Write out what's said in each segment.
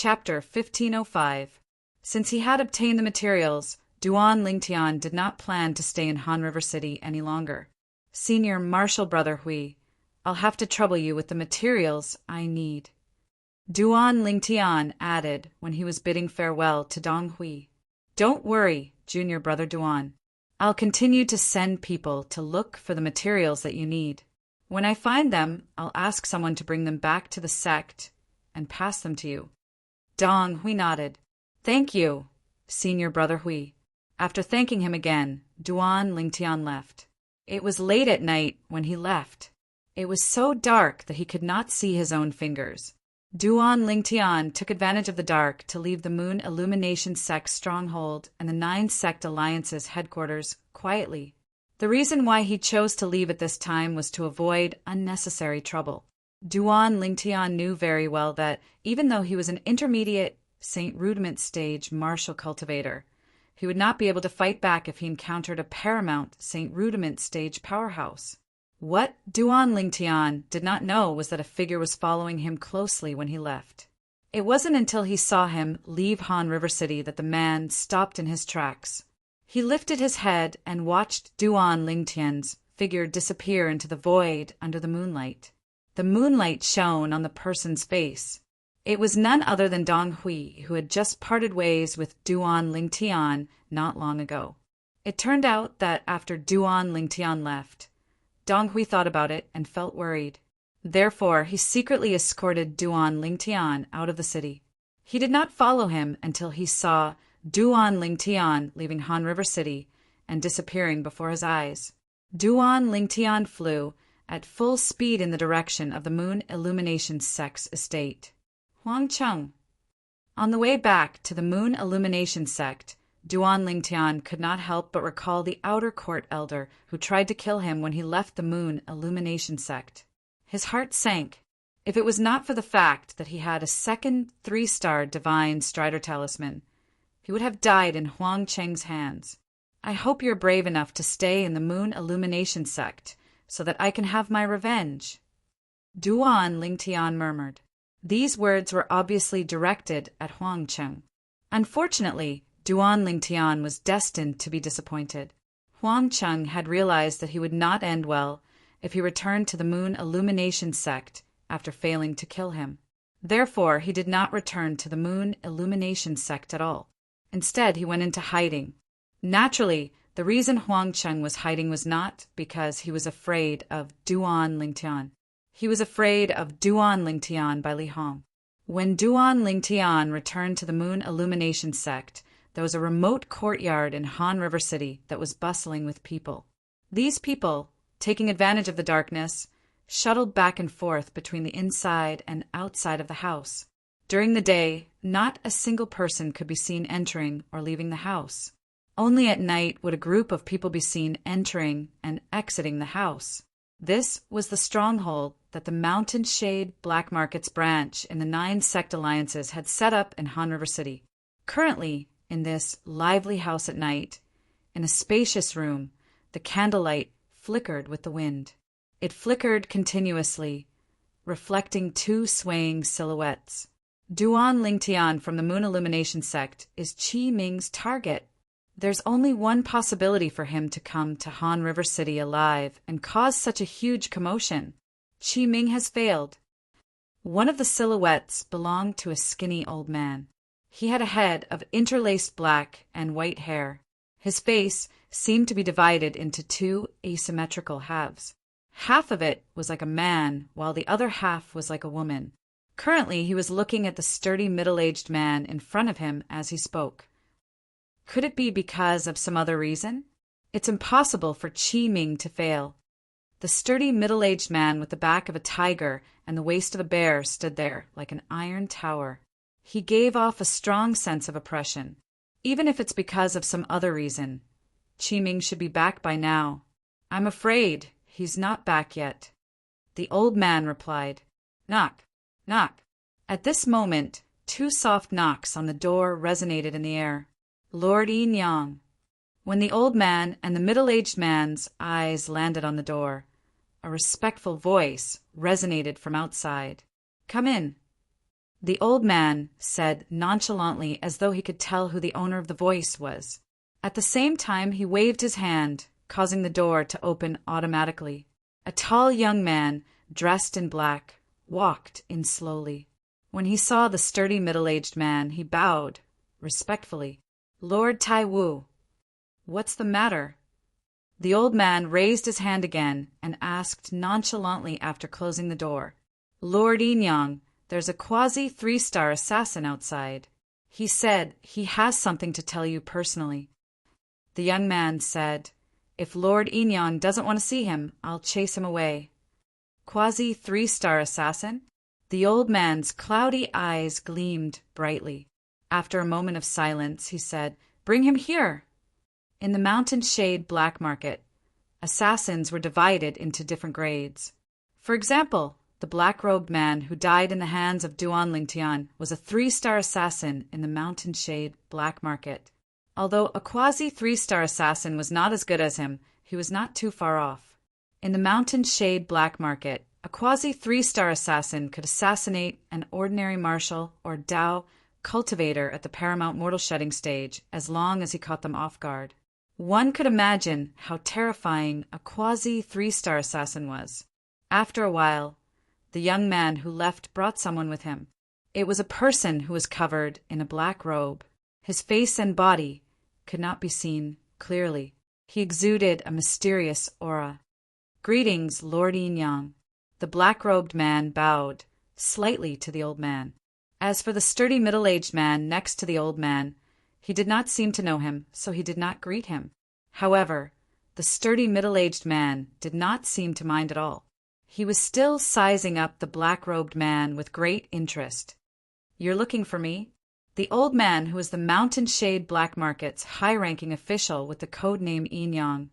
Chapter 1505. Since he had obtained the materials, Duan Lingtian did not plan to stay in Han River City any longer. Senior Marshal Brother Hui, I'll have to trouble you with the materials I need. Duan Lingtian added when he was bidding farewell to Dong Hui. Don't worry, Junior Brother Duan. I'll continue to send people to look for the materials that you need. When I find them, I'll ask someone to bring them back to the sect and pass them to you. Dong Hui nodded. Thank you, Senior Brother Hui. After thanking him again, Duan Lingtian left. It was late at night when he left. It was so dark that he could not see his own fingers. Duan Lingtian took advantage of the dark to leave the Moon Illumination Sect's stronghold and the 9 Sect Alliance's headquarters quietly. The reason why he chose to leave at this time was to avoid unnecessary trouble. Duan Lingtian knew very well that, even though he was an intermediate St. Rudiment stage martial cultivator, he would not be able to fight back if he encountered a paramount St. Rudiment stage powerhouse. What Duan Lingtian did not know was that a figure was following him closely when he left. It wasn't until he saw him leave Han River City that the man stopped in his tracks. He lifted his head and watched Duan Lingtian's figure disappear into the void under the moonlight. The moonlight shone on the person's face. It was none other than Dong Hui, who had just parted ways with Duan Lingtian not long ago. It turned out that after Duan Lingtian left, Dong Hui thought about it and felt worried. Therefore, he secretly escorted Duan Lingtian out of the city. He did not follow him until he saw Duan Lingtian leaving Han River City and disappearing before his eyes. Duan Lingtian flew at full speed in the direction of the Moon Illumination Sect's estate. Huangcheng. On the way back to the Moon Illumination Sect, Duan Lingtian could not help but recall the outer court elder who tried to kill him when he left the Moon Illumination Sect. His heart sank. If it was not for the fact that he had a second 3-star Divine Strider Talisman, he would have died in Huangcheng's hands. I hope you're brave enough to stay in the Moon Illumination Sect so that I can have my revenge. Duan Lingtian murmured. These words were obviously directed at Huangcheng. Unfortunately, Duan Lingtian was destined to be disappointed. Huangcheng had realized that he would not end well if he returned to the Moon Illumination Sect after failing to kill him. Therefore, he did not return to the Moon Illumination Sect at all. Instead, he went into hiding. Naturally, the reason Huangcheng was hiding was not because he was afraid of Duan Lingtian. He was afraid of Duan Lingtian by Li Hong. When Duan Lingtian returned to the Moon Illumination Sect, there was a remote courtyard in Han River City that was bustling with people. These people, taking advantage of the darkness, shuttled back and forth between the inside and outside of the house. During the day, not a single person could be seen entering or leaving the house. Only at night would a group of people be seen entering and exiting the house. This was the stronghold that the Mountain Shade Black Markets branch in the 9 Sect Alliances had set up in Han River City. Currently, in this lively house at night, in a spacious room, the candlelight flickered with the wind. It flickered continuously, reflecting 2 swaying silhouettes. Duan Lingtian from the Moon Illumination Sect is Qi Ming's target. There's only one possibility for him to come to Han River City alive and cause such a huge commotion. Qi Ming has failed. One of the silhouettes belonged to a skinny old man. He had a head of interlaced black and white hair. His face seemed to be divided into 2 asymmetrical halves. Half of it was like a man, while the other half was like a woman. Currently, he was looking at the sturdy middle-aged man in front of him as he spoke. Could it be because of some other reason? It's impossible for Qi Ming to fail. The sturdy middle-aged man with the back of a tiger and the waist of a bear stood there like an iron tower. He gave off a strong sense of oppression. Even if it's because of some other reason, Qi Ming should be back by now. I'm afraid he's not back yet. The old man replied, Knock, knock. At this moment, 2 soft knocks on the door resonated in the air. Lord Yin Yang. When the old man and the middle-aged man's eyes landed on the door, a respectful voice resonated from outside. Come in. The old man said nonchalantly, as though he could tell who the owner of the voice was. At the same time he waved his hand, causing the door to open automatically. A tall young man, dressed in black, walked in slowly. When he saw the sturdy middle-aged man, he bowed, respectfully. "Lord Tai Wu, what's the matter?" The old man raised his hand again and asked nonchalantly after closing the door. "Lord Enyang, there's a quasi-3-star assassin outside. He said he has something to tell you personally." The young man said, "If Lord Enyang doesn't want to see him, I'll chase him away." "Quasi-3-star assassin?" The old man's cloudy eyes gleamed brightly. After a moment of silence, he said, "Bring him here." In the mountain shade black market, assassins were divided into different grades. For example, the black-robed man who died in the hands of Duan Lingtian was a 3-star assassin in the mountain shade black market. Although a quasi-3-star assassin was not as good as him, he was not too far off. In the mountain shade black market, a quasi-3-star assassin could assassinate an ordinary martial or Dao cultivator at the paramount mortal shedding stage as long as he caught them off guard. One could imagine how terrifying a quasi-3-star assassin was. After a while, the young man who left brought someone with him. It was a person who was covered in a black robe. His face and body could not be seen clearly. He exuded a mysterious aura. "Greetings, Lord Enyang." The black-robed man bowed slightly to the old man. As for the sturdy middle-aged man next to the old man, he did not seem to know him, so he did not greet him. However, the sturdy middle-aged man did not seem to mind at all. He was still sizing up the black-robed man with great interest. "You're looking for me?" The old man, who was the Mountain Shade Black Market's high-ranking official with the code name Enyang,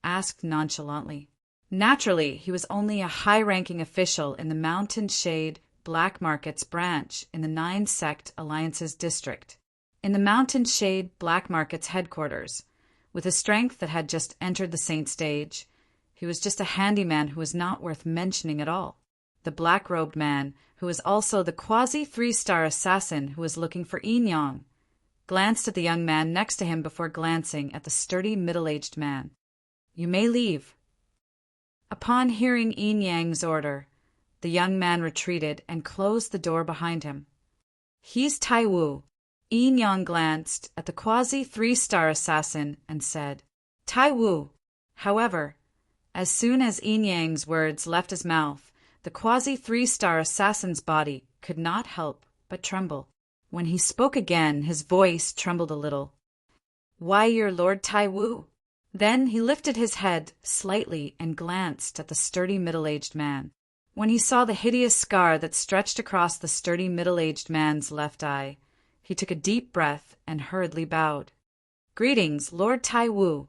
asked nonchalantly. Naturally, he was only a high-ranking official in the Mountain Shade Black Market's branch in the 9-Sect Alliances district. In the Mountain Shade Black Market's headquarters, with a strength that had just entered the saint stage, he was just a handyman who was not worth mentioning at all. The black-robed man, who was also the quasi-3-star assassin who was looking for Enyang, glanced at the young man next to him before glancing at the sturdy middle-aged man. "You may leave." Upon hearing Enyang's order, the young man retreated and closed the door behind him. "He's Tai Wu." Enyang glanced at the quasi-3-star assassin and said, "Tai Wu." However, as soon as Enyang's words left his mouth, the quasi-3-star assassin's body could not help but tremble. When he spoke again, his voice trembled a little. "Why, you're Lord Tai Wu." Then he lifted his head slightly and glanced at the sturdy middle-aged man. When he saw the hideous scar that stretched across the sturdy middle-aged man's left eye, he took a deep breath and hurriedly bowed. "Greetings, Lord Tai Wu."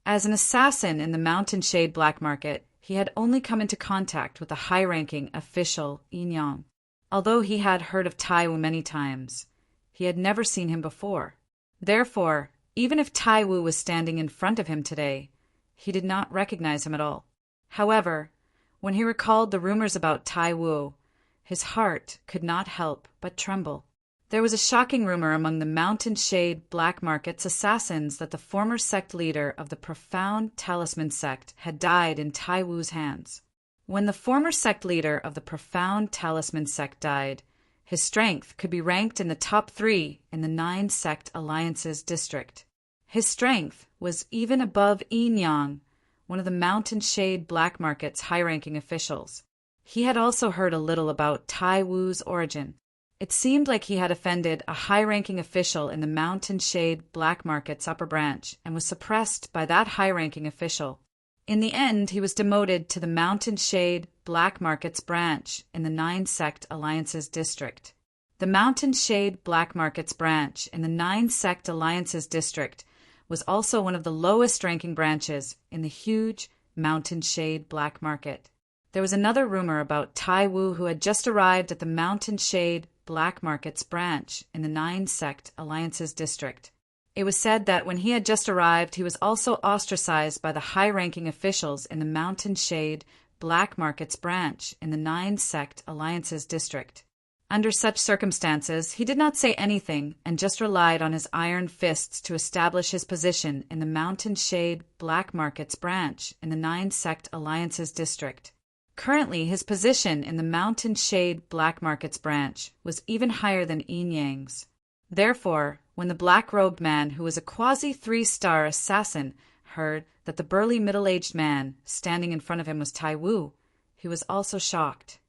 As an assassin in the Mountain Shade Black Market, he had only come into contact with the high-ranking official Enyang. Although he had heard of Tai Wu many times, he had never seen him before. Therefore, even if Tai Wu was standing in front of him today, he did not recognize him at all. However, when he recalled the rumors about Tai Wu, his heart could not help but tremble. There was a shocking rumor among the Mountain Shade Black Market's assassins that the former sect leader of the Profound Talisman sect had died in Tai Wu's hands. When the former sect leader of the Profound Talisman sect died, his strength could be ranked in the top 3 in the 9-Sect Alliances district. His strength was even above Enyang, one of the Mountain Shade Black Market's high-ranking officials. He had also heard a little about Tai Wu's origin. It seemed like he had offended a high-ranking official in the Mountain Shade Black Market's upper branch and was suppressed by that high-ranking official. In the end, he was demoted to the Mountain Shade Black Market's branch in the 9-Sect Alliances district. The Mountain Shade Black Market's branch in the 9-Sect Alliances district was also one of the lowest-ranking branches in the huge Mountain Shade Black Market. There was another rumor about Tai Wu, who had just arrived at the Mountain Shade Black Market's branch in the 9-Sect Alliances district. It was said that when he had just arrived, he was also ostracized by the high-ranking officials in the Mountain Shade Black Market's branch in the 9-Sect Alliances district. Under such circumstances, he did not say anything and just relied on his iron fists to establish his position in the Mountain Shade Black Markets branch in the Nine Sect Alliances district. Currently, his position in the Mountain Shade Black Markets branch was even higher than Yin Yang's. Therefore, when the black-robed man, who was a quasi-3-star assassin, heard that the burly middle-aged man standing in front of him was Tai Wu, he was also shocked.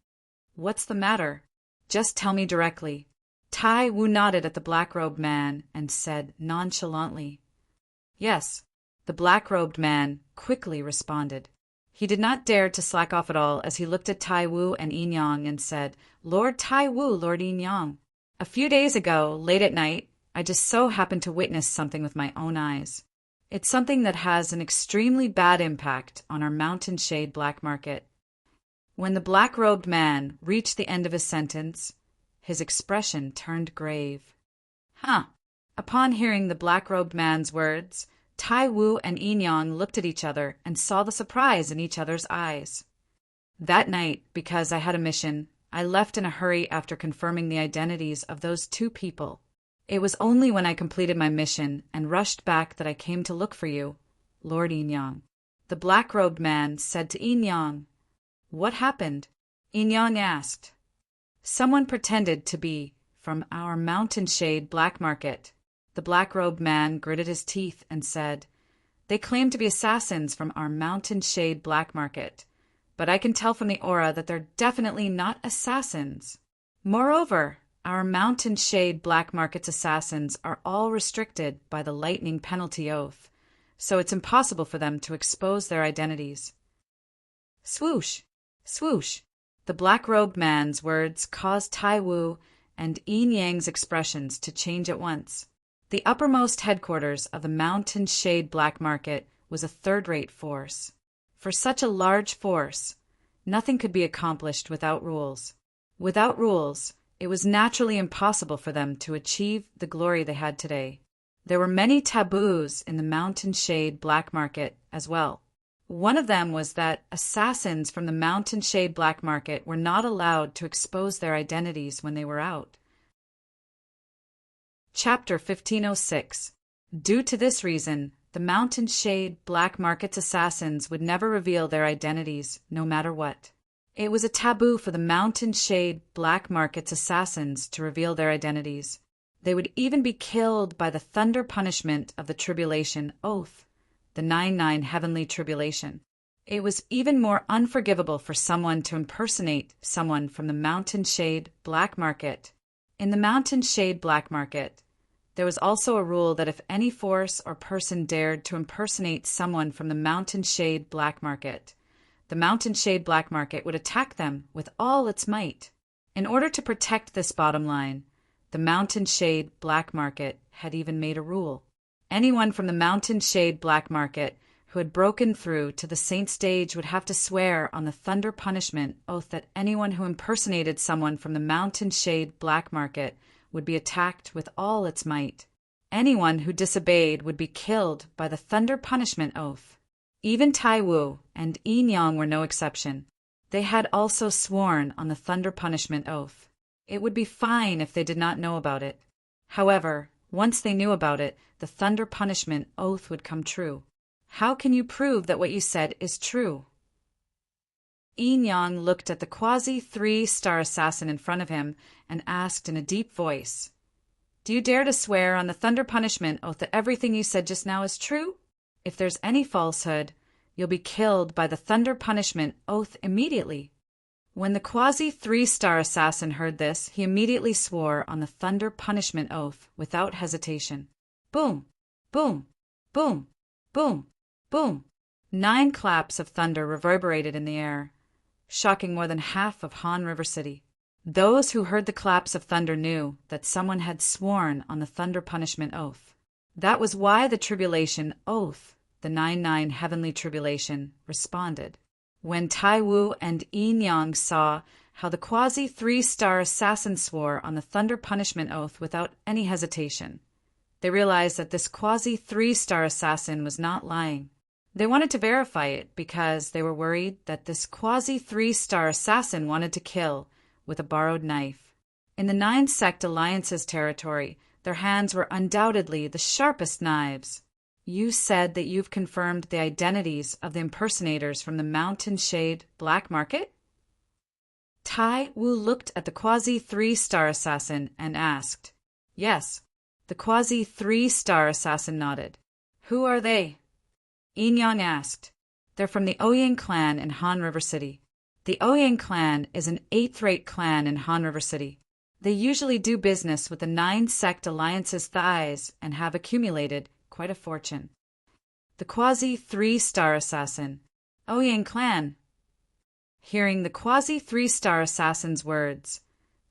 "What's the matter? Just tell me directly." Tai Wu nodded at the black-robed man and said nonchalantly, "Yes." The black-robed man quickly responded. He did not dare to slack off at all as he looked at Tai Wu and Yin Yang and said, "Lord Tai Wu, Lord Yin Yang, a few days ago, late at night, I just so happened to witness something with my own eyes. It's something that has an extremely bad impact on our Mountain Shade Black Market." When the black-robed man reached the end of his sentence, his expression turned grave. "Huh." Upon hearing the black-robed man's words, Tai Wu and Yin Yang looked at each other and saw the surprise in each other's eyes. "That night, because I had a mission, I left in a hurry after confirming the identities of those two people. It was only when I completed my mission and rushed back that I came to look for you, Lord Yin Yang." The black-robed man said to Yin Yang, "What happened?" Yin Yang asked. "Someone pretended to be from our Mountain Shade Black Market." The black-robed man gritted his teeth and said, "They claim to be assassins from our Mountain Shade Black Market, but I can tell from the aura that they're definitely not assassins. Moreover, our Mountain Shade Black Market's assassins are all restricted by the lightning penalty oath, so it's impossible for them to expose their identities." Swoosh! Swoosh! The black-robed man's words caused Tai Wu and Yin Yang's expressions to change at once. The uppermost headquarters of the Mountain Shade Black Market was a third-rate force. For such a large force, nothing could be accomplished without rules. Without rules, it was naturally impossible for them to achieve the glory they had today. There were many taboos in the Mountain Shade Black Market as well. One of them was that assassins from the Mountain Shade Black Market were not allowed to expose their identities when they were out. Chapter 1506. Due to this reason, the Mountain Shade Black Market's assassins would never reveal their identities, no matter what. It was a taboo for the Mountain Shade Black Market's assassins to reveal their identities. They would even be killed by the thunder punishment of the tribulation oath, the 9-9 heavenly tribulation. It was even more unforgivable for someone to impersonate someone from the Mountain Shade Black Market. In the Mountain Shade Black Market, there was also a rule that if any force or person dared to impersonate someone from the Mountain Shade Black Market, the Mountain Shade Black Market would attack them with all its might. In order to protect this bottom line, the Mountain Shade Black Market had even made a rule. Anyone from the Mountain Shade Black Market who had broken through to the saint stage would have to swear on the thunder punishment oath that anyone who impersonated someone from the Mountain Shade Black Market would be attacked with all its might. Anyone who disobeyed would be killed by the thunder punishment oath. Even Tai Wu and Yin Yang were no exception. They had also sworn on the thunder punishment oath. It would be fine if they did not know about it. However, once they knew about it, the thunder punishment oath would come true. How can you prove that what you said is true? Yin Yang looked at the quasi-3-star assassin in front of him and asked in a deep voice, "Do you dare to swear on the thunder punishment oath that everything you said just now is true? If there's any falsehood, you'll be killed by the thunder punishment oath immediately." When the quasi-3-star assassin heard this, he immediately swore on the thunder punishment oath without hesitation. Boom! Boom! Boom! Boom! Boom! 9 claps of thunder reverberated in the air, shocking more than half of Han River City. Those who heard the claps of thunder knew that someone had sworn on the thunder punishment oath. That was why the tribulation oath, the 9-9 heavenly tribulation, responded. When Tai Wu and Yin Yang saw how the quasi-3-star assassin swore on the thunder punishment oath without any hesitation, they realized that this quasi-3-star assassin was not lying. They wanted to verify it because they were worried that this quasi-3-star assassin wanted to kill with a borrowed knife. In the Nine Sect Alliance's territory, their hands were undoubtedly the sharpest knives. You said that you've confirmed the identities of the impersonators from the Mountain Shade Black Market? Tai Wu looked at the quasi-three-star assassin and asked. Yes. The quasi-three-star assassin nodded. Who are they? Yin Yang asked. They're from the Ouyang clan in Han River City. The Ouyang clan is an 8th-rate clan in Han River City. They usually do business with the Nine Sect Alliance's thighs and have accumulated quite a fortune. The quasi-three-star assassin. Ouyang clan. Hearing the quasi-three-star assassin's words,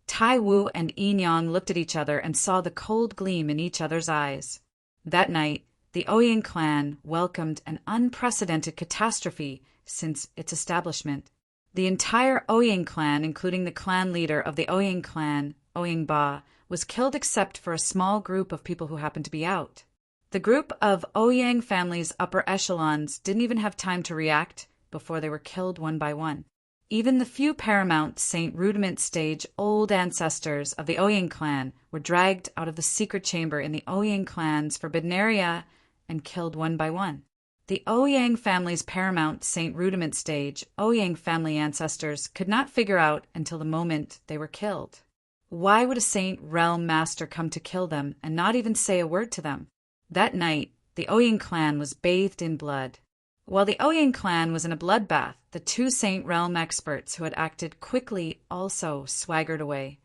Tai Wu and Yin Yang looked at each other and saw the cold gleam in each other's eyes. That night, the Ouyang clan welcomed an unprecedented catastrophe since its establishment. The entire Ouyang clan, including the clan leader of the Ouyang clan, Ouyang Ba, was killed except for a small group of people who happened to be out. The group of Ouyang family's upper echelons didn't even have time to react before they were killed one by one. Even the few paramount Saint Rudiment stage old ancestors of the Ouyang clan were dragged out of the secret chamber in the Ouyang clan's forbidden area and killed one by one. The Ouyang family's paramount Saint Rudiment stage Ouyang family ancestors could not figure out until the moment they were killed. Why would a Saint Realm Master come to kill them and not even say a word to them? That night, the Ouyang clan was bathed in blood. While the Ouyang clan was in a bloodbath, the two Saint Realm experts who had acted quickly also swaggered away.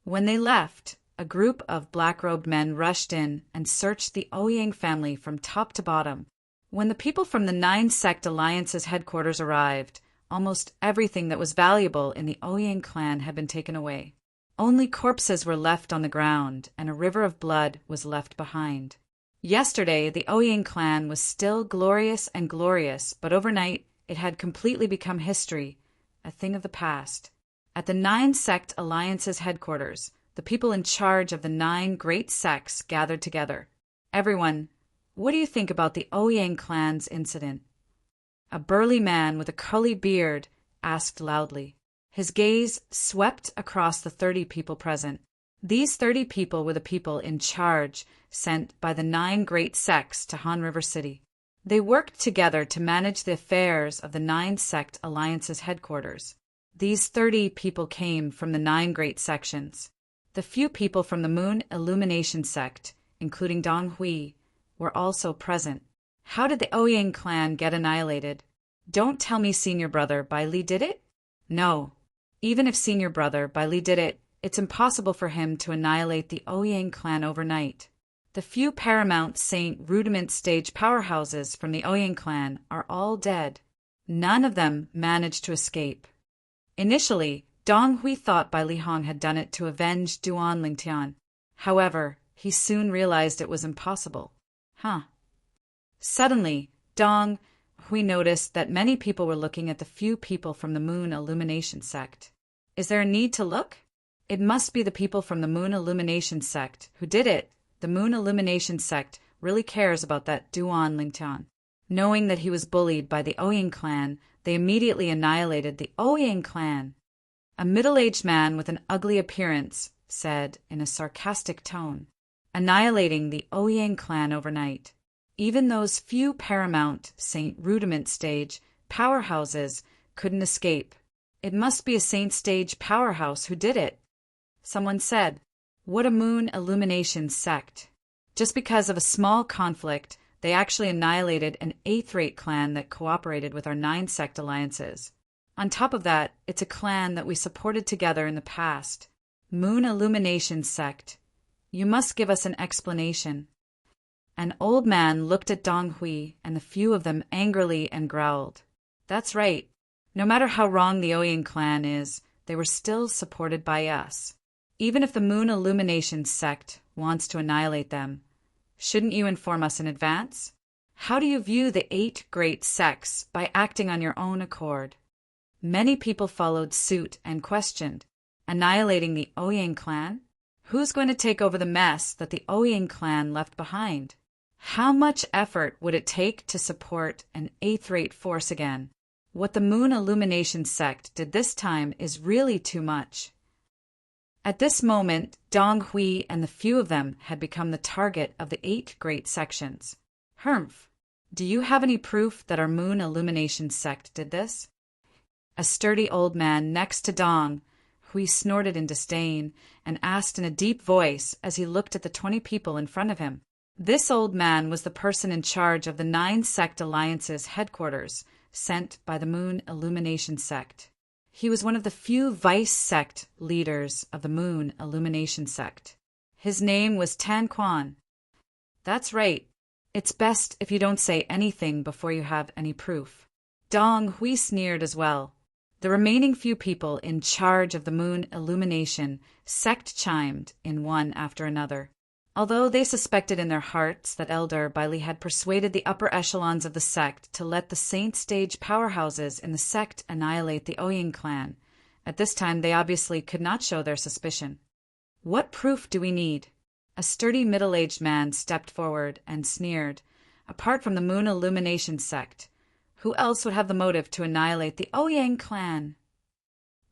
When they left, a group of black-robed men rushed in and searched the Ouyang family from top to bottom. When the people from the Nine Sect Alliance's headquarters arrived, almost everything that was valuable in the Ouyang clan had been taken away. Only corpses were left on the ground, and a river of blood was left behind. Yesterday, the Ouyang clan was still glorious and glorious, but overnight it had completely become history, a thing of the past. At the Nine Sect Alliance's headquarters, the people in charge of the 9 great sects gathered together. Everyone, what do you think about the Ouyang clan's incident? A burly man with a curly beard asked loudly. His gaze swept across the 30 people present. These 30 people were the people in charge sent by the 9 great sects to Han River City. They worked together to manage the affairs of the 9 Sect Alliance's headquarters. These 30 people came from the 9 great sections. The few people from the Moon Illumination sect, including Dong Hui, were also present. How did the Ouyang clan get annihilated? Don't tell me Senior Brother Bai Li did it? No. Even if Senior Brother Bai Li did it, it's impossible for him to annihilate the Ouyang clan overnight. The few paramount Saint Rudiment stage powerhouses from the Ouyang clan are all dead. None of them managed to escape. Initially, Dong Hui thought Bai Li Hong had done it to avenge Duan Lingtian. However, he soon realized it was impossible. Suddenly, Dong Hui noticed that many people were looking at the few people from the Moon Illumination sect. Is there a need to look? It must be the people from the Moon Illumination sect who did it. The Moon Illumination sect really cares about that Duan Lingtian. Knowing that he was bullied by the Ouyang clan, they immediately annihilated the Ouyang clan. A middle-aged man with an ugly appearance said in a sarcastic tone, annihilating the Ouyang clan overnight. Even those few paramount Saint Rudiment stage powerhouses couldn't escape. It must be a Saint stage powerhouse who did it. Someone said, what a Moon Illumination sect. Just because of a small conflict, they actually annihilated an 8th-rate clan that cooperated with our 9 sect alliances. On top of that, it's a clan that we supported together in the past. Moon Illumination sect. You must give us an explanation. An old man looked at Dong Hui and the few of them angrily and growled. That's right. No matter how wrong the Ouyang clan is, they were still supported by us. Even if the Moon Illumination sect wants to annihilate them, shouldn't you inform us in advance? How do you view the 8 great sects by acting on your own accord? Many people followed suit and questioned, annihilating the Ouyang clan? Who's going to take over the mess that the Ouyang clan left behind? How much effort would it take to support an 8th-rate force again? What the Moon Illumination sect did this time is really too much. At this moment, Dong Hui and the few of them had become the target of the 8 great sections. Humph! Do you have any proof that our moon illumination sect did this? A sturdy old man next to Dong Hui snorted in disdain and asked in a deep voice as he looked at the 20 people in front of him. This old man was the person in charge of the 9 sect alliances headquarters sent by the moon illumination sect. He was one of the few vice sect leaders of the moon illumination sect. His name was Tan Quan. That's right. It's best if you don't say anything before you have any proof. Dong Hui sneered as well. The remaining few people in charge of the moon illumination sect chimed in one after another. Although they suspected in their hearts that Elder Bailey had persuaded the upper echelons of the sect to let the Saint Stage powerhouses in the sect annihilate the Ouyang clan, at this time they obviously could not show their suspicion. What proof do we need? A sturdy middle-aged man stepped forward and sneered. Apart from the moon illumination sect, who else would have the motive to annihilate the Ouyang clan?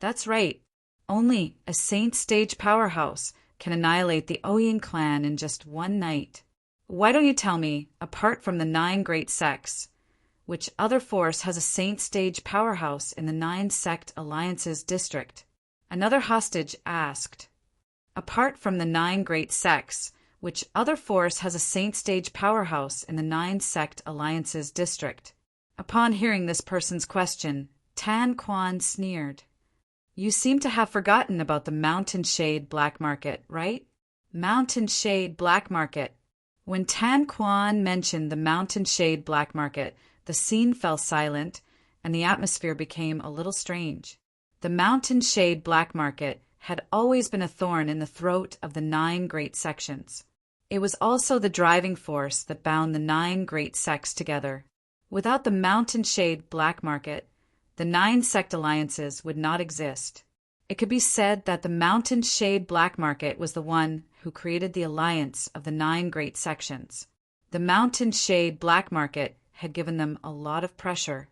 That's right. Only a Saint Stage powerhouse can annihilate the Ouyang clan in just one night. Why don't you tell me, apart from the 9 great sects, which other force has a Saint Stage powerhouse in the 9 sect alliances district? Another hostage asked. Apart from the 9 great sects, which other force has a Saint Stage powerhouse in the 9 sect alliances district? Upon hearing this person's question, Tan Quan sneered. You seem to have forgotten about the Mountain Shade Black Market, right? Mountain Shade Black Market. When Tan Quan mentioned the Mountain Shade Black Market, the scene fell silent and the atmosphere became a little strange. The Mountain Shade Black Market had always been a thorn in the throat of the 9 great sections. It was also the driving force that bound the 9 great sects together. Without the Mountain Shade Black Market, the 9 sect alliances would not exist. It could be said that the Mountain Shade Black Market was the one who created the alliance of the 9 great sections. The Mountain Shade Black Market had given them a lot of pressure.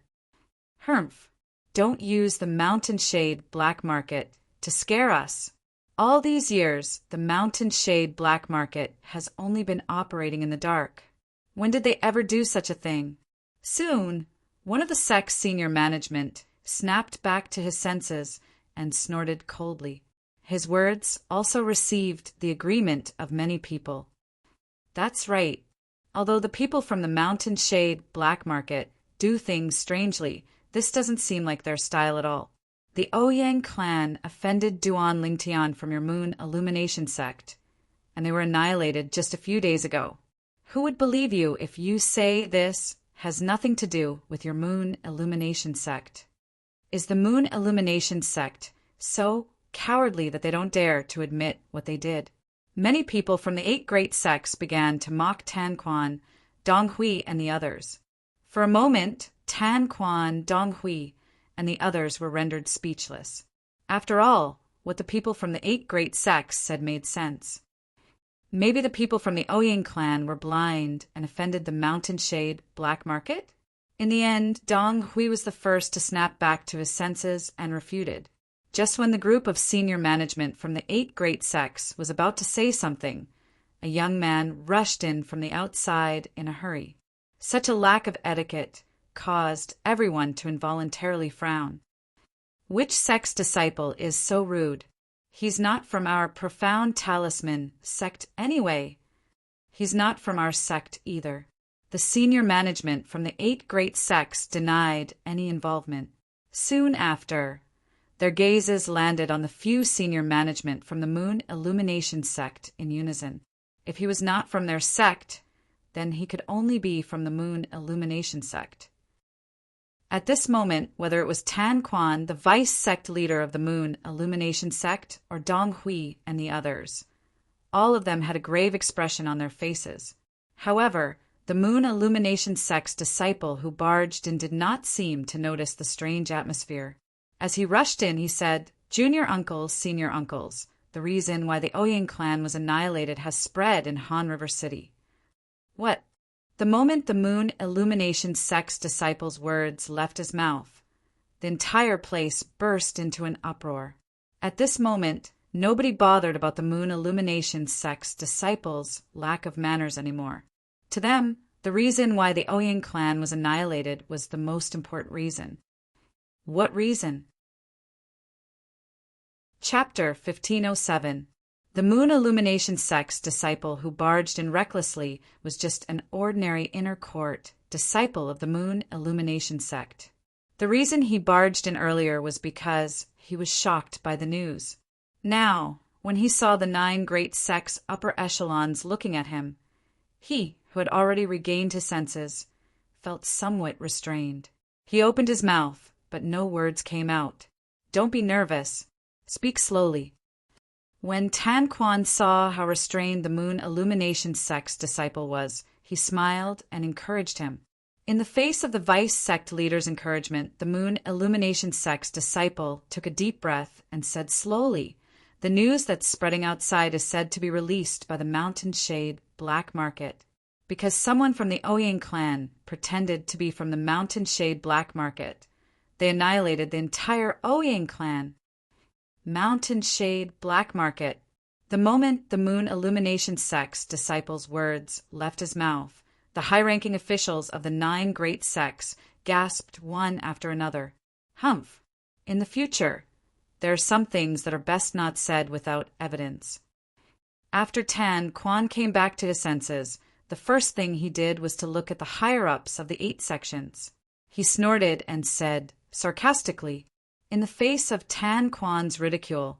Humph! Don't use the Mountain Shade Black Market to scare us. All these years, the Mountain Shade Black Market has only been operating in the dark. When did they ever do such a thing? Soon, one of the sect's senior management snapped back to his senses and snorted coldly. His words also received the agreement of many people. That's right. Although the people from the Mountain Shade Black Market do things strangely, this doesn't seem like their style at all. The Ouyang clan offended Duan Lingtian from your moon illumination sect, and they were annihilated just a few days ago. Who would believe you if you say this has nothing to do with your moon illumination sect? Is the moon illumination sect so cowardly that they don't dare to admit what they did? Many people from the 8 great sects began to mock Tan Quan, Dong Hui, and the others. For a moment, Tan Quan, Dong Hui, and the others were rendered speechless. After all, what the people from the 8 great sects said made sense. Maybe the people from the Ouyang clan were blind and offended the Mountain Shade Black Market? In the end, Dong Hui was the first to snap back to his senses and refuted. Just when the group of senior management from the 8 great sects was about to say something, a young man rushed in from the outside in a hurry. Such a lack of etiquette caused everyone to involuntarily frown. Which sect's disciple is so rude? He's not from our profound talisman sect anyway. He's not from our sect either. The senior management from the 8 great sects denied any involvement. Soon after, their gazes landed on the few senior management from the moon illumination sect in unison. If he was not from their sect, then he could only be from the moon illumination sect. At this moment, whether it was Tan Quan, the vice sect leader of the moon illumination sect, or Dong Hui and the others, all of them had a grave expression on their faces. However, the moon illumination sect's disciple who barged in did not seem to notice the strange atmosphere. As he rushed in, he said, "Junior uncles, senior uncles, the reason why the Ouyang clan was annihilated has spread in Han River City." What? The moment the moon illumination sect's disciple's words left his mouth, the entire place burst into an uproar. At this moment, Nobody bothered about the Moon Illumination sect's disciples' lack of manners anymore. To them, the reason why the Ouyang clan was annihilated was the most important reason. What reason? Chapter 1507. The Moon Illumination sect's disciple who barged in recklessly was just an ordinary inner court disciple of the Moon Illumination sect. The reason he barged in earlier was because he was shocked by the news. Now, when he saw the 9 great sect's upper echelons looking at him, he, who had already regained his senses, felt somewhat restrained. He opened his mouth, but no words came out. Don't be nervous. Speak slowly. When Tan Quan saw how restrained the Moon Illumination sect's disciple was, he smiled and encouraged him. In the face of the Vice sect leader's encouragement, the Moon Illumination sect's disciple took a deep breath and said slowly, "The news that's spreading outside is said to be released by the Mountain Shade Black Market. Because someone from the Ouyang clan pretended to be from the Mountain Shade Black Market, they annihilated the entire Ouyang clan." Mountain Shade Black Market. The moment the Moon Illumination sect's disciples' words left his mouth, the high-ranking officials of the 9 great sects gasped one after another. Humph! In the future, there are some things that are best not said without evidence. After Tan Quan came back to his senses, the first thing he did was to look at the higher-ups of the 8 sections. He snorted and said, sarcastically, in the face of Tan Quan's ridicule,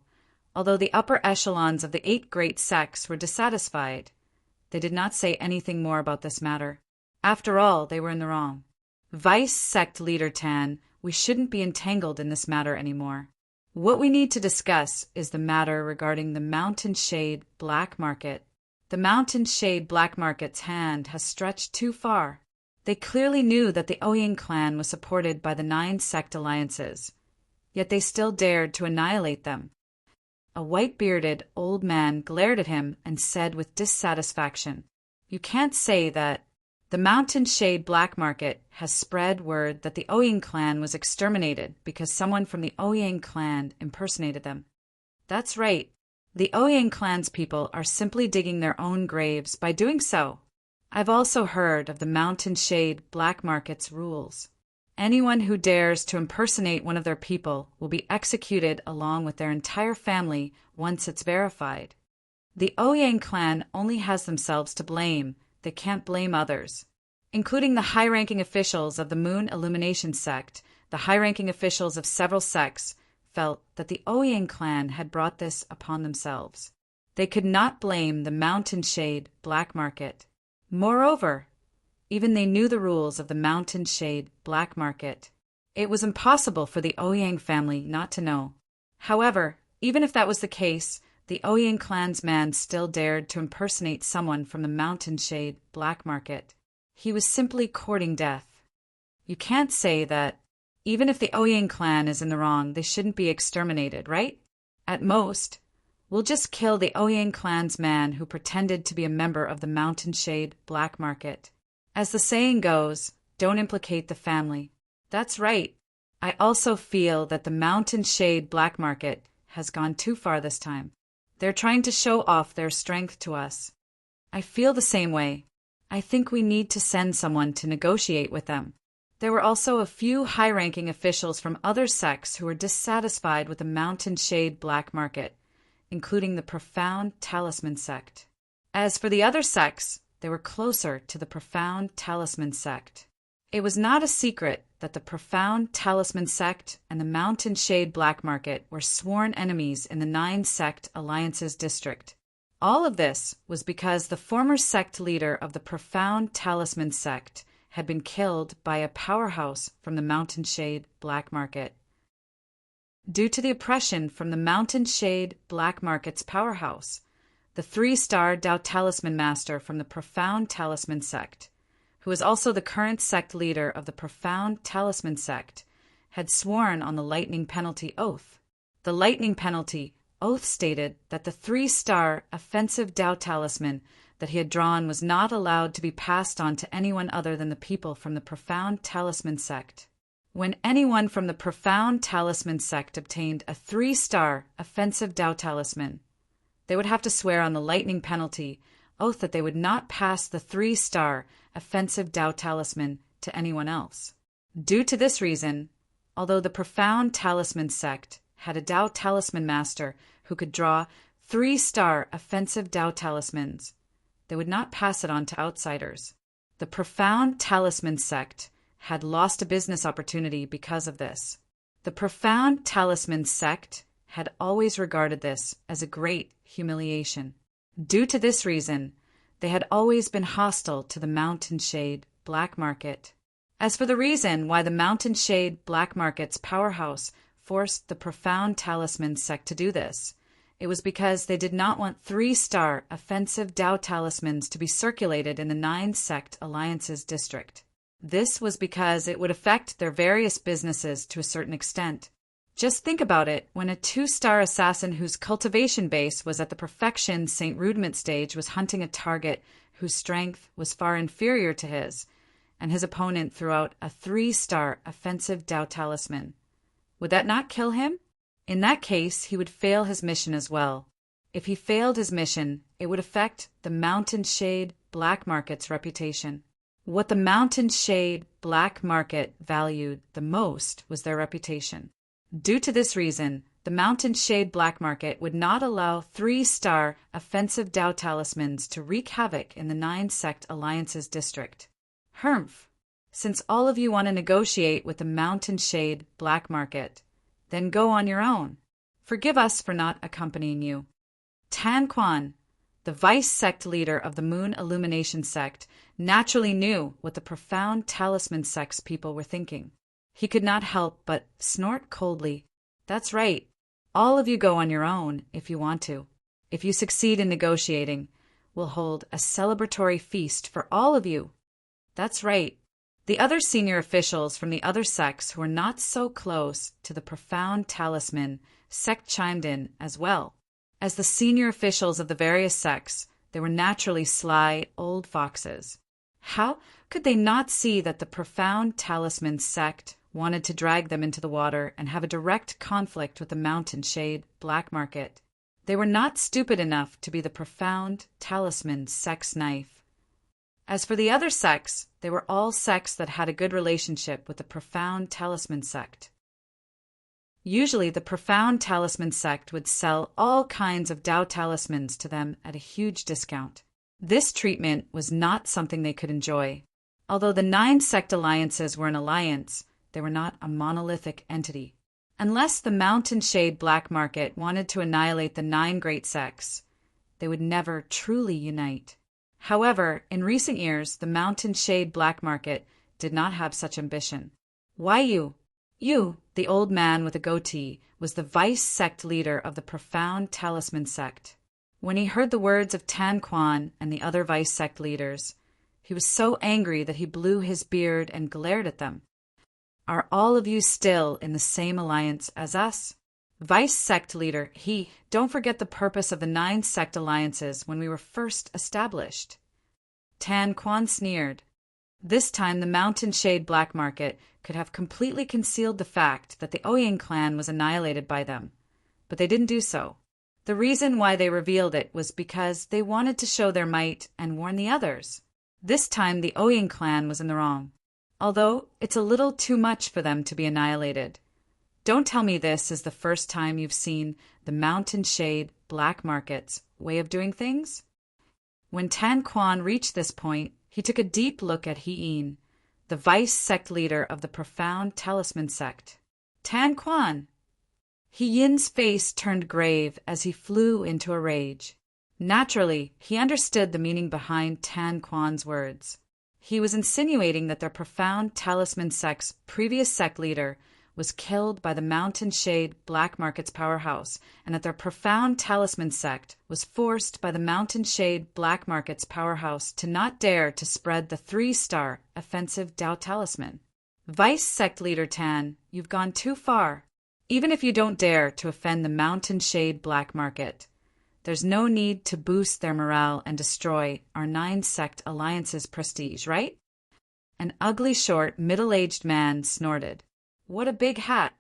although the upper echelons of the 8 great sects were dissatisfied, they did not say anything more about this matter. After all, they were in the wrong. Vice sect leader Tan, we shouldn't be entangled in this matter anymore. What we need to discuss is the matter regarding the Mountain Shade Black Market. The Mountain Shade Black Market's hand has stretched too far. They clearly knew that the Ouyang clan was supported by the 9 sect alliances, yet they still dared to annihilate them. A white-bearded old man glared at him and said with dissatisfaction, "You can't say that the Mountain Shade Black Market has spread word that the Ouyang clan was exterminated because someone from the Ouyang clan impersonated them." That's right. The Ouyang clan's people are simply digging their own graves by doing so. I've also heard of the Mountain Shade Black Market's rules. Anyone who dares to impersonate one of their people will be executed along with their entire family once it's verified. The Ouyang clan only has themselves to blame. They can't blame others. Including the high-ranking officials of the Moon Illumination sect, the high-ranking officials of several sects felt that the Ouyang clan had brought this upon themselves. They could not blame the Mountain Shade Black Market. Moreover, even they knew the rules of the Mountain Shade Black Market. It was impossible for the Ouyang family not to know. However, even if that was the case, the Ouyang clan's man still dared to impersonate someone from the Mountain Shade Black Market. He was simply courting death. You can't say that, even if the Ouyang clan is in the wrong, they shouldn't be exterminated, right? At most, we'll just kill the Ouyang clan's man who pretended to be a member of the Mountain Shade Black Market. As the saying goes, don't implicate the family. That's right. I also feel that the Mountain Shade Black Market has gone too far this time. They're trying to show off their strength to us. I feel the same way. I think we need to send someone to negotiate with them. There were also a few high-ranking officials from other sects who were dissatisfied with the Mountain Shade Black Market, including the Profound Talisman sect. As for the other sects, they were closer to the Profound Talisman sect. It was not a secret that the Profound Talisman sect and the Mountain Shade Black Market were sworn enemies in the 9 sect alliances district. All of this was because the former sect leader of the Profound Talisman sect had been killed by a powerhouse from the Mountain Shade Black Market. Due to the oppression from the Mountain Shade Black Market's powerhouse, the 3-star Dao Talisman Master from the Profound Talisman sect, who is also the current sect leader of the Profound Talisman sect, had sworn on the Lightning Penalty Oath. The Lightning Penalty Oath stated that the 3-star offensive Dao Talisman that he had drawn was not allowed to be passed on to anyone other than the people from the Profound Talisman sect. When anyone from the Profound Talisman sect obtained a 3-star offensive Tao talisman, they would have to swear on the lightning penalty oath that they would not pass the 3-star offensive Tao talisman to anyone else. Due to this reason, although the Profound Talisman sect had a Tao talisman master who could draw 3-star offensive Tao talismans, they would not pass it on to outsiders. The Profound Talisman sect had lost a business opportunity because of this. The Profound Talisman sect had always regarded this as a great humiliation. Due to this reason, they had always been hostile to the Mountain Shade black market. As for the reason why the Mountain Shade black market's powerhouse forced the Profound Talisman sect to do this, it was because they did not want 3-star offensive Tao talismans to be circulated in the 9-sect alliances district. This was because it would affect their various businesses to a certain extent. Just think about it, when a 2-star assassin whose cultivation base was at the perfection St. Rudiment stage was hunting a target whose strength was far inferior to his, and his opponent threw out a 3-star offensive Tao talisman. Would that not kill him? In that case, he would fail his mission as well. If he failed his mission, it would affect the Mountain Shade black market's reputation. What the Mountain Shade black market valued the most was their reputation. Due to this reason, the Mountain Shade black market would not allow 3-star offensive Tao talismans to wreak havoc in the 9-sect alliances district. Humph! Since all of you want to negotiate with the Mountain Shade black market, then go on your own. Forgive us for not accompanying you. Tan Quan, the vice sect leader of the Moon Illumination sect, naturally knew what the Profound Talisman sect's people were thinking. He could not help but snort coldly. That's right. All of you go on your own if you want to. If you succeed in negotiating, we'll hold a celebratory feast for all of you. That's right. The other senior officials from the other sects who were not so close to the Profound Talisman sect chimed in as well. As the senior officials of the various sects, they were naturally sly old foxes. How could they not see that the Profound Talisman sect wanted to drag them into the water and have a direct conflict with the Mountain Shade black market? They were not stupid enough to be the Profound Talisman sect's knife. As for the other sects, they were all sects that had a good relationship with the Profound Talisman sect. Usually, the Profound Talisman sect would sell all kinds of Tao talismans to them at a huge discount. This treatment was not something they could enjoy. Although the 9-sect alliances were an alliance, they were not a monolithic entity. Unless the Mountain Shade black market wanted to annihilate the 9 great sects, they would never truly unite. However, in recent years, the Mountain Shade black market did not have such ambition. Why you, the old man with a goatee, was the vice sect leader of the Profound Talisman sect. When he heard the words of Tan Quan and the other vice sect leaders, he was so angry that he blew his beard and glared at them. Are all of you still in the same alliance as us? Vice sect leader, don't forget the purpose of the 9 sect alliances when we were first established. Tan Quan sneered. This time the Mountain Shade black market could have completely concealed the fact that the Ouyang clan was annihilated by them, but they didn't do so. The reason why they revealed it was because they wanted to show their might and warn the others. This time the Ouyang clan was in the wrong, although it's a little too much for them to be annihilated. Don't tell me this is the first time you've seen the Mountain Shade black market's way of doing things? When Tan Quan reached this point, he took a deep look at He-In, the vice sect leader of the Profound Talisman sect. Tan Quan! He-Yin's face turned grave as he flew into a rage. Naturally, he understood the meaning behind Tan Quan's words. He was insinuating that their Profound Talisman sect's previous sect leader was killed by the Mountain Shade black market's powerhouse, and that their Profound Talisman sect was forced by the Mountain Shade black market's powerhouse to not dare to spread the 3-star offensive Tao talisman. Vice sect leader Tan, you've gone too far. Even if you don't dare to offend the Mountain Shade black market, there's no need to boost their morale and destroy our 9-sect alliance's prestige, right? An ugly, short, middle-aged man snorted. What a big hat!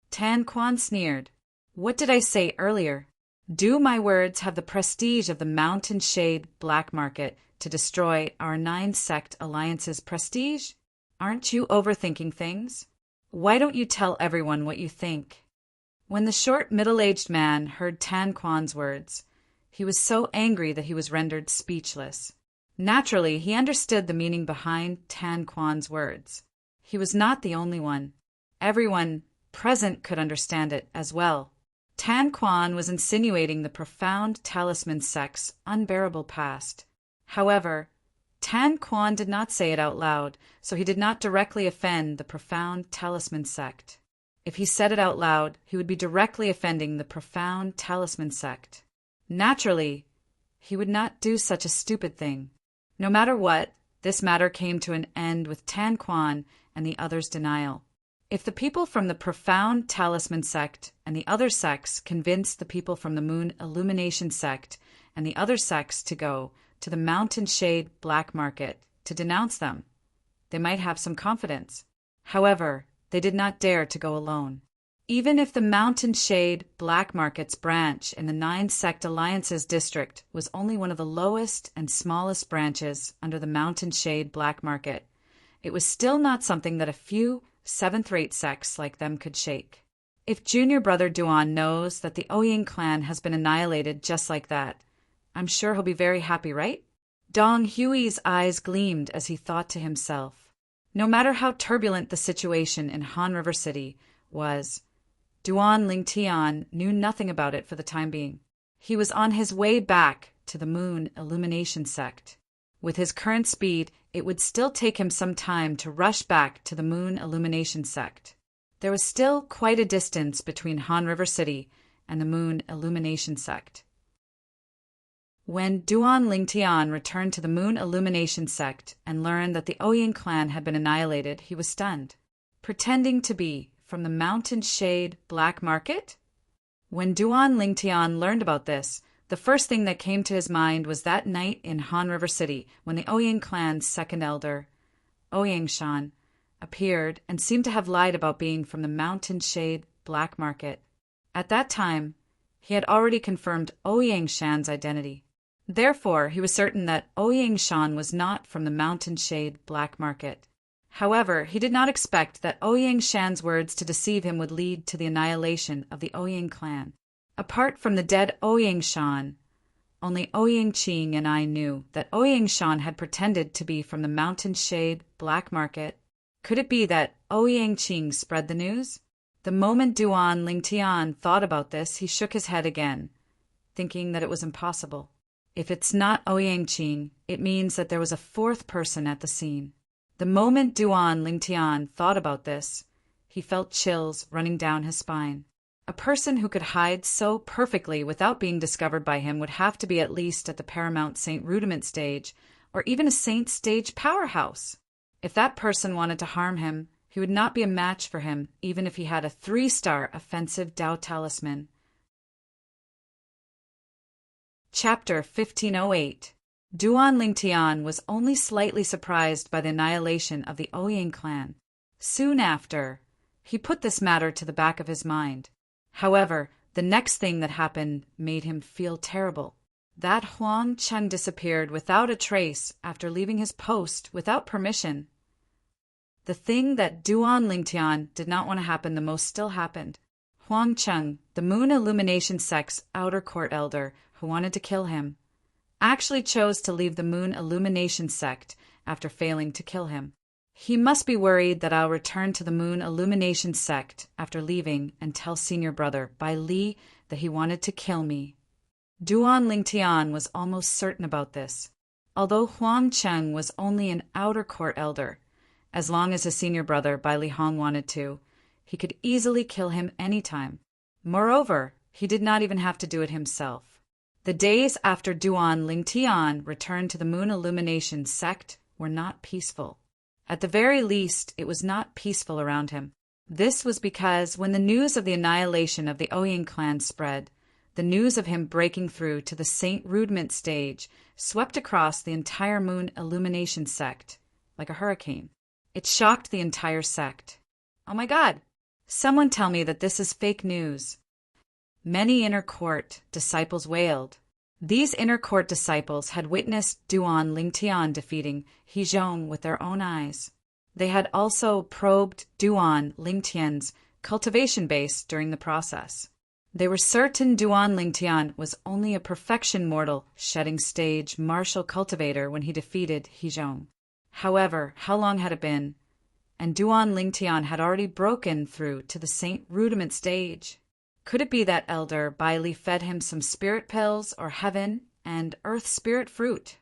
Tan Quan sneered. What did I say earlier? Do my words have the prestige of the Mountain Shade Black Market to destroy our 9-sect alliance's prestige? Aren't you overthinking things? Why don't you tell everyone what you think? When the short, middle-aged man heard Tan Quan's words, he was so angry that he was rendered speechless. Naturally, he understood the meaning behind Tan Quan's words. He was not the only one. Everyone present could understand it as well. Tan Quan was insinuating the profound talisman sect's unbearable past. However, Tan Quan did not say it out loud, so he did not directly offend the profound talisman sect. If he said it out loud, he would be directly offending the profound talisman sect. Naturally, he would not do such a stupid thing. No matter what, this matter came to an end with Tan Quan and the others' denial. If the people from the profound talisman sect and the other sects convinced the people from the moon illumination sect and the other sects to go to the Mountain Shade Black Market to denounce them, they might have some confidence. However, they did not dare to go alone. Even if the Mountain Shade Black Market's branch in the 9-sect alliance's district was only one of the lowest and smallest branches under the Mountain Shade Black Market, it was still not something that a few seventh-rate sects like them could shake. If Junior Brother Duan knows that the Ouyang clan has been annihilated just like that, I'm sure he'll be very happy, right? Dong Hui's eyes gleamed as he thought to himself. No matter how turbulent the situation in Han River City was, Duan Lingtian knew nothing about it for the time being. He was on his way back to the Moon Illumination sect. With his current speed, it would still take him some time to rush back to the Moon Illumination sect. There was still quite a distance between Han River City and the Moon Illumination sect. When Duan Lingtian returned to the Moon Illumination sect and learned that the Ouyang clan had been annihilated, he was stunned. Pretending to be from the Mountain Shade Black Market? When Duan Lingtian learned about this, the first thing that came to his mind was that night in Han River City when the Ouyang clan's second elder, Ouyang Shan, appeared and seemed to have lied about being from the Mountain Shade Black Market. At that time, he had already confirmed Ouyang Shan's identity. Therefore, he was certain that Ouyang Shan was not from the Mountain Shade Black Market. However, he did not expect that Ouyang Shan's words to deceive him would lead to the annihilation of the Ouyang clan. Apart from the dead Ouyang Shan, only Ouyang Qing and I knew that Ouyang Shan had pretended to be from the Mountain Shade Black Market. Could it be that Ouyang Qing spread the news? The moment Duan Lingtian thought about this, he shook his head again, thinking that it was impossible. If it's not Ouyang Qing, it means that there was a fourth person at the scene. The moment Duan Lingtian thought about this, he felt chills running down his spine. A person who could hide so perfectly without being discovered by him would have to be at least at the Paramount Saint Rudiment stage, or even a Saint stage powerhouse. If that person wanted to harm him, he would not be a match for him, even if he had a 3-star offensive Dao talisman. Chapter 1508. Duan Lingtian was only slightly surprised by the annihilation of the Ouyang clan. Soon after, he put this matter to the back of his mind. However, the next thing that happened made him feel terrible. That Huang Cheng disappeared without a trace after leaving his post without permission. The thing that Duan Lingtian did not want to happen the most still happened. Huang Cheng, the Moon Illumination sect's outer court elder who wanted to kill him, actually chose to leave the Moon Illumination sect after failing to kill him. He must be worried that I'll return to the Moon Illumination sect after leaving and tell Senior Brother Bai Li that he wanted to kill me. Duan Lingtian was almost certain about this. Although Huang Cheng was only an outer court elder, as long as his senior brother Bai Li Hong wanted to, he could easily kill him anytime. Moreover, he did not even have to do it himself. The days after Duan Lingtian returned to the Moon Illumination sect were not peaceful. At the very least, it was not peaceful around him. This was because when the news of the annihilation of the Ouyang clan spread, the news of him breaking through to the Saint Rudiment stage swept across the entire Moon Illumination sect like a hurricane. It shocked the entire sect. Oh my God! Someone tell me that this is fake news. Many inner court disciples wailed. These inner court disciples had witnessed Duan Lingtian defeating Hezhong with their own eyes. They had also probed Duan Lingtian's cultivation base during the process. They were certain Duan Lingtian was only a perfection mortal shedding stage martial cultivator when he defeated Hezhong. However, how long had it been? And Duan Lingtian had already broken through to the Saint Rudiment stage. Could it be that Elder Bai Li fed him some spirit pills or heaven and earth spirit fruit?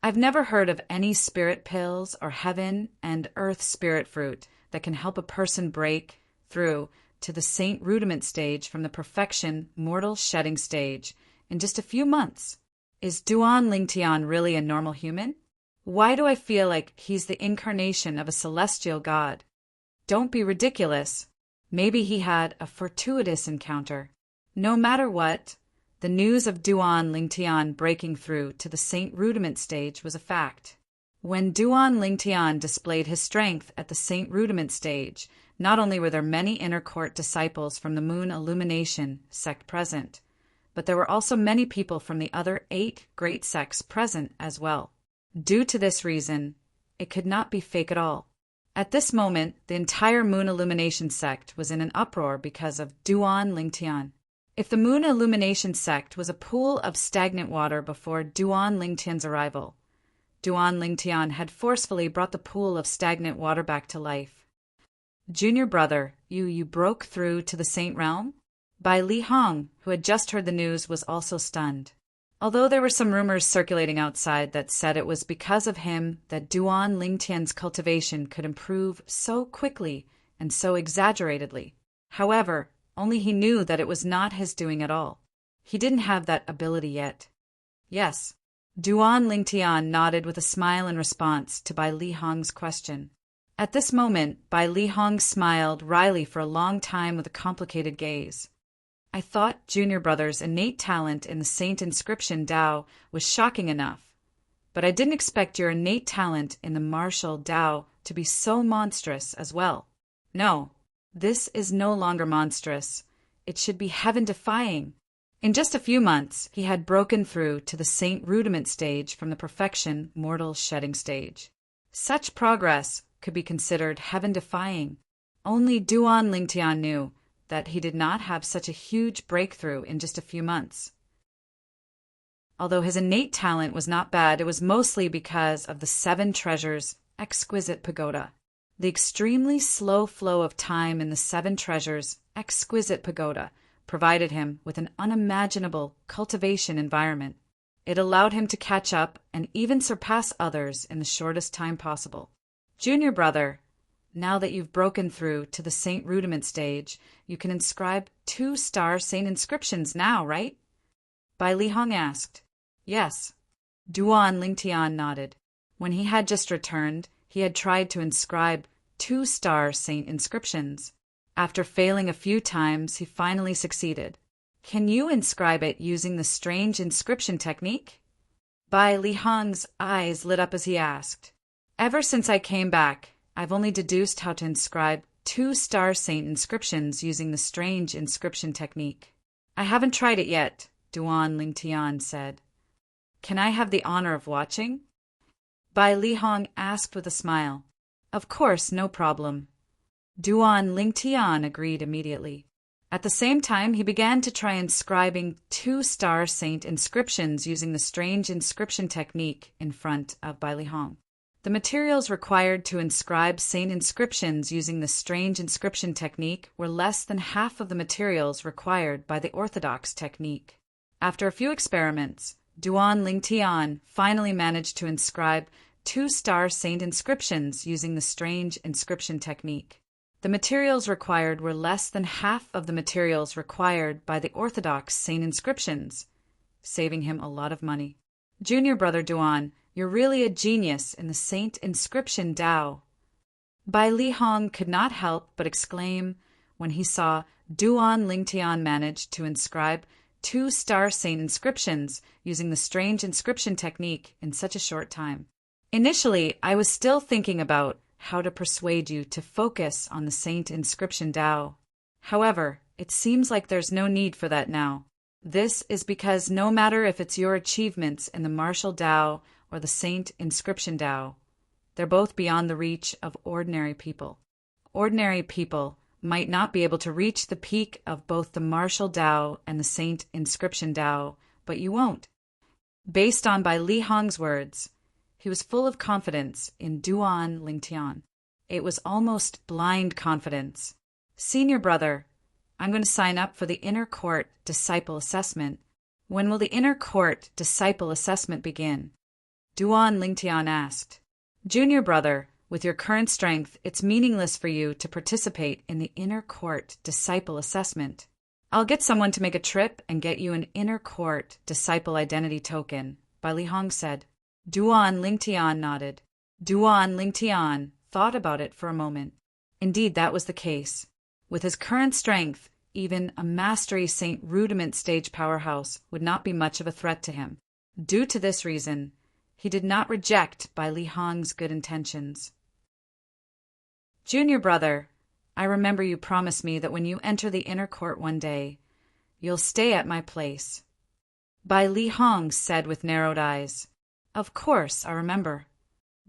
I've never heard of any spirit pills or heaven and earth spirit fruit that can help a person break through to the Saint Rudiment stage from the perfection mortal shedding stage in just a few months. Is Duan Lingtian really a normal human? Why do I feel like he's the incarnation of a celestial god? Don't be ridiculous. Maybe he had a fortuitous encounter. No matter what, the news of Duan Lingtian breaking through to the Saint Rudiment stage was a fact. When Duan Lingtian displayed his strength at the Saint Rudiment stage, not only were there many inner court disciples from the Moon Illumination sect present, but there were also many people from the other 8 great sects present as well. Due to this reason, it could not be fake at all. At this moment, the entire Moon Illumination sect was in an uproar because of Duan Lingtian. If the Moon Illumination sect was a pool of stagnant water before Duan Lingtian's arrival, Duan Lingtian had forcefully brought the pool of stagnant water back to life. Junior brother, you broke through to the Saint Realm? Bai Li Hong, who had just heard the news, was also stunned. Although there were some rumors circulating outside that said it was because of him that Duan Lingtian's cultivation could improve so quickly and so exaggeratedly. However, only he knew that it was not his doing at all. He didn't have that ability yet. Yes. Duan Lingtian nodded with a smile in response to Bai Li Hong's question. At this moment, Bai Li Hong smiled wryly for a long time with a complicated gaze. I thought Junior Brother's innate talent in the Saint Inscription Tao was shocking enough, but I didn't expect your innate talent in the martial Tao to be so monstrous as well. No, this is no longer monstrous. It should be heaven-defying. In just a few months, he had broken through to the Saint Rudiment stage from the perfection mortal shedding stage. Such progress could be considered heaven-defying. Only Duan Lingtian knew that he did not have such a huge breakthrough in just a few months. Although his innate talent was not bad, it was mostly because of the 7 Treasures' exquisite pagoda. The extremely slow flow of time in the 7 Treasures' exquisite pagoda provided him with an unimaginable cultivation environment. It allowed him to catch up and even surpass others in the shortest time possible. Junior brother, now that you've broken through to the Saint Rudiment stage, you can inscribe 2-star Saint inscriptions now, right? Bai Li Hong asked. Yes. Duan Lingtian nodded. When he had just returned, he had tried to inscribe 2-star Saint inscriptions. After failing a few times, he finally succeeded. Can you inscribe it using the strange inscription technique? Bai Li Hong's eyes lit up as he asked. Ever since I came back, I've only deduced how to inscribe 2-star Saint inscriptions using the strange inscription technique. I haven't tried it yet, Duan Lingtian said. Can I have the honor of watching? Bai Li Hong asked with a smile. Of course, no problem. Duan Lingtian agreed immediately. At the same time, he began to try inscribing 2-star Saint inscriptions using the strange inscription technique in front of Bai Li Hong. The materials required to inscribe Saint inscriptions using the strange inscription technique were less than half of the materials required by the orthodox technique. After a few experiments, Duan Lingtian finally managed to inscribe 2-star Saint inscriptions using the strange inscription technique. The materials required were less than half of the materials required by the orthodox Saint inscriptions, saving him a lot of money. Junior brother Duan, you're really a genius in the Saint Inscription Tao. Bai Li Hong could not help but exclaim when he saw Duan Lingtian manage to inscribe 2-star Saint inscriptions using the strange inscription technique in such a short time. Initially, I was still thinking about how to persuade you to focus on the Saint Inscription Tao. However, it seems like there's no need for that now. This is because no matter if it's your achievements in the Martial Tao or the Saint Inscription Tao, they're both beyond the reach of ordinary people. Ordinary people might not be able to reach the peak of both the Martial Tao and the Saint Inscription Tao, but you won't. Based on Bai Li Hong's words, he was full of confidence in Duan Lingtian. It was almost blind confidence. Senior brother, I'm going to sign up for the Inner Court Disciple Assessment. When will the Inner Court Disciple Assessment begin? Duan Lingtian asked. Junior brother, with your current strength, it's meaningless for you to participate in the Inner Court Disciple Assessment. I'll get someone to make a trip and get you an Inner Court Disciple Identity Token, Bai Li Hong said. Duan Lingtian nodded. Duan Lingtian thought about it for a moment. Indeed, that was the case. With his current strength, even a Mastery Saint Rudiment stage powerhouse would not be much of a threat to him. Due to this reason, he did not reject Bai Li Hong's good intentions. Junior brother, I remember you promised me that when you enter the inner court one day, you'll stay at my place. Bai Li Hong said with narrowed eyes. Of course, I remember.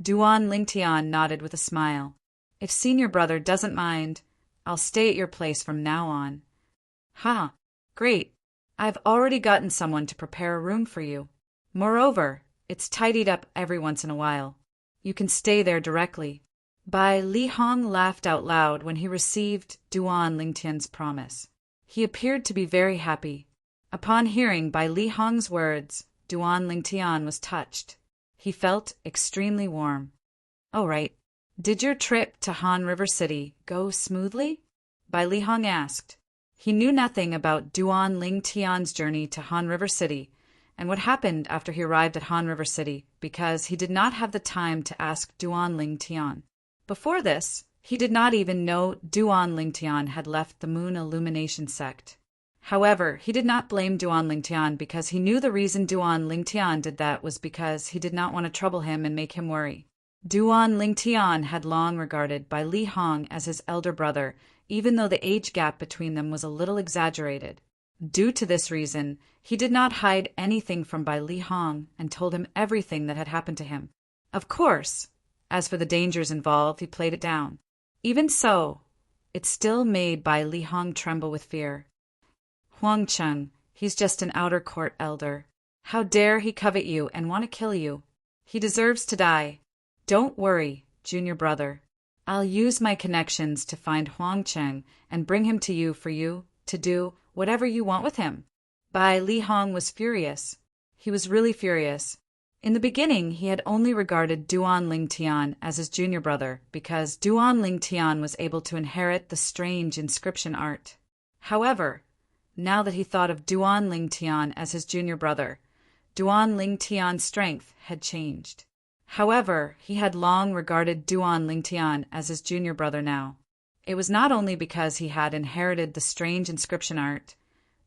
Duan Lingtian nodded with a smile. If senior brother doesn't mind, I'll stay at your place from now on. Ha, great. I've already gotten someone to prepare a room for you. Moreover, it's tidied up every once in a while. You can stay there directly. Bai Li Hong laughed out loud when he received Duan Lingtian's promise. He appeared to be very happy. Upon hearing Bai Li Hong's words, Duan Lingtian was touched. He felt extremely warm. Oh, right. Did your trip to Han River City go smoothly? Bai Li Hong asked. He knew nothing about Duan Lingtian's journey to Han River City and what happened after he arrived at Han River City because he did not have the time to ask Duan Lingtian. Before this, he did not even know Duan Lingtian had left the Moon Illumination sect. However, he did not blame Duan Lingtian because he knew the reason Duan Lingtian did that was because he did not want to trouble him and make him worry. Duan Lingtian had long regarded Bai Li Hong as his elder brother, even though the age gap between them was a little exaggerated. Due to this reason, he did not hide anything from Bai Li Hong and told him everything that had happened to him. Of course, as for the dangers involved, he played it down. Even so, it still made Bai Li Hong tremble with fear. Huang Cheng, he's just an outer court elder. How dare he covet you and want to kill you? He deserves to die. Don't worry, junior brother. I'll use my connections to find Huang Cheng and bring him to you for you to do whatever you want with him. Bai Li Hong was furious. He was really furious. In the beginning, he had only regarded Duan Lingtian as his junior brother because Duan Lingtian was able to inherit the strange inscription art. However, now that he thought of Duan Lingtian as his junior brother, Duan Lingtian's strength had changed. However, he had long regarded Duan Lingtian as his junior brother now. It was not only because he had inherited the strange inscription art,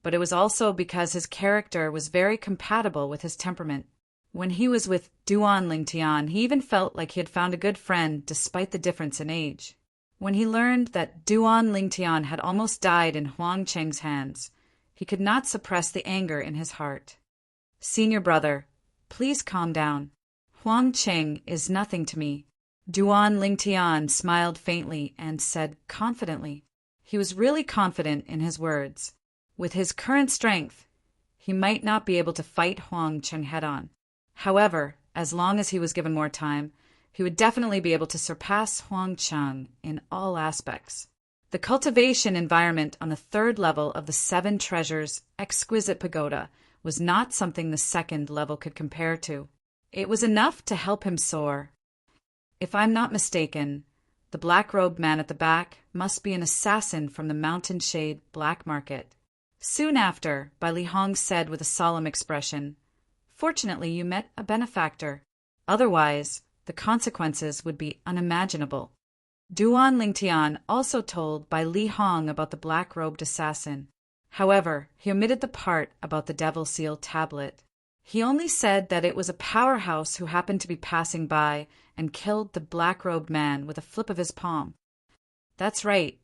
but it was also because his character was very compatible with his temperament. When he was with Duan Lingtian, he even felt like he had found a good friend despite the difference in age. When he learned that Duan Lingtian had almost died in Huang Cheng's hands, he could not suppress the anger in his heart. Senior brother, please calm down. Huang Cheng is nothing to me. Duan Lingtian smiled faintly and said confidently. He was really confident in his words. With his current strength, he might not be able to fight Huang Cheng head-on. However, as long as he was given more time, he would definitely be able to surpass Huang Cheng in all aspects. The cultivation environment on the third level of the Seven Treasures exquisite pagoda was not something the second level could compare to. It was enough to help him soar. If I'm not mistaken, the black-robed man at the back must be an assassin from the Mountain Shade Black Market. Soon after, Bai Li Hong said with a solemn expression, "Fortunately, you met a benefactor. Otherwise, the consequences would be unimaginable." Duan Lingtian also told Bai Li Hong about the black-robed assassin. However, he omitted the part about the Devil Seal tablet. He only said that it was a powerhouse who happened to be passing by and killed the black-robed man with a flip of his palm. That's right.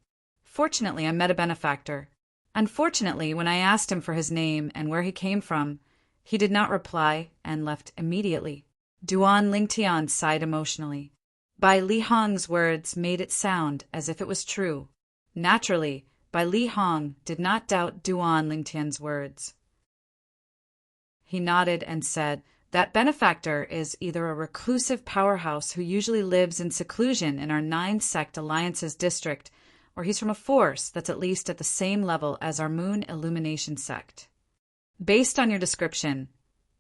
Fortunately, I met a benefactor. Unfortunately, when I asked him for his name and where he came from, he did not reply and left immediately. Duan Lingtian sighed emotionally. Bai Li Hong's words made it sound as if it was true. Naturally, Bai Li Hong did not doubt Duan Lingtian's words. He nodded and said, "That benefactor is either a reclusive powerhouse who usually lives in seclusion in our 9-sect alliances district, or he's from a force that's at least at the same level as our moon illumination sect. Based on your description,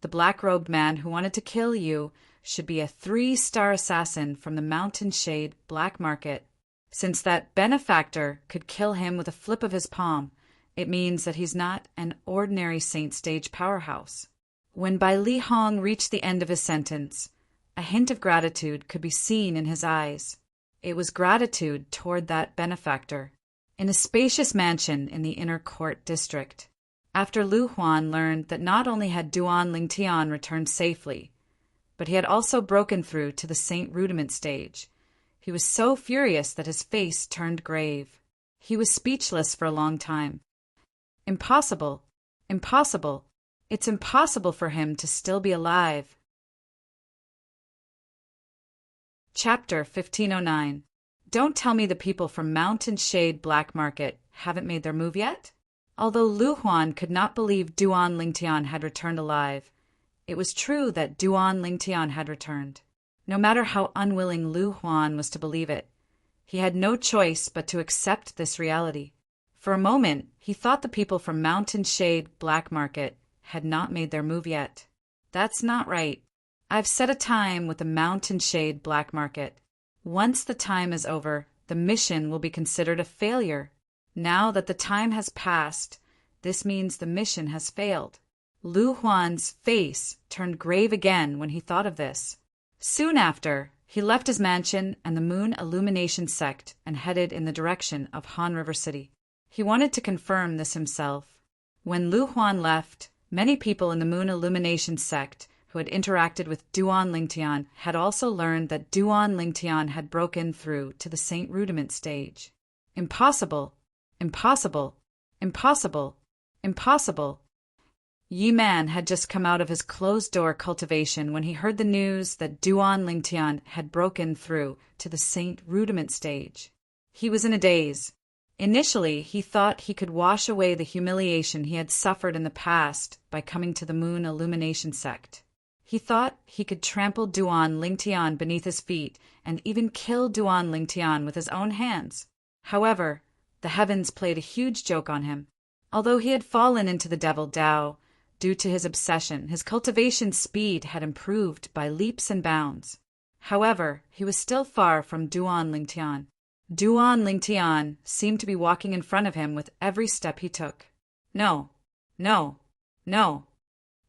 the black-robed man who wanted to kill you should be a 3-star assassin from the Mountain Shade Black Market. Since that benefactor could kill him with a flip of his palm, it means that he's not an ordinary Saint Stage powerhouse." When Bai Li Hong reached the end of his sentence, a hint of gratitude could be seen in his eyes. It was gratitude toward that benefactor. In a spacious mansion in the inner court district, after Lu Huan learned that not only had Duan Lingtian returned safely, but he had also broken through to the Saint Rudiment stage, he was so furious that his face turned grave. He was speechless for a long time. Impossible. Impossible. It's impossible for him to still be alive. Chapter 1509. Don't tell me the people from Mountain Shade Black Market haven't made their move yet? Although Lu Huan could not believe Duan Lingtian had returned alive, it was true that Duan Lingtian had returned. No matter how unwilling Lu Huan was to believe it, he had no choice but to accept this reality. For a moment, he thought the people from Mountain Shade Black Market had not made their move yet. That's not right. I've set a time with the Mountain Shade Black Market. Once the time is over, the mission will be considered a failure. Now that the time has passed, this means the mission has failed. Lu Huan's face turned grave again when he thought of this. Soon after, he left his mansion and the Moon Illumination sect and headed in the direction of Han River City. He wanted to confirm this himself. When Lu Huan left, many people in the Moon Illumination sect who had interacted with Duan Lingtian had also learned that Duan Lingtian had broken through to the Saint Rudiment stage. Impossible. Impossible. Impossible. Impossible. Yi Man had just come out of his closed-door cultivation when he heard the news that Duan Lingtian had broken through to the Saint Rudiment stage. He was in a daze. Initially, he thought he could wash away the humiliation he had suffered in the past by coming to the Moon Illumination sect. He thought he could trample Duan Lingtian beneath his feet and even kill Duan Lingtian with his own hands. However, the heavens played a huge joke on him. Although he had fallen into the Devil Dao, due to his obsession, his cultivation speed had improved by leaps and bounds. However, he was still far from Duan Lingtian. Duan Lingtian seemed to be walking in front of him with every step he took. No, no, no.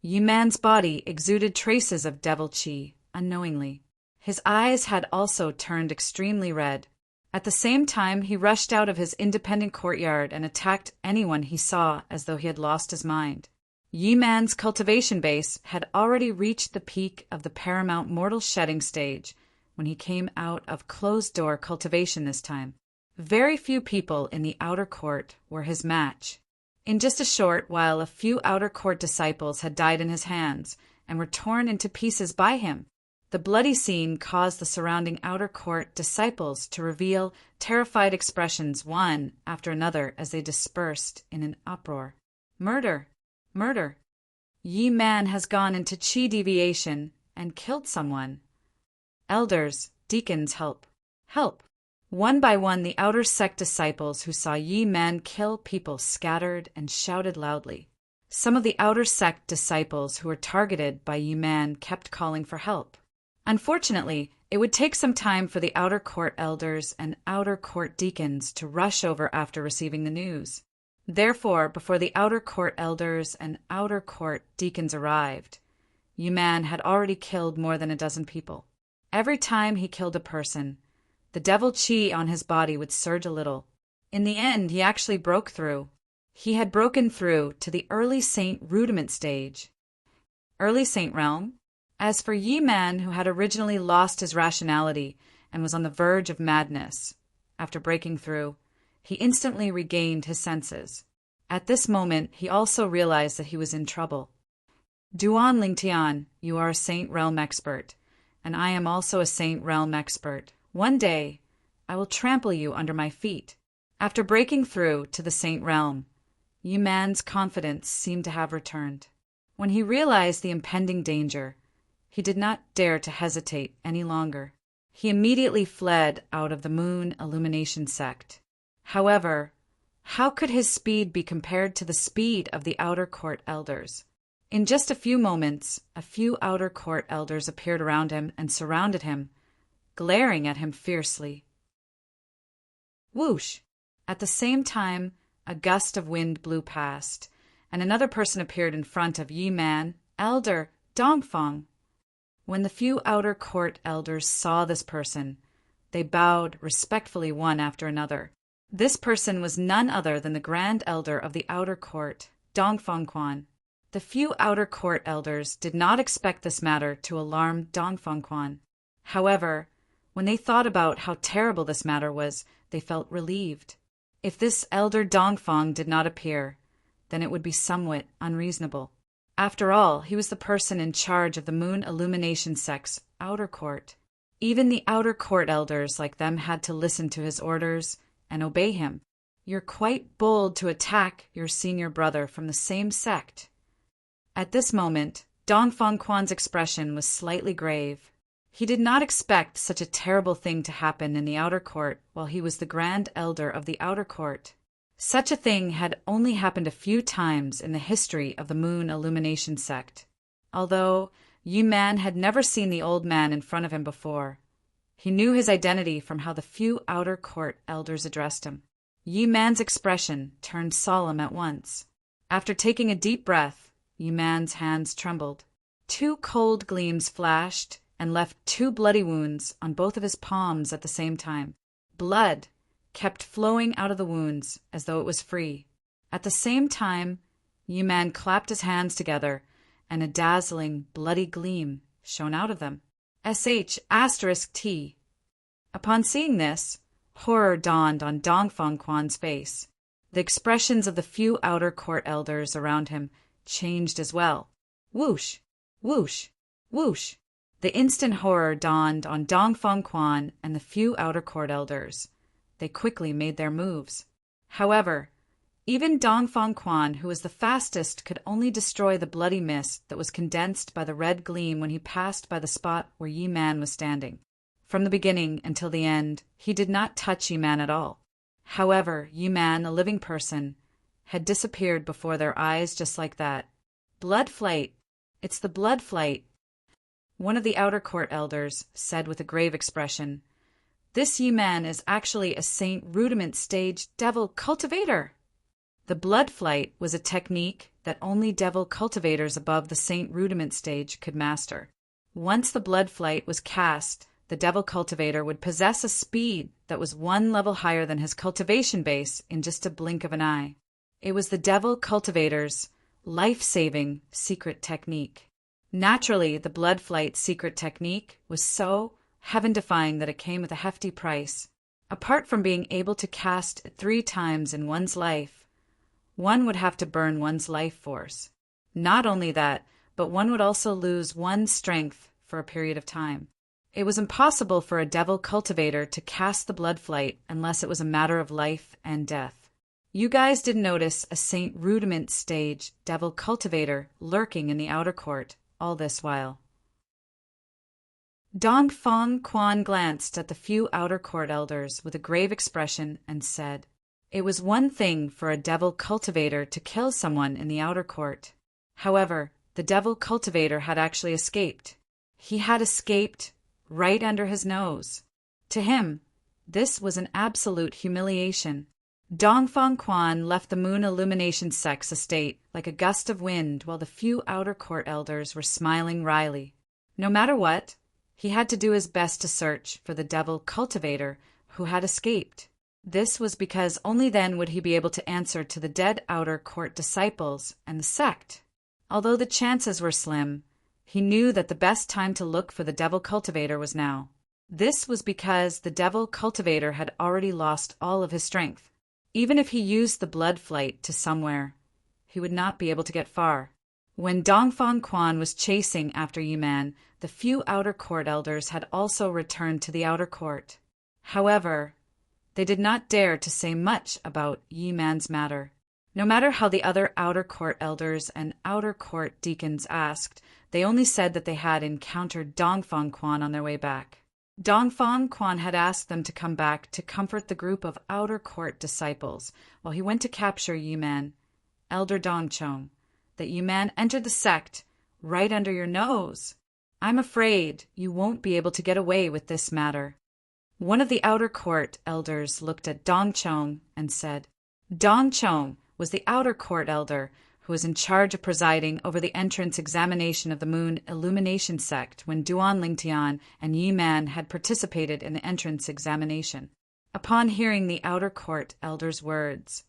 Yi Man's body exuded traces of devil qi, unknowingly. His eyes had also turned extremely red. At the same time, he rushed out of his independent courtyard and attacked anyone he saw as though he had lost his mind. Yi Man's cultivation base had already reached the peak of the paramount mortal shedding stage when he came out of closed-door cultivation this time. Very few people in the outer court were his match. In just a short while, a few outer court disciples had died in his hands and were torn into pieces by him. The bloody scene caused the surrounding outer court disciples to reveal terrified expressions one after another as they dispersed in an uproar. Murder! Murder! Yi Man has gone into qi deviation and killed someone. Elders, deacons, help! Help! One by one, the outer sect disciples who saw Yi Man kill people scattered and shouted loudly. Some of the outer sect disciples who were targeted by Yi Man kept calling for help. Unfortunately, it would take some time for the outer court elders and outer court deacons to rush over after receiving the news. Therefore, before the outer court elders and outer court deacons arrived, Yi Man had already killed more than a dozen people. Every time he killed a person, the devil qi on his body would surge a little. In the end, he actually broke through. He had broken through to the early Saint Rudiment stage. early Saint Realm. As for Yi Man, who had originally lost his rationality and was on the verge of madness, after breaking through, he instantly regained his senses. At this moment, he also realized that he was in trouble. Duan Lingtian, you are a Saint Realm expert, and I am also a Saint Realm expert. One day, I will trample you under my feet. After breaking through to the Saint Realm, Yi Man's confidence seemed to have returned. When he realized the impending danger, he did not dare to hesitate any longer. He immediately fled out of the Moon Illumination sect. However, how could his speed be compared to the speed of the Outer Court elders? In just a few moments, a few Outer Court elders appeared around him and surrounded him, glaring at him fiercely. Whoosh! At the same time, a gust of wind blew past, and another person appeared in front of Yi Man, Elder Dongfang. When the few Outer Court elders saw this person, they bowed respectfully one after another. This person was none other than the Grand Elder of the Outer Court, Dongfang Quan. The few Outer Court elders did not expect this matter to alarm Dongfang Quan. However, when they thought about how terrible this matter was, they felt relieved. If this Elder Dongfang did not appear, then it would be somewhat unreasonable. After all, he was the person in charge of the Moon Illumination sect's Outer Court. Even the Outer Court elders like them had to listen to his orders and obey him. You're quite bold to attack your senior brother from the same sect. At this moment, Dongfang Quan's expression was slightly grave. He did not expect such a terrible thing to happen in the Outer Court while he was the Grand Elder of the Outer Court. Such a thing had only happened a few times in the history of the Moon Illumination sect. Although Yi Man had never seen the old man in front of him before, he knew his identity from how the few Outer Court elders addressed him. Yi Man's expression turned solemn at once. After taking a deep breath, Yi Man's hands trembled. 2 cold gleams flashed and left 2 bloody wounds on both of his palms at the same time. Blood kept flowing out of the wounds as though it was free. At the same time, Yi Man clapped his hands together, and a dazzling, bloody gleam shone out of them. *T. Upon seeing this, horror dawned on Dongfang Quan's face. The expressions of the few Outer Court elders around him changed as well. Whoosh! Whoosh! Whoosh! The instant horror dawned on Dongfang Quan and the few Outer Court elders. They quickly made their moves. However, even Dongfang Quan, who was the fastest, could only destroy the bloody mist that was condensed by the red gleam when he passed by the spot where Yi Man was standing. From the beginning until the end, he did not touch Yi Man at all. However, Yi Man, a living person, had disappeared before their eyes just like that. Blood flight! It's the blood flight! One of the Outer Court elders said with a grave expression, "This Yi Man is actually a Saint Rudiment stage devil cultivator." The blood flight was a technique that only devil cultivators above the Saint Rudiment stage could master. Once the blood flight was cast, the devil cultivator would possess a speed that was 1 level higher than his cultivation base in just a blink of an eye. It was the devil cultivator's life-saving secret technique. Naturally, the blood flight secret technique was so heaven-defying that it came with a hefty price. Apart from being able to cast it 3 times in one's life, one would have to burn one's life force. Not only that, but one would also lose one's strength for a period of time. It was impossible for a devil cultivator to cast the blood flight unless it was a matter of life and death. You guys didn't notice a Saint Rudiment stage devil cultivator lurking in the Outer Court all this while. Dongfang Quan glanced at the few Outer Court elders with a grave expression and said, "It was one thing for a devil cultivator to kill someone in the Outer Court. However, the devil cultivator had actually escaped. He had escaped right under his nose. To him, this was an absolute humiliation." Dongfang Quan left the Moon Illumination sect's estate like a gust of wind while the few Outer Court elders were smiling wryly. No matter what, he had to do his best to search for the devil cultivator who had escaped. This was because only then would he be able to answer to the dead Outer Court disciples and the sect. Although the chances were slim, He knew that the best time to look for the devil cultivator was now. This was because the devil cultivator had already lost all of his strength. Even if he used the blood flight to somewhere, he would not be able to get far. When Dongfang Quan was chasing after Yiman, the few outer court elders had also returned to the outer court. However, they did not dare to say much about Yiman's matter. No matter how the other outer court elders and outer court deacons asked, they only said that they had encountered Dongfang Quan on their way back. Dongfang Quan had asked them to come back to comfort the group of outer court disciples while he went to capture Yiman, Elder Dongchong, that Yiman entered the sect right under your nose. I'm afraid you won't be able to get away with this matter. One of the outer court elders looked at Dongchong and said, Dongchong was the outer court elder who was in charge of presiding over the entrance examination of the Moon Illumination sect when Duan Lingtian and Yiman had participated in the entrance examination. Upon hearing the outer court elder's words,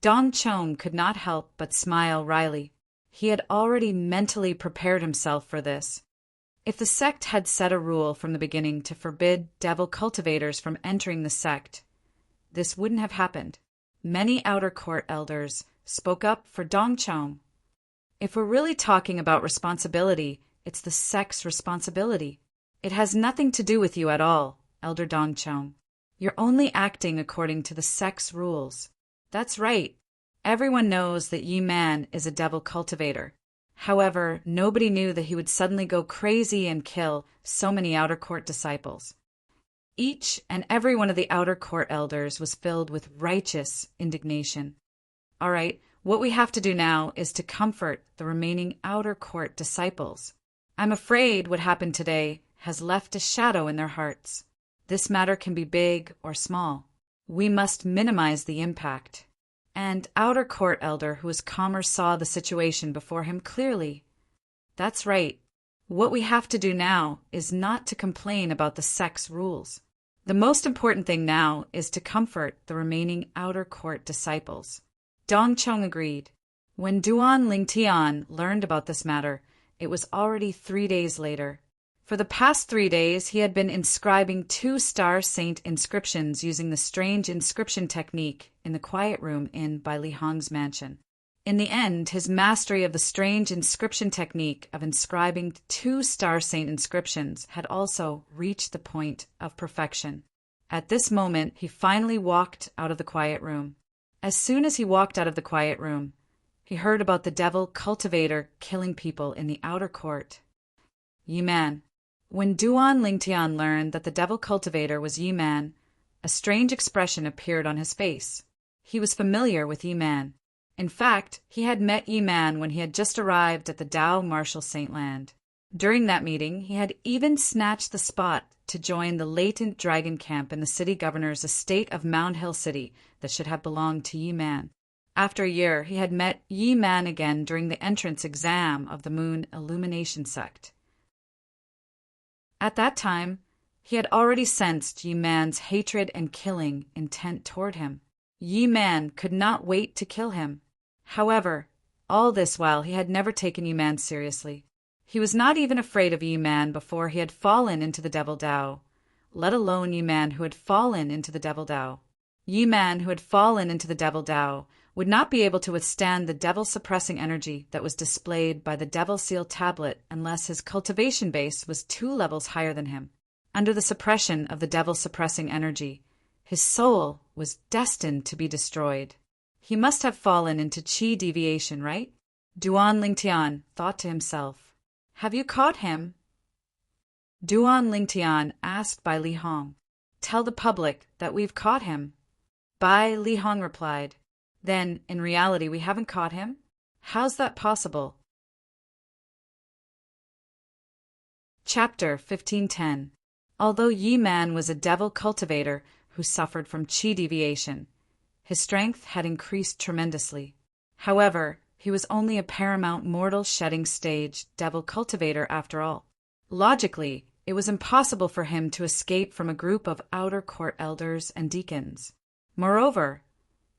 Dongchong could not help but smile wryly. He had already mentally prepared himself for this. If the sect had set a rule from the beginning to forbid devil cultivators from entering the sect, this wouldn't have happened. Many outer court elders spoke up for Dongchong. If we're really talking about responsibility, it's the sect's responsibility. It has nothing to do with you at all, Elder Dongchong. You're only acting according to the sect's rules. That's right. Everyone knows that Yiman is a devil cultivator. However, nobody knew that he would suddenly go crazy and kill so many outer court disciples. Each and every one of the outer court elders was filled with righteous indignation. All right, what we have to do now is to comfort the remaining outer court disciples. I'm afraid what happened today has left a shadow in their hearts. This matter can be big or small. We must minimize the impact. And outer court elder who was calmer saw the situation before him clearly. That's right. What we have to do now is not to complain about the sect's rules. The most important thing now is to comfort the remaining outer court disciples. Dongchong agreed. When Duan Lingtian learned about this matter, it was already 3 days later. For the past 3 days, he had been inscribing 2 star saint inscriptions using the strange inscription technique in the quiet room by Li Hong's mansion. In the end, his mastery of the strange inscription technique of inscribing 2 star saint inscriptions had also reached the point of perfection. At this moment, he finally walked out of the quiet room. As soon as he walked out of the quiet room, he heard about the devil cultivator killing people in the outer court. Yiman. When Duan Lingtian learned that the devil cultivator was Yiman, a strange expression appeared on his face. He was familiar with Yiman. In fact, he had met Yiman when he had just arrived at the Tao Marshal Saint Land. During that meeting, he had even snatched the spot to join the latent dragon camp in the city governor's estate of Mound Hill City that should have belonged to Yiman. After a year, he had met Yiman again during the entrance exam of the Moon Illumination sect. At that time, he had already sensed Yiman's hatred and killing intent toward him. Yiman could not wait to kill him. However, all this while he had never taken Yiman seriously. He was not even afraid of Yiman before he had fallen into the Devil Tao, let alone Yiman who had fallen into the Devil Tao. Yiman who had fallen into the Devil Tao would not be able to withstand the devil-suppressing energy that was displayed by the Devil Seal tablet unless his cultivation base was 2 levels higher than him. Under the suppression of the devil-suppressing energy, his soul was destined to be destroyed. He must have fallen into qi deviation, right? Duan Lingtian thought to himself. Have you caught him? Duan Lingtian asked by Li Hong. Tell the public that we've caught him. Bai Li Hong replied. Then, in reality, we haven't caught him? How's that possible? Chapter 1510. Although Yiman was a devil cultivator who suffered from qi deviation, his strength had increased tremendously. However, he was only a paramount mortal shedding stage devil cultivator after all. Logically, it was impossible for him to escape from a group of outer court elders and deacons. Moreover,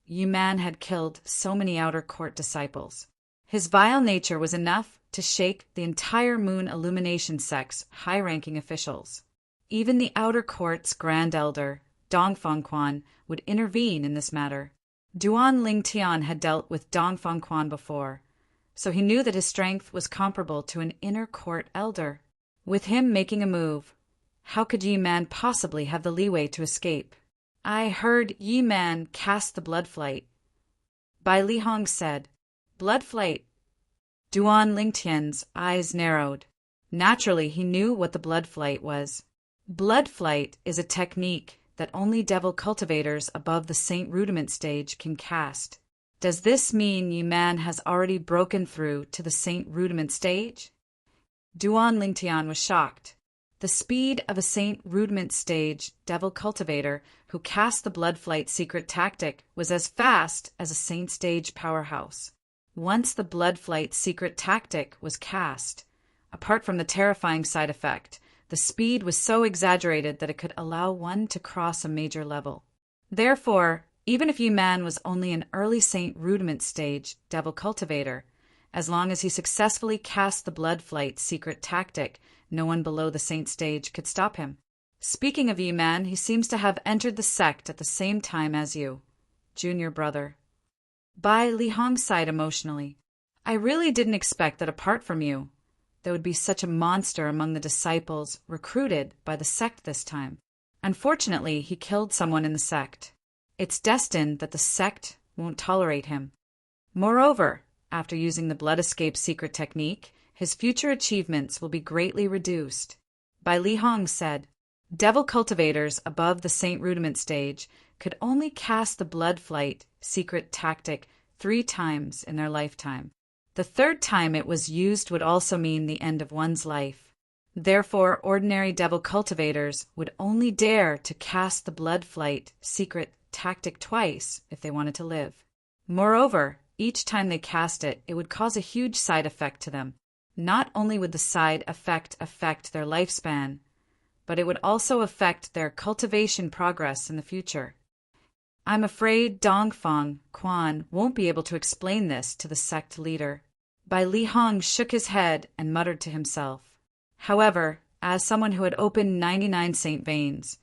Yiman had killed so many outer court disciples. His vile nature was enough to shake the entire Moon Illumination sect's high-ranking officials. Even the Outer Court's Grand Elder, Dongfang Quan, would intervene in this matter. Duan Lingtian had dealt with Dongfang Quan before, so he knew that his strength was comparable to an Inner Court elder. With him making a move, how could Yi Man possibly have the leeway to escape? I heard Yi Man cast the blood flight. Bai Li Hong said, Blood flight. Duan Lingtian's eyes narrowed. Naturally, he knew what the blood flight was. Blood flight is a technique that only devil cultivators above the Saint Rudiment stage can cast. Does this mean Yi Man has already broken through to the Saint Rudiment stage? Duan Lingtian was shocked. The speed of a Saint Rudiment stage devil cultivator who cast the blood flight secret tactic was as fast as a Saint stage powerhouse. Once the blood flight secret tactic was cast, apart from the terrifying side effect, the speed was so exaggerated that it could allow one to cross a major level. Therefore, even if Yi Man was only an early Saint Rudiment stage devil cultivator, as long as he successfully cast the blood flight secret tactic, no one below the Saint stage could stop him. Speaking of Yi Man, he seems to have entered the sect at the same time as you, junior brother. Bai Li Hong sighed emotionally. I really didn't expect that apart from you, there would be such a monster among the disciples recruited by the sect this time. Unfortunately, he killed someone in the sect. It's destined that the sect won't tolerate him. Moreover, after using the blood escape secret technique, his future achievements will be greatly reduced. Bai Li Hong said, Devil cultivators above the Saint Rudiment stage could only cast the blood flight secret tactic 3 times in their lifetime. The 3rd time it was used would also mean the end of one's life. Therefore, ordinary devil cultivators would only dare to cast the blood flight secret tactic twice if they wanted to live. Moreover, each time they cast it, it would cause a huge side effect to them. Not only would the side effect affect their lifespan, but it would also affect their cultivation progress in the future. I'm afraid Dongfang Quan won't be able to explain this to the sect leader. Bai Li Hong shook his head and muttered to himself. However, as someone who had opened 99 Saint veins,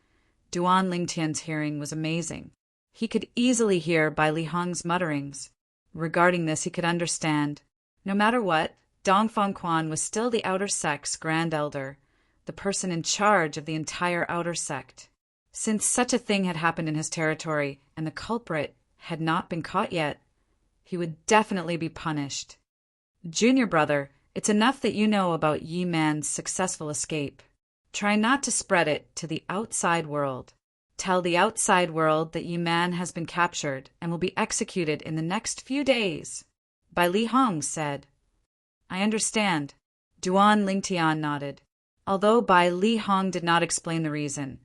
Duan Lingtian's hearing was amazing. He could easily hear Bai Li Hong's mutterings. Regarding this, he could understand. No matter what, Dongfang Quan was still the outer sect's Grand Elder, the person in charge of the entire outer sect. Since such a thing had happened in his territory and the culprit had not been caught yet, he would definitely be punished. Junior brother, it's enough that you know about Yi Man's successful escape. Try not to spread it to the outside world. Tell the outside world that Yi Man has been captured and will be executed in the next few days. Bai Li Hong said. I understand. Duan Lingtian nodded. Although Bai Li Hong did not explain the reason,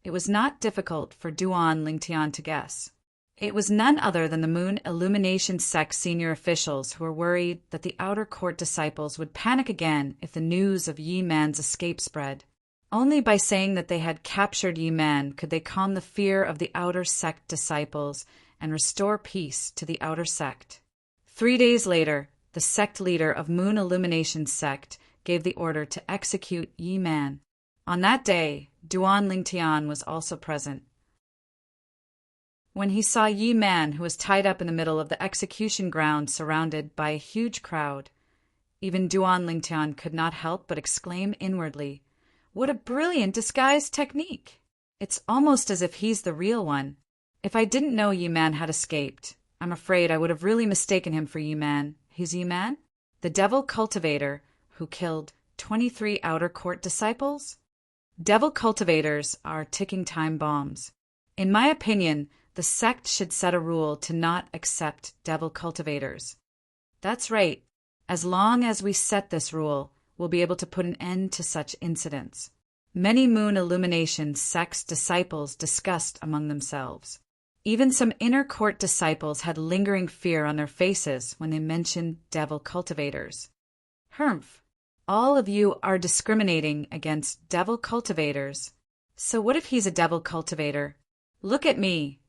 it was not difficult for Duan Lingtian to guess. It was none other than the Moon Illumination sect senior officials who were worried that the Outer Court disciples would panic again if the news of Yi Man's escape spread. Only by saying that they had captured Yi Man could they calm the fear of the outer sect disciples and restore peace to the outer sect. 3 days later, the sect leader of Moon Illumination sect gave the order to execute Yi Man. On that day, Duan Lingtian was also present. When he saw Yi Man, who was tied up in the middle of the execution ground surrounded by a huge crowd, even Duan Lingtian could not help but exclaim inwardly, What a brilliant disguise technique! It's almost as if he's the real one. If I didn't know Yi Man had escaped, I'm afraid I would have really mistaken him for Yi Man. He's Yi Man? The devil cultivator who killed 23 Outer Court disciples? Devil cultivators are ticking time bombs. In my opinion, the sect should set a rule to not accept devil cultivators. That's right. As long as we set this rule, we'll be able to put an end to such incidents. Many Moon Illumination sect's disciples discussed among themselves. Even some Inner Court disciples had lingering fear on their faces when they mentioned devil cultivators. Humph. All of you are discriminating against devil cultivators. So what if he's a devil cultivator? Look at me.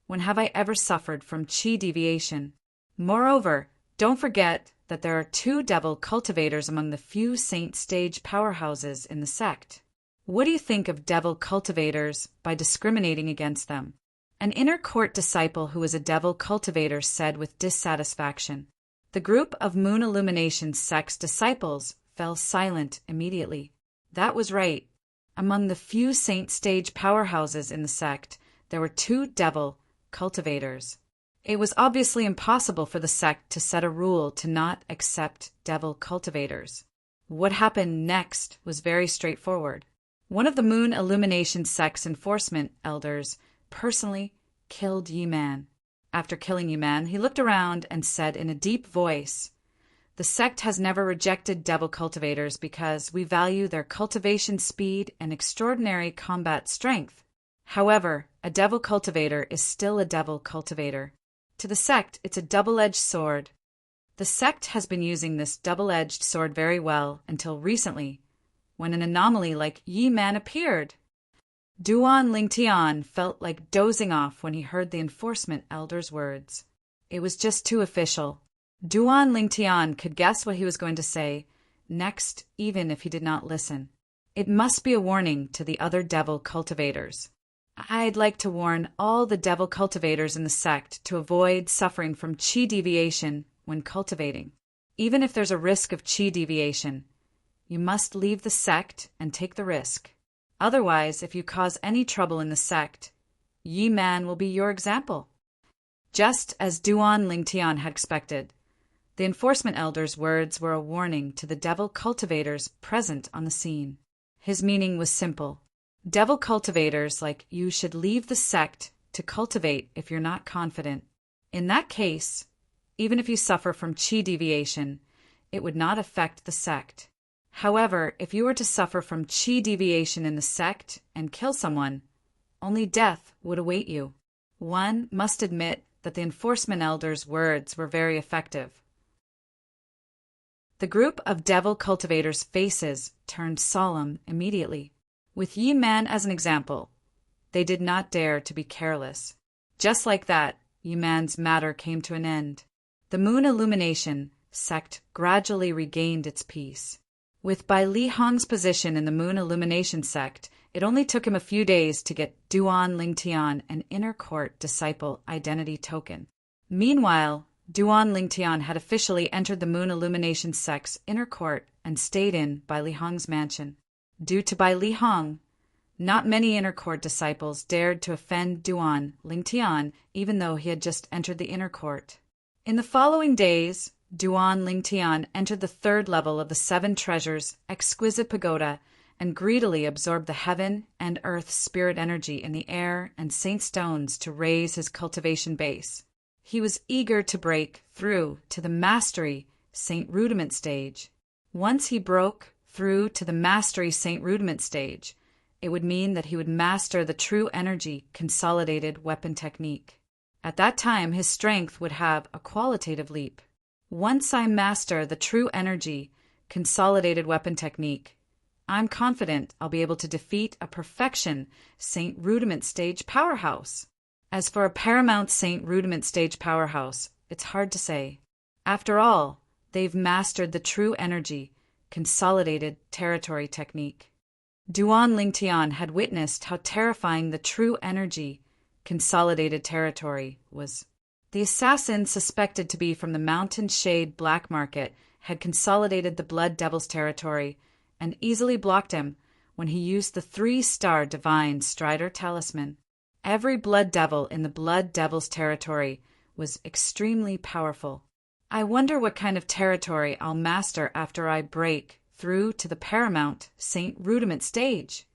When have I ever suffered from chi deviation? Moreover, don't forget that there are two devil cultivators among the few saint stage powerhouses in the sect. What do you think of devil cultivators by discriminating against them? An inner court disciple who was a devil cultivator said with dissatisfaction. The group of Moon Illumination sect's disciples fell silent immediately. That was right. Among the few saint stage powerhouses in the sect, there were two devil cultivators. It was obviously impossible for the sect to set a rule to not accept devil cultivators. What happened next was very straightforward. One of the Moon Illumination sect's enforcement elders personally killed Yi-Man. After killing Yi-Man, he looked around and said in a deep voice, "The sect has never rejected devil cultivators because we value their cultivation speed and extraordinary combat strength. However, a devil cultivator is still a devil cultivator. To the sect, it's a double-edged sword. The sect has been using this double-edged sword very well until recently, when an anomaly like Yi-Man appeared." Duan Lingtian felt like dozing off when he heard the enforcement elder's words. It was just too official. Duan Lingtian could guess what he was going to say next, even if he did not listen. It must be a warning to the other devil cultivators. I'd like to warn all the devil cultivators in the sect to avoid suffering from chi deviation when cultivating. Even if there's a risk of chi deviation, you must leave the sect and take the risk. Otherwise, if you cause any trouble in the sect, Yi-Man will be your example. Just as Duan Lingtian had expected, the enforcement elder's words were a warning to the devil cultivators present on the scene. His meaning was simple. Devil cultivators like you should leave the sect to cultivate if you're not confident. In that case, even if you suffer from chi deviation, it would not affect the sect. However, if you were to suffer from chi deviation in the sect and kill someone, only death would await you. One must admit that the enforcement elder's words were very effective. The group of devil cultivators' faces turned solemn immediately. With Yi-Man as an example, they did not dare to be careless. Just like that, Yi-Man's matter came to an end. The Moon Illumination sect gradually regained its peace. With Bai Li Hong's position in the Moon Illumination sect, it only took him a few days to get Duan Lingtian an inner court disciple identity token. Meanwhile, Duan Lingtian had officially entered the Moon Illumination sect's inner court and stayed in Bai Li Hong's mansion. Due to Bai Li Hong, not many inner court disciples dared to offend Duan Lingtian even though he had just entered the inner court. In the following days, Duan Lingtian entered the third level of the Seven Treasures Exquisite Pagoda and greedily absorbed the heaven and earth spirit energy in the air and saint stones to raise his cultivation base. He was eager to break through to the Mastery Saint Rudiment stage. Once he broke through to the Mastery Saint Rudiment stage, it would mean that he would master the True Energy Consolidated Weapon Technique. At that time, his strength would have a qualitative leap. Once I master the True Energy Consolidated Weapon Technique, I'm confident I'll be able to defeat a Perfection Saint Rudiment Stage powerhouse. As for a Paramount Saint Rudiment Stage powerhouse, it's hard to say. After all, they've mastered the True Energy Consolidated Territory Technique. Duan Lingtian had witnessed how terrifying the True Energy Consolidated Territory was. The assassin suspected to be from the Mountain Shade Black Market had consolidated the Blood Devil's territory and easily blocked him when he used the 3-star Divine Strider Talisman. Every Blood Devil in the Blood Devil's territory was extremely powerful. I wonder what kind of territory I'll master after I break through to the Paramount Saint Rudiment stage.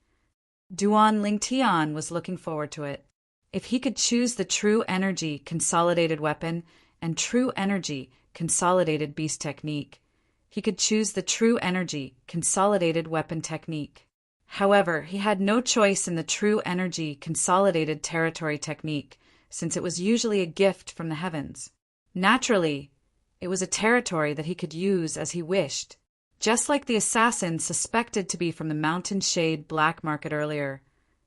Duan Lingtian was looking forward to it. If he could choose the True Energy Consolidated Weapon and True Energy Consolidated Beast Technique, he could choose the True Energy Consolidated Weapon Technique. However, he had no choice in the True Energy Consolidated Territory Technique, since it was usually a gift from the heavens. Naturally, it was a territory that he could use as he wished. Just like the assassin suspected to be from the Mountain Shade Black Market earlier,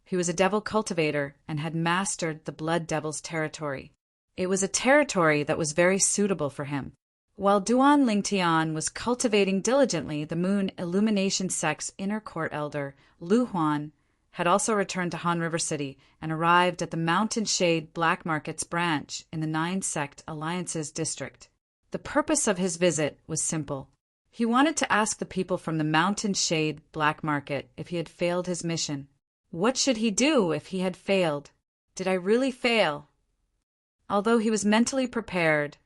he was a devil cultivator and had mastered the Blood Devil's territory. It was a territory that was very suitable for him. While Duan Lingtian was cultivating diligently, the moon illumination sect's inner court elder, Lu Huan, had also returned to Han River City and arrived at the Mountain Shade Black Market's branch in the Nine Sect Alliances district. The purpose of his visit was simple. He wanted to ask the people from the Mountain Shade Black Market if he had failed his mission. What should he do if he had failed? Did I really fail? Although he was mentally prepared,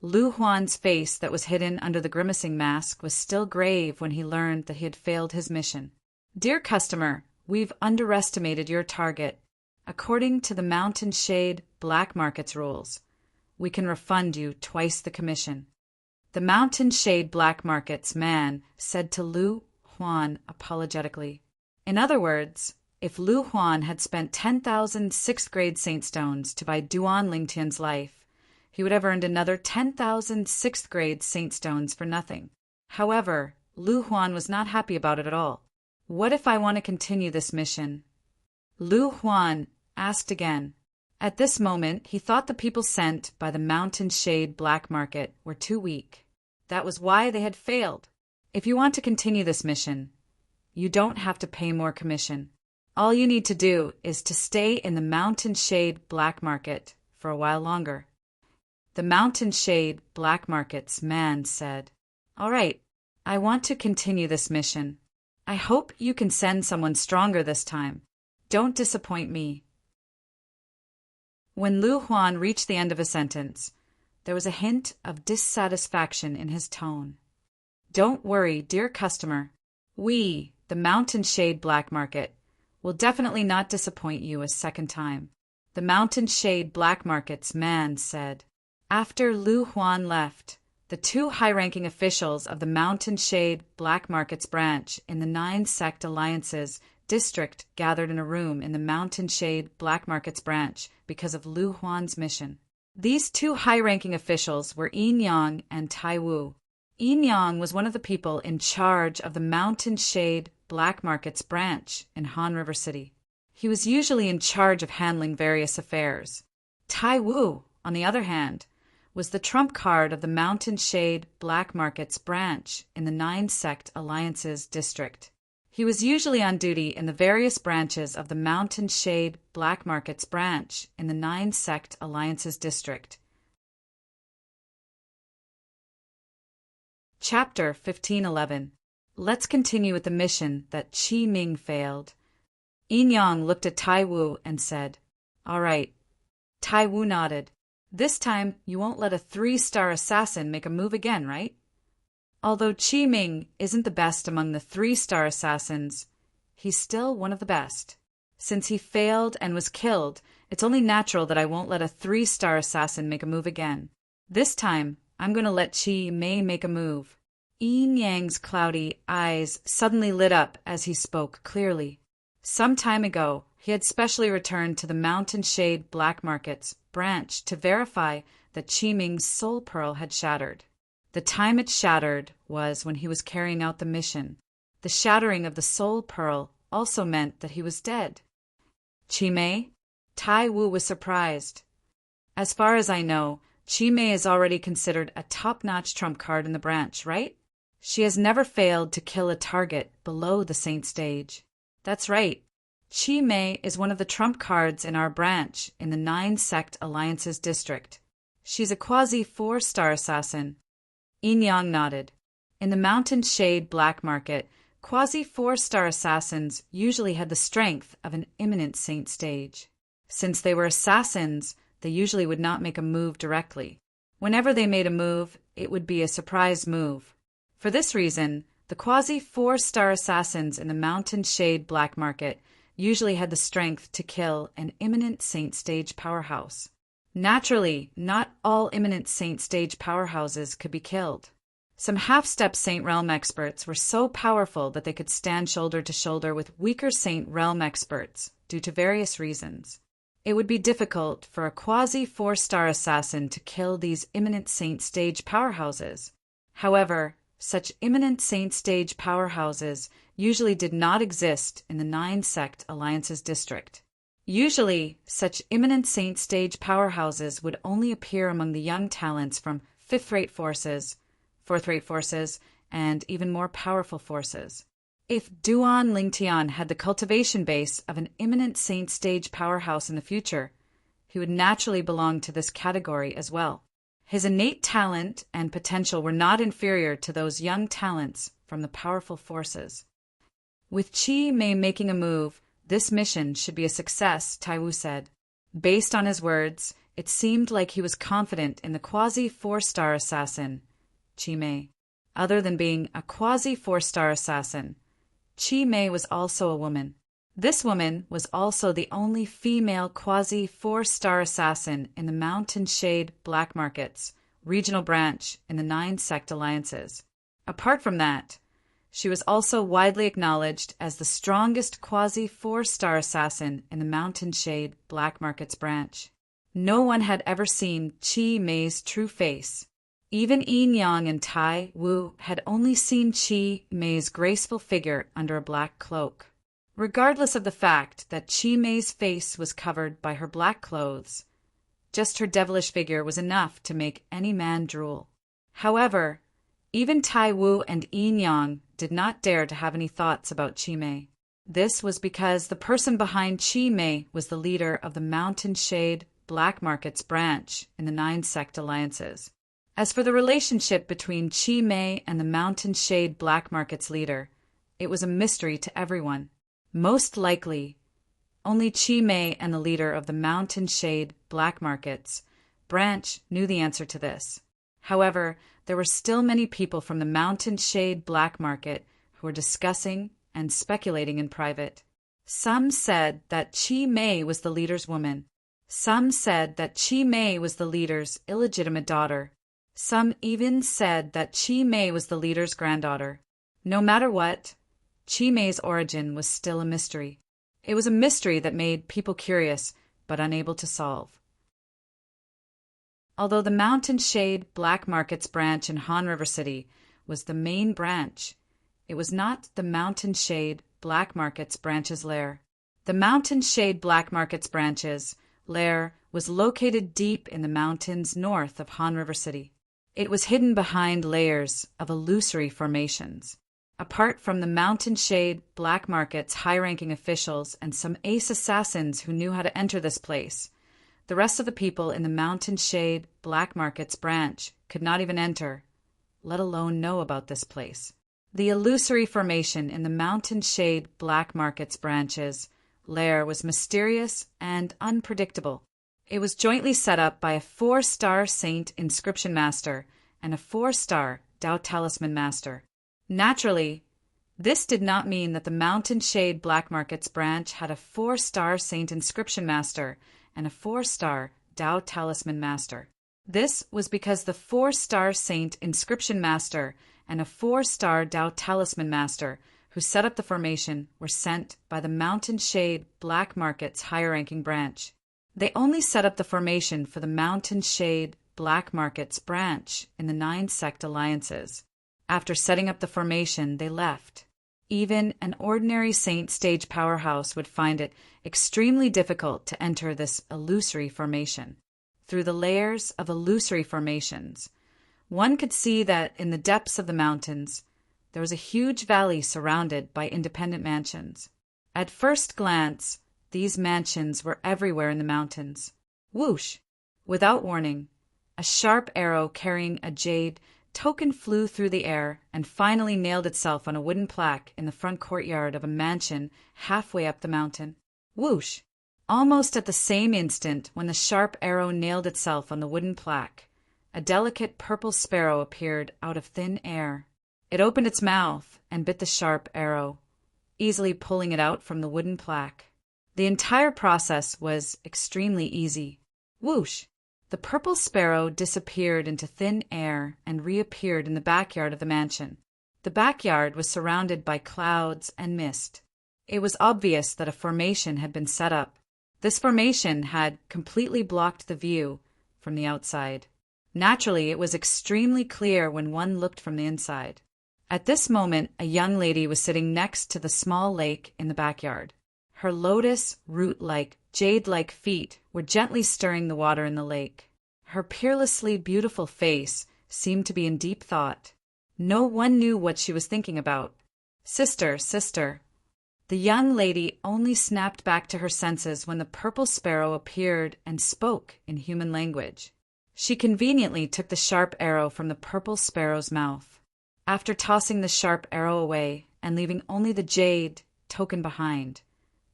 Lu Huan's face that was hidden under the grimacing mask was still grave when he learned that he had failed his mission. Dear customer, we've underestimated your target. According to the Mountain Shade Black Market's rules, we can refund you twice the commission. The Mountain Shade Black Market's man said to Lu Huan apologetically. In other words, if Lu Huan had spent 10,000 sixth-grade saint stones to buy Duan Lingtian's life, he would have earned another 10,000 sixth-grade saint stones for nothing. However, Lu Huan was not happy about it at all. What if I want to continue this mission? Lu Huan asked again. At this moment, he thought the people sent by the Mountain Shade Black Market were too weak. That was why they had failed. If you want to continue this mission, you don't have to pay more commission. All you need to do is to stay in the Mountain Shade Black Market for a while longer. The Mountain Shade Black Market's man said, "All right, I want to continue this mission. I hope you can send someone stronger this time. Don't disappoint me." When Lu Huan reached the end of his sentence, there was a hint of dissatisfaction in his tone. "Don't worry, dear customer. We, the Mountain Shade Black Market, will definitely not disappoint you a second time," the Mountain Shade Black Market's man said. After Lu Huan left, the two high-ranking officials of the Mountain Shade Black Market's branch in the Nine Sect Alliances district gathered in a room in the Mountain Shade Black Market's branch because of Lu Huan's mission. These two high-ranking officials were Yin Yang and Tai Wu. Yin Yang was one of the people in charge of the Mountain Shade Black Market's branch in Han River City. He was usually in charge of handling various affairs. Tai Wu, on the other hand, was the trump card of the Mountain Shade Black Market's branch in the Nine Sect Alliances district. He was usually on duty in the various branches of the Mountain Shade Black Market's branch in the Nine Sect Alliances district. Chapter 1511. Let's continue with the mission that Qi Ming failed. Yin Yang looked at Tai Wu and said, "All right." Tai Wu nodded. "This time you won't let a 3-star assassin make a move again, right?" Although Qi Ming isn't the best among the 3-star assassins, he's still one of the best. Since he failed and was killed, it's only natural that I won't let a 3-star assassin make a move again. This time, I'm going to let Qi Mei make a move. Yin Yang's cloudy eyes suddenly lit up as he spoke clearly. Some time ago, he had specially returned to the Mountain Shade Black Market's branch to verify that Qi Ming's soul pearl had shattered. The time it shattered was when he was carrying out the mission. The shattering of the soul pearl also meant that he was dead. Qi Mei? Tai Wu was surprised. As far as I know, Qi Mei is already considered a top-notch trump card in the branch, right? She has never failed to kill a target below the saint stage. That's right. Qi Mei is one of the trump cards in our branch in the Nine Sect Alliances district. She's a quasi-4-star assassin. Yin Yang nodded. In the Mountain Shade Black Market, quasi-4-star assassins usually had the strength of an imminent saint stage. Since they were assassins, they usually would not make a move directly. Whenever they made a move, it would be a surprise move. For this reason, the quasi-4-star assassins in the Mountain Shade Black Market usually had the strength to kill an imminent saint stage powerhouse. Naturally, not all imminent saint stage powerhouses could be killed. Some half-step Saint Realm experts were so powerful that they could stand shoulder to shoulder with weaker Saint Realm experts due to various reasons. It would be difficult for a quasi-4-star assassin to kill these imminent saint stage powerhouses. However, such imminent saint stage powerhouses usually did not exist in the Nine Sect Alliances district. Usually, such imminent saint stage powerhouses would only appear among the young talents from fifth-rate forces, fourth-rate forces, and even more powerful forces. If Duan Lingtian had the cultivation base of an imminent saint stage powerhouse in the future, he would naturally belong to this category as well. His innate talent and potential were not inferior to those young talents from the powerful forces. With Qi Mei making a move, this mission should be a success, Taiwu said. Based on his words, it seemed like he was confident in the quasi-4-star assassin, Qi Mei. Other than being a quasi-4-star assassin, Qi Mei was also a woman. This woman was also the only female quasi-4-star assassin in the Mountain Shade Black Market's regional branch in the 9 sect alliances. Apart from that, she was also widely acknowledged as the strongest quasi-4-star assassin in the Mountain Shade Black Market's branch. No one had ever seen Qi Mei's true face. Even Yin Yang and Tai Wu had only seen Qi Mei's graceful figure under a black cloak. Regardless of the fact that Qi Mei's face was covered by her black clothes, just her devilish figure was enough to make any man drool. However, even Tai Wu and Yin Yang did not dare to have any thoughts about Qi Mei. This was because the person behind Qi Mei was the leader of the Mountain Shade Black Market's branch in the 9 sect alliances. As for the relationship between Qi Mei and the Mountain Shade Black Market's leader, it was a mystery to everyone. Most likely, only Qi Mei and the leader of the Mountain Shade Black Market's branch knew the answer to this. However, there were still many people from the Mountain Shade Black Market who were discussing and speculating in private. Some said that Qi Mei was the leader's woman. Some said that Qi Mei was the leader's illegitimate daughter. Some even said that Qi Mei was the leader's granddaughter. No matter what, Qi Mei's origin was still a mystery. It was a mystery that made people curious but unable to solve. Although the Mountain Shade Black Market's branch in Han River City was the main branch, it was not the Mountain Shade Black Market's branch's lair. The Mountain Shade Black Market's branch's lair was located deep in the mountains north of Han River City. It was hidden behind layers of illusory formations. Apart from the Mountain Shade Black Market's high-ranking officials and some ace assassins who knew how to enter this place, the rest of the people in the Mountain Shade Black Market's branch could not even enter, let alone know about this place. The illusory formation in the Mountain Shade Black Market's branch's lair was mysterious and unpredictable. It was jointly set up by a 4-star Saint Inscription Master and a 4-star Tao Talisman Master. Naturally, this did not mean that the Mountain Shade Black Market's branch had a 4-star Saint Inscription Master and a 4-star Tao Talisman Master. This was because the 4-star Saint Inscription Master and a 4-star Tao Talisman Master who set up the formation were sent by the Mountain Shade Black Market's higher-ranking branch. They only set up the formation for the Mountain Shade Black Market's branch in the 9 sect alliances. After setting up the formation, they left. Even an ordinary saint stage powerhouse would find it extremely difficult to enter this illusory formation. Through the layers of illusory formations, one could see that in the depths of the mountains, there was a huge valley surrounded by independent mansions. At first glance, these mansions were everywhere in the mountains. Whoosh! Without warning, a sharp arrow carrying a jade token flew through the air and finally nailed itself on a wooden plaque in the front courtyard of a mansion halfway up the mountain. Whoosh! Almost at the same instant when the sharp arrow nailed itself on the wooden plaque, a delicate purple sparrow appeared out of thin air. It opened its mouth and bit the sharp arrow, easily pulling it out from the wooden plaque. The entire process was extremely easy. Whoosh! The purple sparrow disappeared into thin air and reappeared in the backyard of the mansion. The backyard was surrounded by clouds and mist. It was obvious that a formation had been set up. This formation had completely blocked the view from the outside. Naturally, it was extremely clear when one looked from the inside. At this moment, a young lady was sitting next to the small lake in the backyard. Her lotus root-like, jade-like feet were gently stirring the water in the lake. Her peerlessly beautiful face seemed to be in deep thought. No one knew what she was thinking about. Sister, sister. The young lady only snapped back to her senses when the purple sparrow appeared and spoke in human language. She conveniently took the sharp arrow from the purple sparrow's mouth. After tossing the sharp arrow away and leaving only the jade token behind,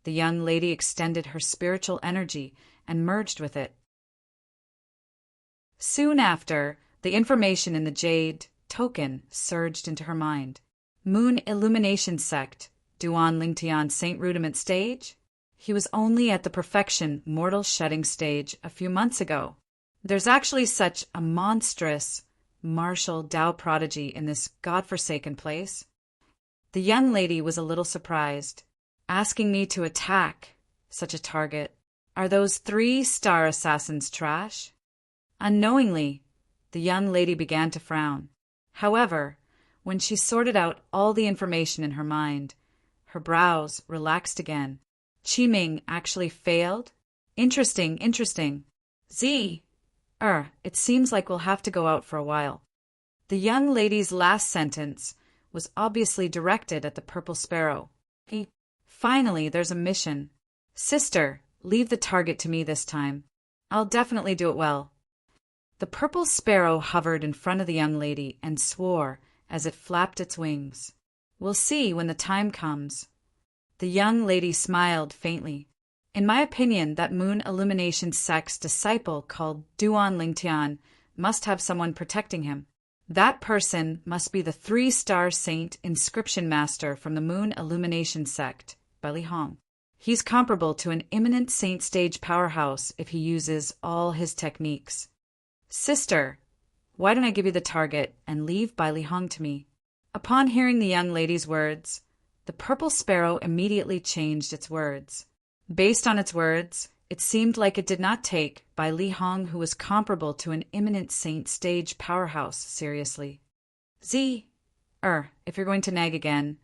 the young lady extended her spiritual energy and merged with it. Soon after, the information in the jade token surged into her mind. Moon Illumination Sect, Duan Lingtian Saint Rudiment stage? He was only at the perfection mortal shedding stage a few months ago. There's actually such a monstrous martial Tao prodigy in this godforsaken place. The young lady was a little surprised. Asking me to attack such a target. Are those 3-star assassins trash? Unknowingly, the young lady began to frown. However, when she sorted out all the information in her mind, her brows relaxed again. Qiming actually failed? Interesting. It seems like we'll have to go out for a while. The young lady's last sentence was obviously directed at the purple sparrow. Finally, there's a mission. Sister, leave the target to me this time. I'll definitely do it well. The purple sparrow hovered in front of the young lady and swore as it flapped its wings. We'll see when the time comes. The young lady smiled faintly. In my opinion, that Moon Illumination Sect's disciple called Duan Lingtian must have someone protecting him. That person must be the 3-star saint inscription master from the Moon Illumination Sect, by Li Hong. He's comparable to an imminent saint stage powerhouse if he uses all his techniques. Sister, why don't I give you the target and leave Bai Li Hong to me? Upon hearing the young lady's words, the purple sparrow immediately changed its words. Based on its words, it seemed like it did not take Bai Li Hong, who was comparable to an imminent saint stage powerhouse, seriously. If you're going to nag again,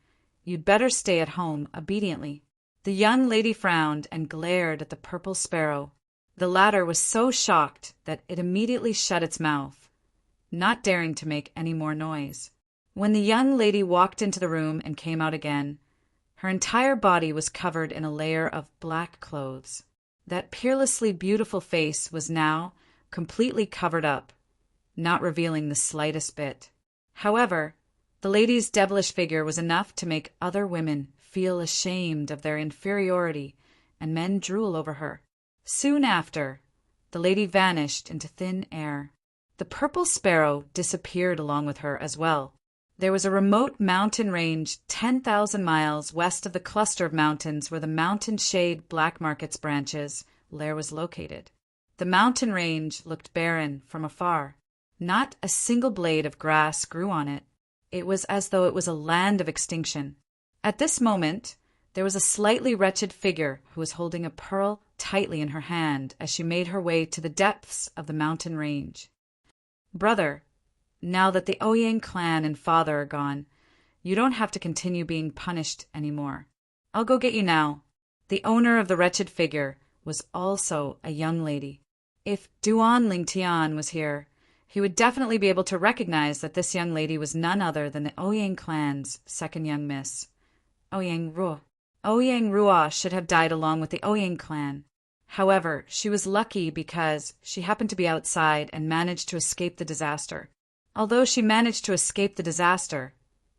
you'd better stay at home obediently. The young lady frowned and glared at the purple sparrow. The latter was so shocked that it immediately shut its mouth, not daring to make any more noise. When the young lady walked into the room and came out again, her entire body was covered in a layer of black clothes. That peerlessly beautiful face was now completely covered up, not revealing the slightest bit. However, the lady's devilish figure was enough to make other women feel ashamed of their inferiority, and men drool over her. Soon after, the lady vanished into thin air. The purple sparrow disappeared along with her as well. There was a remote mountain range 10,000 miles west of the cluster of mountains where the mountain shade Black Market's branches lair was located. The mountain range looked barren from afar. Not a single blade of grass grew on it. It was as though it was a land of extinction. At this moment, there was a slightly wretched figure who was holding a pearl tightly in her hand as she made her way to the depths of the mountain range. Brother, now that the Ouyang clan and father are gone, you don't have to continue being punished anymore. I'll go get you now. The owner of the wretched figure was also a young lady. If Duan Lingtian was here, he would definitely be able to recognize that this young lady was none other than the Ouyang clan's second young miss, Ouyang Ruo. Ouyang Ruo should have died along with the Ouyang clan. However, she was lucky because she happened to be outside and managed to escape the disaster. Although she managed to escape the disaster,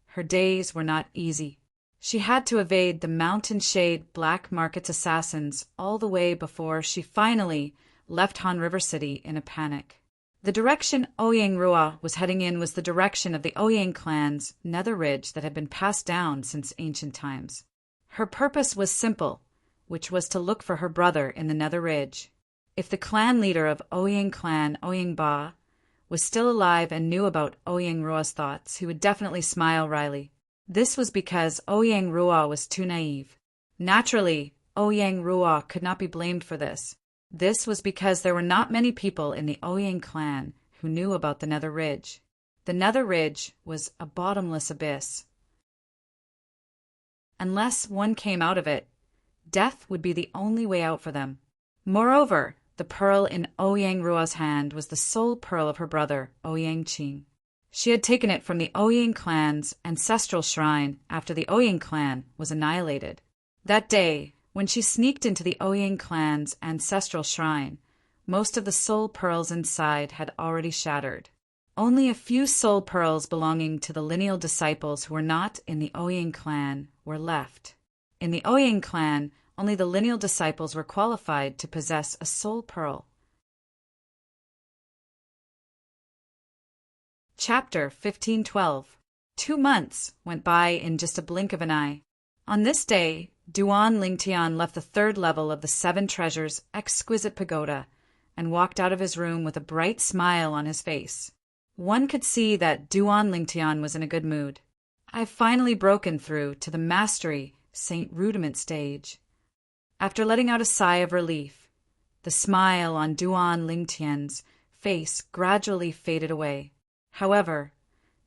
her days were not easy. She had to evade the mountain shade Black Market's assassins all the way before she finally left Han River City in a panic. The direction Ouyang Ruo was heading in was the direction of the Ouyang clan's nether ridge that had been passed down since ancient times. Her purpose was simple, which was to look for her brother in the nether ridge. If the clan leader of Ouyang clan, Ouyang Ba, was still alive and knew about Ouyang Ruo's thoughts, he would definitely smile wryly. This was because Ouyang Ruo was too naive. Naturally, Ouyang Ruo could not be blamed for this. This was because there were not many people in the Ouyang clan who knew about the nether ridge. The nether ridge was a bottomless abyss. Unless one came out of it, death would be the only way out for them. Moreover, The pearl in Ouyang Ruo's hand was the soul pearl of her brother, Ouyang Qing. She had taken it from the Ouyang clan's ancestral shrine after the Ouyang clan was annihilated. That day, when she sneaked into the Ouyang clan's ancestral shrine, most of the soul pearls inside had already shattered. Only a few soul pearls belonging to the lineal disciples who were not in the Ouyang clan were left. In the Ouyang clan, only the lineal disciples were qualified to possess a soul pearl. Chapter 1512. 2 months went by in just a blink of an eye. On this day, Duan Lingtian left the 3rd level of the 7 Treasures' exquisite pagoda and walked out of his room with a bright smile on his face. One could see that Duan Lingtian was in a good mood. I've finally broken through to the Mastery Saint Rudiment stage. After letting out a sigh of relief, the smile on Duan Lingtian's face gradually faded away. However,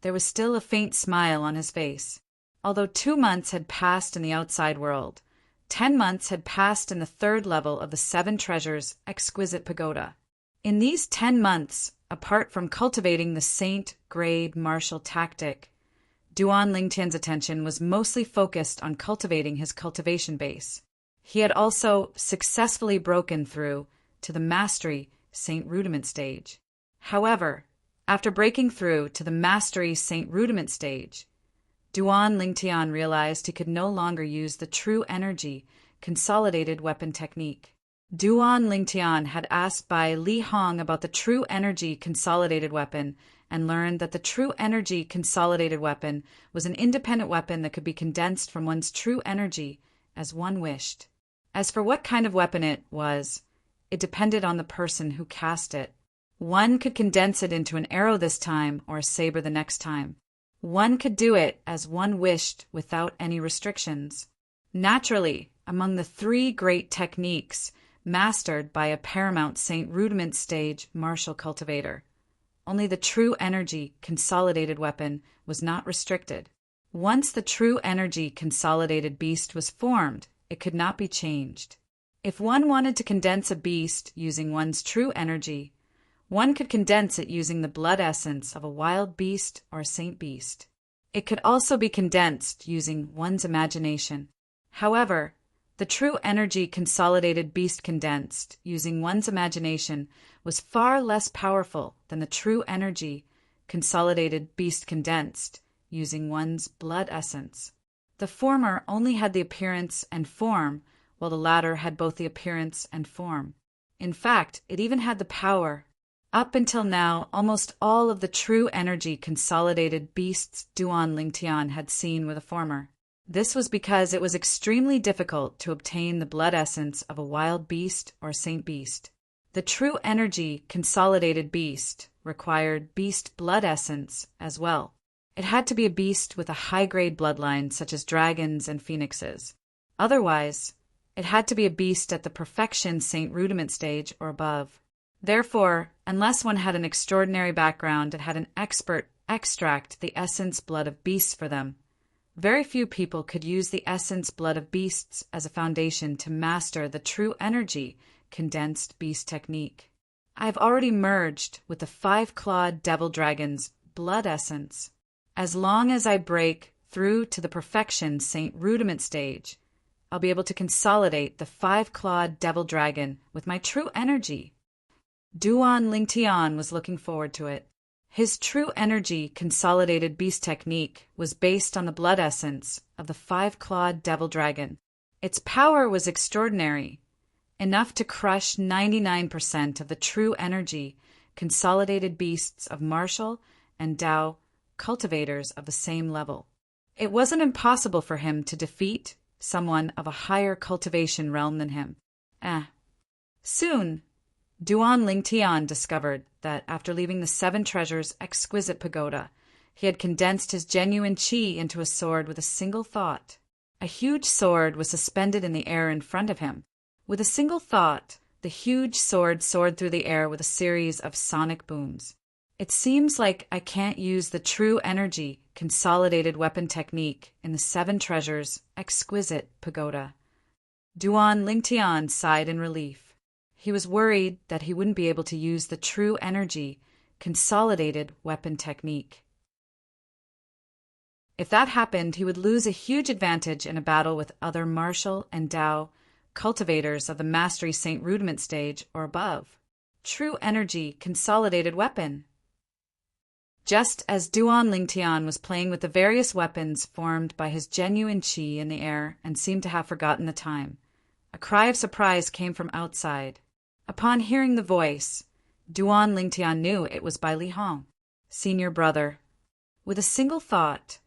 there was still a faint smile on his face. Although 2 months had passed in the outside world, 10 months had passed in the 3rd level of the 7 Treasures' exquisite pagoda. In these 10 months, apart from cultivating the Saint Grade martial tactic, Duan Lingtian's attention was mostly focused on cultivating his cultivation base. He had also successfully broken through to the Mastery Saint Rudiment stage. However, after breaking through to the Mastery Saint Rudiment stage, Duan Lingtian realized he could no longer use the True Energy Consolidated Weapon technique. Duan Lingtian had asked Bai Li Hong about the True Energy Consolidated Weapon and learned that the True Energy Consolidated Weapon was an independent weapon that could be condensed from one's true energy as one wished. As for what kind of weapon it was, it depended on the person who cast it. One could condense it into an arrow this time or a saber the next time. One could do it as one wished without any restrictions. Naturally, among the 3 great techniques mastered by a paramount Saint Rudiment stage martial cultivator, only the True Energy Consolidated Weapon was not restricted. Once the True Energy Consolidated Beast was formed, it could not be changed. If one wanted to condense a beast using one's true energy, one could condense it using the blood essence of a wild beast or a saint beast. It could also be condensed using one's imagination. However, the True Energy Consolidated Beast condensed using one's imagination was far less powerful than the True Energy Consolidated Beast condensed using one's blood essence. The former only had the appearance and form, while the latter had both the appearance and form. In fact, it even had the power. Up until now, almost all of the True Energy Consolidated Beasts Duan Lingtian had seen were the former. This was because it was extremely difficult to obtain the blood essence of a wild beast or saint beast. The True Energy Consolidated Beast required beast blood essence as well. It had to be a beast with a high-grade bloodline such as dragons and phoenixes. Otherwise, it had to be a beast at the Perfection Saint Rudiment stage or above. Therefore, unless one had an extraordinary background and had an expert extract the essence blood of beasts for them, very few people could use the essence blood of beasts as a foundation to master the True Energy Condensed Beast technique. I have already merged with the 5-clawed devil dragon's blood essence. As long as I break through to the Perfection Saint Rudiment stage, I'll be able to consolidate the 5-clawed devil dragon with my true energy. Duan Lingtian was looking forward to it. His True Energy Consolidated Beast technique was based on the blood essence of the 5-clawed devil dragon. Its power was extraordinary, enough to crush 99% of the True Energy Consolidated Beasts of martial and Dao cultivators of the same level. It wasn't impossible for him to defeat someone of a higher cultivation realm than him. Soon, Duan Lingtian discovered that after leaving the 7 Treasures' exquisite pagoda, he had condensed his genuine qi into a sword with a single thought. A huge sword was suspended in the air in front of him. With a single thought, the huge sword soared through the air with a series of sonic booms. It seems like I can't use the True Energy Consolidated Weapon technique in the 7 Treasures' exquisite pagoda. Duan Lingtian sighed in relief. He was worried that he wouldn't be able to use the true energy, consolidated weapon technique. If that happened, he would lose a huge advantage in a battle with other martial and Tao cultivators of the Mastery Saint Rudiment stage or above. True energy, consolidated weapon. Just as Duan Lingtian was playing with the various weapons formed by his genuine qi in the air and seemed to have forgotten the time, a cry of surprise came from outside. Upon hearing the voice, Duan Lingtian knew it was Bai Li Hong, senior brother. With a single thought,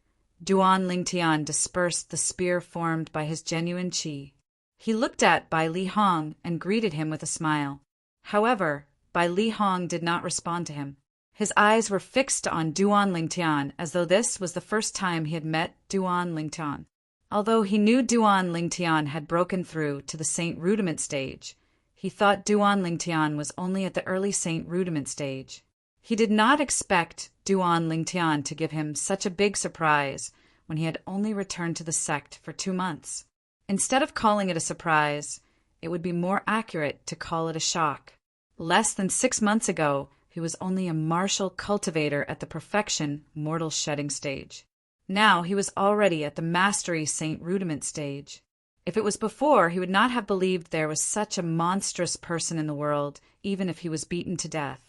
Duan Lingtian dispersed the spear formed by his genuine qi. He looked at Bai Li Hong and greeted him with a smile. However, Bai Li Hong did not respond to him. His eyes were fixed on Duan Lingtian as though this was the first time he had met Duan Lingtian. Although he knew Duan Lingtian had broken through to the Saint Rudiment stage, he thought Duan Lingtian was only at the early Saint Rudiment stage. He did not expect Duan Lingtian to give him such a big surprise when he had only returned to the sect for 2 months. Instead of calling it a surprise, it would be more accurate to call it a shock. Less than 6 months ago, he was only a martial cultivator at the perfection mortal shedding stage. Now he was already at the Mastery Saint Rudiment stage. If it was before, he would not have believed there was such a monstrous person in the world, even if he was beaten to death.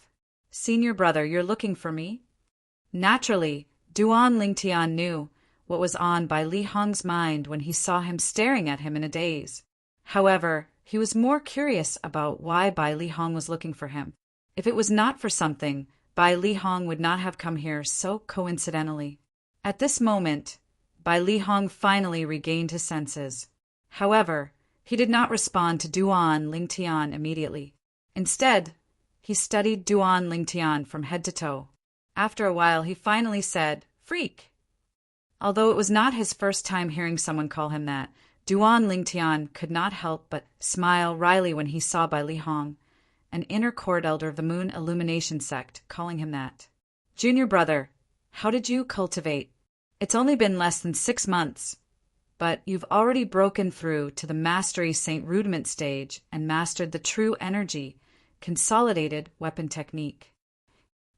Senior brother, you're looking for me? Naturally, Duan Lingtian knew what was on Bai Li Hong's mind when he saw him staring at him in a daze. However, he was more curious about why Bai Li Hong was looking for him. If it was not for something, Bai Li Hong would not have come here so coincidentally. At this moment, Bai Li Hong finally regained his senses. However, he did not respond to Duan Lingtian immediately. Instead, he studied Duan Lingtian from head to toe. After a while, he finally said, "Freak." Although it was not his first time hearing someone call him that, Duan Lingtian could not help but smile wryly when he saw Bai Li Hong, an inner court elder of the Moon Illumination sect, calling him that. Junior brother, how did you cultivate? It's only been less than 6 months, but you've already broken through to the Mastery Saint Rudiment stage and mastered the true energy, consolidated weapon technique.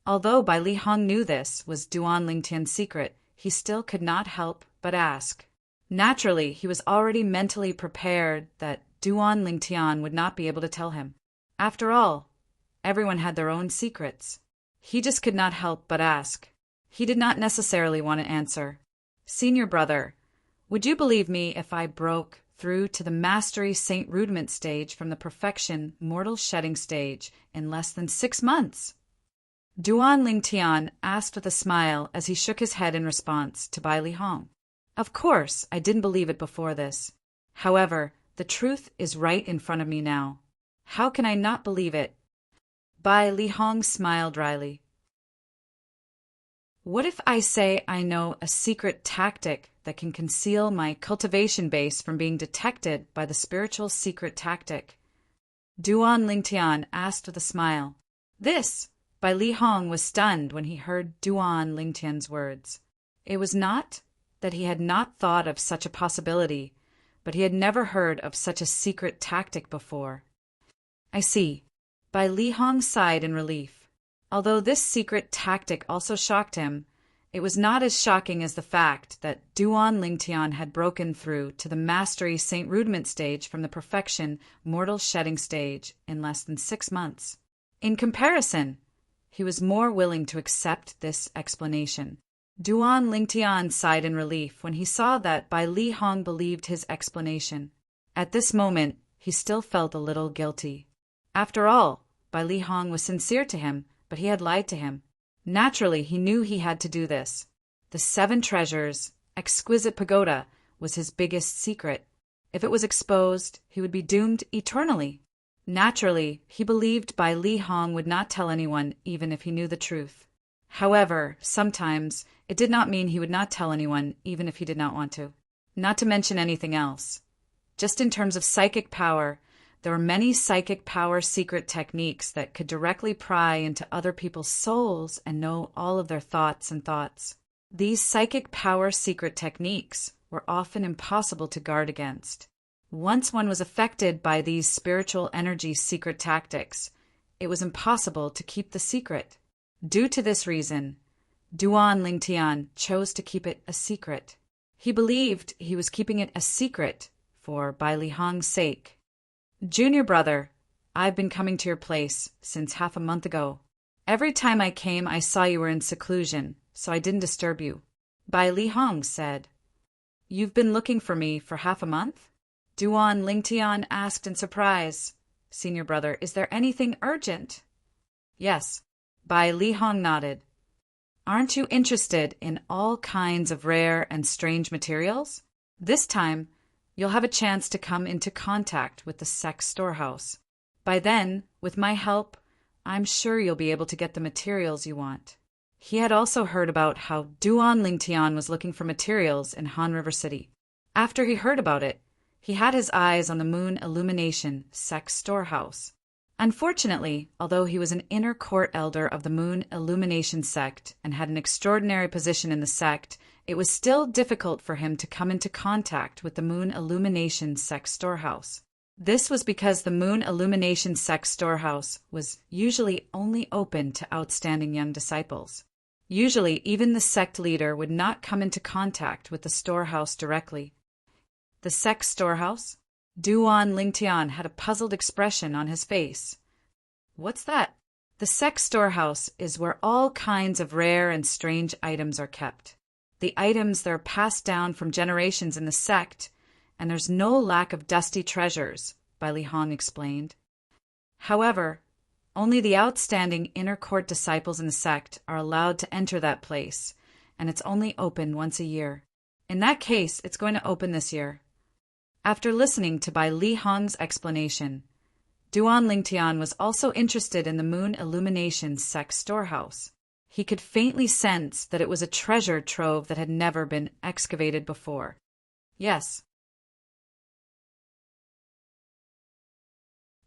Although Bai Li Hong knew this was Duan Lingtian's secret, he still could not help but ask. Naturally, he was already mentally prepared that Duan Lingtian would not be able to tell him. After all, everyone had their own secrets. He just could not help but ask. He did not necessarily want to answer. Senior brother, would you believe me if I broke through to the Mastery Saint Rudiment stage from the Perfection Mortal Shedding stage in less than 6 months? Duan Lingtian asked with a smile as he shook his head in response to Bai Li Hong. Of course, I didn't believe it before this. However, the truth is right in front of me now. How can I not believe it? Bai Li Hong smiled dryly. What if I say I know a secret tactic that can conceal my cultivation base from being detected by the spiritual secret tactic? Duan Lingtian asked with a smile. This, Bai Li Hong was stunned when he heard Duan Lingtian's words. It was not that he had not thought of such a possibility, but he had never heard of such a secret tactic before. I see. Bai Li Hong sighed in relief. Although this secret tactic also shocked him, it was not as shocking as the fact that Duan Lingtian had broken through to the Mastery Saint Rudiment stage from the Perfection Mortal Shedding stage in less than 6 months. In comparison, he was more willing to accept this explanation. Duan Lingtian sighed in relief when he saw that Bai Li Hong believed his explanation. At this moment, he still felt a little guilty. After all, Bai Li Hong was sincere to him, but he had lied to him. Naturally, he knew he had to do this. The 7 treasures, exquisite pagoda, was his biggest secret. If it was exposed, he would be doomed eternally. Naturally, he believed Bai Li Hong would not tell anyone even if he knew the truth. However, sometimes it did not mean he would not tell anyone even if he did not want to. Not to mention anything else. Just in terms of psychic power, there were many psychic power secret techniques that could directly pry into other people's souls and know all of their thoughts and thoughts. These psychic power secret techniques were often impossible to guard against. Once one was affected by these spiritual energy secret tactics, it was impossible to keep the secret. Due to this reason, Duan Lingtian chose to keep it a secret. He believed he was keeping it a secret for Bai Lihong's sake. Junior brother, I've been coming to your place since half a month ago. Every time I came, I saw you were in seclusion, so I didn't disturb you. Bai Lihong said. You've been looking for me for half a month? Duan Lingtian asked in surprise. Senior brother, is there anything urgent? Yes. Bai Lihong nodded. Aren't you interested in all kinds of rare and strange materials? This time, you'll have a chance to come into contact with the sect storehouse. By then, with my help, I'm sure you'll be able to get the materials you want. He had also heard about how Duan Lingtian was looking for materials in Han River City. After he heard about it, he had his eyes on the Moon Illumination sect storehouse. Unfortunately, although he was an inner court elder of the Moon Illumination sect and had an extraordinary position in the sect, it was still difficult for him to come into contact with the Moon Illumination sect storehouse. This was because the Moon Illumination sect storehouse was usually only open to outstanding young disciples. Usually, even the sect leader would not come into contact with the storehouse directly. The sect storehouse? Duan Lingtian had a puzzled expression on his face. What's that? The sect storehouse is where all kinds of rare and strange items are kept. The items that are passed down from generations in the sect, and there's no lack of dusty treasures, Bai Lihong explained. However, only the outstanding inner court disciples in the sect are allowed to enter that place, and it's only open once a year. In that case, it's going to open this year. After listening to Bai Lihong's explanation, Duan Lingtian was also interested in the Moon Illumination sect storehouse. He could faintly sense that it was a treasure trove that had never been excavated before. Yes.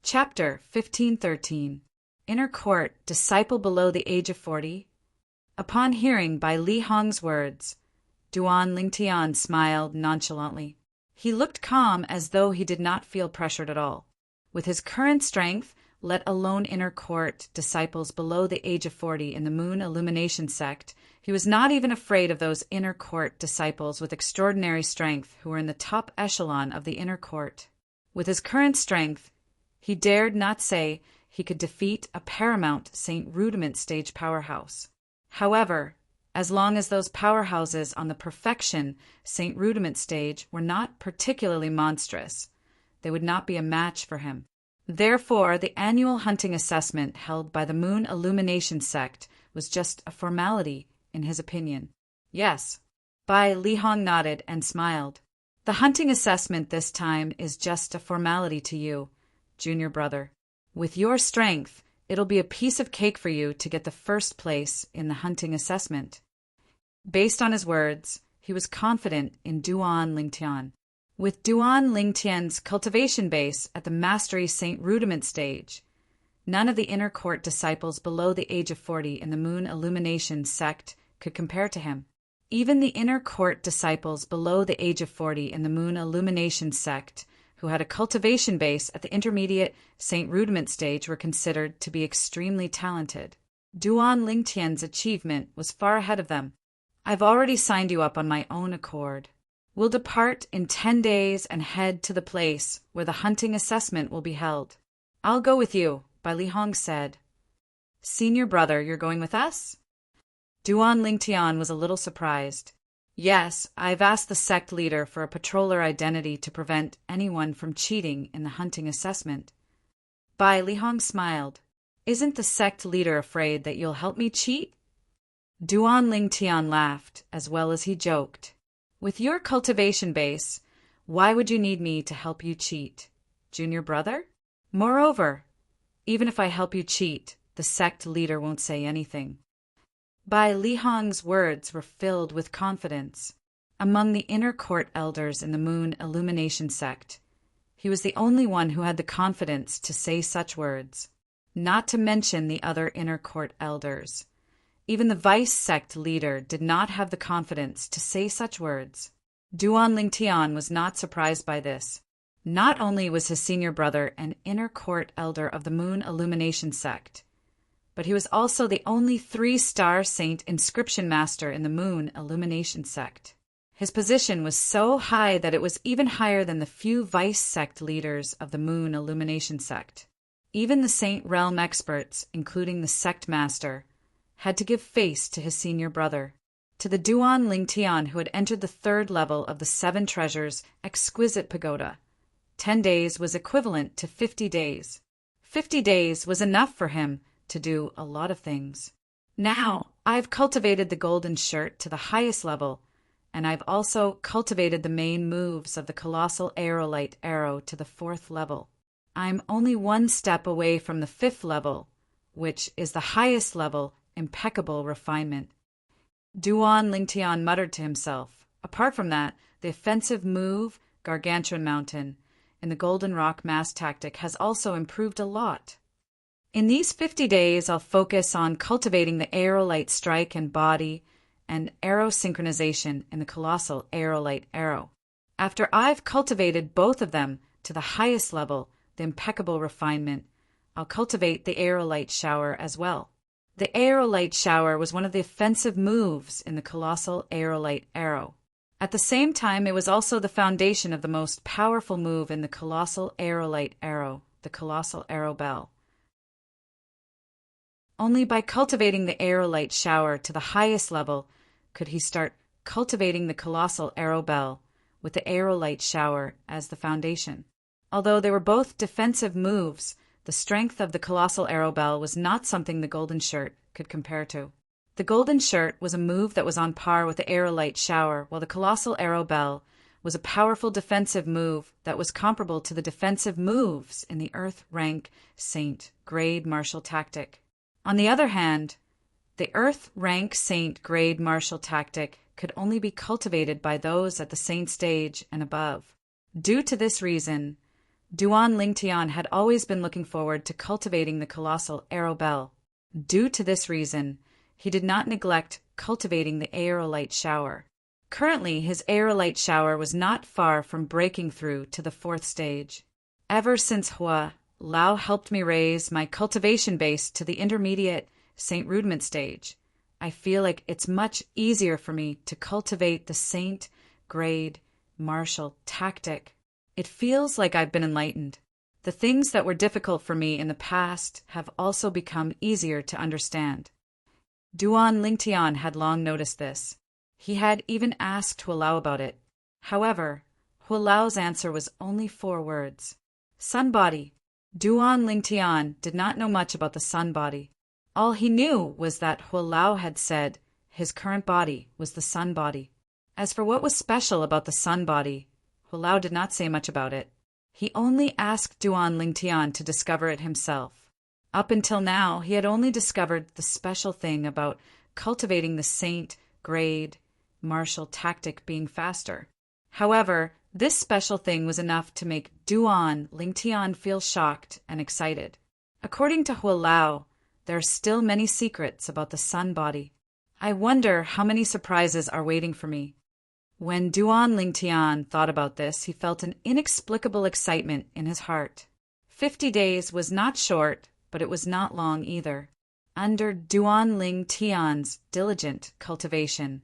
Chapter 1513. Inner Court, Disciple Below the Age of 40. Upon hearing Bai Lihong's words, Duan Lingtian smiled nonchalantly. He looked calm as though he did not feel pressured at all. With his current strength, let alone inner court disciples below the age of 40 in the Moon Illumination sect, he was not even afraid of those inner court disciples with extraordinary strength who were in the top echelon of the inner court. With his current strength, he dared not say he could defeat a paramount St. Rudiment stage powerhouse. However, as long as those powerhouses on the perfection St. Rudiment stage were not particularly monstrous, they would not be a match for him. Therefore, the annual hunting assessment held by the Moon Illumination sect was just a formality, in his opinion. Yes. Bai Lihong nodded and smiled. The hunting assessment this time is just a formality to you, junior brother. With your strength, it'll be a piece of cake for you to get the first place in the hunting assessment. Based on his words, he was confident in Duan Lingtian. With Duan Lingtian's cultivation base at the Mastery St. Rudiment stage, none of the inner court disciples below the age of 40 in the Moon Illumination sect could compare to him. Even the inner court disciples below the age of 40 in the Moon Illumination sect, who had a cultivation base at the intermediate St. Rudiment stage, were considered to be extremely talented. Duan Lingtian's achievement was far ahead of them. I've already signed you up on my own accord. We'll depart in 10 days and head to the place where the hunting assessment will be held. I'll go with you, Bai Lihong said. Senior brother, you're going with us? Duan Lingtian was a little surprised. Yes, I've asked the sect leader for a patroller identity to prevent anyone from cheating in the hunting assessment. Bai Lihong smiled. Isn't the sect leader afraid that you'll help me cheat? Duan Lingtian laughed, as well as he joked. With your cultivation base, why would you need me to help you cheat, junior brother? Moreover, even if I help you cheat, the sect leader won't say anything. Bai Lihong's words were filled with confidence. Among the inner court elders in the Moon Illumination sect, he was the only one who had the confidence to say such words, not to mention the other inner court elders. Even the vice sect leader did not have the confidence to say such words. Duan Lingtian was not surprised by this. Not only was his senior brother an inner court elder of the Moon Illumination sect, but he was also the only 3-star saint inscription master in the Moon Illumination sect. His position was so high that it was even higher than the few vice sect leaders of the Moon Illumination sect. Even the Saint Realm experts, including the sect master, had to give face to his senior brother, to the Duan Lingtian who had entered the 3rd level of the 7 Treasures exquisite pagoda. 10 days was equivalent to 50 days. 50 days was enough for him to do a lot of things. Now, I've cultivated the golden shirt to the highest level, and I've also cultivated the main moves of the colossal aerolite arrow to the 4th level. I'm only 1 step away from the 5th level, which is the highest level, impeccable refinement. Duan Lingtian muttered to himself. Apart from that, the offensive move, Gargantuan Mountain, in the Golden Rock mass tactic has also improved a lot. In these 50 days, I'll focus on cultivating the aerolite strike and body and arrow synchronization in the colossal aerolite arrow. After I've cultivated both of them to the highest level, the impeccable refinement, I'll cultivate the aerolite shower as well. The aerolite shower was one of the offensive moves in the colossal aerolite arrow. At the same time, it was also the foundation of the most powerful move in the colossal aerolite arrow, the colossal arrow bell. Only by cultivating the aerolite shower to the highest level could he start cultivating the colossal arrow bell with the aerolite shower as the foundation. Although they were both defensive moves, the strength of the colossal arrow bell was not something the golden shirt could compare to. The golden shirt was a move that was on par with the aerolite shower, while the colossal arrow bell was a powerful defensive move that was comparable to the defensive moves in the Earth rank Saint grade martial tactic. On the other hand, the Earth rank Saint grade martial tactic could only be cultivated by those at the Saint stage and above. Due to this reason, Duan Lingtian had always been looking forward to cultivating the colossal arrow bell. Due to this reason, he did not neglect cultivating the aerolite shower. Currently, his aerolite shower was not far from breaking through to the 4th stage. Ever since Hua Lao helped me raise my cultivation base to the intermediate Saint Rudiment stage, I feel like it's much easier for me to cultivate the Saint grade martial tactic. It feels like I've been enlightened. The things that were difficult for me in the past have also become easier to understand. Duan Lingtian had long noticed this. He had even asked Hualao about it. However, Hualao's answer was only 4 words. Sun body. Duan Lingtian did not know much about the sun body. All he knew was that Hualao had said his current body was the sun body. As for what was special about the sun body, Hualao did not say much about it. He only asked Duan Lingtian to discover it himself. Up until now, he had only discovered the special thing about cultivating the Saint grade martial tactic being faster. However, this special thing was enough to make Duan Lingtian feel shocked and excited. According to Hualao, there are still many secrets about the sun body. I wonder how many surprises are waiting for me. When Duan Lingtian thought about this, he felt an inexplicable excitement in his heart. 50 days was not short, but it was not long either. Under Duan Lingtian's diligent cultivation,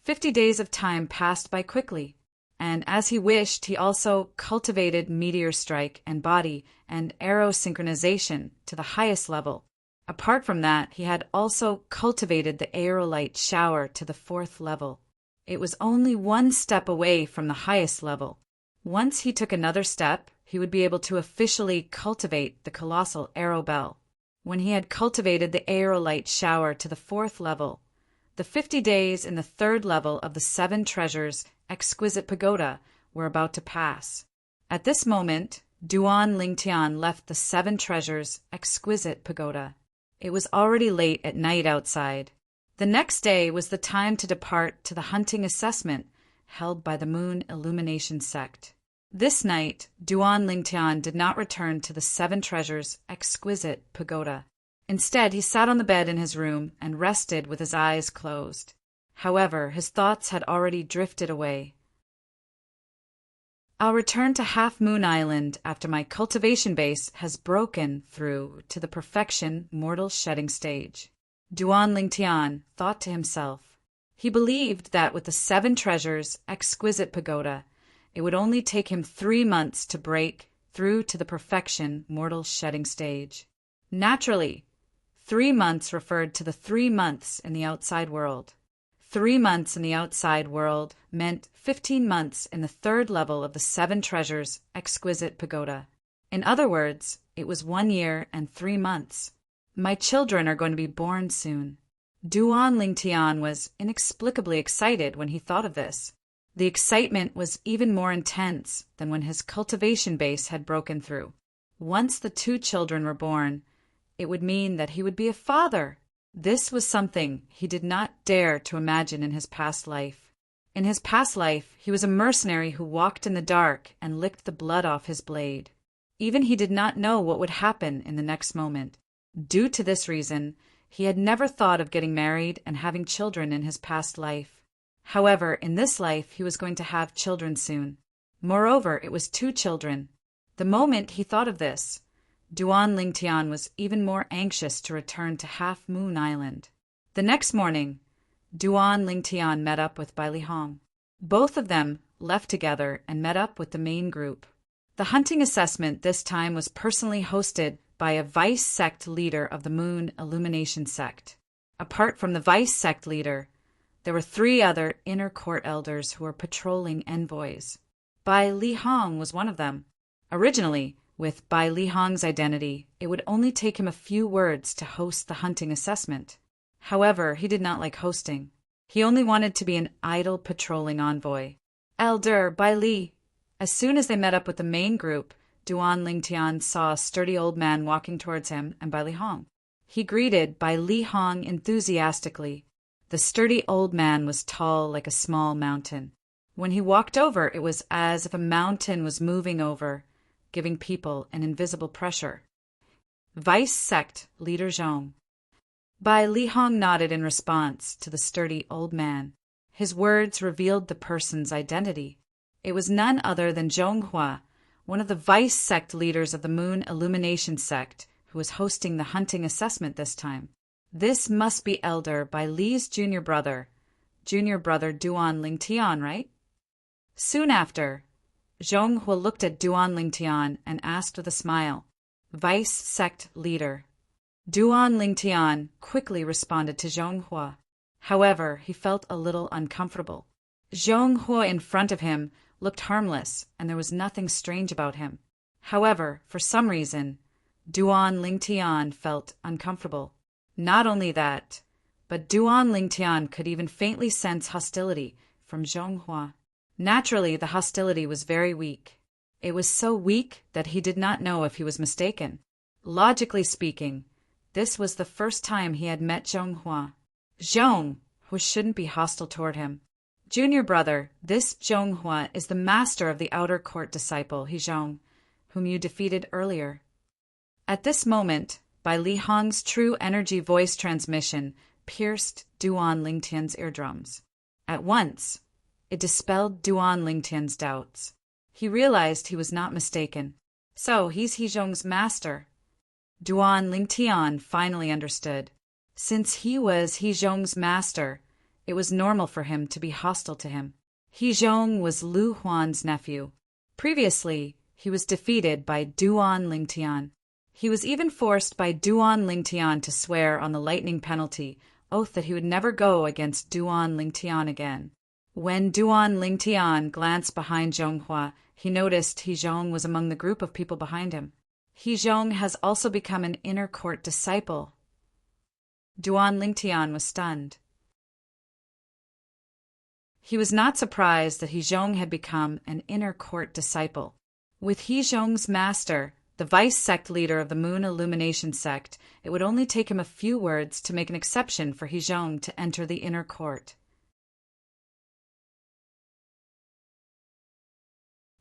50 days of time passed by quickly, and as he wished, he also cultivated meteor strike and body and arrow synchronization to the highest level. Apart from that, he had also cultivated the aerolite shower to the 4th level. It was only 1 step away from the highest level. Once he took another step, he would be able to officially cultivate the colossal arrow bell. When he had cultivated the aerolite shower to the 4th level, the 50 days in the 3rd level of the 7 Treasures exquisite pagoda were about to pass. At this moment, Duan Lingtian left the 7 Treasures exquisite pagoda. It was already late at night outside. The next day was the time to depart to the hunting assessment held by the Moon Illumination sect. This night, Duan Lingtian did not return to the 7 Treasures exquisite pagoda. Instead, he sat on the bed in his room and rested with his eyes closed. However, his thoughts had already drifted away. I'll return to Half Moon Island after my cultivation base has broken through to the perfection mortal shedding stage. Duan Lingtian thought to himself. He believed that with the 7 treasures' exquisite pagoda, it would only take him 3 months to break through to the perfection mortal shedding stage. Naturally, 3 months referred to the 3 months in the outside world. 3 months in the outside world meant 15 months in the 3rd level of the 7 treasures' exquisite pagoda. In other words, it was 1 year and 3 months. My children are going to be born soon. Duan Lingtian was inexplicably excited when he thought of this. The excitement was even more intense than when his cultivation base had broken through. Once the 2 children were born, it would mean that he would be a father. This was something he did not dare to imagine in his past life. In his past life, he was a mercenary who walked in the dark and licked the blood off his blade. Even he did not know what would happen in the next moment. Due to this reason, he had never thought of getting married and having children in his past life. However, in this life, he was going to have children soon. Moreover, it was 2 children. The moment he thought of this, Duan Lingtian was even more anxious to return to Half Moon Island. The next morning, Duan Lingtian met up with Bai Lihong. Both of them left together and met up with the main group. The hunting assessment this time was personally hosted by a vice sect leader of the Moon Illumination sect. Apart from the vice sect leader, there were 3 other inner court elders who were patrolling envoys. Bai Lihong was one of them. Originally, with Bai Lihong's identity, it would only take him a few words to host the hunting assessment. However, he did not like hosting. He only wanted to be an idle patrolling envoy. Elder Bai Li. As soon as they met up with the main group, Duan Lingtian saw a sturdy old man walking towards him and Bai Lihong. He greeted Bai Lihong enthusiastically. The sturdy old man was tall like a small mountain. When he walked over, it was as if a mountain was moving over, giving people an invisible pressure. Vice Sect Leader Zhong. Bai Lihong nodded in response to the sturdy old man. His words revealed the person's identity. It was none other than Zhonghua, one of the Vice Sect leaders of the Moon Illumination sect, who was hosting the hunting assessment this time. This must be Elder Bai Li's junior brother Duan Lingtian, right? Soon after, Zhonghua looked at Duan Lingtian and asked with a smile, Vice Sect Leader. Duan Lingtian quickly responded to Zhonghua. However, he felt a little uncomfortable. Zhonghua in front of him looked harmless, and there was nothing strange about him. However, for some reason, Duan Lingtian felt uncomfortable. Not only that, but Duan Lingtian could even faintly sense hostility from Zhonghua. Naturally, the hostility was very weak. It was so weak that he did not know if he was mistaken. Logically speaking, this was the first time he had met Zhonghua. Zhonghua shouldn't be hostile toward him. Junior brother, this Zhonghua is the master of the outer court disciple, Hizhong, whom you defeated earlier. At this moment, Bai Lihong's true energy voice transmission pierced Duan Lingtian's eardrums. At once, it dispelled Duan Lingtian's doubts. He realized he was not mistaken. So, he's Hizhong's master. Duan Lingtian finally understood. Since he was Hizhong's master, it was normal for him to be hostile to him. Hizhong was Lu Huan's nephew. Previously, he was defeated by Duan Lingtian. He was even forced by Duan Lingtian to swear on the lightning penalty, oath that he would never go against Duan Lingtian again. When Duan Lingtian glanced behind Zhonghua, he noticed Hizhong was among the group of people behind him. Hizhong has also become an inner court disciple. Duan Lingtian was stunned. He was not surprised that Hizhong had become an inner court disciple. With Hizhong's master, the vice sect leader of the Moon Illumination sect, it would only take him a few words to make an exception for Hizhong to enter the inner court.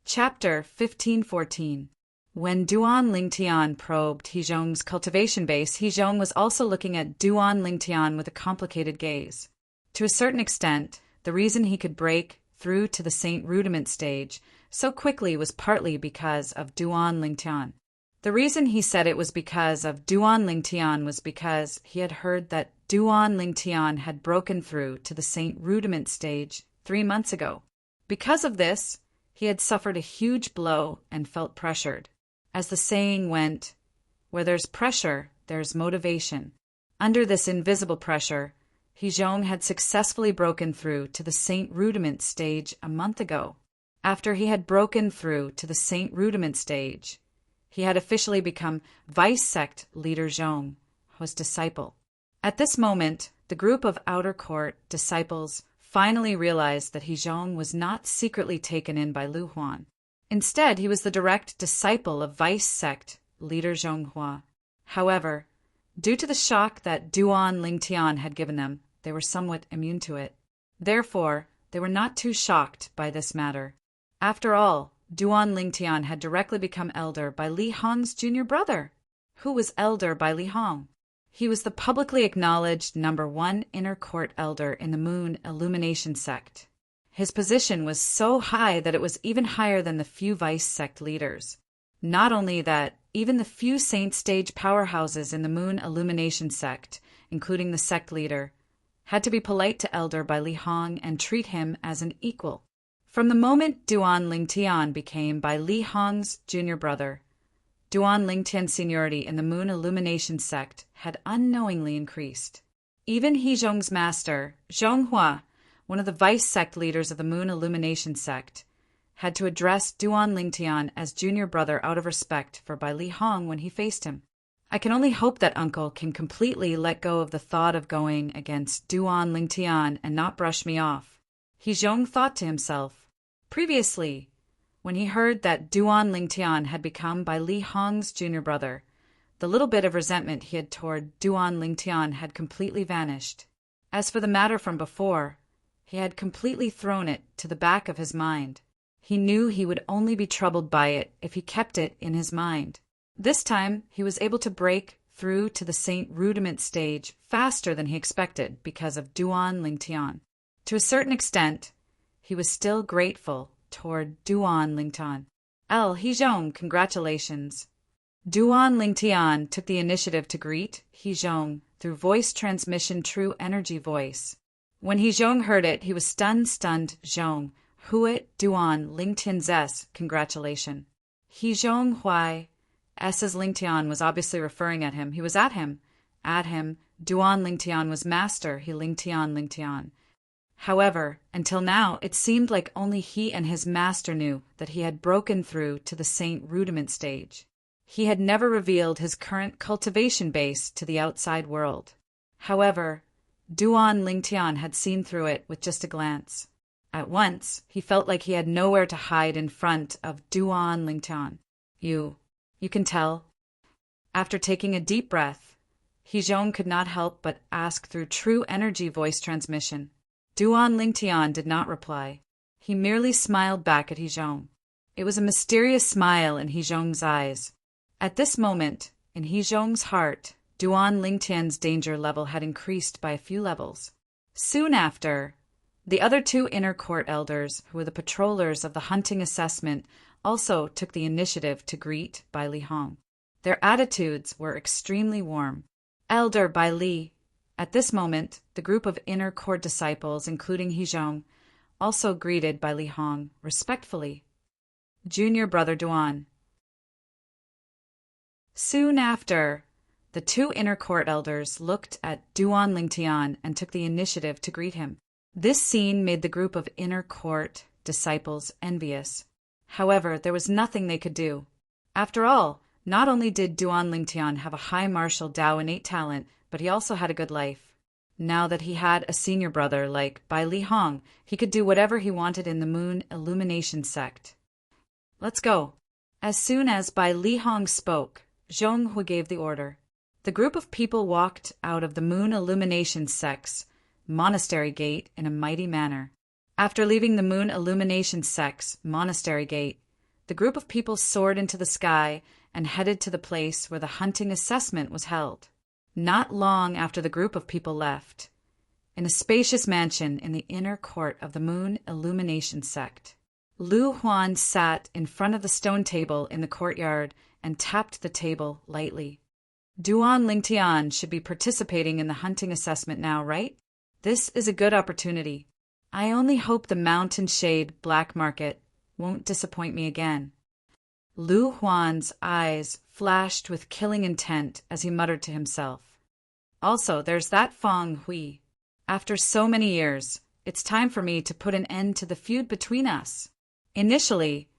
Chapter 1514. When Duan Lingtian probed Hizhong's cultivation base, Hizhong was also looking at Duan Lingtian with a complicated gaze. To a certain extent, the reason he could break through to the Saint Rudiment stage so quickly was partly because of Duan Lingtian. The reason he said it was because of Duan Lingtian was because he had heard that Duan Lingtian had broken through to the Saint Rudiment stage 3 months ago. Because of this, he had suffered a huge blow and felt pressured. As the saying went, where there's pressure, there's motivation. Under this invisible pressure, Hezhong had successfully broken through to the Saint Rudiment stage a month ago. After he had broken through to the Saint Rudiment stage, he had officially become vice sect leader Zhong, Hua's disciple. At this moment, the group of outer court disciples finally realized that Hezhong was not secretly taken in by Lu Huan. Instead, he was the direct disciple of vice sect leader Zhong Hua. However, due to the shock that Duan Lingtian had given them, they were somewhat immune to it. Therefore, they were not too shocked by this matter. After all, Duan Lingtian had directly become elder by Li Hong's junior brother. Who was elder by Li Hong? He was the publicly acknowledged #1 inner court elder in the Moon Illumination sect. His position was so high that it was even higher than the few vice sect leaders. Not only that, even the few saint stage powerhouses in the Moon Illumination sect, including the sect leader, had to be polite to elder by Li Hong and treat him as an equal. From the moment Duan Lingtian became by Li Hong's junior brother, Duan Lingtian's seniority in the Moon Illumination sect had unknowingly increased. Even Hezhong's master, Zhong Hua, one of the vice sect leaders of the Moon Illumination sect, had to address Duan Lingtian as junior brother out of respect for Bai Li Hong when he faced him. I can only hope that uncle can completely let go of the thought of going against Duan Lingtian and not brush me off. Hezhong thought to himself. Previously, when he heard that Duan Lingtian had become Bai Li Hong's junior brother, the little bit of resentment he had toward Duan Lingtian had completely vanished. As for the matter from before, he had completely thrown it to the back of his mind. He knew he would only be troubled by it if he kept it in his mind. This time, he was able to break through to the Saint Rudiment stage faster than he expected because of Duan Lingtian. To a certain extent, he was still grateful toward Duan Lingtian. Hezhong, congratulations. Duan Lingtian took the initiative to greet Hezhong through voice transmission true energy voice. When Hezhong heard it, he was stunned, Zhong, Huat Duan Lingtian's S, congratulation. Hezhong Huai, S's Lingtian was obviously referring at him. He was at him. At him, Duan Lingtian was master, he Lingtian. However, until now, it seemed like only he and his master knew that he had broken through to the Saint Rudiment stage. He had never revealed his current cultivation base to the outside world. However, Duan Lingtian had seen through it with just a glance. At once, he felt like he had nowhere to hide in front of Duan Lingtian. You can tell. After taking a deep breath, Hezhong could not help but ask through true energy voice transmission. Duan Lingtian did not reply. He merely smiled back at Hezhong. It was a mysterious smile in Hezhong's eyes. At this moment, in Hezhong's heart, Duan Lingtian's danger level had increased by a few levels. Soon after, the other 2 inner court elders, who were the patrollers of the hunting assessment, also took the initiative to greet Bai Li Hong. Their attitudes were extremely warm. Elder Bai Li. At this moment, the group of inner court disciples, including Hezhong, also greeted Bai Li Hong respectfully. Junior brother Duan. Soon after, the 2 inner court elders looked at Duan Lingtian and took the initiative to greet him. This scene made the group of inner court disciples envious. However, there was nothing they could do. After all, not only did Duan Lingtian have a high martial Dao innate talent, but he also had a good life. Now that he had a senior brother like Bai Li Hong, he could do whatever he wanted in the Moon Illumination sect. Let's go. As soon as Bai Li Hong spoke, Zhong Hu gave the order. The group of people walked out of the Moon Illumination sect's monastery gate in a mighty manner. After leaving the Moon Illumination sect's monastery gate, the group of people soared into the sky and headed to the place where the hunting assessment was held. Not long after the group of people left, in a spacious mansion in the inner court of the Moon Illumination sect, Lu Huan sat in front of the stone table in the courtyard and tapped the table lightly. Duan Lingtian should be participating in the hunting assessment now, right? This is a good opportunity. I only hope the Mountain Shade black market won't disappoint me again. Lu Huan's eyes flashed with killing intent as he muttered to himself. Also, there's that Feng Hui. After so many years, it's time for me to put an end to the feud between us. Initially,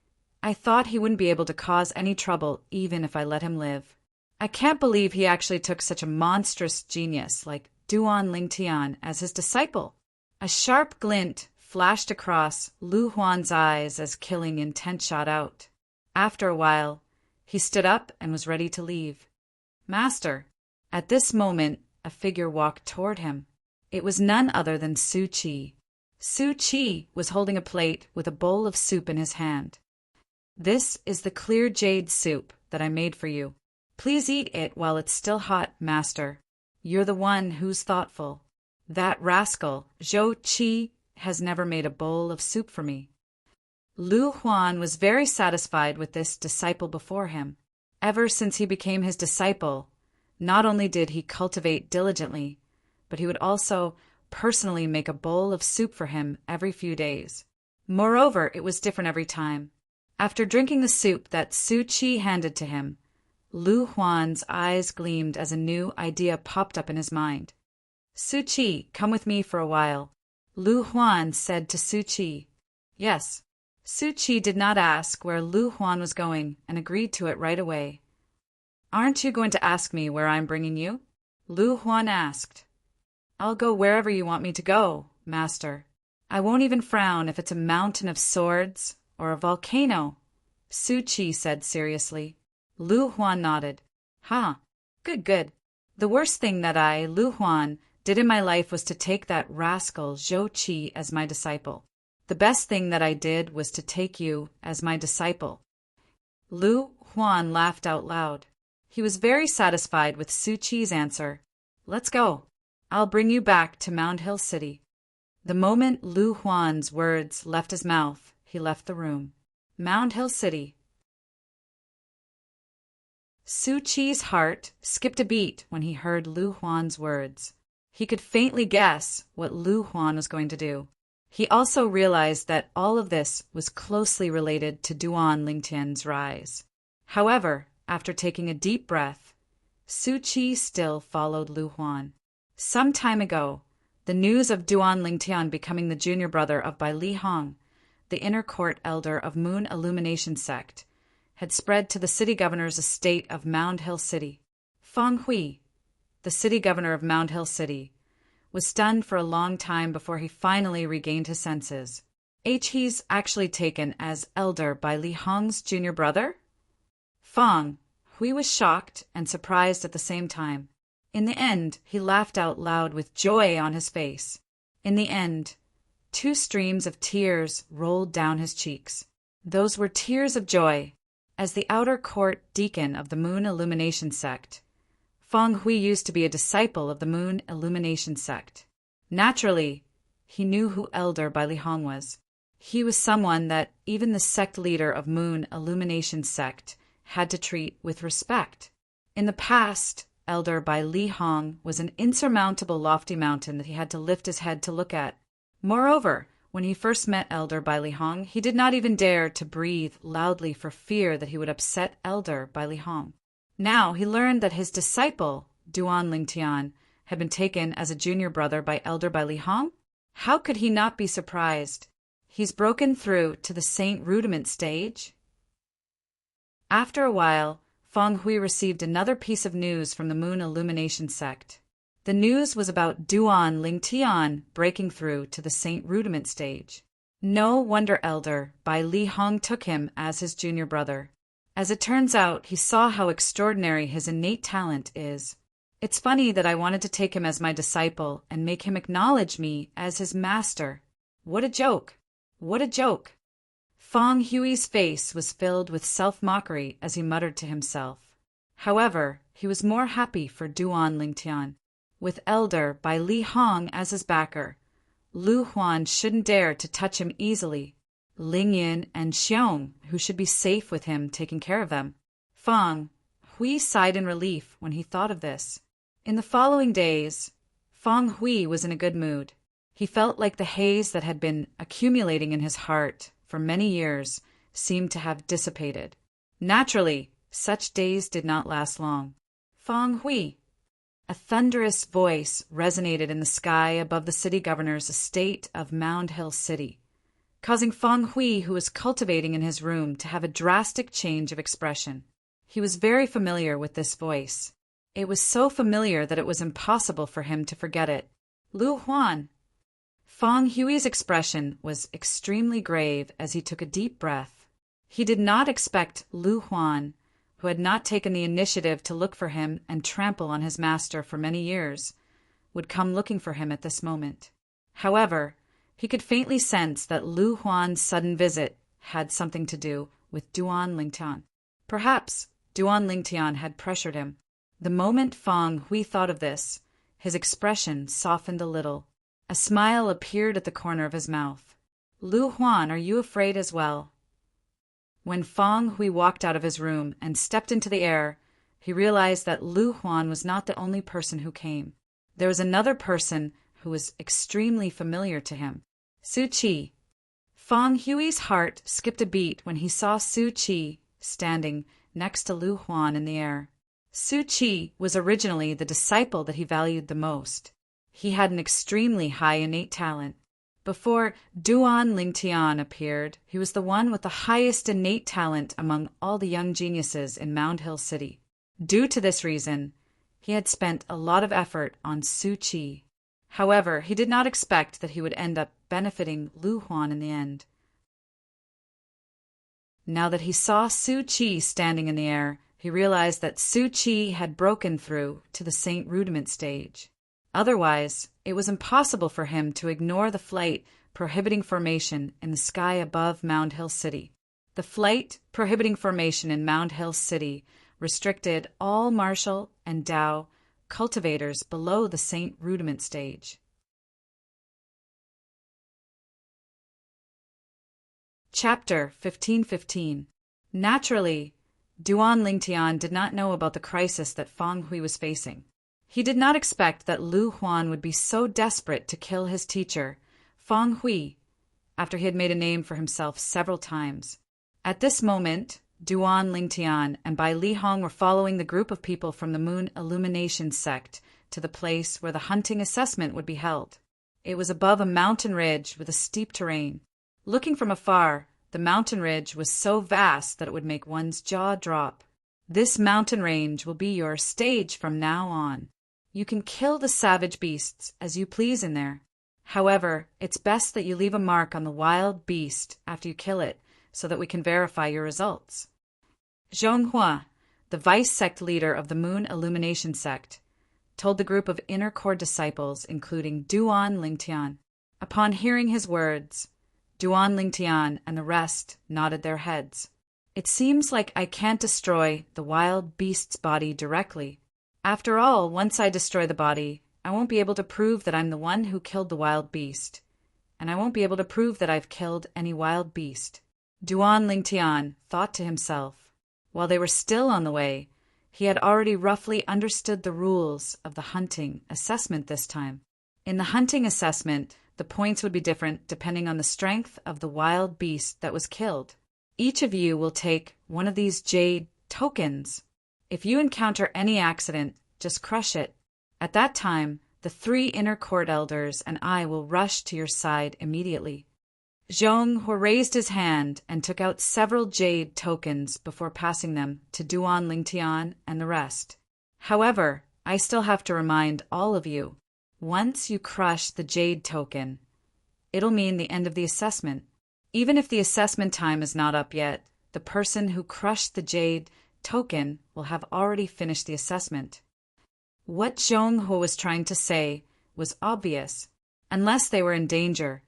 I thought he wouldn't be able to cause any trouble even if I let him live. I can't believe he actually took such a monstrous genius like Duan Lingtian as his disciple. A sharp glint flashed across Lu Huan's eyes as killing intent shot out. After a while, he stood up and was ready to leave. Master. At this moment, a figure walked toward him. It was none other than Su Qi. Su Qi was holding a plate with a bowl of soup in his hand. This is the clear jade soup that I made for you. Please eat it while it's still hot, master. You're the one who's thoughtful. That rascal, Zhou Qi, has never made a bowl of soup for me. Lu Huan was very satisfied with this disciple before him. Ever since he became his disciple, not only did he cultivate diligently, but he would also personally make a bowl of soup for him every few days. Moreover, it was different every time. After drinking the soup that Su Qi handed to him, Lu Huan's eyes gleamed as a new idea popped up in his mind. Su Qi, come with me for a while, Lu Huan said to Su Qi. Yes. Su Qi did not ask where Lu Huan was going and agreed to it right away. Aren't you going to ask me where I'm bringing you? Lu Huan asked. I'll go wherever you want me to go, master. I won't even frown if it's a mountain of swords or a volcano, Su Qi said seriously. Lu Huan nodded. Huh. Good. The worst thing that I, Lu Huan, did in my life was to take that rascal Zhou Qi as my disciple. The best thing that I did was to take you as my disciple. Lu Huan laughed out loud. He was very satisfied with Su Qi's answer. Let's go. I'll bring you back to Mound Hill City. The moment Lu Huan's words left his mouth, he left the room. Mound Hill City. Su Qi's heart skipped a beat when he heard Lu Huan's words. He could faintly guess what Lu Huan was going to do. He also realized that all of this was closely related to Duan Lingtian's rise. However, after taking a deep breath, Su Qi still followed Lu Huan. Some time ago, the news of Duan Lingtian becoming the junior brother of Bai Li Hong, the inner court elder of Moon Illumination sect, had spread to the city governor's estate of Mound Hill City. Feng Hui, the city governor of Mound Hill City, was stunned for a long time before he finally regained his senses. He's actually taken as elder by Li Hong's junior brother? Feng Hui was shocked and surprised at the same time. In the end, he laughed out loud with joy on his face. In the end, 2 streams of tears rolled down his cheeks. Those were tears of joy. As the outer court deacon of the Moon Illumination sect, Feng Hui used to be a disciple of the Moon Illumination sect. Naturally, he knew who Elder Bai Li Hong was. He was someone that even the sect leader of Moon Illumination sect had to treat with respect. In the past, Elder Bai Li Hong was an insurmountable lofty mountain that he had to lift his head to look at. Moreover, when he first met Elder Bai Li Hong, he did not even dare to breathe loudly for fear that he would upset Elder Bai Li Hong. Now he learned that his disciple, Duan Lingtian, had been taken as a junior brother by Elder Bai Li Hong. How could he not be surprised? He's broken through to the Saint Rudiment stage. After a while, Feng Hui received another piece of news from the Moon Illumination sect. The news was about Duan Lingtian breaking through to the Saint Rudiment stage. No wonder Elder Bai Li Hong took him as his junior brother. As it turns out, he saw how extraordinary his innate talent is. It's funny that I wanted to take him as my disciple and make him acknowledge me as his master. What a joke! What a joke! Feng Hui's face was filled with self-mockery as he muttered to himself. However, he was more happy for Duan Lingtian. With Elder Bai Li Hong as his backer, Lu Huan shouldn't dare to touch him easily. Ling Yin and Xiong, who should be safe with him taking care of them. Fang Hui sighed in relief when he thought of this. In the following days, Fang Hui was in a good mood. He felt like the haze that had been accumulating in his heart for many years seemed to have dissipated. Naturally, such days did not last long. Fang Hui. A thunderous voice resonated in the sky above the city governor's estate of Mound Hill City, causing Fang Hui, who was cultivating in his room, to have a drastic change of expression. He was very familiar with this voice. It was so familiar that it was impossible for him to forget it. Lu Huan. Fang Hui's expression was extremely grave as he took a deep breath. He did not expect Lu Huan, who had not taken the initiative to look for him and trample on his master for many years, would come looking for him at this moment. However, he could faintly sense that Lu Huan's sudden visit had something to do with Duan Lingtian. Perhaps Duan Lingtian had pressured him. The moment Fang Hui thought of this, his expression softened a little. A smile appeared at the corner of his mouth. Lu Huan, are you afraid as well? When Fang Hui walked out of his room and stepped into the air, he realized that Lu Huan was not the only person who came. There was another person who was extremely familiar to him. Su Qi. Fang Hui's heart skipped a beat when he saw Su Qi standing next to Lu Huan in the air. Su Qi was originally the disciple that he valued the most. He had an extremely high innate talent. Before Duan Lingtian appeared, he was the one with the highest innate talent among all the young geniuses in Mound Hill City. Due to this reason, he had spent a lot of effort on Su Qi. However, he did not expect that he would end up benefiting Lu Huan in the end. Now that he saw Su Qi standing in the air, he realized that Su Qi had broken through to the Saint Rudiment stage. Otherwise, it was impossible for him to ignore the flight prohibiting formation in the sky above Mound Hill City. The flight prohibiting formation in Mound Hill City restricted all martial and Dao cultivators below the Saint Rudiment stage. Chapter 15:15. Naturally, Duan Lingtian did not know about the crisis that Fang Hui was facing. He did not expect that Lu Huan would be so desperate to kill his teacher, Fang Hui, after he had made a name for himself several times. At this moment, Duan Lingtian and Bai Lihong were following the group of people from the Moon Illumination sect to the place where the hunting assessment would be held. It was above a mountain ridge with a steep terrain. Looking from afar, the mountain ridge was so vast that it would make one's jaw drop. This mountain range will be your stage from now on. You can kill the savage beasts as you please in there. However, it's best that you leave a mark on the wild beast after you kill it so that we can verify your results. Zhonghua, the vice sect leader of the Moon Illumination sect, told the group of inner core disciples, including Duan Lingtian. Upon hearing his words, Duan Lingtian and the rest nodded their heads. It seems like I can't destroy the wild beast's body directly. After all, once I destroy the body, I won't be able to prove that I'm the one who killed the wild beast, and I won't be able to prove that I've killed any wild beast. Duan Lingtian thought to himself. While they were still on the way, he had already roughly understood the rules of the hunting assessment this time. In the hunting assessment, the points would be different depending on the strength of the wild beast that was killed. Each of you will take one of these jade tokens. If you encounter any accident, just crush it. At that time, the 3 inner court elders and I will rush to your side immediately. Zhonghua raised his hand and took out several jade tokens before passing them to Duan Lingtian and the rest. However, I still have to remind all of you, once you crush the jade token, it'll mean the end of the assessment. Even if the assessment time is not up yet, the person who crushed the jade token will have already finished the assessment. What Zhonghua was trying to say was obvious. Unless they were in danger,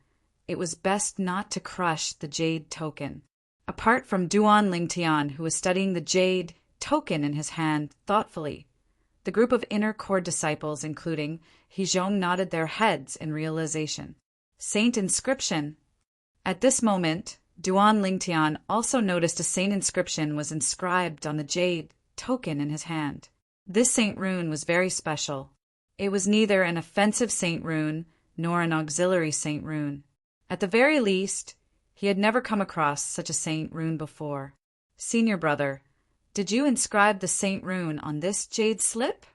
it was best not to crush the jade token. Apart from Duan Lingtian, who was studying the jade token in his hand thoughtfully, the group of inner core disciples, including Hezhong, nodded their heads in realization. Saint inscription. At this moment, Duan Lingtian also noticed a saint inscription was inscribed on the jade token in his hand. This saint rune was very special. It was neither an offensive saint rune nor an auxiliary saint rune. At the very least, he had never come across such a saint rune before. Senior brother, did you inscribe the saint rune on this jade slip?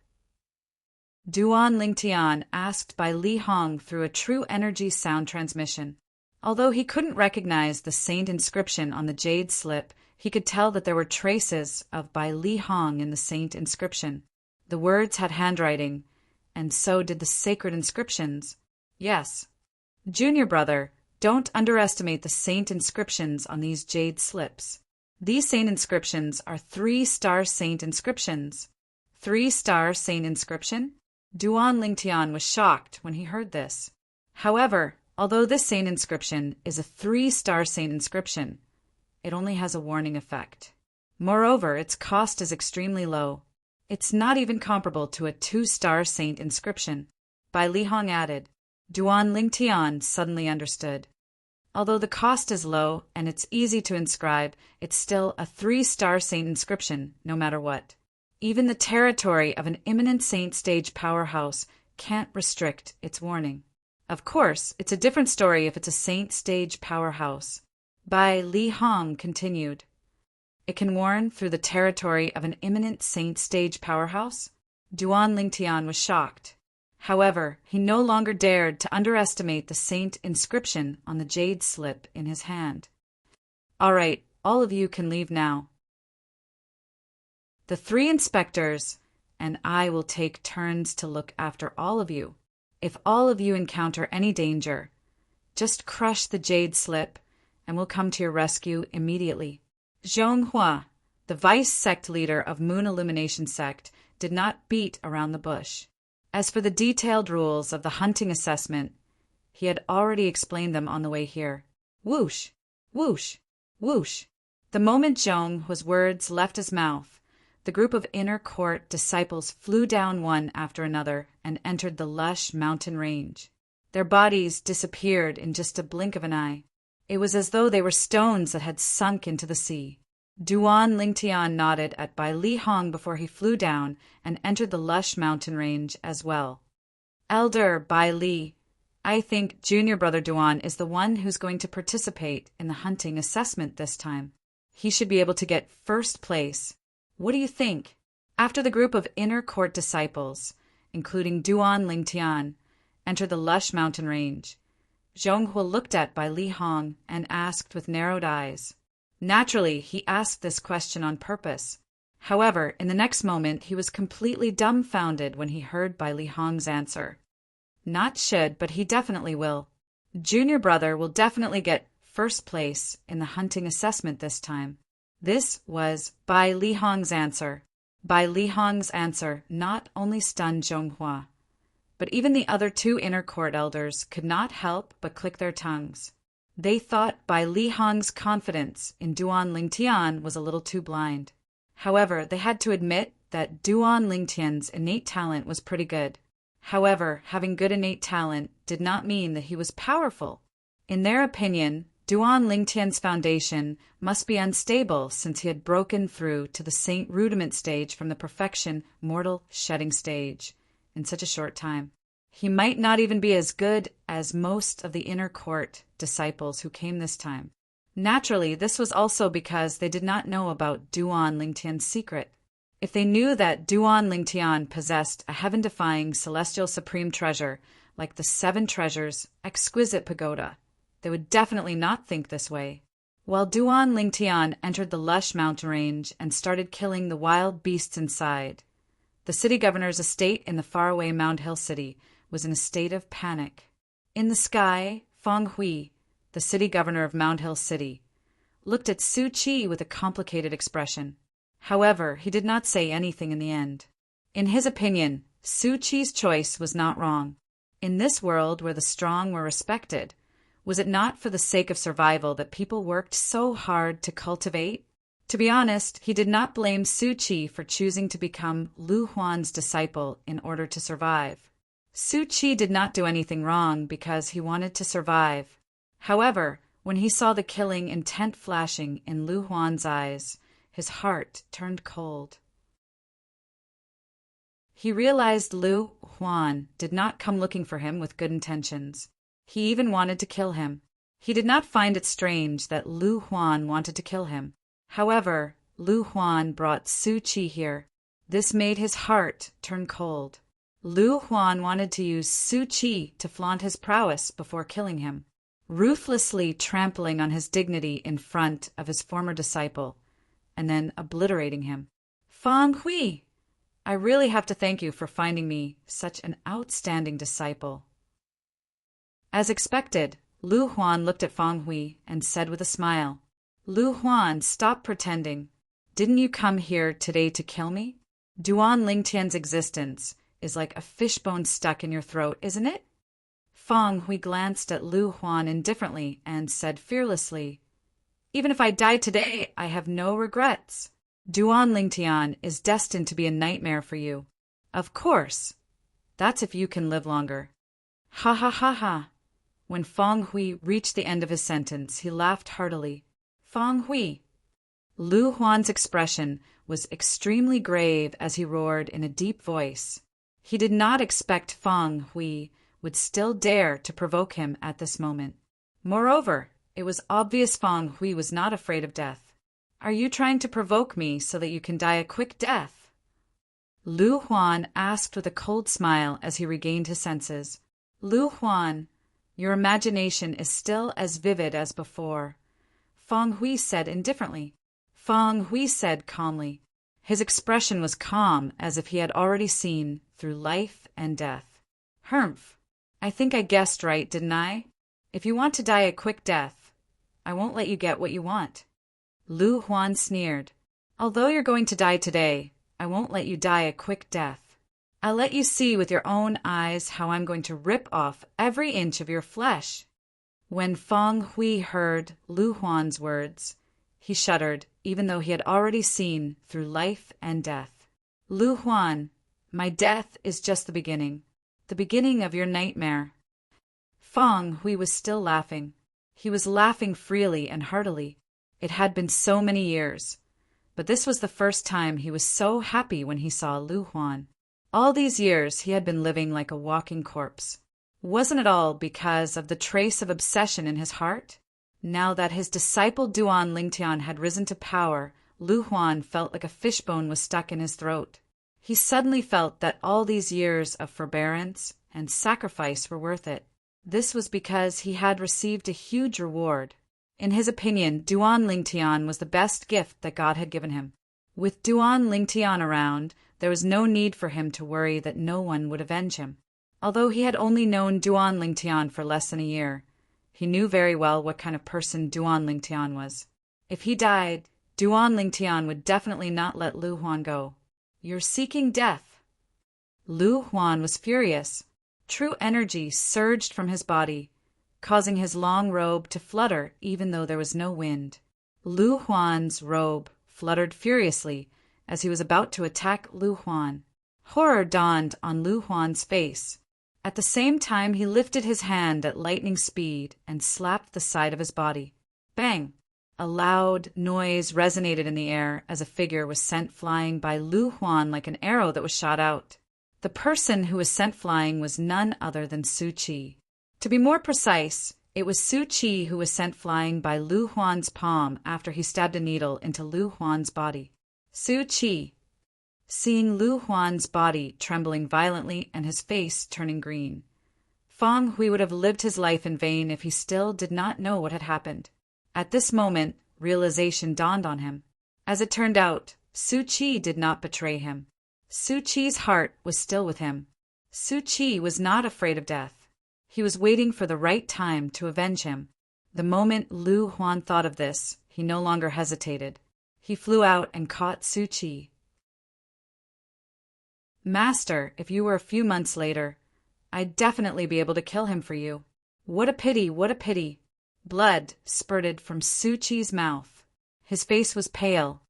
Duan Lingtian asked Bai Li Hong through a true energy sound transmission. Although he couldn't recognize the saint inscription on the jade slip, he could tell that there were traces of Bai Li Hong in the saint inscription. The words had handwriting, and so did the sacred inscriptions. Yes. Junior brother, don't underestimate the saint inscriptions on these jade slips. These saint inscriptions are 3-star saint inscriptions. 3-star saint inscription? Duan Lingtian was shocked when he heard this. However, although this saint inscription is a 3-star saint inscription, it only has a warning effect. Moreover, its cost is extremely low. It's not even comparable to a 2-star saint inscription. Bai Li Hong added. Duan Lingtian suddenly understood. Although the cost is low and it's easy to inscribe, it's still a 3-star saint inscription, no matter what. Even the territory of an imminent saint stage powerhouse can't restrict its warning. Of course, it's a different story if it's a saint stage powerhouse. Bai Li Hong continued. It can warn through the territory of an imminent saint stage powerhouse? Duan Lingtian was shocked. However, he no longer dared to underestimate the saint inscription on the jade slip in his hand. All right, all of you can leave now. The 3 inspectors and I will take turns to look after all of you. If all of you encounter any danger, just crush the jade slip and we'll come to your rescue immediately. Zhonghua, the vice sect leader of Moon Illumination Sect, did not beat around the bush. As for the detailed rules of the hunting assessment, he had already explained them on the way here. Whoosh, whoosh, whoosh. The moment Zhonghua's words left his mouth, the group of inner court disciples flew down one after another and entered the lush mountain range. Their bodies disappeared in just a blink of an eye. It was as though they were stones that had sunk into the sea. Duan Lingtian nodded at Bai Li Hong before he flew down and entered the lush mountain range as well. Elder Bai Li, I think Junior Brother Duan is the one who's going to participate in the hunting assessment this time. He should be able to get first place. What do you think? After the group of inner court disciples, including Duan Lingtian, entered the lush mountain range, Zhonghua looked at Bai Li Hong and asked with narrowed eyes. Naturally, he asked this question on purpose. However, in the next moment, he was completely dumbfounded when he heard Bai Li Hong's answer. Not should, but he definitely will. Junior brother will definitely get first place in the hunting assessment this time. This was Bai Li Hong's answer. Bai Li Hong's answer not only stunned Zhonghua, but even the other 2 inner court elders could not help but click their tongues. They thought Bai Li Hong's confidence in Duan Lingtian was a little too blind. However, they had to admit that Duan Lingtian's innate talent was pretty good. However, having good innate talent did not mean that he was powerful. In their opinion, Duan Lingtian's foundation must be unstable since he had broken through to the Saint Rudiment stage from the Perfection Mortal Shedding stage in such a short time. He might not even be as good as most of the inner court disciples who came this time. Naturally, this was also because they did not know about Duan Lingtian's secret. If they knew that Duan Lingtian possessed a heaven-defying celestial supreme treasure like the 7 treasures exquisite pagoda, they would definitely not think this way. While Duan Lingtian entered the lush mountain range and started killing the wild beasts inside, the city governor's estate in the faraway Mound Hill city was in a state of panic. In the sky, Feng Hui, the city governor of Mound Hill City, looked at Su Qi with a complicated expression. However, he did not say anything in the end. In his opinion, Su Qi's choice was not wrong. In this world where the strong were respected, was it not for the sake of survival that people worked so hard to cultivate? To be honest, he did not blame Su Qi for choosing to become Lu Huan's disciple in order to survive. Su Qi did not do anything wrong because he wanted to survive. However, When he saw the killing intent flashing in Lu Huan's eyes, his heart turned cold. He realized Lu Huan did not come looking for him with good intentions. He even wanted to kill him. He did not find it strange that Lu Huan wanted to kill him. However, Lu Huan brought Su Qi here. This made his heart turn cold. Lu Huan wanted to use Su Qi to flaunt his prowess before killing him, ruthlessly trampling on his dignity in front of his former disciple, and then obliterating him. Fang Hui! I really have to thank you for finding me such an outstanding disciple. As expected, Lu Huan looked at Fang Hui and said with a smile, Lu Huan, stop pretending. Didn't you come here today to kill me? Duan Lingtian's existence is like a fishbone stuck in your throat, isn't it? Fang Hui glanced at Lu Huan indifferently and said fearlessly, Even if I die today, I have no regrets. Duan Lingtian is destined to be a nightmare for you. Of course. That's if you can live longer. Ha ha ha ha. When Fang Hui reached the end of his sentence, he laughed heartily. Fang Hui. Lu Huan's expression was extremely grave as he roared in a deep voice. He did not expect Fang Hui would still dare to provoke him at this moment. Moreover, it was obvious Fang Hui was not afraid of death. Are you trying to provoke me so that you can die a quick death? Lu Huan asked with a cold smile as he regained his senses. Lu Huan, your imagination is still as vivid as before. Fang Hui said indifferently. Fang Hui said calmly. His expression was calm as if he had already seen through life and death. Humph. I think I guessed right, didn't I? If you want to die a quick death, I won't let you get what you want. Lu Huan sneered. Although you're going to die today, I won't let you die a quick death. I'll let you see with your own eyes how I'm going to rip off every inch of your flesh. When Fang Hui heard Lu Huan's words, he shuddered, even though he had already seen through life and death. Lu Huan, my death is just the beginning of your nightmare. Fang Hui was still laughing. He was laughing freely and heartily. It had been so many years, but this was the first time he was so happy when he saw Lu Huan. All these years he had been living like a walking corpse. Wasn't it all because of the trace of obsession in his heart? Now that his disciple Duan Lingtian had risen to power, Lu Huan felt like a fishbone was stuck in his throat. He suddenly felt that all these years of forbearance and sacrifice were worth it. This was because he had received a huge reward. In his opinion, Duan Lingtian was the best gift that God had given him. With Duan Lingtian around, there was no need for him to worry that no one would avenge him. Although he had only known Duan Lingtian for less than a year, he knew very well what kind of person Duan Lingtian was. If he died, Duan Lingtian would definitely not let Lu Huan go. You're seeking death. Lu Huan was furious. True energy surged from his body, causing his long robe to flutter even though there was no wind. Lu Huan's robe fluttered furiously as he was about to attack Lu Huan. Horror dawned on Lu Huan's face. At the same time, he lifted his hand at lightning speed and slapped the side of his body. Bang! A loud noise resonated in the air as a figure was sent flying by Lu Huan like an arrow that was shot out. The person who was sent flying was none other than Su Qi. To be more precise, it was Su Qi who was sent flying by Lu Huan's palm after he stabbed a needle into Lu Huan's body. Su Qi. Seeing Lu Huan's body trembling violently and his face turning green, Fang Hui would have lived his life in vain if he still did not know what had happened. At this moment, realization dawned on him. As it turned out, Su Qi did not betray him. Su Qi's heart was still with him. Su Qi was not afraid of death. He was waiting for the right time to avenge him. The moment Lu Huan thought of this, he no longer hesitated. He flew out and caught Su Qi. Master, if you were a few months later, I'd definitely be able to kill him for you. What a pity, what a pity. Blood spurted from Su Qi's mouth. His face was pale.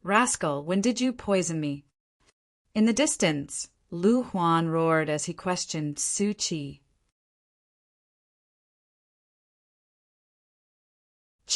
Rascal, when did you poison me? In the distance, Lu Huan roared as he questioned Su Qi.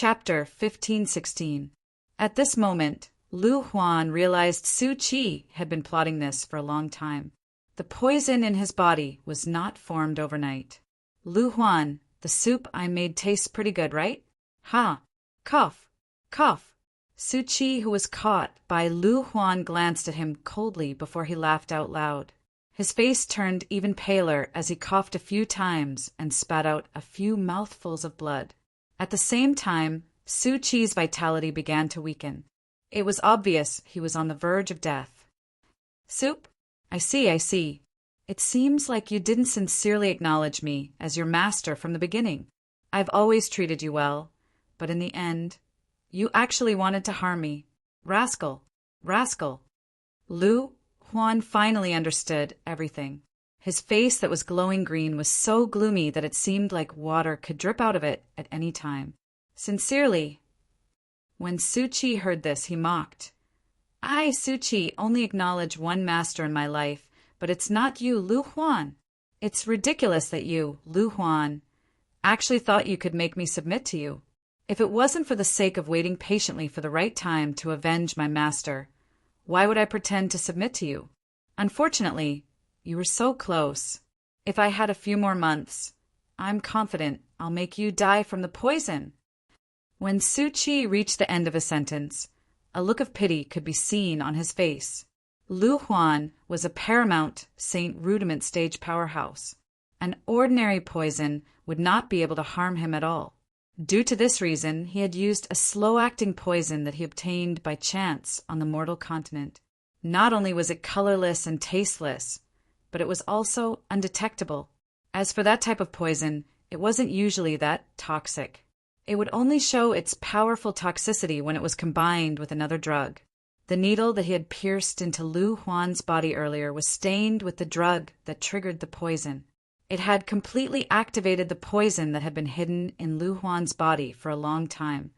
Chapter 1516. At this moment, Lu Huan realized Su Qi had been plotting this for a long time. The poison in his body was not formed overnight. Lu Huan, the soup I made tastes pretty good, right? Ha! Cough! Cough! Su Qi, who was caught by Lu Huan, glanced at him coldly before he laughed out loud. His face turned even paler as he coughed a few times and spat out a few mouthfuls of blood. At the same time, Su Qi's vitality began to weaken. It was obvious he was on the verge of death. Soup? I see. It seems like you didn't sincerely acknowledge me as your master from the beginning. I've always treated you well, but in the end, you actually wanted to harm me. Rascal! Rascal! Lu Huan finally understood everything. His face that was glowing green was so gloomy that it seemed like water could drip out of it at any time. Sincerely. When Su Qi heard this, he mocked. I, Su Qi, only acknowledge one master in my life, but it's not you, Lu Huan. It's ridiculous that you, Lu Huan, actually thought you could make me submit to you. If it wasn't for the sake of waiting patiently for the right time to avenge my master, why would I pretend to submit to you? Unfortunately, you were so close. If I had a few more months, I'm confident I'll make you die from the poison. When Su Qi reached the end of his sentence, a look of pity could be seen on his face. Lu Huan was a paramount Saint Rudiment stage powerhouse. An ordinary poison would not be able to harm him at all. Due to this reason, he had used a slow-acting poison that he obtained by chance on the mortal continent. Not only was it colorless and tasteless, but it was also undetectable. As for that type of poison, it wasn't usually that toxic. It would only show its powerful toxicity when it was combined with another drug. The needle that he had pierced into Lu Huan's body earlier was stained with the drug that triggered the poison. It had completely activated the poison that had been hidden in Lu Huan's body for a long time,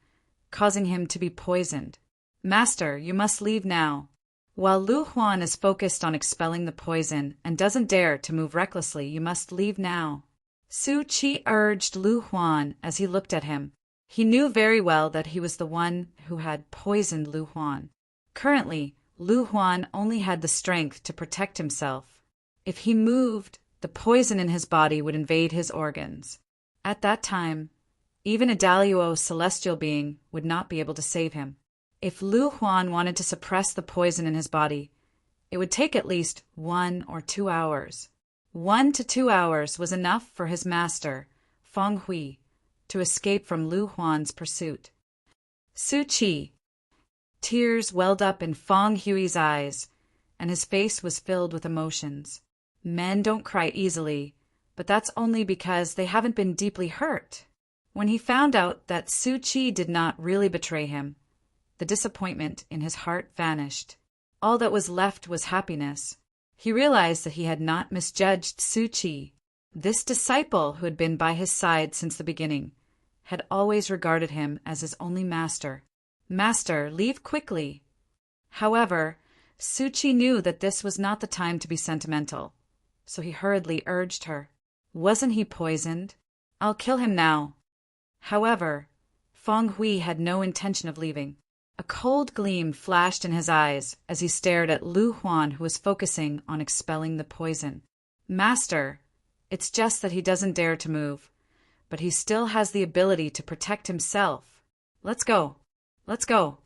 causing him to be poisoned. Master, you must leave now. While Lu Huan is focused on expelling the poison and doesn't dare to move recklessly, you must leave now. Su Qi urged Lu Huan as he looked at him. He knew very well that he was the one who had poisoned Lu Huan. Currently, Lu Huan only had the strength to protect himself. If he moved, the poison in his body would invade his organs. At that time, even a Daluo celestial being would not be able to save him. If Lu Huan wanted to suppress the poison in his body, it would take at least 1 or 2 hours. 1 to 2 hours was enough for his master, Feng Hui, to escape from Lu Huan's pursuit. Su Qi. Tears welled up in Feng Hui's eyes, and his face was filled with emotions. Men don't cry easily, but that's only because they haven't been deeply hurt. When he found out that Su Qi did not really betray him, the disappointment in his heart vanished. All that was left was happiness. He realized that he had not misjudged Su Qi. This disciple who had been by his side since the beginning had always regarded him as his only master. Master, leave quickly. However, Su Qi knew that this was not the time to be sentimental, so he hurriedly urged her. Wasn't he poisoned? I'll kill him now. However, Feng Hui had no intention of leaving. A cold gleam flashed in his eyes as he stared at Lu Huan, who was focusing on expelling the poison. Master, it's just that he doesn't dare to move, but he still has the ability to protect himself. Let's go. Let's go.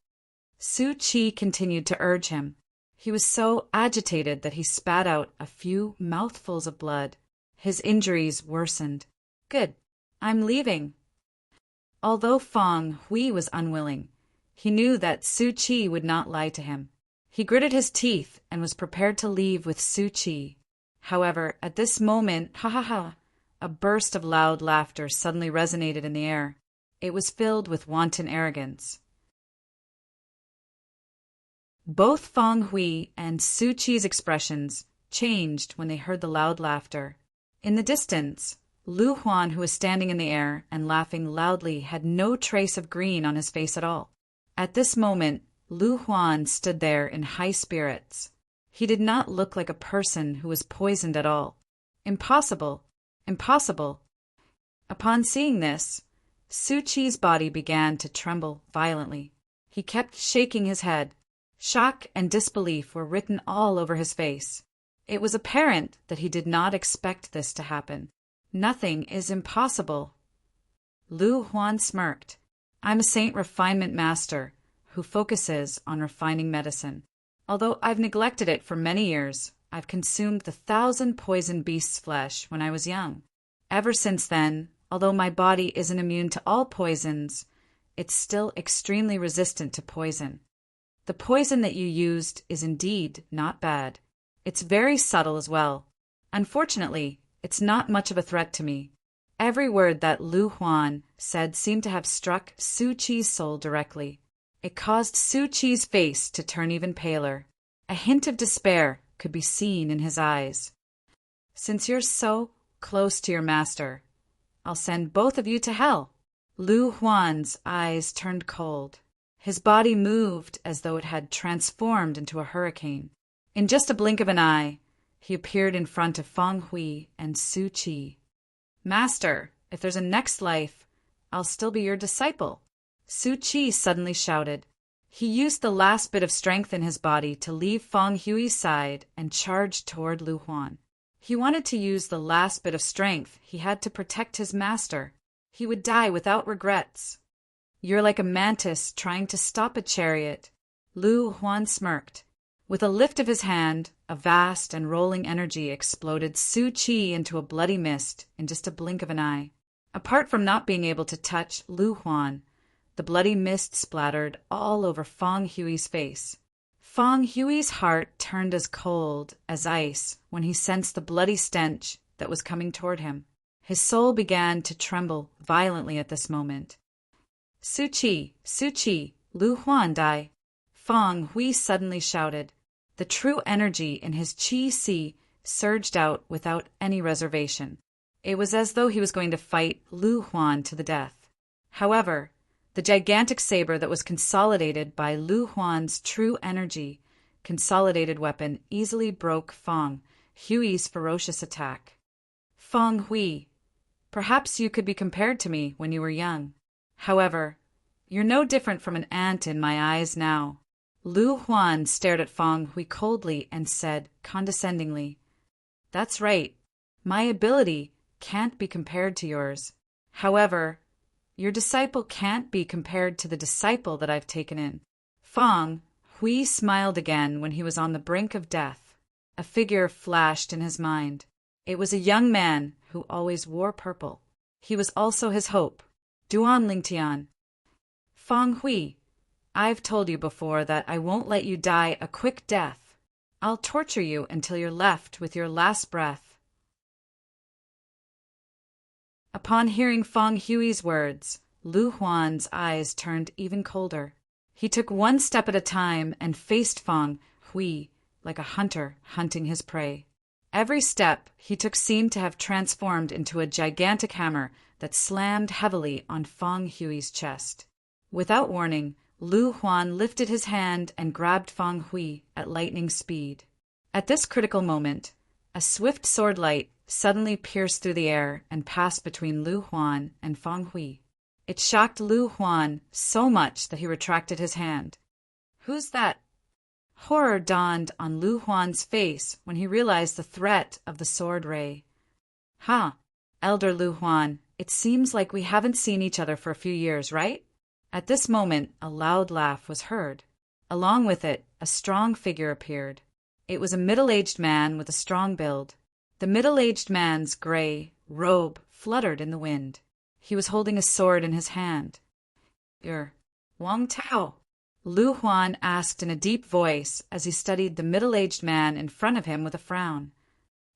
Su Qi continued to urge him. He was so agitated that he spat out a few mouthfuls of blood. His injuries worsened. Good. I'm leaving. Although Feng Hui was unwilling, he knew that Su Qi would not lie to him. He gritted his teeth and was prepared to leave with Su Qi. However, at this moment, a burst of loud laughter suddenly resonated in the air. It was filled with wanton arrogance. Both Feng Hui and Su Qi's expressions changed when they heard the loud laughter. In the distance, Lu Huan, who was standing in the air and laughing loudly, had no trace of green on his face at all. At this moment, Lu Huan stood there in high spirits. He did not look like a person who was poisoned at all. Impossible! Impossible! Upon seeing this, Su Qi's body began to tremble violently. He kept shaking his head. Shock and disbelief were written all over his face. It was apparent that he did not expect this to happen. Nothing is impossible. Lu Huan smirked. I'm a saint refinement master who focuses on refining medicine. Although I've neglected it for many years, I've consumed the 1,000 poison beasts' flesh when I was young. Ever since then, although my body isn't immune to all poisons, it's still extremely resistant to poison. The poison that you used is indeed not bad. It's very subtle as well. Unfortunately, it's not much of a threat to me. Every word that Lu Huan said seemed to have struck Su Qi's soul directly. It caused Su Qi's face to turn even paler. A hint of despair could be seen in his eyes. Since you're so close to your master, I'll send both of you to hell. Lu Huan's eyes turned cold. His body moved as though it had transformed into a hurricane. In just a blink of an eye, he appeared in front of Feng Hui and Su Qi. Master, if there's a next life, I'll still be your disciple. Su Qi suddenly shouted. He used the last bit of strength in his body to leave Feng Hui's side and charged toward Lu Huan. He wanted to use the last bit of strength he had to protect his master. He would die without regrets. You're like a mantis trying to stop a chariot. Lu Huan smirked. With a lift of his hand, a vast and rolling energy exploded Su Qi into a bloody mist in just a blink of an eye. Apart from not being able to touch Lu Huan, the bloody mist splattered all over Feng Hui's face. Feng Hui's heart turned as cold as ice when he sensed the bloody stench that was coming toward him. His soul began to tremble violently at this moment. Su Qi, Lu Huan die. Feng Hui suddenly shouted. The true energy in his qi si surged out without any reservation. It was as though he was going to fight Lu Huan to the death. However, the gigantic saber that was consolidated by Lu Huan's true energy, consolidated weapon, easily broke Feng Hui's ferocious attack. Feng Hui, perhaps you could be compared to me when you were young. However, you're no different from an ant in my eyes now. Lu Huan stared at Feng Hui coldly and said condescendingly, That's right. My ability can't be compared to yours. However, your disciple can't be compared to the disciple that I've taken in. Feng Hui smiled again when he was on the brink of death. A figure flashed in his mind. It was a young man who always wore purple. He was also his hope. Duan Lingtian. Feng Hui, I've told you before that I won't let you die a quick death. I'll torture you until you're left with your last breath. Upon hearing Feng Hui's words, Lu Huan's eyes turned even colder. He took one step at a time and faced Feng Hui like a hunter hunting his prey. Every step he took seemed to have transformed into a gigantic hammer that slammed heavily on Feng Hui's chest. Without warning, Lu Huan lifted his hand and grabbed Feng Hui at lightning speed. At this critical moment, a swift sword light suddenly pierced through the air and passed between Lu Huan and Feng Hui. It shocked Lu Huan so much that he retracted his hand. Who's that? Horror dawned on Lu Huan's face when he realized the threat of the sword ray. Elder Lu Huan, it seems like we haven't seen each other for a few years, right? At this moment, a loud laugh was heard. Along with it, a strong figure appeared. It was a middle-aged man with a strong build. The middle-aged man's gray robe fluttered in the wind. He was holding a sword in his hand. You're Wang Tao? Lu Huan asked in a deep voice as he studied the middle-aged man in front of him with a frown.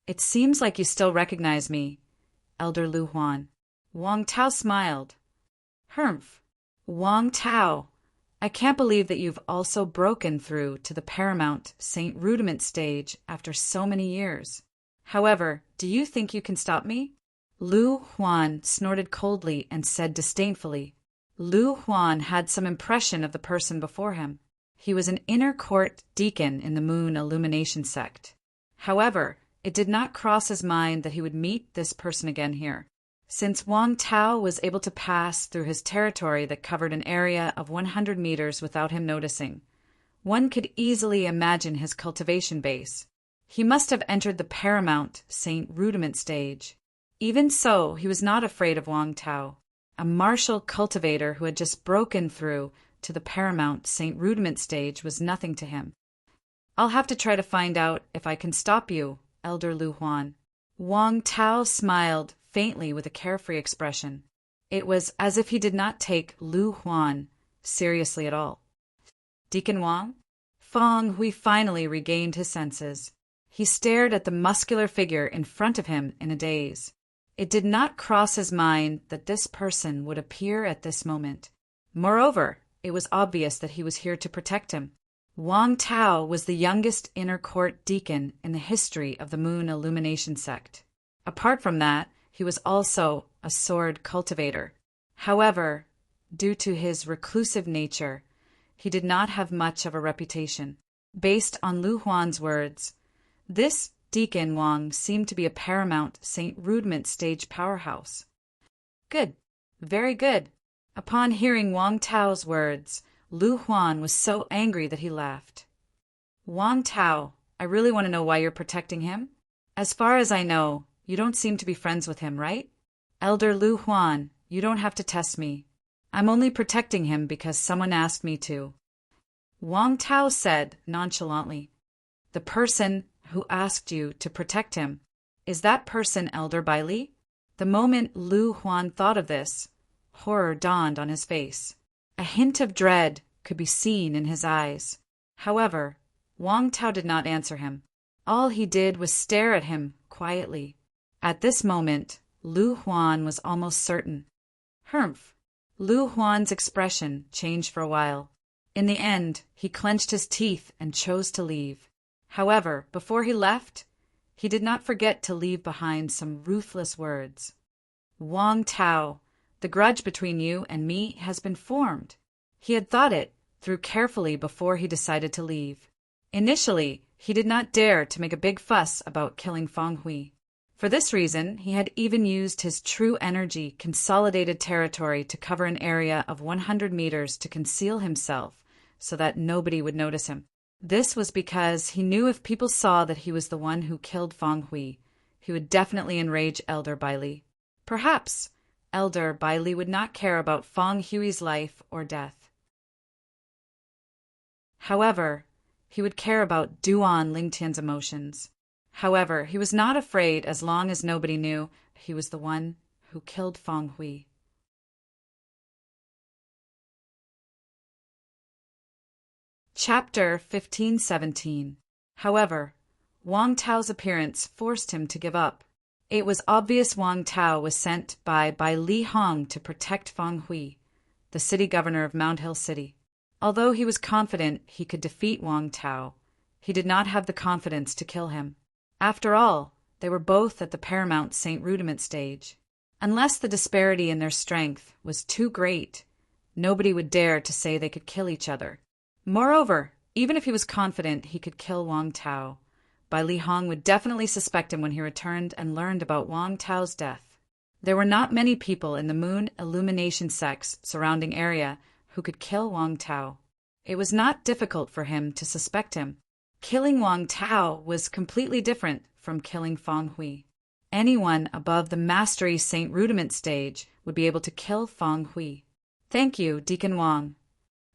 It seems like you still recognize me, Elder Lu Huan. Wang Tao smiled. Humph. Wang Tao, I can't believe that you've also broken through to the paramount Saint Rudiment stage after so many years. However, do you think you can stop me? Lu Huan snorted coldly and said disdainfully. Lu Huan had some impression of the person before him. He was an inner court deacon in the Moon Illumination sect. However, it did not cross his mind that he would meet this person again here. Since Wang Tao was able to pass through his territory that covered an area of 100 meters without him noticing, one could easily imagine his cultivation base. He must have entered the paramount Saint Rudiment stage. Even so, he was not afraid of Wang Tao. A martial cultivator who had just broken through to the paramount Saint Rudiment stage was nothing to him. I'll have to try to find out if I can stop you, Elder Lu Huan. Wang Tao smiled faintly with a carefree expression. It was as if he did not take Lu Huan seriously at all. Deacon Wang? Fang Hui finally regained his senses. He stared at the muscular figure in front of him in a daze. It did not cross his mind that this person would appear at this moment. Moreover, it was obvious that he was here to protect him. Wang Tao was the youngest inner court deacon in the history of the Moon Illumination sect. Apart from that, he was also a sword cultivator. However, due to his reclusive nature, he did not have much of a reputation. Based on Lu Huan's words, this Deacon Wang seemed to be a paramount Saint Rudiment stage powerhouse. Good. Very good. Upon hearing Wang Tao's words, Lu Huan was so angry that he laughed. Wang Tao, I really want to know why you're protecting him. As far as I know, you don't seem to be friends with him, right? Elder Lu Huan, you don't have to test me. I'm only protecting him because someone asked me to. Wang Tao said nonchalantly. The person who asked you to protect him, is that person Elder Bai Li? The moment Lu Huan thought of this, horror dawned on his face. A hint of dread could be seen in his eyes. However, Wang Tao did not answer him. All he did was stare at him quietly. At this moment, Lu Huan was almost certain. Humph. Lu Huan's expression changed for a while. In the end, he clenched his teeth and chose to leave. However, before he left, he did not forget to leave behind some ruthless words. Wang Tao, the grudge between you and me has been formed. He had thought it through carefully before he decided to leave. Initially, he did not dare to make a big fuss about killing Fang Hui. For this reason, he had even used his true energy consolidated territory to cover an area of 100 meters to conceal himself so that nobody would notice him. This was because he knew if people saw that he was the one who killed Fang Hui, he would definitely enrage Elder Bai Li. Perhaps Elder Bai Li would not care about Fang Hui's life or death. However, he would care about Duan Lingtian's emotions. However, he was not afraid as long as nobody knew he was the one who killed Fang Hui. Chapter 1517. However, Wang Tao's appearance forced him to give up. It was obvious Wang Tao was sent by Li Hong to protect Fang Hui, the city governor of Mount Hill City. Although he was confident he could defeat Wang Tao, he did not have the confidence to kill him. After all, they were both at the paramount Saint Rudiment stage. Unless the disparity in their strength was too great, nobody would dare to say they could kill each other. Moreover, even if he was confident he could kill Wang Tao, Li Hong would definitely suspect him when he returned and learned about Wang Tao's death. There were not many people in the Moon Illumination sect's surrounding area who could kill Wang Tao. It was not difficult for him to suspect him. Killing Wang Tao was completely different from killing Fang Hui. Anyone above the Mastery Saint Rudiment stage would be able to kill Fang Hui. Thank you, Deacon Wang.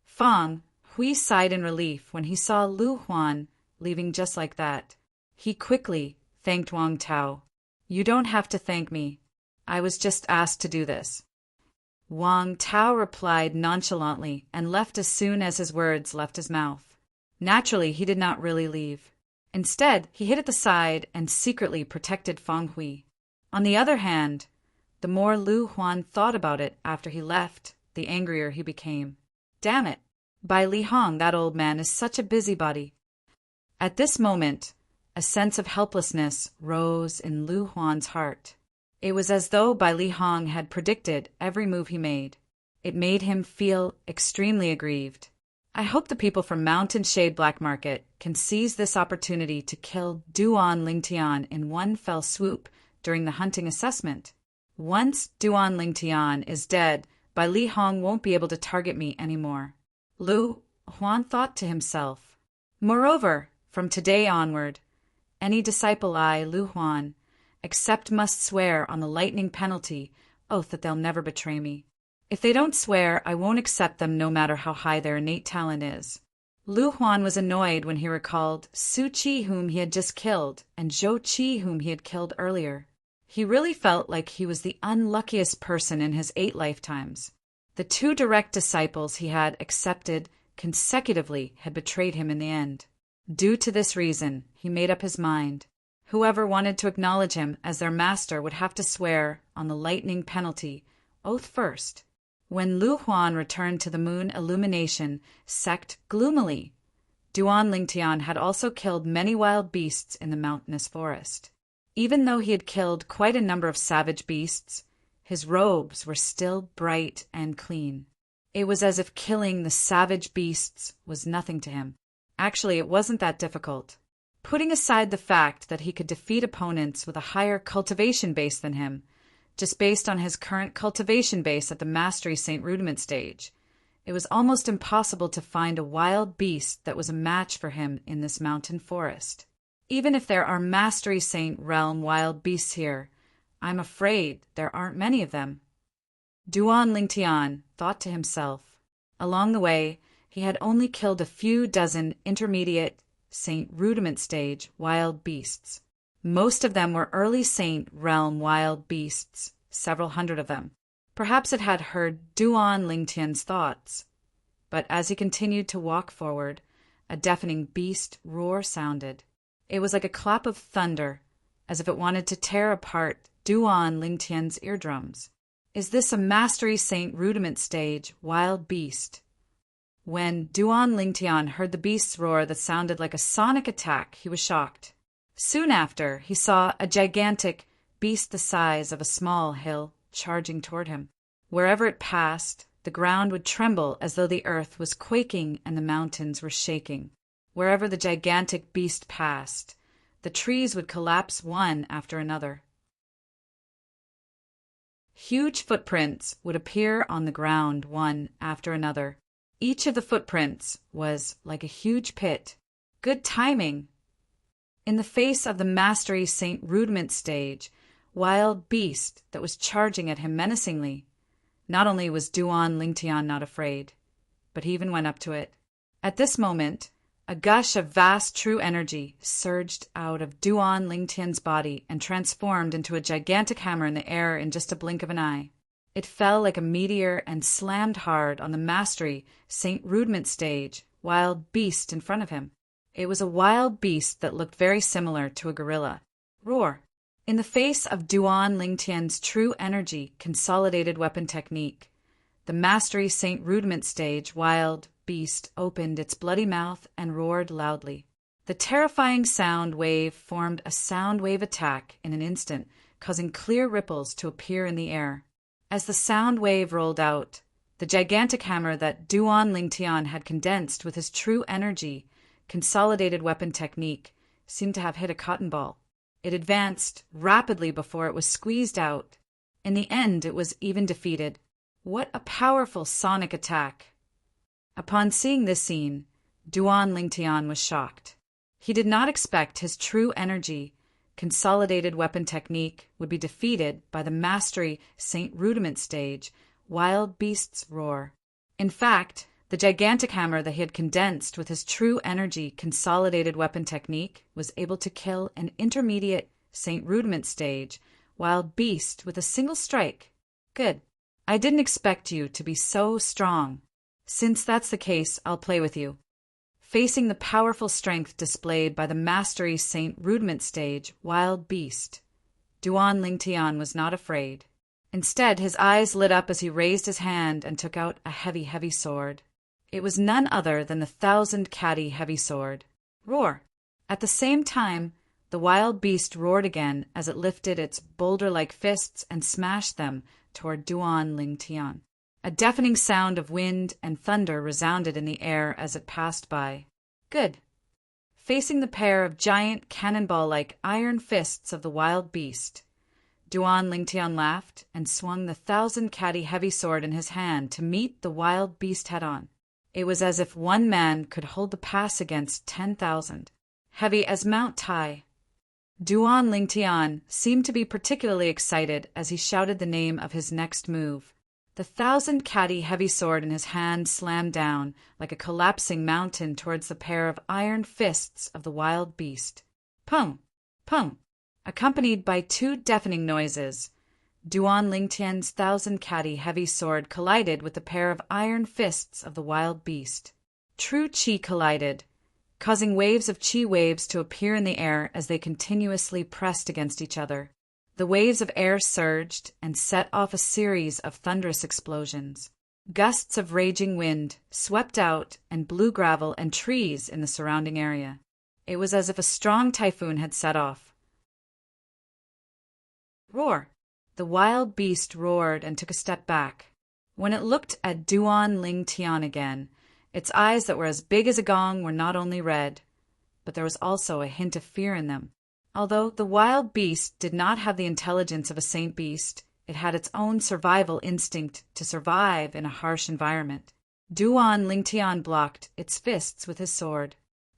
Fang Hui sighed in relief when he saw Lu Huan leaving just like that. He quickly thanked Wang Tao. You don't have to thank me. I was just asked to do this. Wang Tao replied nonchalantly and left as soon as his words left his mouth. Naturally, he did not really leave. Instead, he hid at the side and secretly protected Fang Hui. On the other hand, the more Lu Huan thought about it after he left, the angrier he became. Damn it! By Li Hong, that old man is such a busybody. At this moment, a sense of helplessness rose in Lu Huan's heart. It was as though Bai Li Hong had predicted every move he made. It made him feel extremely aggrieved. I hope the people from Mountain Shade Black Market can seize this opportunity to kill Duan Lingtian in one fell swoop during the hunting assessment. Once Duan Lingtian is dead, Bai Li Hong won't be able to target me anymore. Lu Huan thought to himself. Moreover, from today onward, any disciple I, Lu Huan, accept must swear on the lightning penalty oath that they'll never betray me. If they don't swear, I won't accept them no matter how high their innate talent is. Lu Huan was annoyed when he recalled Su Qi, whom he had just killed, and Zhou Qi, whom he had killed earlier. He really felt like he was the unluckiest person in his 8 lifetimes. The 2 direct disciples he had accepted consecutively had betrayed him in the end. Due to this reason, he made up his mind. Whoever wanted to acknowledge him as their master would have to swear on the lightning penalty oath first. When Lu Huan returned to the moon illumination sect gloomily, Duan Lingtian had also killed many wild beasts in the mountainous forest. Even though he had killed quite a number of savage beasts, his robes were still bright and clean. It was as if killing the savage beasts was nothing to him. Actually, it wasn't that difficult. Putting aside the fact that he could defeat opponents with a higher cultivation base than him, just based on his current cultivation base at the Mastery Saint Rudiment stage, it was almost impossible to find a wild beast that was a match for him in this mountain forest. Even if there are Mastery Saint realm wild beasts here, I'm afraid there aren't many of them. Duan Lingtian thought to himself. Along the way, he had only killed a few dozen intermediate Saint Rudiment stage wild beasts. Most of them were early Saint realm wild beasts, several hundred of them. Perhaps it had heard Duan Lingtian's thoughts. But as he continued to walk forward, a deafening beast roar sounded. It was like a clap of thunder, as if it wanted to tear apart Duan Lingtian's eardrums. Is this a Mastery Saint Rudiment stage wild beast? When Duan Lingtian heard the beast's roar that sounded like a sonic attack, he was shocked. Soon after, he saw a gigantic beast the size of a small hill charging toward him. Wherever it passed, the ground would tremble as though the earth was quaking and the mountains were shaking. Wherever the gigantic beast passed, the trees would collapse one after another. Huge footprints would appear on the ground one after another. Each of the footprints was like a huge pit. Good timing! In the face of the Mastery Saint Rudiment stage, wild beast that was charging at him menacingly. Not only was Duan Lingtian not afraid, but he even went up to it. At this moment, a gush of vast true energy surged out of Duan Lingtian's body and transformed into a gigantic hammer in the air in just a blink of an eye. It fell like a meteor and slammed hard on the Mastery Saint Rudiment stage wild beast in front of him. It was a wild beast that looked very similar to a gorilla. Roar! In the face of Duan Lingtian's true energy consolidated weapon technique, the Mastery Saint Rudiment stage wild beast opened its bloody mouth and roared loudly. The terrifying sound wave formed a sound wave attack in an instant, causing clear ripples to appear in the air. As the sound wave rolled out, the gigantic hammer that Duan Lingtian had condensed with his true energy consolidated weapon technique seemed to have hit a cotton ball. It advanced rapidly before it was squeezed out. In the end, it was even defeated. What a powerful sonic attack! Upon seeing this scene, Duan Lingtian was shocked. He did not expect his true energy, consolidated weapon technique, would be defeated by the Mastery Saint Rudiment stage wild beast's roar. In fact, the gigantic hammer that he had condensed with his true energy consolidated weapon technique was able to kill an intermediate Saint Rudiment stage wild beast with a single strike. Good. I didn't expect you to be so strong. Since that's the case, I'll play with you. Facing the powerful strength displayed by the Mastery Saint Rudiment stage wild beast, Duan Lingtian was not afraid. Instead, his eyes lit up as he raised his hand and took out a heavy, heavy sword. It was none other than the 1,000-caddy heavy sword. Roar! At the same time, the wild beast roared again as it lifted its boulder-like fists and smashed them toward Duan Lingtian. A deafening sound of wind and thunder resounded in the air as it passed by. Good. Facing the pair of giant cannonball-like iron fists of the wild beast, Duan Lingtian laughed and swung the 1,000-catty heavy sword in his hand to meet the wild beast head-on. It was as if one man could hold the pass against 10,000. Heavy as Mount Tai. Duan Lingtian seemed to be particularly excited as he shouted the name of his next move. The 1,000-catty heavy sword in his hand slammed down like a collapsing mountain towards the pair of iron fists of the wild beast. Pung! Pung! Accompanied by two deafening noises, Duan Lingtian's 1,000-catty heavy sword collided with the pair of iron fists of the wild beast. True Qi collided, causing waves of Qi waves to appear in the air as they continuously pressed against each other. The waves of air surged and set off a series of thunderous explosions. Gusts of raging wind swept out and blew gravel and trees in the surrounding area. It was as if a strong typhoon had set off. Roar! The wild beast roared and took a step back. When it looked at Duan Lingtian again, its eyes that were as big as a gong were not only red, but there was also a hint of fear in them. Although the wild beast did not have the intelligence of a saint beast, it had its own survival instinct to survive in a harsh environment. Duan Lingtian blocked its fists with his sword.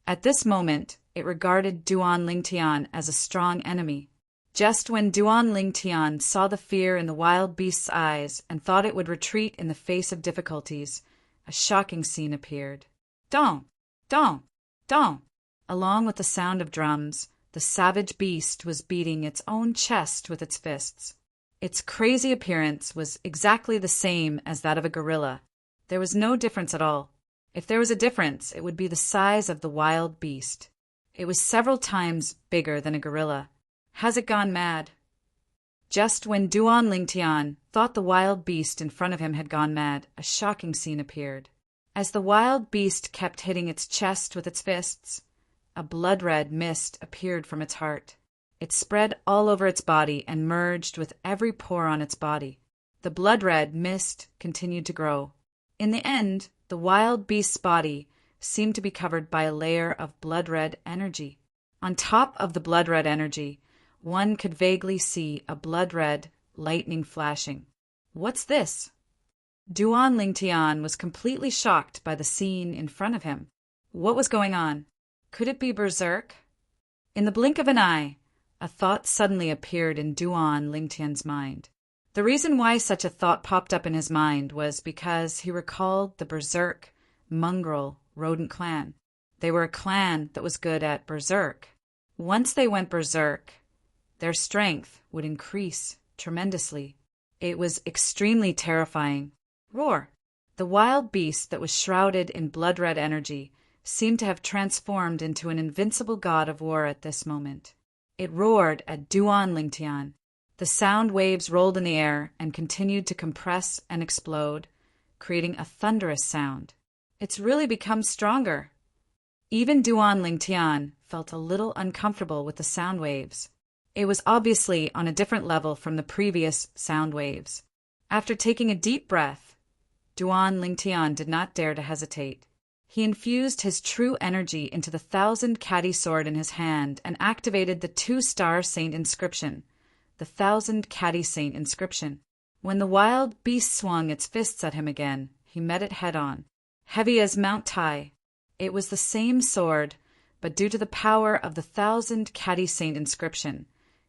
At this moment, it regarded Duan Lingtian as a strong enemy. Just when Duan Lingtian saw the fear in the wild beast's eyes and thought it would retreat in the face of difficulties, a shocking scene appeared. Dong! Dong! Dong! Along with the sound of drums, the savage beast was beating its own chest with its fists. Its crazy appearance was exactly the same as that of a gorilla. There was no difference at all. If there was a difference, it would be the size of the wild beast. It was several times bigger than a gorilla. Has it gone mad? Just when Duan Lingtian thought the wild beast in front of him had gone mad, a shocking scene appeared. As the wild beast kept hitting its chest with its fists, a blood-red mist appeared from its heart. It spread all over its body and merged with every pore on its body. The blood-red mist continued to grow. In the end, the wild beast's body seemed to be covered by a layer of blood-red energy. On top of the blood-red energy, one could vaguely see a blood-red lightning flashing. What's this? Duan Lingtian was completely shocked by the scene in front of him. What was going on? Could it be berserk? In the blink of an eye, a thought suddenly appeared in Duan Lingtian's mind. The reason why such a thought popped up in his mind was because he recalled the berserk, mongrel, rodent clan. They were a clan that was good at berserk. Once they went berserk, their strength would increase tremendously. It was extremely terrifying. Roar! The wild beast that was shrouded in blood-red energy seemed to have transformed into an invincible god of war at this moment. It roared at Duan Lingtian. The sound waves rolled in the air and continued to compress and explode, creating a thunderous sound. It's really become stronger. Even Duan Lingtian felt a little uncomfortable with the sound waves. It was obviously on a different level from the previous sound waves. After taking a deep breath, Duan Lingtian did not dare to hesitate. He infused his true energy into the 1,000-catty sword in his hand and activated the 2-star saint inscription, the 1,000-catty saint inscription. When the wild beast swung its fists at him again, he met it head-on. Heavy as Mount Tai, it was the same sword, but due to the power of the 1,000-catty saint inscription,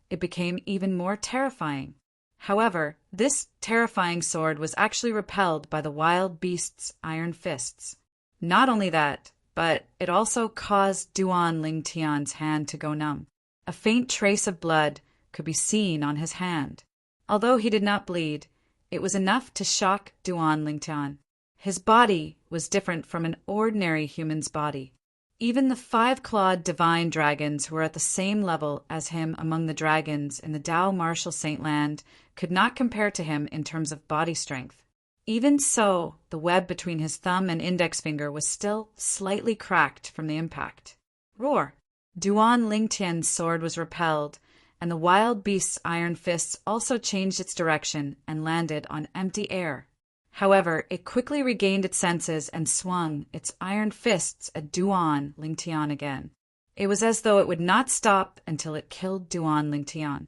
it became even more terrifying. However, this terrifying sword was actually repelled by the wild beast's iron fists. Not only that, but it also caused Duan Lingtian's hand to go numb. A faint trace of blood could be seen on his hand. Although he did not bleed, it was enough to shock Duan Lingtian. His body was different from an ordinary human's body. Even the 5-clawed divine dragons who were at the same level as him among the dragons in the Dao Martial Saint Land could not compare to him in terms of body strength. Even so, the web between his thumb and index finger was still slightly cracked from the impact. Roar! Duan Lingtian's sword was repelled, and the wild beast's iron fists also changed its direction and landed on empty air. However, it quickly regained its senses and swung its iron fists at Duan Lingtian again. It was as though it would not stop until it killed Duan Lingtian.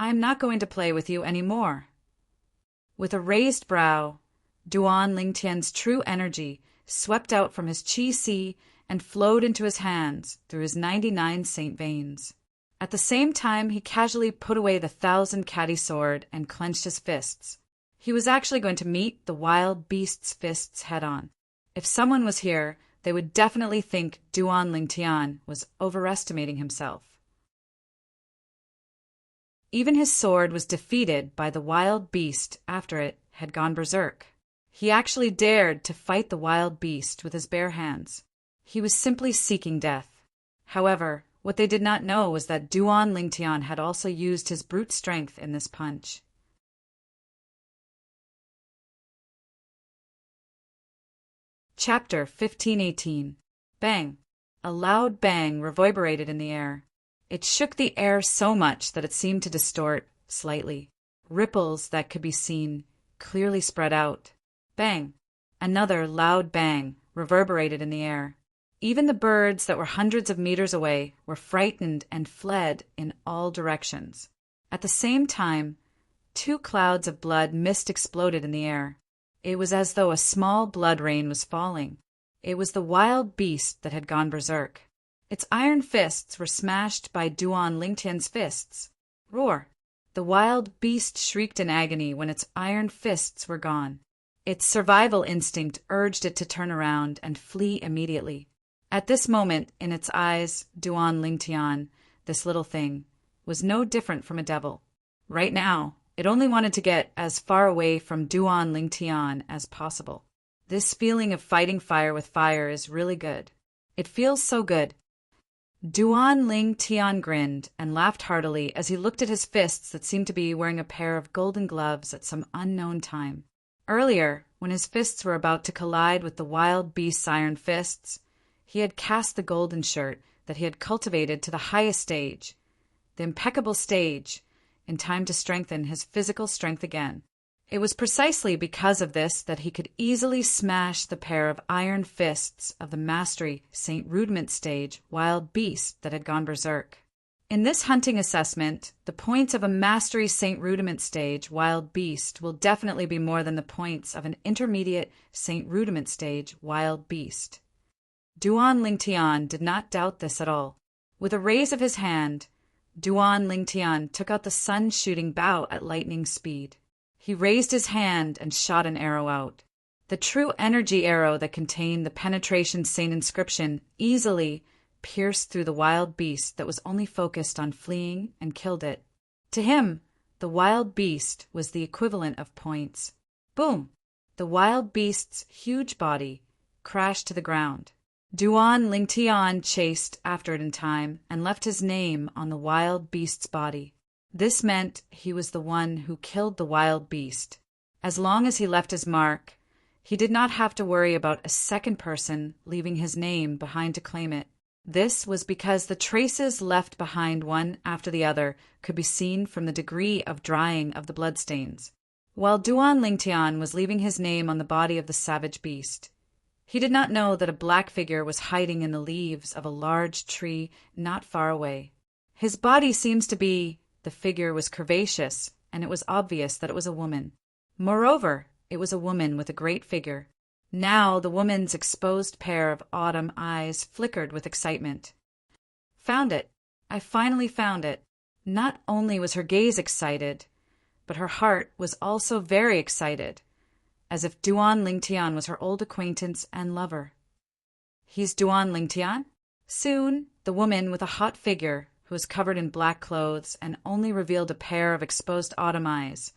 I am not going to play with you any more." With a raised brow, Duan Lingtian's true energy swept out from his qi si and flowed into his hands through his 99 saint veins. At the same time, he casually put away the 1,000 catty sword and clenched his fists. He was actually going to meet the wild beast's fists head-on. If someone was here, they would definitely think Duan Lingtian was overestimating himself. Even his sword was defeated by the wild beast after it had gone berserk. He actually dared to fight the wild beast with his bare hands. He was simply seeking death. However, what they did not know was that Duan Lingtian had also used his brute strength in this punch. Chapter 1518. Bang! A loud bang reverberated in the air. It shook the air so much that it seemed to distort slightly. Ripples that could be seen clearly spread out. Bang! Another loud bang reverberated in the air. Even the birds that were hundreds of meters away were frightened and fled in all directions. At the same time, 2 clouds of blood mist exploded in the air. It was as though a small blood rain was falling. It was the wild beast that had gone berserk. Its iron fists were smashed by Duan Lingtian's fists. Roar! The wild beast shrieked in agony when its iron fists were gone. Its survival instinct urged it to turn around and flee immediately. At this moment, in its eyes, Duan Lingtian, this little thing, was no different from a devil. Right now, it only wanted to get as far away from Duan Lingtian as possible. This feeling of fighting fire with fire is really good. It feels so good. Duan Lingtian grinned and laughed heartily as he looked at his fists that seemed to be wearing a pair of golden gloves at some unknown time. Earlier, when his fists were about to collide with the wild beast's iron fists, he had cast the golden shirt that he had cultivated to the highest stage, the impeccable stage, in time to strengthen his physical strength again. It was precisely because of this that he could easily smash the pair of iron fists of the Mastery St. Rudiment stage wild beast that had gone berserk. In this hunting assessment, the points of a Mastery St. Rudiment stage wild beast will definitely be more than the points of an intermediate St. Rudiment stage wild beast. Duan Lingtian did not doubt this at all. With a raise of his hand, Duan Lingtian took out the sun-shooting bow at lightning speed. He raised his hand and shot an arrow out. The true energy arrow that contained the penetration saint inscription easily pierced through the wild beast that was only focused on fleeing and killed it. To him, the wild beast was the equivalent of points. Boom! The wild beast's huge body crashed to the ground. Duan Lingtian chased after it in time and left his name on the wild beast's body. This meant he was the one who killed the wild beast. As long as he left his mark, he did not have to worry about a second person leaving his name behind to claim it. This was because the traces left behind one after the other could be seen from the degree of drying of the bloodstains. While Duan Lingtian was leaving his name on the body of the savage beast, he did not know that a black figure was hiding in the leaves of a large tree not far away. His body seems to be... The figure was curvaceous, and it was obvious that it was a woman. Moreover, it was a woman with a great figure. Now the woman's exposed pair of autumn eyes flickered with excitement. Found it! I finally found it! Not only was her gaze excited, but her heart was also very excited, as if Duan Lingtian was her old acquaintance and lover. He's Duan Lingtian? Soon, the woman with a hot figure, who was covered in black clothes and only revealed a pair of exposed autumn eyes,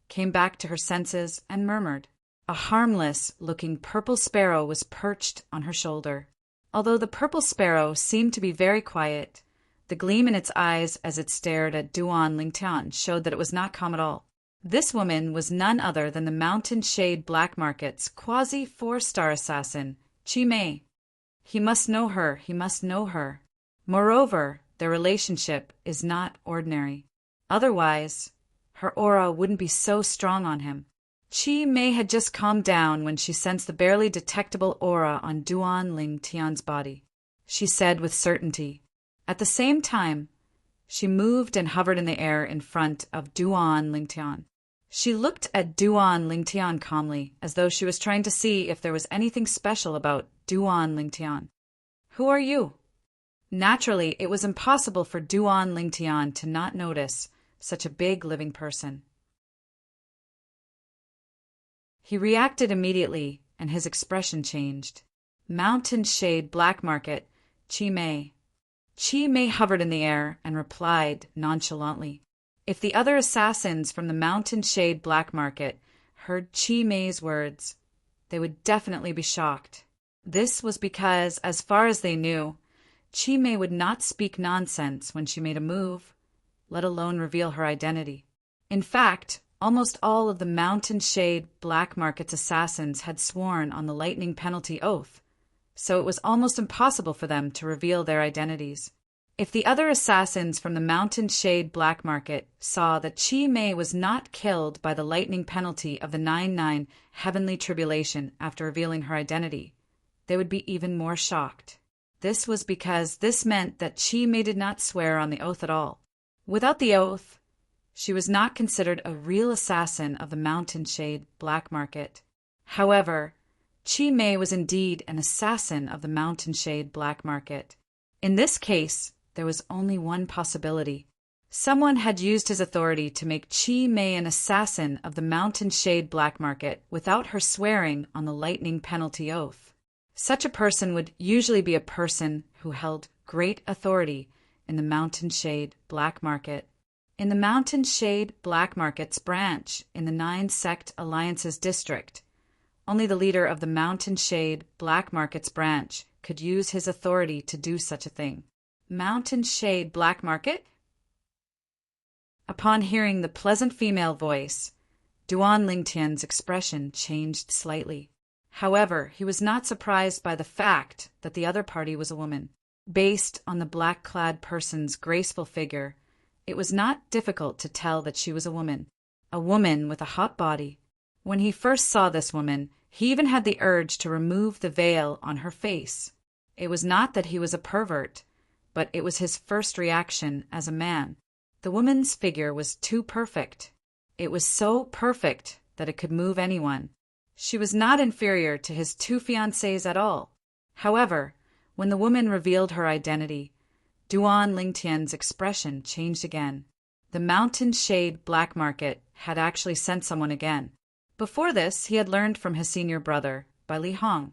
came back to her senses and murmured. A harmless-looking purple sparrow was perched on her shoulder. Although the purple sparrow seemed to be very quiet, the gleam in its eyes as it stared at Duan Lingtian showed that it was not calm at all. This woman was none other than the Mountain Shade Black Market's quasi-4-star assassin, Chi Mei. He must know her, he must know her. Moreover, their relationship is not ordinary. Otherwise, her aura wouldn't be so strong on him. Chi Mei had just calmed down when she sensed the barely detectable aura on Duan Lingtian's body. She said with certainty. At the same time, She moved and hovered in the air in front of Duan Lingtian. She looked at Duan Lingtian calmly, as though she was trying to see if there was anything special about Duan Lingtian. "Who are you?" Naturally, it was impossible for Duan Lingtian to not notice such a big living person. He reacted immediately, and his expression changed. "Mountain Shade Black Market, Chi Mei." Chi Mei hovered in the air and replied nonchalantly. If the other assassins from the Mountain Shade Black Market heard Chi Mei's words, they would definitely be shocked. This was because, as far as they knew, Chi Mei would not speak nonsense when she made a move, let alone reveal her identity. In fact, almost all of the Mountain Shade Black Market's assassins had sworn on the lightning penalty oath, so it was almost impossible for them to reveal their identities. If the other assassins from the Mountain Shade Black Market saw that Chi Mei was not killed by the lightning penalty of the 9-9 heavenly tribulation after revealing her identity, they would be even more shocked. This was because this meant that Chi Mei did not swear on the oath at all. Without the oath, she was not considered a real assassin of the Mountain Shade Black Market. However, Chi Mei was indeed an assassin of the Mountain Shade Black Market. In this case, there was only one possibility. Someone had used his authority to make Chi Mei an assassin of the Mountain Shade Black Market without her swearing on the lightning penalty oath. Such a person would usually be a person who held great authority in the Mountain Shade Black Market. In the Mountain Shade Black Market's branch in the 9-Sect Alliances district, only the leader of the Mountain Shade Black Market's branch could use his authority to do such a thing. Mountain Shade Black Market? Upon hearing the pleasant female voice, Duan Lingtian's expression changed slightly. However, he was not surprised by the fact that the other party was a woman. Based on the black-clad person's graceful figure, it was not difficult to tell that she was a woman with a hot body. When he first saw this woman, he even had the urge to remove the veil on her face. It was not that he was a pervert, but it was his first reaction as a man. The woman's figure was too perfect. It was so perfect that it could move anyone. She was not inferior to his two fiancées at all. However, when the woman revealed her identity, Duan Lingtian's expression changed again. The Mountain Shade Black Market had actually sent someone again. Before this, he had learned from his senior brother, by Li Hong,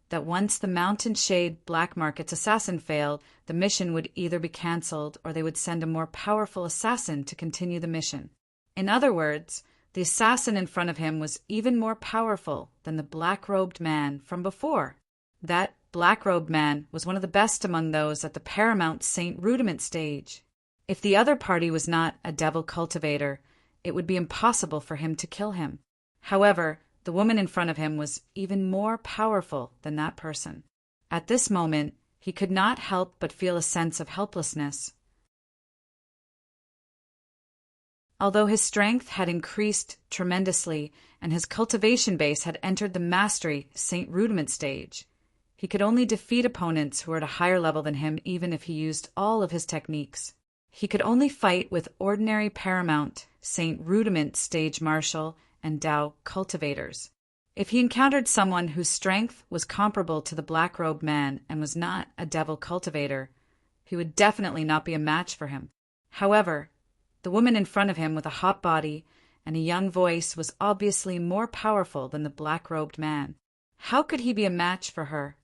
that once the Mountain Shade Black Market's assassin failed, the mission would either be cancelled or they would send a more powerful assassin to continue the mission. In other words, the assassin in front of him was even more powerful than the black-robed man from before. That black-robed man was one of the best among those at the paramount Saint Rudiment stage. If the other party was not a devil cultivator, it would be impossible for him to kill him. However, the woman in front of him was even more powerful than that person. At this moment, he could not help but feel a sense of helplessness. Although his strength had increased tremendously and his cultivation base had entered the mastery Saint Rudiment stage, he could only defeat opponents who were at a higher level than him even if he used all of his techniques. He could only fight with ordinary paramount Saint Rudiment stage martial and Dao cultivators. If he encountered someone whose strength was comparable to the black-robed man and was not a devil cultivator, he would definitely not be a match for him. However, the woman in front of him with a hot body and a young voice was obviously more powerful than the black-robed man. How could he be a match for her?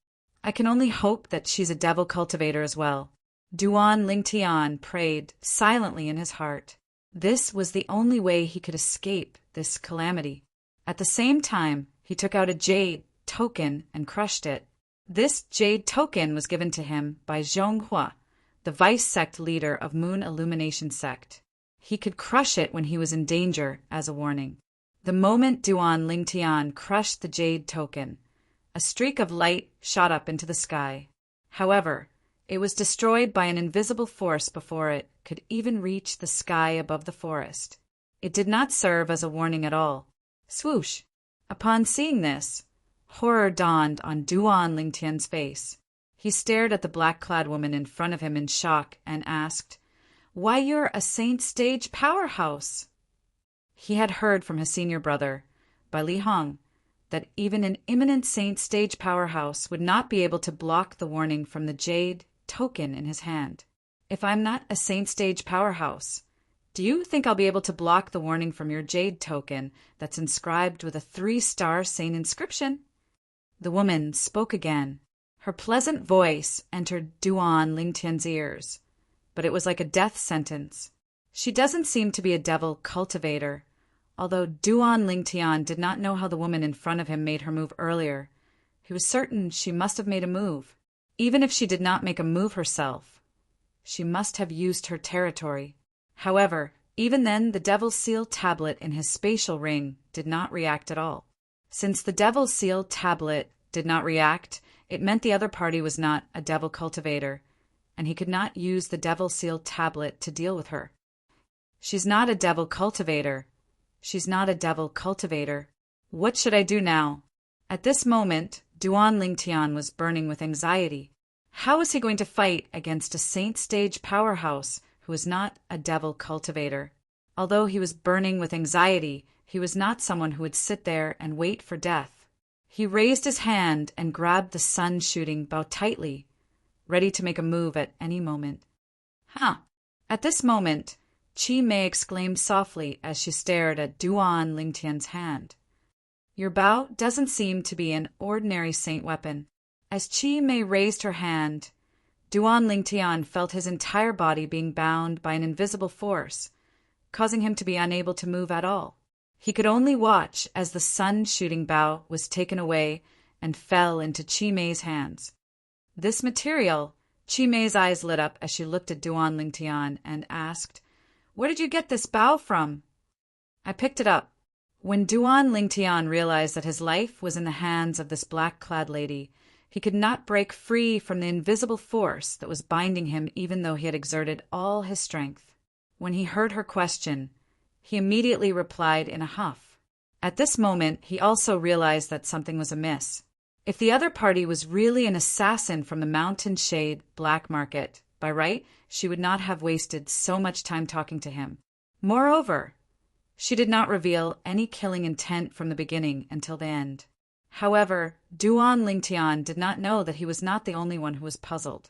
I can only hope that she's a devil cultivator as well. Duan Lingtian prayed silently in his heart. This was the only way he could escape this calamity. At the same time, he took out a jade token and crushed it. This jade token was given to him by Zhonghua, the vice sect leader of Moon Illumination Sect. He could crush it when he was in danger as a warning. The moment Duan Lingtian crushed the jade token, a streak of light shot up into the sky. However, it was destroyed by an invisible force before it could even reach the sky above the forest. It did not serve as a warning at all. Swoosh! Upon seeing this, horror dawned on Duan Lingtian's face. He stared at the black-clad woman in front of him in shock and asked, Why, you're a Saint Stage powerhouse! He had heard from his senior brother, by Li Hong, that even an imminent Saint Stage powerhouse would not be able to block the warning from the jade token in his hand. If I'm not a Saint Stage powerhouse, do you think I'll be able to block the warning from your jade token that's inscribed with a 3-star saint inscription? The woman spoke again. Her pleasant voice entered Duan Lingtian's ears, but it was like a death sentence. She doesn't seem to be a devil cultivator, although Duan Lingtian did not know how the woman in front of him made her move earlier. He was certain she must have made a move. Even if she did not make a move herself, she must have used her territory. However, even then the Devil's Seal tablet in his spatial ring did not react at all. Since the Devil's Seal tablet did not react, it meant the other party was not a devil cultivator, and he could not use the Devil's Seal tablet to deal with her. She's not a devil cultivator. She's not a devil cultivator. What should I do now? At this moment, Duan Lingtian was burning with anxiety. How was he going to fight against a Saint Stage powerhouse who was not a devil cultivator? Although he was burning with anxiety, he was not someone who would sit there and wait for death. He raised his hand and grabbed the sun-shooting bow tightly, ready to make a move at any moment. Huh! At this moment, Chi Mei exclaimed softly as she stared at Duan Lingtian's hand. Your bow doesn't seem to be an ordinary saint weapon. As Chi Mei raised her hand, Duan Lingtian felt his entire body being bound by an invisible force, causing him to be unable to move at all. He could only watch as the sun-shooting bow was taken away and fell into Chi Mei's hands. This material, Chi Mei's eyes lit up as she looked at Duan Lingtian and asked, Where did you get this bow from? I picked it up. When Duan Lingtian realized that his life was in the hands of this black-clad lady, he could not break free from the invisible force that was binding him even though he had exerted all his strength. When he heard her question, he immediately replied in a huff. At this moment, he also realized that something was amiss. If the other party was really an assassin from the Mountain Shade black market, by right, she would not have wasted so much time talking to him. Moreover, she did not reveal any killing intent from the beginning until the end. However, Duan Lingtian did not know that he was not the only one who was puzzled.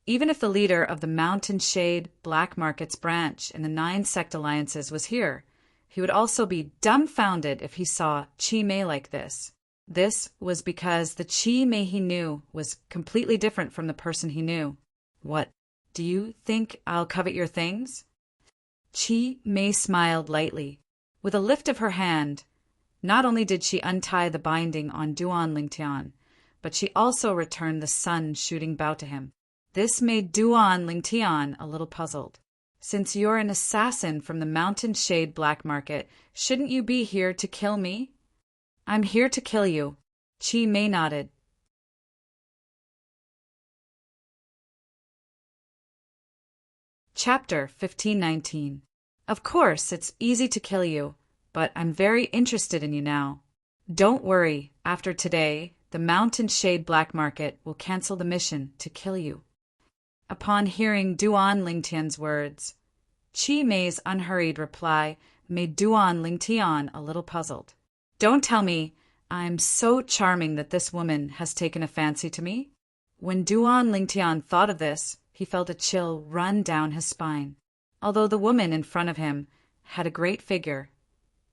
Even if the leader of the Mountain Shade Black Market's branch in the 9 sect alliances was here, he would also be dumbfounded if he saw Chi Mei like this. This was because the Chi Mei he knew was completely different from the person he knew. What? Do you think I'll covet your things? Chi Mei smiled lightly. With a lift of her hand, not only did she untie the binding on Duan Lingtian, but she also returned the sun-shooting bow to him. This made Duan Lingtian a little puzzled. Since you're an assassin from the Mountain Shade Black Market, shouldn't you be here to kill me? I'm here to kill you. Chi Mei nodded. Chapter 1519. Of course, it's easy to kill you, but I'm very interested in you now. Don't worry, after today, the Mountain Shade Black Market will cancel the mission to kill you. Upon hearing Duan Lingtian's words, Chi Mei's unhurried reply made Duan Lingtian a little puzzled. Don't tell me I'm so charming that this woman has taken a fancy to me? When Duan Lingtian thought of this, he felt a chill run down his spine. Although the woman in front of him had a great figure,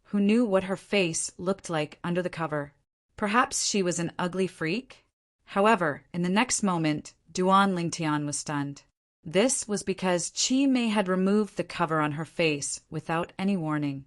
who knew what her face looked like under the cover? Perhaps she was an ugly freak? However, in the next moment, Duan Lingtian was stunned. This was because Chi Mei had removed the cover on her face without any warning,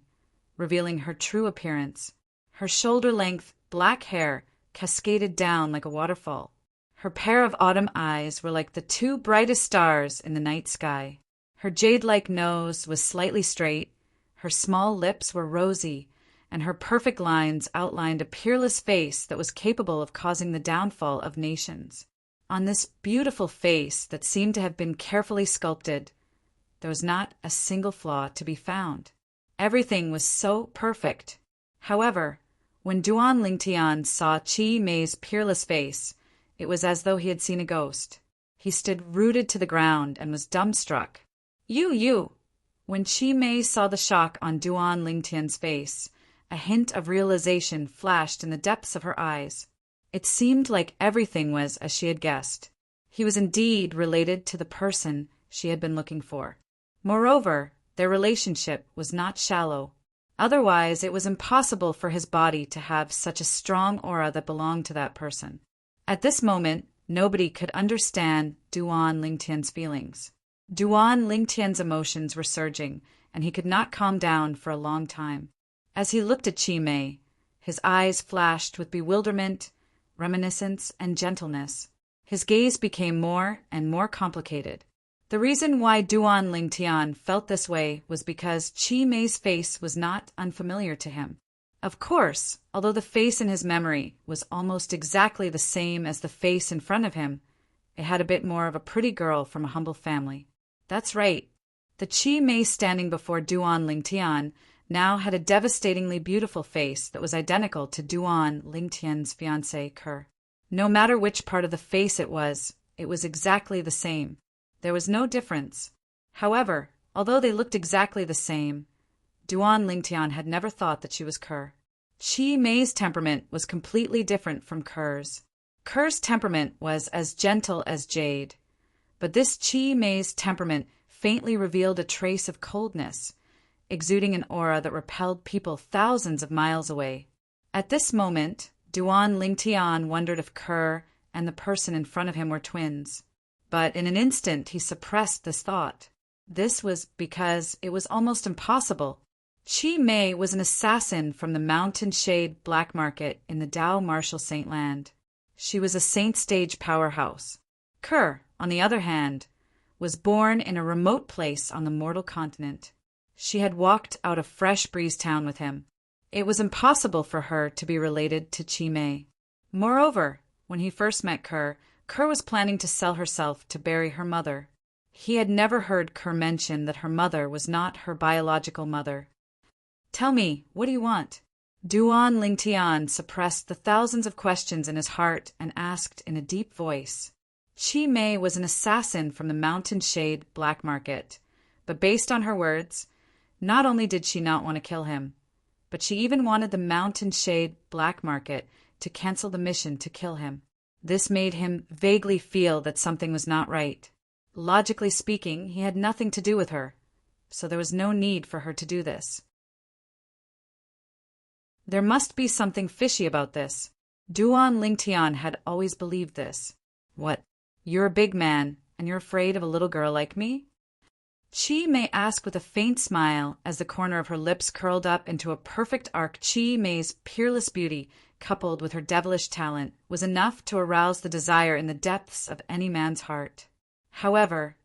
revealing her true appearance. Her shoulder-length black hair cascaded down like a waterfall. Her pair of autumn eyes were like the 2 brightest stars in the night sky. Her jade-like nose was slightly straight, her small lips were rosy, and her perfect lines outlined a peerless face that was capable of causing the downfall of nations. On this beautiful face that seemed to have been carefully sculpted, there was not a single flaw to be found. Everything was so perfect. However, when Duan Lingtian saw Chi Mei's peerless face, it was as though he had seen a ghost. He stood rooted to the ground and was dumbstruck. You! When Chi Mei saw the shock on Duan Lingtian's face, a hint of realization flashed in the depths of her eyes. It seemed like everything was as she had guessed. He was indeed related to the person she had been looking for. Moreover, their relationship was not shallow. Otherwise, it was impossible for his body to have such a strong aura that belonged to that person. At this moment, nobody could understand Duan Lingtian's feelings. Duan Lingtian's emotions were surging, and he could not calm down for a long time. As he looked at Chi Mei, his eyes flashed with bewilderment, reminiscence, and gentleness. His gaze became more and more complicated. The reason why Duan Lingtian felt this way was because Chi Mei's face was not unfamiliar to him. Of course, although the face in his memory was almost exactly the same as the face in front of him, it had a bit more of a pretty girl from a humble family. That's right. The Chi Mei standing before Duan Lingtian now had a devastatingly beautiful face that was identical to Duan Lingtian's fiancée, Ke. No matter which part of the face it was exactly the same. There was no difference. However, although they looked exactly the same, Duan Lingtian had never thought that she was Ke. Chi Mei's temperament was completely different from Ke's. Ke's temperament was as gentle as jade, but this Chi Mei's temperament faintly revealed a trace of coldness, exuding an aura that repelled people thousands of miles away. At this moment, Duan Lingtian wondered if Ke and the person in front of him were twins. But in an instant he suppressed this thought. This was because it was almost impossible. Chi Mei was an assassin from the mountain shade black market in the Dao Martial Saint Land. She was a Saint Stage powerhouse. Ke, on the other hand, was born in a remote place on the mortal continent. She had walked out of Fresh Breeze Town with him. It was impossible for her to be related to Chi Mei. Moreover, when he first met Ke was planning to sell herself to bury her mother. He had never heard Ke mention that her mother was not her biological mother. Tell me, what do you want? Duan Lingtian suppressed the thousands of questions in his heart and asked in a deep voice. Chi Mei was an assassin from the mountain shade black market, but based on her words, not only did she not want to kill him, but she even wanted the mountain shade black market to cancel the mission to kill him. This made him vaguely feel that something was not right. Logically speaking, he had nothing to do with her, so there was no need for her to do this. There must be something fishy about this. Duan Lingtian had always believed this. What? You're a big man, and you're afraid of a little girl like me? Chi Mei asked with a faint smile as the corner of her lips curled up into a perfect arc. Chi Mei's peerless beauty, coupled with her devilish talent, was enough to arouse the desire in the depths of any man's heart. However,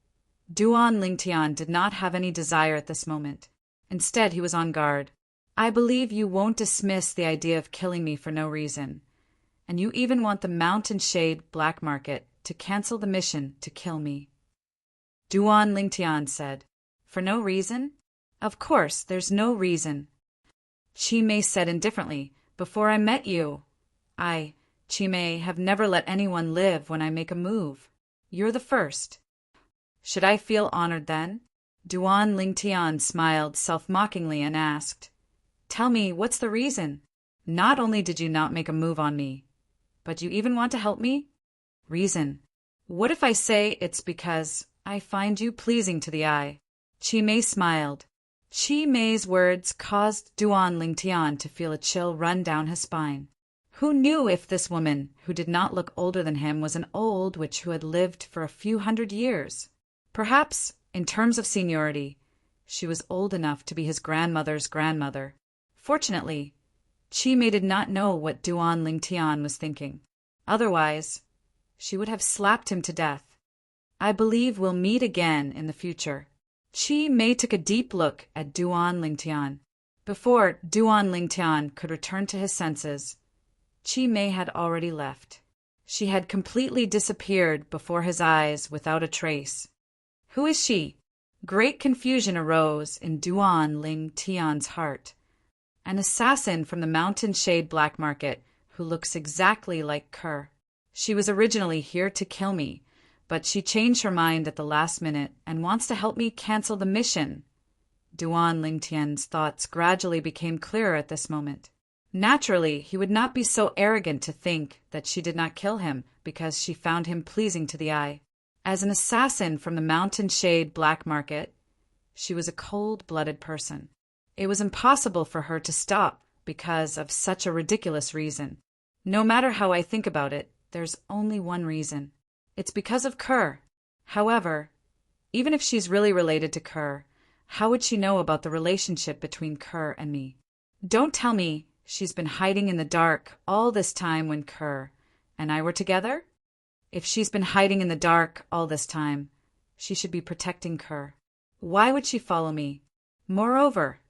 Duan Lingtian did not have any desire at this moment. Instead, he was on guard. I believe you won't dismiss the idea of killing me for no reason, and you even want the mountain shade black market to cancel the mission to kill me. Duan Lingtian said, For no reason? Of course, there's no reason. Chi Mei said indifferently, Before I met you, I, Chi Mei, have never let anyone live when I make a move. You're the first. Should I feel honored then? Duan Lingtian smiled self-mockingly and asked, Tell me, what's the reason? Not only did you not make a move on me, but you even want to help me? Reason. What if I say it's because I find you pleasing to the eye? Chi Mei smiled. Chi Mei's words caused Duan Lingtian to feel a chill run down his spine. Who knew if this woman, who did not look older than him, was an old witch who had lived for a few hundred years? Perhaps, in terms of seniority, she was old enough to be his grandmother's grandmother. Fortunately, Chi Mei did not know what Duan Lingtian was thinking. Otherwise, she would have slapped him to death. I believe we'll meet again in the future. Chi Mei took a deep look at Duan Lingtian. Before Duan Lingtian could return to his senses, Chi Mei had already left. She had completely disappeared before his eyes without a trace. Who is she? Great confusion arose in Duan Lingtian's heart. An assassin from the mountain shade black market who looks exactly like Ke. She was originally here to kill me, but she changed her mind at the last minute and wants to help me cancel the mission. Duan Lingtian's thoughts gradually became clearer at this moment. Naturally, he would not be so arrogant to think that she did not kill him because she found him pleasing to the eye. As an assassin from the mountain shade black market, she was a cold-blooded person. It was impossible for her to stop because of such a ridiculous reason. No matter how I think about it, there's only one reason. It's because of Kerr. However, even if she's really related to Kerr, how would she know about the relationship between Kerr and me? Don't tell me she's been hiding in the dark all this time when Kerr and I were together? If she's been hiding in the dark all this time, she should be protecting Kerr. Why would she follow me? Moreover,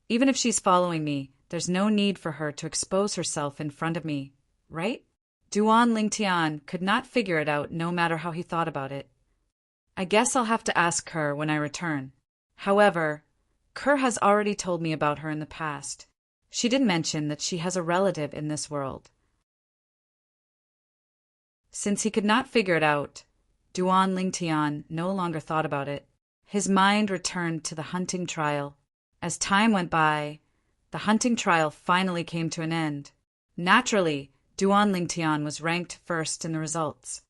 even if she's following me, there's no need for her to expose herself in front of me, right? Duan Lingtian could not figure it out no matter how he thought about it. I guess I'll have to ask her when I return. However, Kerr has already told me about her in the past. She did mention that she has a relative in this world. Since he could not figure it out, Duan Lingtian no longer thought about it. His mind returned to the hunting trial. As time went by, the hunting trial finally came to an end. Naturally, Duan Lingtian was ranked first in the results.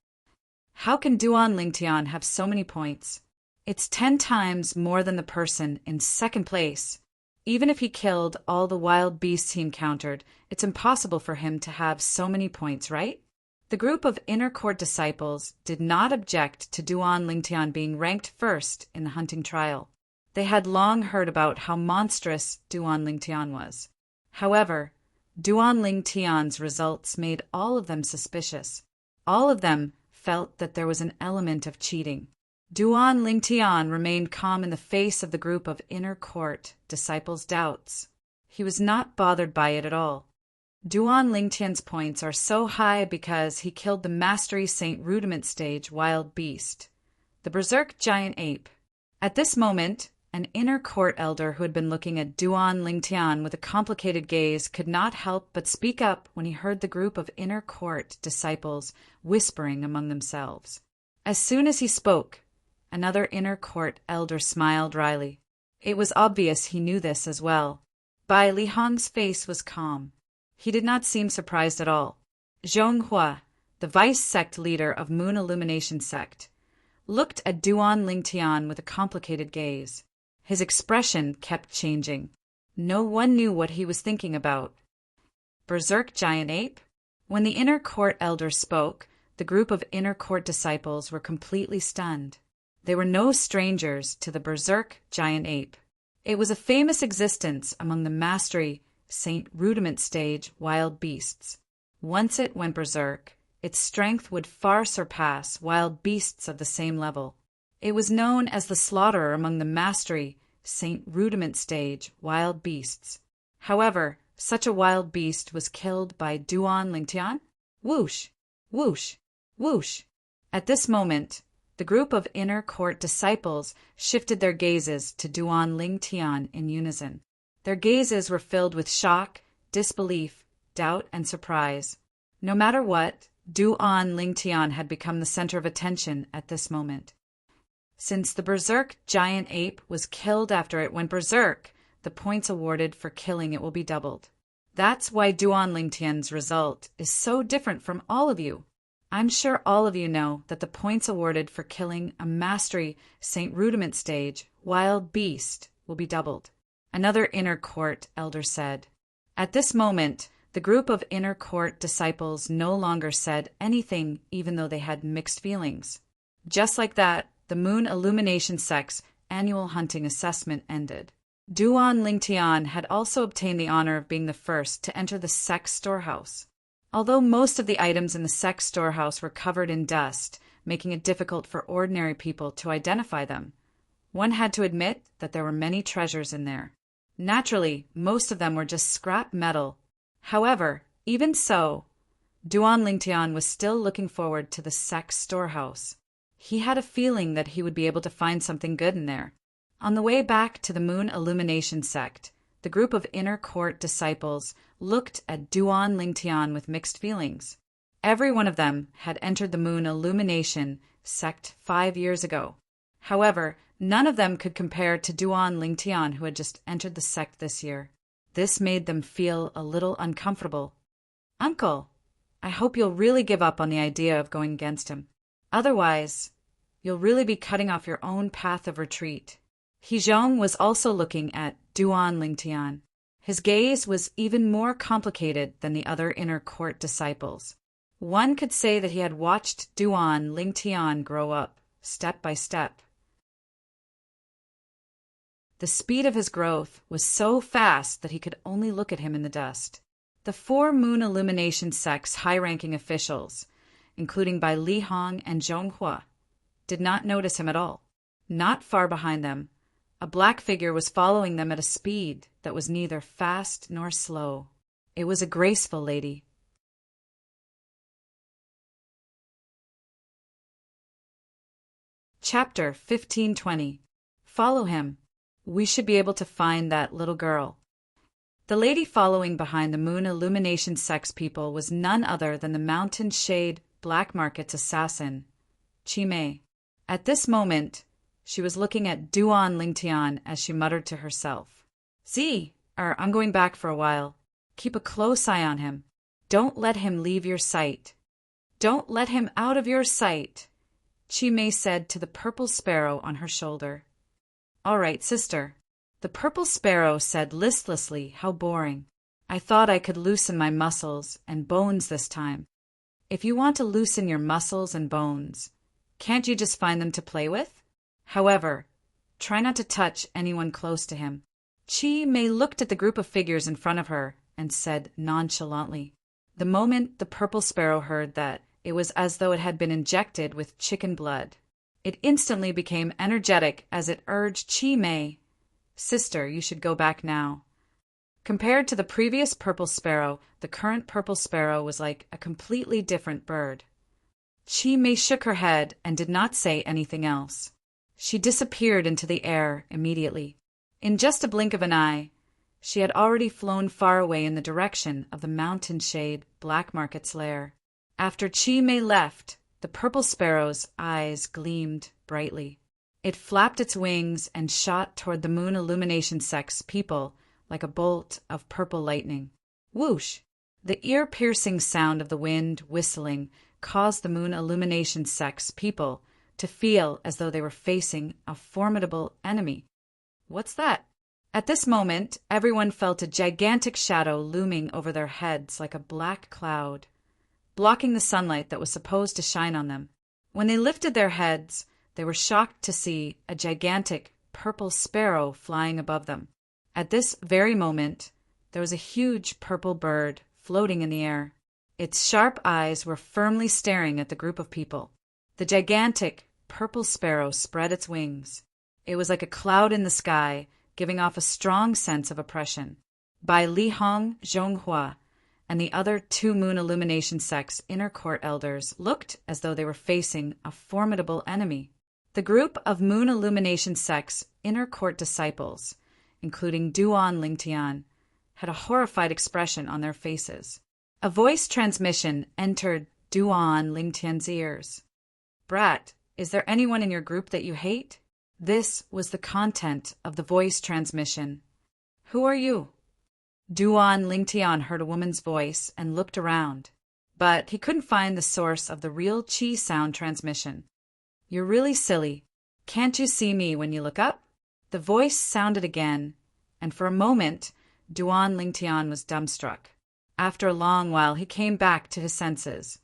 How can Duan Lingtian have so many points? It's 10 times more than the person in second place. Even if he killed all the wild beasts he encountered, it's impossible for him to have so many points, right? The group of inner court disciples did not object to Duan Lingtian being ranked first in the hunting trial. They had long heard about how monstrous Duan Lingtian was. However, Duan Lingtian's results made all of them suspicious. All of them felt that there was an element of cheating. Duan Lingtian remained calm in the face of the group of inner court disciples' doubts. He was not bothered by it at all. Duan Lingtian's points are so high because he killed the Mastery Saint Rudiment stage wild beast, the Berserk giant ape. At this moment, an inner court elder who had been looking at Duan Lingtian with a complicated gaze could not help but speak up when he heard the group of inner court disciples whispering among themselves. As soon as he spoke, another inner court elder smiled wryly. It was obvious he knew this as well. Bai Lihong's face was calm. He did not seem surprised at all. Zhonghua, the vice-sect leader of Moon Illumination Sect, looked at Duan Lingtian with a complicated gaze. His expression kept changing. No one knew what he was thinking about. Berserk giant ape? When the inner court elder spoke, the group of inner court disciples were completely stunned. They were no strangers to the Berserk giant ape. It was a famous existence among the Mastery Saint Rudiment stage wild beasts. Once it went berserk, its strength would far surpass wild beasts of the same level. It was known as the slaughterer among the Mastery Saint Rudiment stage wild beasts. However, such a wild beast was killed by Duan Lingtian. Whoosh! Whoosh! Whoosh! At this moment, the group of inner court disciples shifted their gazes to Duan Lingtian in unison. Their gazes were filled with shock, disbelief, doubt, and surprise. No matter what, Duan Lingtian had become the center of attention at this moment. Since the Berserk giant ape was killed after it went berserk, the points awarded for killing it will be doubled. That's why Duan Lingtian's result is so different from all of you. I'm sure all of you know that the points awarded for killing a Mastery Saint Rudiment stage wild beast will be doubled. Another inner court elder said. At this moment, the group of inner court disciples no longer said anything even though they had mixed feelings. Just like that, the Moon Illumination Sect's annual hunting assessment ended. Duan Lingtian had also obtained the honor of being the first to enter the sect storehouse. Although most of the items in the sect storehouse were covered in dust, making it difficult for ordinary people to identify them, one had to admit that there were many treasures in there. Naturally, most of them were just scrap metal. However, even so, Duan Lingtian was still looking forward to the sect storehouse. He had a feeling that he would be able to find something good in there. On the way back to the Moon Illumination Sect, the group of inner court disciples looked at Duan Lingtian with mixed feelings. Every one of them had entered the Moon Illumination sect 5 years ago. However, none of them could compare to Duan Lingtian, who had just entered the sect this year. This made them feel a little uncomfortable. "Uncle, I hope you'll really give up on the idea of going against him. Otherwise, you'll really be cutting off your own path of retreat." Hezhong was also looking at Duan Lingtian. His gaze was even more complicated than the other inner court disciples. One could say that he had watched Duan Lingtian grow up, step by step. The speed of his growth was so fast that he could only look at him in the dust. The 4 Moon Illumination sect's high-ranking officials, including by Li Hong and Zhonghua, did not notice him at all. Not far behind them, a black figure was following them at a speed that was neither fast nor slow. It was a graceful lady. Chapter 1520. Follow him. We should be able to find that little girl. The lady following behind the Moon Illumination sect's people was none other than the Mountain Shade Black Market's assassin, Chi Mei. At this moment, she was looking at Duan Lingtian as she muttered to herself, I'm going back for a while. Keep a close eye on him. Don't let him leave your sight. Don't let him out of your sight, Chi Mei said to the purple sparrow on her shoulder. All right, sister. The purple sparrow said listlessly, how boring. I thought I could loosen my muscles and bones this time. If you want to loosen your muscles and bones, can't you just find them to play with? However, try not to touch anyone close to him. Chi Mei looked at the group of figures in front of her and said nonchalantly. The moment the purple sparrow heard that, it was as though it had been injected with chicken blood. It instantly became energetic as it urged Chi Mei, Sister, you should go back now. Compared to the previous purple sparrow, the current purple sparrow was like a completely different bird. Chi Mei shook her head and did not say anything else. She disappeared into the air immediately. In just a blink of an eye, she had already flown far away in the direction of the Mountain Shade Black Market's lair. After Chi Mei left, the purple sparrow's eyes gleamed brightly. It flapped its wings and shot toward the Moon Illumination sect's people like a bolt of purple lightning. Whoosh! The ear-piercing sound of the wind whistling caused the Moon Illumination sect's people to feel as though they were facing a formidable enemy. What's that? At this moment, everyone felt a gigantic shadow looming over their heads like a black cloud, blocking the sunlight that was supposed to shine on them. When they lifted their heads, they were shocked to see a gigantic purple sparrow flying above them. At this very moment, there was a huge purple bird floating in the air. Its sharp eyes were firmly staring at the group of people. The gigantic purple sparrow spread its wings. It was like a cloud in the sky, giving off a strong sense of oppression. By Li Hong, Zhonghua, and the other 2 Moon Illumination sect's inner court elders looked as though they were facing a formidable enemy. The group of Moon Illumination sect's inner court disciples, including Duan Lingtian, had a horrified expression on their faces. A voice transmission entered Duan Lingtian's ears. Brat, is there anyone in your group that you hate? This was the content of the voice transmission. Who are you? Duan Lingtian heard a woman's voice and looked around, but he couldn't find the source of the real chi sound transmission. You're really silly. Can't you see me when you look up? The voice sounded again, and for a moment, Duan Lingtian was dumbstruck. After a long while, he came back to his senses.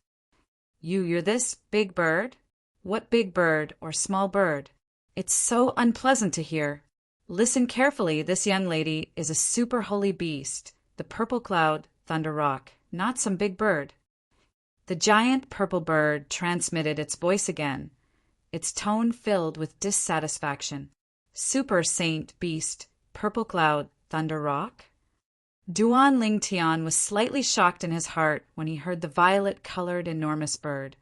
You're this big bird? What big bird or small bird? It's so unpleasant to hear. Listen carefully, this young lady is a super holy beast, the purple cloud Thunder Rock, not some big bird. The giant purple bird transmitted its voice again, its tone filled with dissatisfaction. Super saint beast, purple cloud Thunder Rock? Duan Lingtian was slightly shocked in his heart when he heard the violet-colored enormous bird,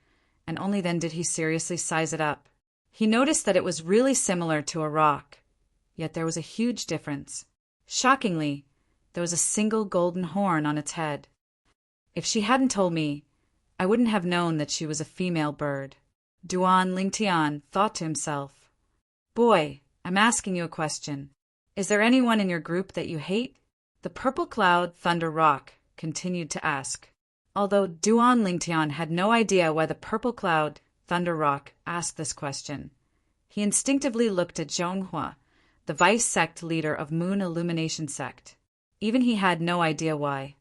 and only then did he seriously size it up. He noticed that it was really similar to a rock, yet there was a huge difference. Shockingly, there was a single golden horn on its head. If she hadn't told me, I wouldn't have known that she was a female bird. Duan Lingtian thought to himself. Boy, I'm asking you a question. Is there anyone in your group that you hate? The purple cloud Thunder Rock continued to ask, although Duan Lingtian had no idea why the purple cloud Thunder Rock asked this question. He instinctively looked at Zhonghua, the vice sect leader of Moon Illumination Sect. Even he had no idea why.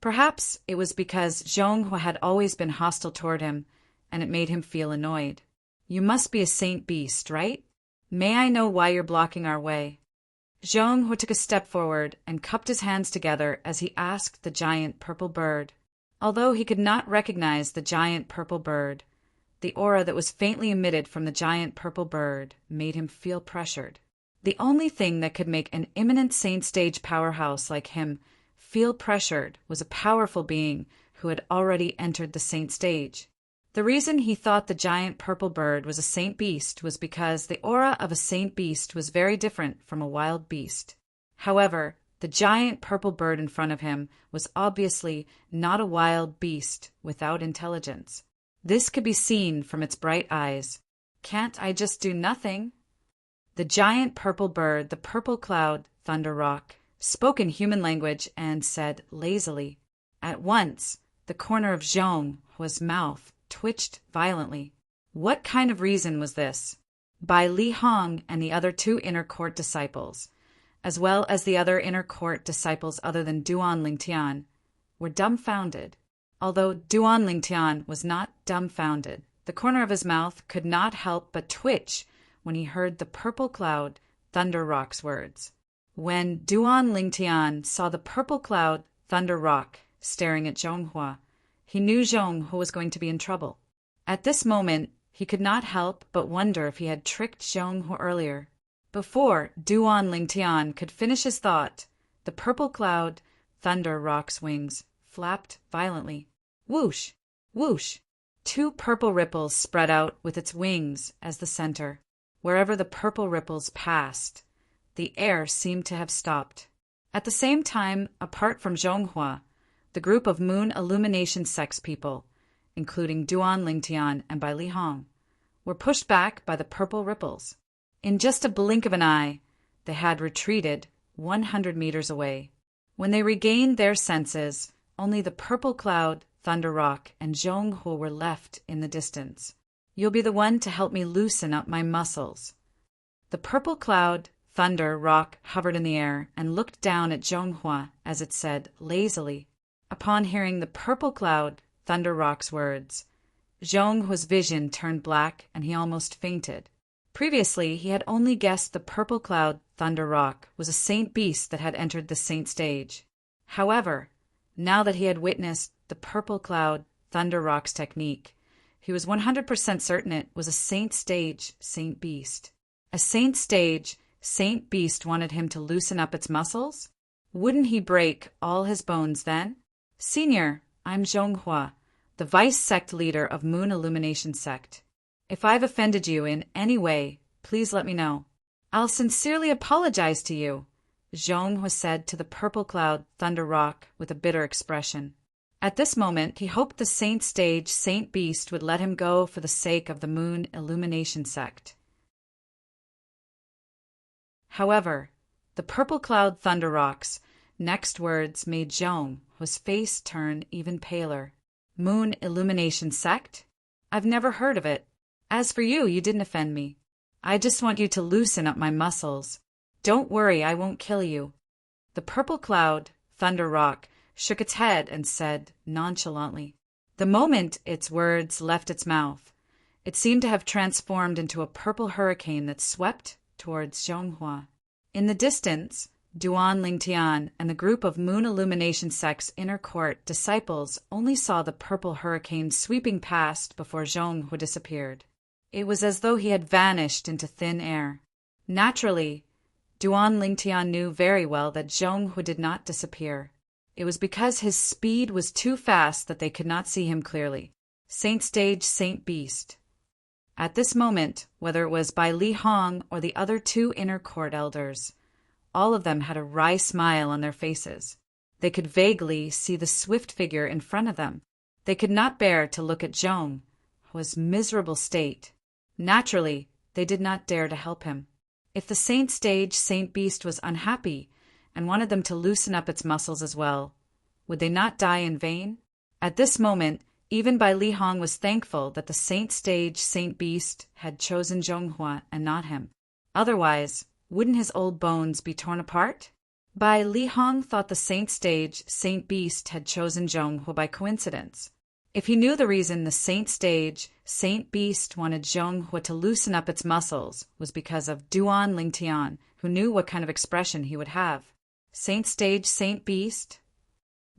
Perhaps it was because Zhonghua had always been hostile toward him, and it made him feel annoyed. You must be a saint beast, right? May I know why you're blocking our way? Zhonghua took a step forward and cupped his hands together as he asked the giant purple bird. Although he could not recognize the giant purple bird, the aura that was faintly emitted from the giant purple bird made him feel pressured. The only thing that could make an imminent saint stage powerhouse like him feel pressured was a powerful being who had already entered the saint stage. The reason he thought the giant purple bird was a saint beast was because the aura of a saint beast was very different from a wild beast. However, the giant purple bird in front of him was obviously not a wild beast without intelligence. This could be seen from its bright eyes. Can't I just do nothing? The giant purple bird, the purple cloud, Thunder Rock, spoke in human language and said lazily. At once, the corner of Zhonghua's mouth twitched violently. What kind of reason was this? Bai Li Hong and the other two inner court disciples, as well as the other inner court disciples other than Duan Lingtian, were dumbfounded. Although Duan Lingtian was not dumbfounded, the corner of his mouth could not help but twitch when he heard the purple cloud Thunder Rock's words. When Duan Lingtian saw the purple cloud Thunder Rock staring at Zhonghua, he knew Zhonghua was going to be in trouble. At this moment, he could not help but wonder if he had tricked Zhonghua earlier. Before Duan Lingtian could finish his thought, the purple cloud Thunder Rock's wings flapped violently. Whoosh! Whoosh! Two purple ripples spread out with its wings as the center. Wherever the purple ripples passed, the air seemed to have stopped. At the same time, apart from Zhonghua, the group of Moon Illumination Sect's people, including Duan Lingtian and Bai Li Hong, were pushed back by the purple ripples. In just a blink of an eye, they had retreated 100 meters away. When they regained their senses, only the purple cloud, Thunder Rock, and Zhonghua were left in the distance. You'll be the one to help me loosen up my muscles. The purple cloud, Thunder Rock, hovered in the air and looked down at Zhonghua as it said lazily. Upon hearing the purple cloud, Thunder Rock's words, Zhonghua's vision turned black and he almost fainted. Previously, he had only guessed the purple cloud, Thunder Rock, was a saint beast that had entered the saint stage. However, now that he had witnessed the purple cloud, Thunder Rock's technique, he was 100% certain it was a saint stage, saint beast. A saint stage, saint beast wanted him to loosen up its muscles? Wouldn't he break all his bones then? Senior, I'm Zhonghua, the vice sect leader of Moon Illumination Sect. If I've offended you in any way, please let me know. I'll sincerely apologize to you, Zhonghua said to the purple cloud Thunder Rock with a bitter expression. At this moment, he hoped the saint stage, saint beast would let him go for the sake of the Moon Illumination Sect. However, the purple cloud Thunder Rock's next words made Zhonghua's face turn even paler. Moon Illumination Sect? I've never heard of it. As for you, you didn't offend me. I just want you to loosen up my muscles. Don't worry, I won't kill you. The purple cloud, Thunder Rock, shook its head and said nonchalantly. The moment its words left its mouth, it seemed to have transformed into a purple hurricane that swept towards Zhonghua. In the distance, Duan Lingtian and the group of Moon Illumination Sect's inner court disciples only saw the purple hurricane sweeping past before Zhonghua disappeared. It was as though he had vanished into thin air. Naturally, Duan Lingtian knew very well that Zhonghua did not disappear. It was because his speed was too fast that they could not see him clearly. Saint Stage, Saint Beast. At this moment, whether it was Bai Li Hong or the other two inner court elders, all of them had a wry smile on their faces. They could vaguely see the swift figure in front of them. They could not bear to look at Zhong's miserable state. Naturally, they did not dare to help him. If the Saint Stage Saint Beast was unhappy and wanted them to loosen up its muscles as well, would they not die in vain? At this moment, even Bai Li Hong was thankful that the Saint Stage Saint Beast had chosen Zhonghua and not him. Otherwise, wouldn't his old bones be torn apart? Bai Li Hong thought the Saint Stage Saint Beast had chosen Zhonghua by coincidence. If he knew the reason the Saint Stage Saint Beast wanted Zhonghua to loosen up its muscles was because of Duan Lingtian, who knew what kind of expression he would have. Saint Stage Saint Beast?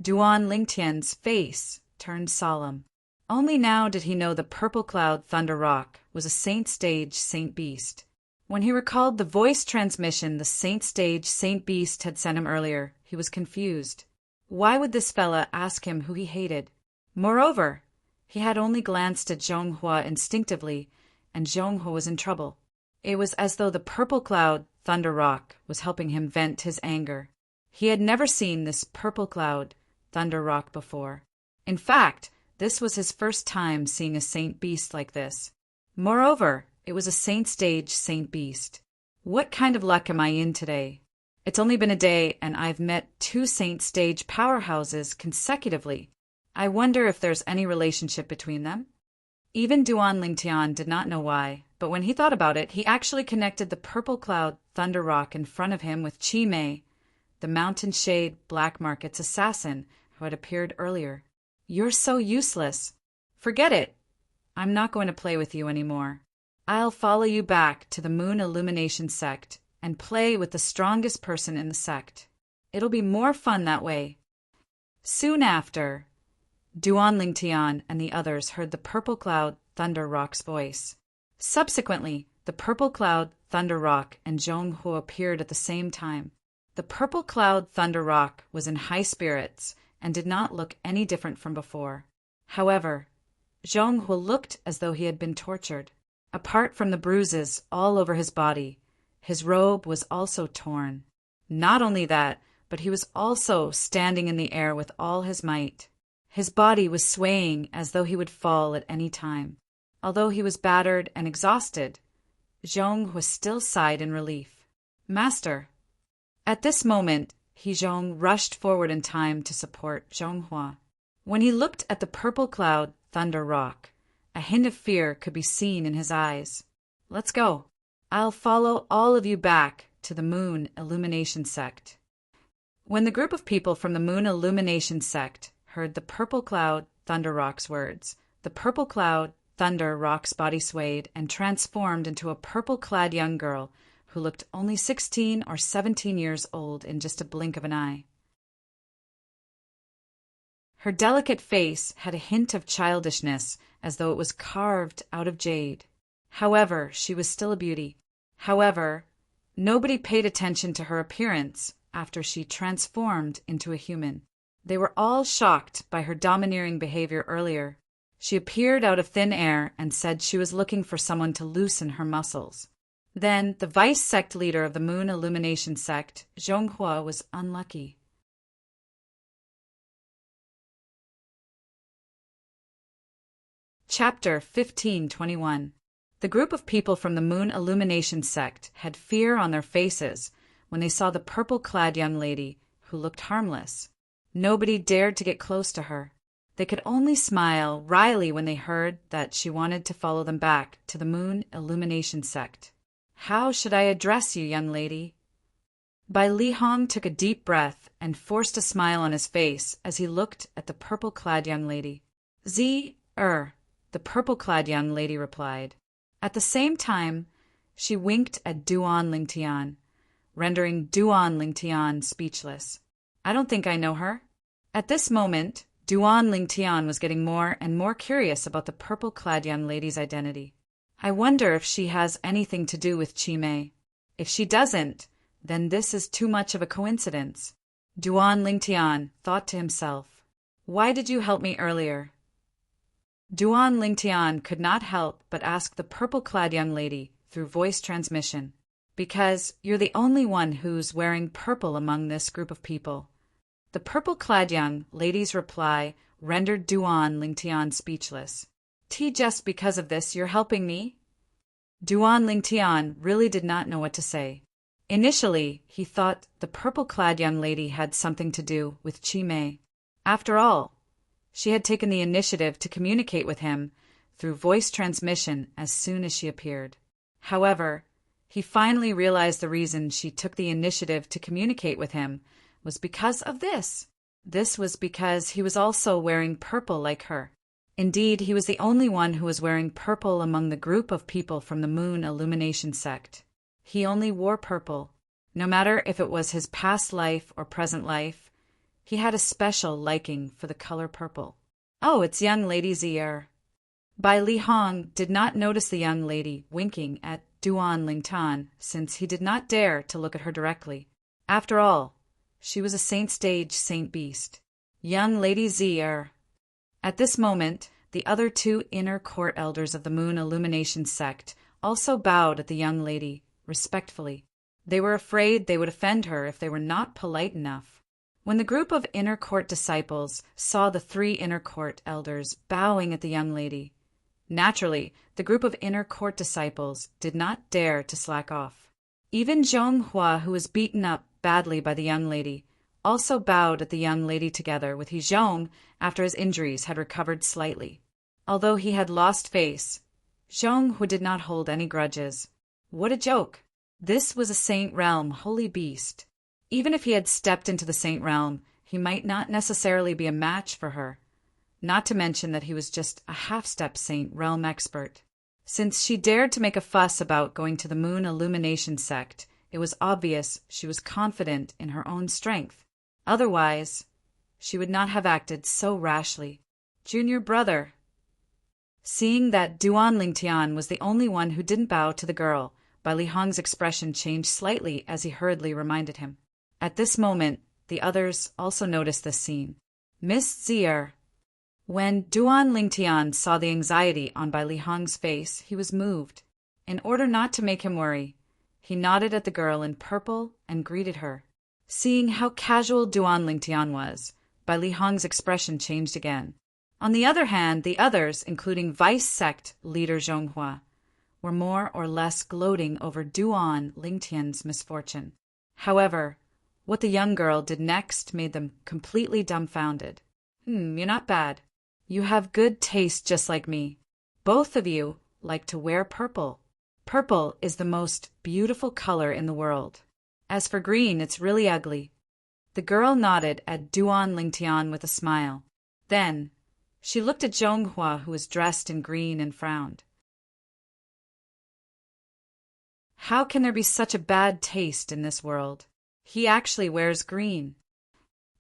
Duan Lingtian's face turned solemn. Only now did he know the Purple Cloud Thunder Rock was a Saint Stage Saint Beast. When he recalled the voice transmission the Saint Stage Saint Beast had sent him earlier, he was confused. Why would this fella ask him who he hated? Moreover, he had only glanced at Zhonghua instinctively, and Zhonghua was in trouble. It was as though the Purple Cloud Thunder Rock was helping him vent his anger. He had never seen this Purple Cloud Thunder Rock before. In fact, this was his first time seeing a Saint Beast like this. Moreover, it was a Saint Stage Saint Beast. What kind of luck am I in today? It's only been a day and I've met 2 Saint Stage powerhouses consecutively. I wonder if there's any relationship between them? Even Duan Lingtian did not know why, but when he thought about it, he actually connected the Purple Cloud Thunder Rock in front of him with Chi Mei, the Mountain Shade Black Market's assassin who had appeared earlier. You're so useless. Forget it. I'm not going to play with you anymore. I'll follow you back to the Moon Illumination sect and play with the strongest person in the sect. It'll be more fun that way. Soon after, Duan Lingtian and the others heard the Purple Cloud Thunder Rock's voice. Subsequently, the Purple Cloud Thunder Rock and Zhonghua appeared at the same time. The Purple Cloud Thunder Rock was in high spirits and did not look any different from before. However, Zhonghua looked as though he had been tortured. Apart from the bruises all over his body, his robe was also torn. Not only that, but he was also standing in the air with all his might. His body was swaying as though he would fall at any time. Although he was battered and exhausted, Zhonghua still sighed in relief. Master. At this moment, Zhong rushed forward in time to support Zhonghua. When he looked at the Purple Cloud Thunder Rock, a hint of fear could be seen in his eyes. Let's go. I'll follow all of you back to the Moon Illumination sect. When the group of people from the Moon Illumination sect heard the Purple Cloud Thunder Rock's words, the Purple Cloud Thunder Rock's body swayed and transformed into a purple-clad young girl who looked only 16 or 17 years old in just a blink of an eye. Her delicate face had a hint of childishness, as though it was carved out of jade. However, she was still a beauty. However, nobody paid attention to her appearance after she transformed into a human. They were all shocked by her domineering behavior earlier. She appeared out of thin air and said she was looking for someone to loosen her muscles. Then, the vice sect leader of the Moon Illumination sect, Zhonghua, was unlucky. Chapter 1521. The group of people from the Moon Illumination sect had fear on their faces when they saw the purple-clad young lady, who looked harmless. Nobody dared to get close to her. They could only smile wryly when they heard that she wanted to follow them back to the Moon Illumination sect. How should I address you, young lady? Bai Li Hong took a deep breath and forced a smile on his face as he looked at the purple-clad young lady. The purple-clad young lady replied. At the same time, she winked at Duan Lingtian, rendering Duan Lingtian speechless. I don't think I know her. At this moment, Duan Lingtian was getting more and more curious about the purple-clad young lady's identity. I wonder if she has anything to do with Chi Mei. If she doesn't, then this is too much of a coincidence. Duan Lingtian thought to himself. Why did you help me earlier? Duan Lingtian could not help but ask the purple-clad young lady through voice transmission. Because you're the only one who's wearing purple among this group of people. The purple-clad young lady's reply rendered Duan Lingtian speechless. Just because of this you're helping me? Duan Lingtian really did not know what to say. Initially, he thought the purple-clad young lady had something to do with Chi Mei. After all, she had taken the initiative to communicate with him through voice transmission as soon as she appeared. However, he finally realized the reason she took the initiative to communicate with him was because of this. This was because he was also wearing purple like her. Indeed, he was the only one who was wearing purple among the group of people from the Moon Illumination sect. He only wore purple. No matter if it was his past life or present life, he had a special liking for the color purple. Oh, it's young Lady Zier. Bai Li Hong did not notice the young lady winking at Duan Lingtian since he did not dare to look at her directly. After all, she was a saint stage saint beast. Young Lady Zier. At this moment, the other two inner court elders of the Moon Illumination sect also bowed at the young lady, respectfully. They were afraid they would offend her if they were not polite enough. When the group of inner court disciples saw the three inner court elders bowing at the young lady, naturally, the group of inner court disciples did not dare to slack off. Even Zhong Hua, who was beaten up badly by the young lady, also bowed at the young lady together with Zhong after his injuries had recovered slightly. Although he had lost face, Zhong Hua did not hold any grudges. What a joke! This was a Saint Realm holy beast. Even if he had stepped into the Saint Realm, he might not necessarily be a match for her. Not to mention that he was just a half-step Saint Realm expert. Since she dared to make a fuss about going to the Moon Illumination sect, it was obvious she was confident in her own strength. Otherwise, she would not have acted so rashly. Junior brother. Seeing that Duan Lingtian was the only one who didn't bow to the girl, Bai Li Hong's expression changed slightly as he hurriedly reminded him. At this moment, the others also noticed this scene. Miss Zier. When Duan Lingtian saw the anxiety on Bai Li Hong's face, he was moved. In order not to make him worry, he nodded at the girl in purple and greeted her. Seeing how casual Duan Lingtian was, Bai Li Hong's expression changed again. On the other hand, the others, including Vice Sect leader Zhong Hua, were more or less gloating over Duan Lingtian's misfortune. However, what the young girl did next made them completely dumbfounded. You're not bad. You have good taste just like me. Both of you like to wear purple. Purple is the most beautiful color in the world. As for green, it's really ugly. The girl nodded at Duan Lingtian with a smile. Then, she looked at Zhong Hua, who was dressed in green, and frowned. How can there be such a bad taste in this world? He actually wears green.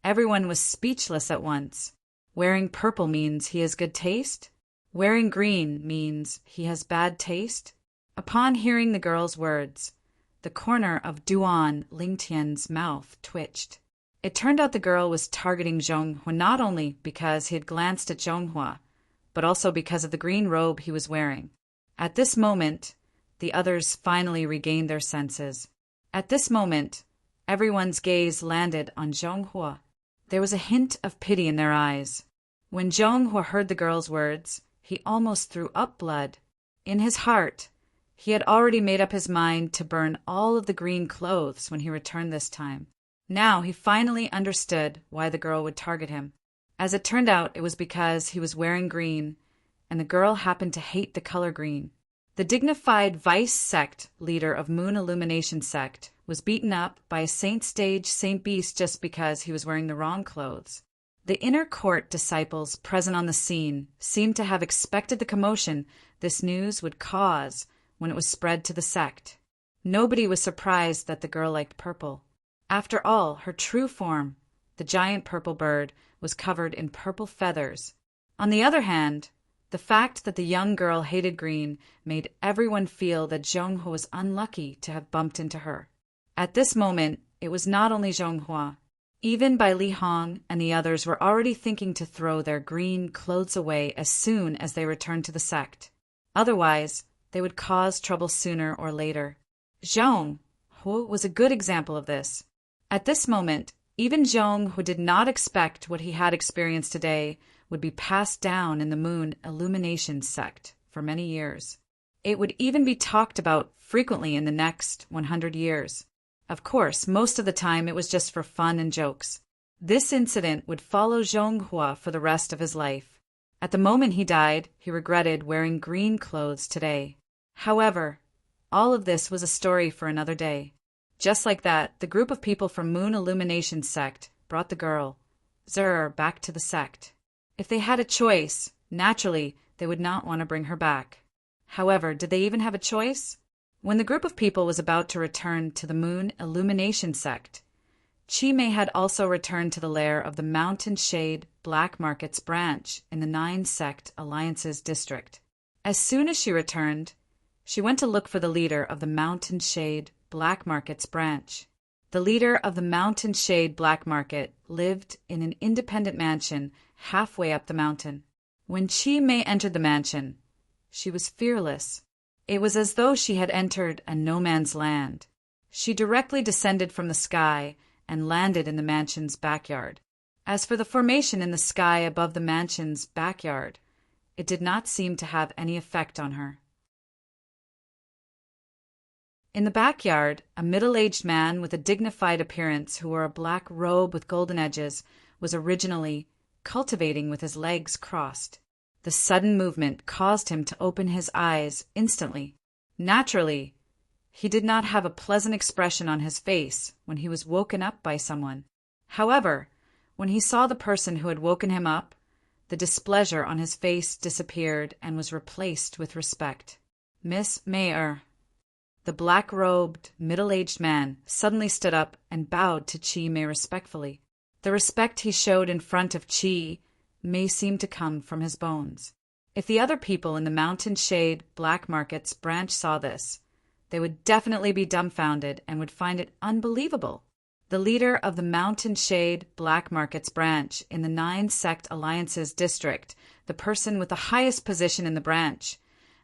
Everyone was speechless at once. Wearing purple means he has good taste? Wearing green means he has bad taste? Upon hearing the girl's words, the corner of Duan Lingtian's mouth twitched. It turned out the girl was targeting Zhong Hua not only because he had glanced at Zhong Hua, but also because of the green robe he was wearing. At this moment, the others finally regained their senses. At this moment, everyone's gaze landed on Zhong Hua. There was a hint of pity in their eyes. When Zhong Hua heard the girl's words, he almost threw up blood. In his heart, he had already made up his mind to burn all of the green clothes when he returned this time. Now he finally understood why the girl would target him. As it turned out, it was because he was wearing green, and the girl happened to hate the color green. The dignified Vice Sect leader of Moon Illumination sect was beaten up by a Saint Stage Saint Beast just because he was wearing the wrong clothes. The inner court disciples present on the scene seemed to have expected the commotion this news would cause when it was spread to the sect. Nobody was surprised that the girl liked purple. After all, her true form, the giant purple bird, was covered in purple feathers. On the other hand, the fact that the young girl hated green made everyone feel that Zhong Hua was unlucky to have bumped into her. At this moment, it was not only Zhong Hua. Even Bai Li Hong and the others were already thinking to throw their green clothes away as soon as they returned to the sect. Otherwise, they would cause trouble sooner or later. Zhong Hua was a good example of this. At this moment, even Zhong Hua did not expect what he had experienced today would be passed down in the Moon Illumination sect for many years. It would even be talked about frequently in the next 100 years. Of course, most of the time it was just for fun and jokes. This incident would follow Zhonghua for the rest of his life. At the moment he died, he regretted wearing green clothes today. However, all of this was a story for another day. Just like that, the group of people from Moon Illumination sect brought the girl, Zur, back to the sect. If they had a choice, naturally, they would not want to bring her back. However, did they even have a choice? When the group of people was about to return to the Moon Illumination sect, Chi Mei had also returned to the lair of the Mountain Shade Black Markets branch in the 9 Sect Alliances district. As soon as she returned, she went to look for the leader of the Mountain Shade Black Markets branch. The leader of the Mountain Shade Black Market lived in an independent mansion halfway up the mountain. When Chi Mei entered the mansion, she was fearless. It was as though she had entered a no-man's land. She directly descended from the sky and landed in the mansion's backyard. As for the formation in the sky above the mansion's backyard, it did not seem to have any effect on her. In the backyard, a middle-aged man with a dignified appearance who wore a black robe with golden edges was originally cultivating with his legs crossed. The sudden movement caused him to open his eyes instantly. Naturally, he did not have a pleasant expression on his face when he was woken up by someone. However, when he saw the person who had woken him up, the displeasure on his face disappeared and was replaced with respect. "Miss Mayer." The black-robed, middle-aged man suddenly stood up and bowed to Chi Mei respectfully. The respect he showed in front of Chi Mei seemed to come from his bones. If the other people in the Mountain Shade Black Markets branch saw this, they would definitely be dumbfounded and would find it unbelievable. The leader of the Mountain Shade Black Markets branch in the 9 Sect Alliances district, the person with the highest position in the branch,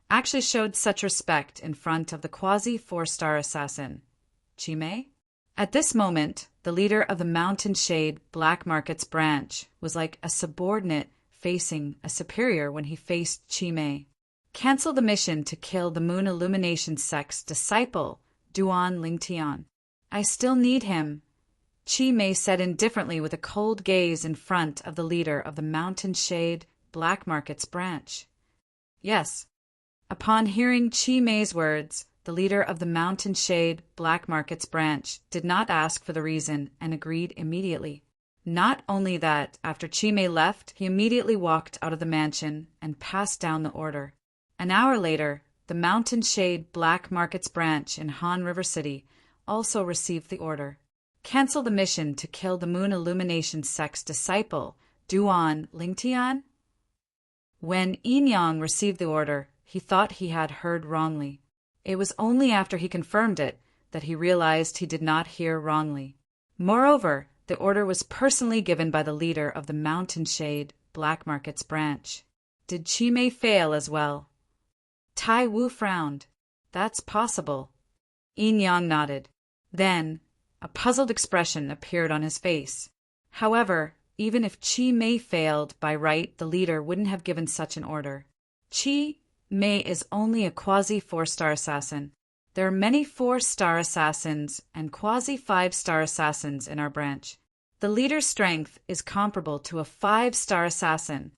actually showed such respect in front of the quasi-4-star assassin, Chi Mei. At this moment, the leader of the Mountain Shade Black Markets branch was like a subordinate facing a superior when he faced Chi Mei. "Cancel the mission to kill the Moon Illumination sect's disciple, Duan Lingtian. I still need him," Chi Mei said indifferently with a cold gaze in front of the leader of the Mountain Shade Black Markets branch. Yes. Upon hearing Chi Mei's words, the leader of the Mountain Shade Black Markets branch did not ask for the reason and agreed immediately. Not only that, after Chi Mei left, he immediately walked out of the mansion and passed down the order. An hour later, the Mountain Shade Black Markets branch in Han River City also received the order. Cancel the mission to kill the Moon Illumination sect's disciple, Duan Lingtian? When Yin Yang received the order, he thought he had heard wrongly. It was only after he confirmed it that he realized he did not hear wrongly. Moreover, the order was personally given by the leader of the Mountain Shade Black Markets branch. Did Chi Mei fail as well? Tai Wu frowned. "That's possible." Yin Yang nodded. Then, a puzzled expression appeared on his face. However, even if Chi Mei failed by right, the leader wouldn't have given such an order. Chi Mei is only a quasi-4-star assassin. There are many 4-star assassins and quasi-5-star assassins in our branch. The leader's strength is comparable to a 5-star assassin.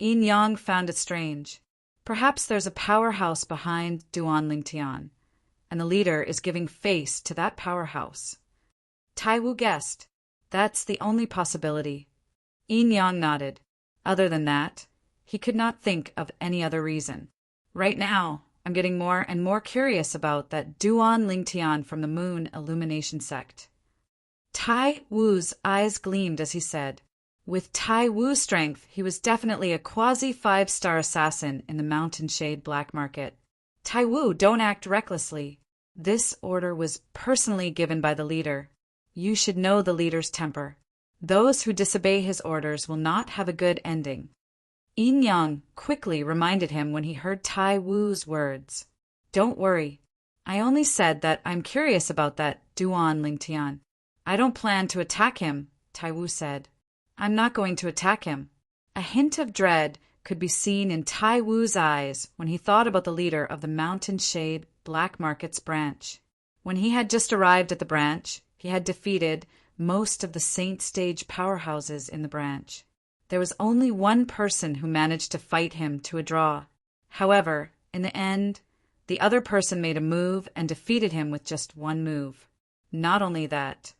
Yin Yang found it strange. Perhaps there's a powerhouse behind Duan Lingtian, and the leader is giving face to that powerhouse. Tai Wu guessed. That's the only possibility. Yin Yang nodded. Other than that, he could not think of any other reason. Right now, I'm getting more and more curious about that Duan Lingtian from the Moon Illumination sect. Tai Wu's eyes gleamed as he said, with Tai Wu's strength, he was definitely a quasi-5-star assassin in the Mountain Shade Black Market. Tai Wu, don't act recklessly. This order was personally given by the leader. You should know the leader's temper. Those who disobey his orders will not have a good ending. Yin Yang quickly reminded him when he heard Tai Wu's words. Don't worry. I only said that I'm curious about that Duan Lingtian. I don't plan to attack him, Tai Wu said. I'm not going to attack him. A hint of dread could be seen in Tai Wu's eyes when he thought about the leader of the Mountain Shade Black Market's branch. When he had just arrived at the branch, he had defeated most of the Saint Stage powerhouses in the branch. There was only one person who managed to fight him to a draw. However, in the end, the other person made a move and defeated him with just one move. Not only that,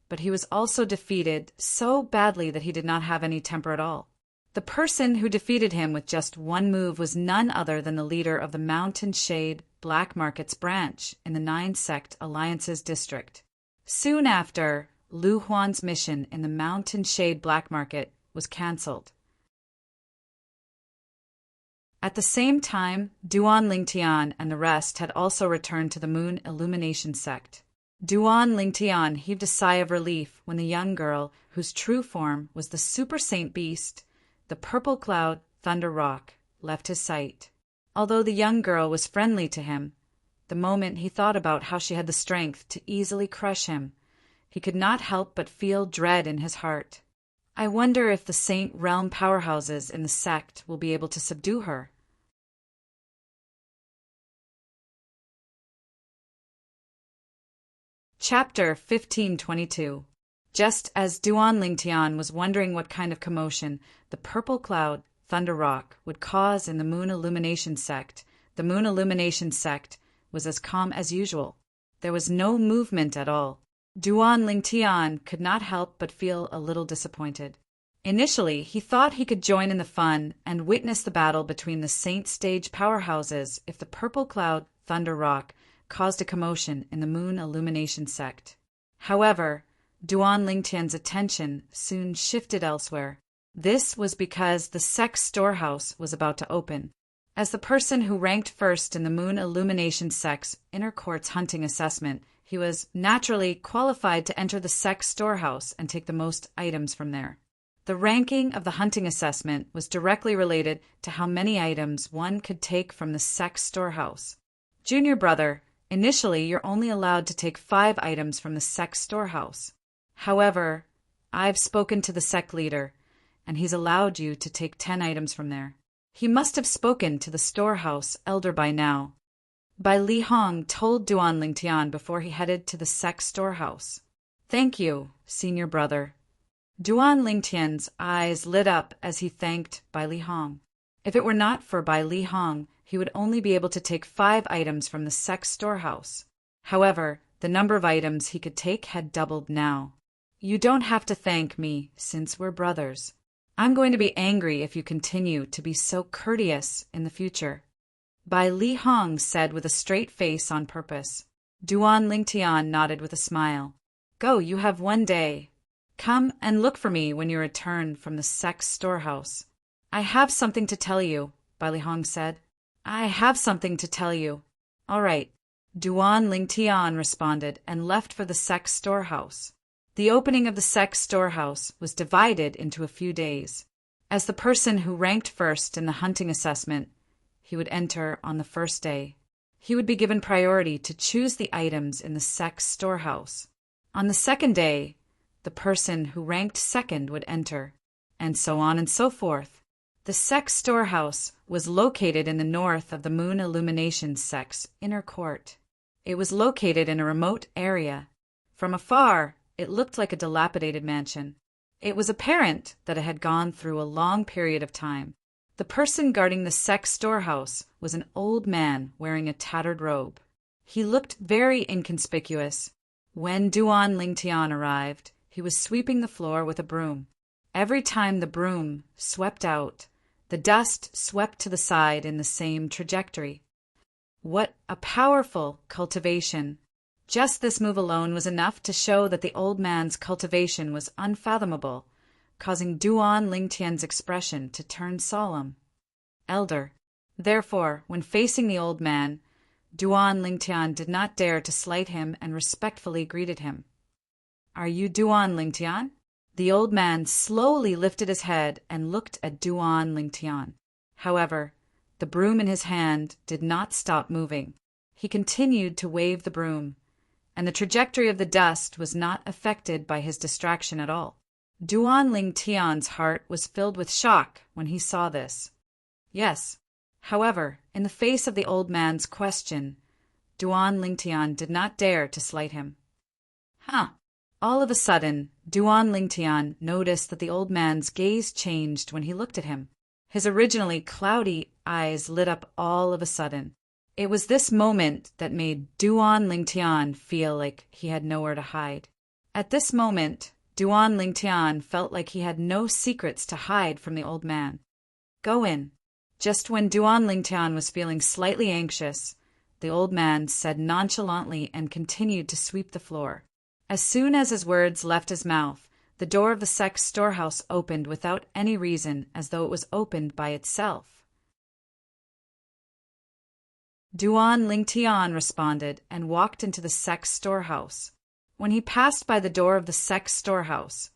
but he was also defeated so badly that he did not have any temper at all. The person who defeated him with just one move was none other than the leader of the Mountain Shade Black Market's branch in the 9-sect Alliances district. Soon after, Lu Huan's mission in the Mountain Shade Black Market was cancelled. At the same time, Duan Lingtian and the rest had also returned to the Moon Illumination sect. Duan Lingtian heaved a sigh of relief when the young girl, whose true form was the Super Saint Beast, the Purple Cloud Thunder Rock, left his sight. Although the young girl was friendly to him, the moment he thought about how she had the strength to easily crush him, he could not help but feel dread in his heart. I wonder if the Saint Realm powerhouses in the sect will be able to subdue her. Chapter 1522. Just as Duan Lingtian was wondering what kind of commotion the Purple Cloud Thunder Rock would cause in the Moon Illumination sect, the Moon Illumination sect was as calm as usual. There was no movement at all. Duan Lingtian could not help but feel a little disappointed. Initially, he thought he could join in the fun and witness the battle between the Saint Stage powerhouses if the Purple Cloud Thunder Rock caused a commotion in the Moon Illumination sect. However, Duan Lingtian's attention soon shifted elsewhere. This was because the sect's storehouse was about to open. As the person who ranked first in the Moon Illumination sect's Inner Court's hunting assessment, he was naturally qualified to enter the sect's storehouse and take the most items from there. The ranking of the hunting assessment was directly related to how many items one could take from the sect's storehouse. Junior brother, initially you're only allowed to take 5 items from the sect's storehouse. However, I've spoken to the sect leader, and he's allowed you to take 10 items from there. He must have spoken to the storehouse elder by now. Bai Li Hong told Duan Lingtian before he headed to the sect's storehouse. Thank you, senior brother. Duan Lingtian's eyes lit up as he thanked Bai Li Hong. If it were not for Bai Li Hong, he would only be able to take 5 items from the sect's storehouse. However, the number of items he could take had doubled now. You don't have to thank me, since we're brothers. I'm going to be angry if you continue to be so courteous in the future. Bai Li Hong said with a straight face on purpose. Duan Lingtian nodded with a smile. Go, you have 1 day. Come and look for me when you return from the sect's storehouse. I have something to tell you, Bai Li Hong said. I have something to tell you. All right. Duan Lingtian responded and left for the sect's storehouse. The opening of the sect's storehouse was divided into a few days. As the person who ranked first in the hunting assessment, he would enter on the first day. He would be given priority to choose the items in the sect's storehouse. On the second day, the person who ranked second would enter, and so on and so forth. The sect's storehouse was located in the north of the Moon Illumination sect's inner court. It was located in a remote area. From afar, it looked like a dilapidated mansion. It was apparent that it had gone through a long period of time. The person guarding the sect's storehouse was an old man wearing a tattered robe. He looked very inconspicuous. When Duan Lingtian arrived, he was sweeping the floor with a broom. Every time the broom swept out, the dust swept to the side in the same trajectory. What a powerful cultivation! Just this move alone was enough to show that the old man's cultivation was unfathomable, causing Duan Lingtian's expression to turn solemn. Elder. Therefore, when facing the old man, Duan Lingtian did not dare to slight him and respectfully greeted him. Are you Duan Lingtian? The old man slowly lifted his head and looked at Duan Lingtian. However, the broom in his hand did not stop moving. He continued to wave the broom, and the trajectory of the dust was not affected by his distraction at all. Duan Ling Tian's heart was filled with shock when he saw this. Yes. However, in the face of the old man's question, Duan Ling Tian did not dare to slight him. All of a sudden, Duan Ling Tian noticed that the old man's gaze changed when he looked at him. His originally cloudy eyes lit up all of a sudden. It was this moment that made Duan Ling Tian feel like he had nowhere to hide. At this moment, Duan Ling Tian felt like he had no secrets to hide from the old man. Go in. Just when Duan Ling Tian was feeling slightly anxious, the old man said nonchalantly and continued to sweep the floor. As soon as his words left his mouth, the door of the sex storehouse opened without any reason, as though it was opened by itself. Duan Ling Tian responded and walked into the sex storehouse. When he passed by the door of the sex storehouse,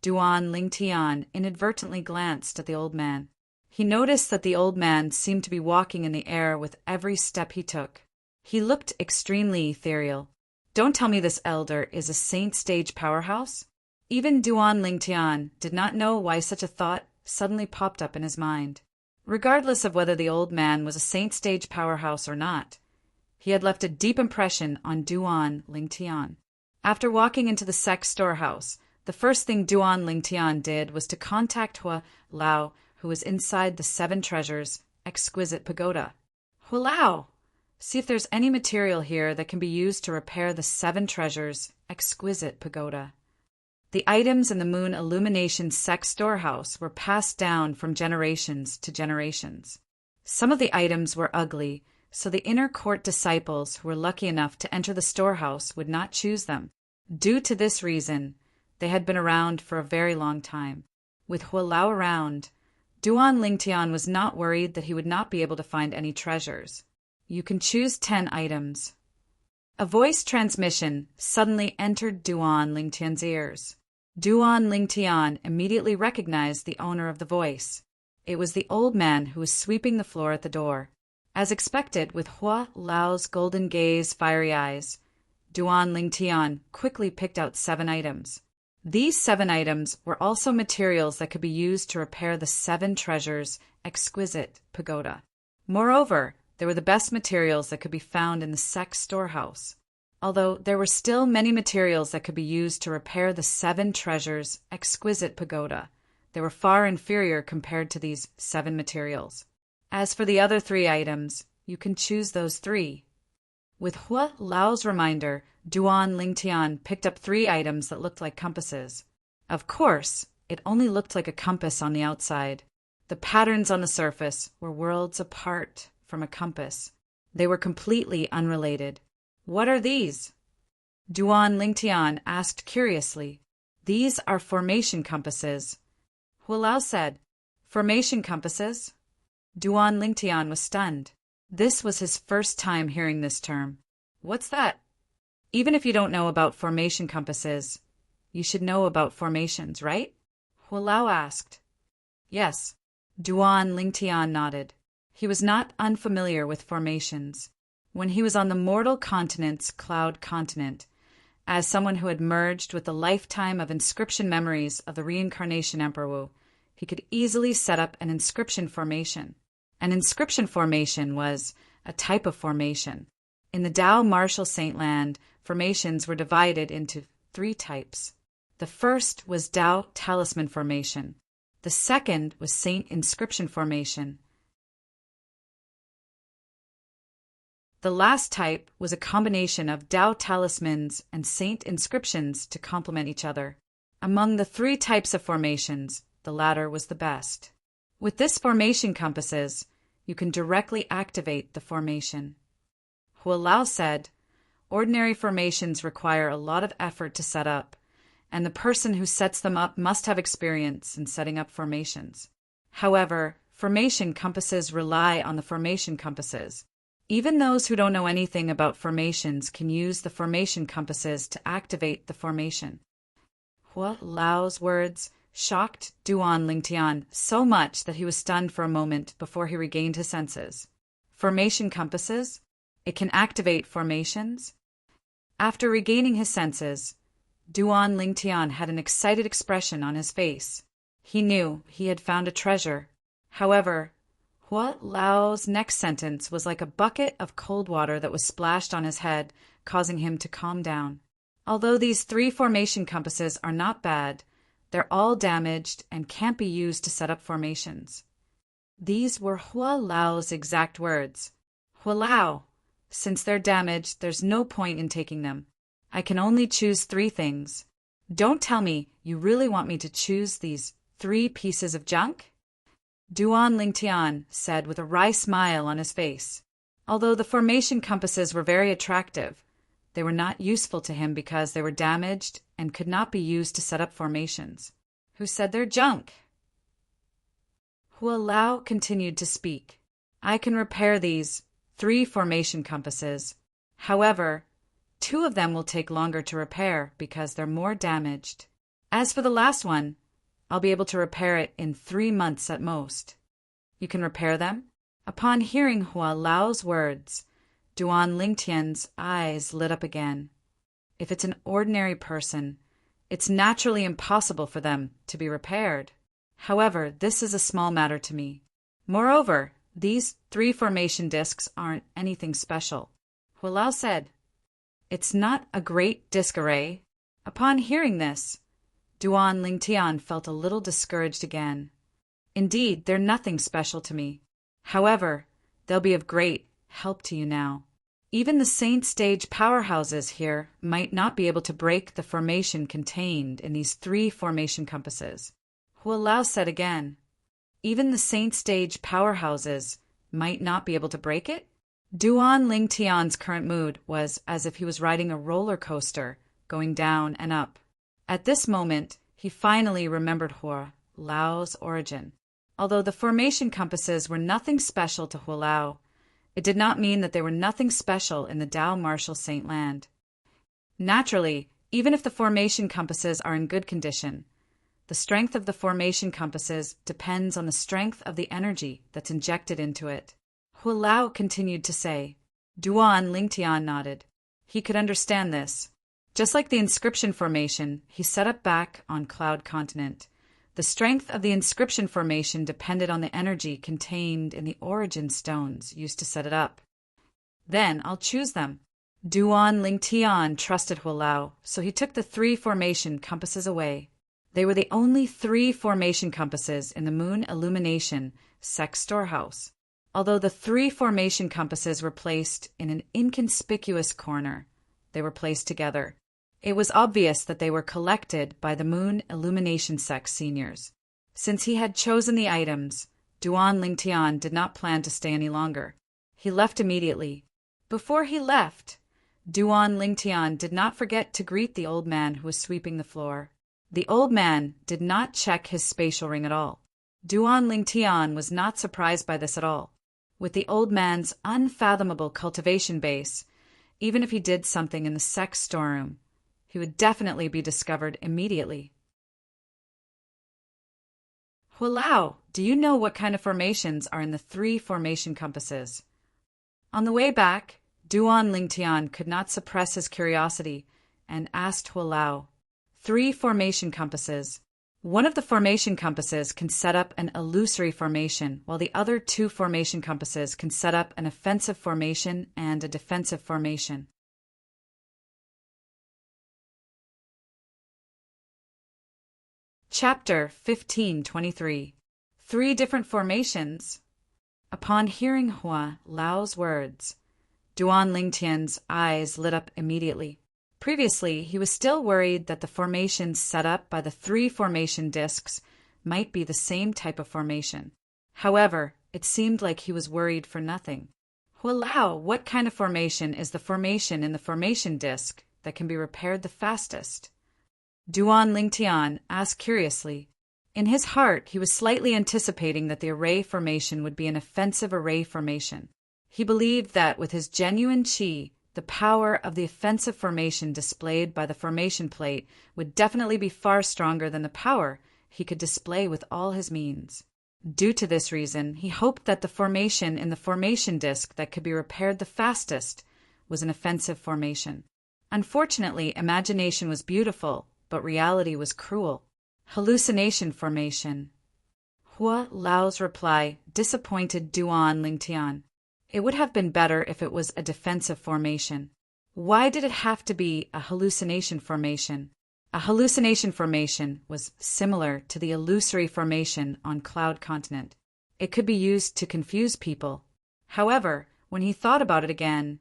Duan Ling Tian inadvertently glanced at the old man. He noticed that the old man seemed to be walking in the air with every step he took. He looked extremely ethereal. Don't tell me this elder is a saint stage powerhouse? Even Duan Ling Tian did not know why such a thought suddenly popped up in his mind. Regardless of whether the old man was a saint stage powerhouse or not, he had left a deep impression on Duan Ling Tian. After walking into the sex storehouse, the first thing Duan Ling Tian did was to contact Hua Lao, who was inside the 7 Treasures exquisite pagoda. Hua Lao! See if there's any material here that can be used to repair the 7 Treasures exquisite pagoda. The items in the Moon Illumination sex storehouse were passed down from generations to generations. Some of the items were ugly, so the inner court disciples who were lucky enough to enter the storehouse would not choose them. Due to this reason, they had been around for a very long time. With Hua Lao around, Duan Ling Tian was not worried that he would not be able to find any treasures. You can choose 10 items. A voice transmission suddenly entered Duan Ling Tian's ears. Duan Ling Tian immediately recognized the owner of the voice. It was the old man who was sweeping the floor at the door. As expected, with Hua Lao's golden gaze, fiery eyes, Duan Ling Tian quickly picked out 7 items. These 7 items were also materials that could be used to repair the 7 Treasures exquisite pagoda. Moreover, they were the best materials that could be found in the sex storehouse. Although there were still many materials that could be used to repair the 7 Treasures exquisite pagoda, they were far inferior compared to these 7 materials. As for the other 3 items, you can choose those 3. With Hua Lao's reminder, Duan Ling Tian picked up 3 items that looked like compasses. Of course, it only looked like a compass on the outside. The patterns on the surface were worlds apart from a compass. They were completely unrelated. What are these? Duan Ling Tian asked curiously. These are formation compasses. Hua Lao said, Formation compasses? Duan Ling Tian was stunned. This was his first time hearing this term. What's that? Even if you don't know about formation compasses, you should know about formations, right? Hua Lao asked. Yes. Duan Ling Tian nodded. He was not unfamiliar with formations. When he was on the mortal continent's cloud continent, as someone who had merged with the lifetime of inscription memories of the reincarnation Emperor Wu, he could easily set up an inscription formation. An inscription formation was a type of formation. In the Dao Martial Saint Land, formations were divided into 3 types. The first was Dao Talisman Formation. The second was Saint Inscription Formation. The last type was a combination of Dao Talismans and Saint Inscriptions to complement each other. Among the 3 types of formations, the latter was the best. With this formation compasses, you can directly activate the formation. Hua Lao said, ordinary formations require a lot of effort to set up, and the person who sets them up must have experience in setting up formations. However, formation compasses rely on the formation compasses. Even those who don't know anything about formations can use the formation compasses to activate the formation. Hua Lao's words shocked Duan Ling Tian so much that he was stunned for a moment before he regained his senses. Formation compasses? It can activate formations? After regaining his senses, Duan Lingtian had an excited expression on his face. He knew he had found a treasure. However, Hua Lao's next sentence was like a bucket of cold water that was splashed on his head, causing him to calm down. Although these 3 formation compasses are not bad, they're all damaged and can't be used to set up formations. These were Hua Lao's exact words. Hua Lao, since they're damaged, there's no point in taking them. I can only choose 3 things. Don't tell me you really want me to choose these 3 pieces of junk? Duan Lingtian said with a wry smile on his face. Although the formation compasses were very attractive, they were not useful to him because they were damaged and could not be used to set up formations. Who said they're junk? Hua Lao continued to speak. I can repair these 3 formation compasses. However, 2 of them will take longer to repair because they're more damaged. As for the last one, I'll be able to repair it in 3 months at most. You can repair them? Upon hearing Hua Lao's words, Duan Lingtian's eyes lit up again. If it's an ordinary person, it's naturally impossible for them to be repaired. However, this is a small matter to me. Moreover, these 3 formation discs aren't anything special. Hua Lao said, It's not a great disc array. Upon hearing this, Duan Lingtian felt a little discouraged again. Indeed, they're nothing special to me. However, they'll be of great help to you now. Even the saint stage powerhouses here might not be able to break the formation contained in these 3 formation compasses. Hua Lao said again, Even the saint stage powerhouses might not be able to break it? Duan Lingtian's current mood was as if he was riding a roller coaster, going down and up. At this moment, he finally remembered Hua Lao's origin. Although the formation compasses were nothing special to Hua Lao, it did not mean that they were nothing special in the Tao Martial Saint Land. Naturally, even if the formation compasses are in good condition, the strength of the formation compasses depends on the strength of the energy that's injected into it. Hua Lao continued to say. Duan Lingtian nodded. He could understand this. Just like the inscription formation he set up back on Cloud Continent, the strength of the inscription formation depended on the energy contained in the origin stones used to set it up. Then I'll choose them. Duan Lingtian trusted Hua Lao, so he took the 3 formation compasses away. They were the only 3 formation compasses in the Moon Illumination Sect Storehouse. Although the 3 formation compasses were placed in an inconspicuous corner, they were placed together. It was obvious that they were collected by the Moon Illumination Sect seniors. Since he had chosen the items, Duan Lingtian did not plan to stay any longer. He left immediately. Before he left, Duan Lingtian did not forget to greet the old man who was sweeping the floor. The old man did not check his spatial ring at all. Duan Lingtian was not surprised by this at all. With the old man's unfathomable cultivation base, even if he did something in the sect storeroom, he would definitely be discovered immediately. Hua Lao, do you know what kind of formations are in the 3 formation compasses? On the way back, Duan Lingtian could not suppress his curiosity and asked Hua Lao, 3 formation compasses. One of the formation compasses can set up an illusory formation, while the other 2 formation compasses can set up an offensive formation and a defensive formation. Chapter 1523. 3 different formations. Upon hearing Hua Lao's words, Duan Lingtian's eyes lit up immediately. Previously, he was still worried that the formations set up by the 3 formation discs might be the same type of formation. However, it seemed like he was worried for nothing. Hua Lao, what kind of formation is the formation in the formation disc that can be repaired the fastest? Duan Lingtian asked curiously. In his heart, he was slightly anticipating that the array formation would be an offensive array formation. He believed that with his genuine qi, the power of the offensive formation displayed by the formation plate would definitely be far stronger than the power he could display with all his means. Due to this reason, he hoped that the formation in the formation disc that could be repaired the fastest was an offensive formation. Unfortunately, imagination was beautiful, but reality was cruel. Hallucination formation. Hua Lao's reply disappointed Duan Lingtian. It would have been better if it was a defensive formation. Why did it have to be a hallucination formation? A hallucination formation was similar to the illusory formation on Cloud Continent. It could be used to confuse people. However, when he thought about it again,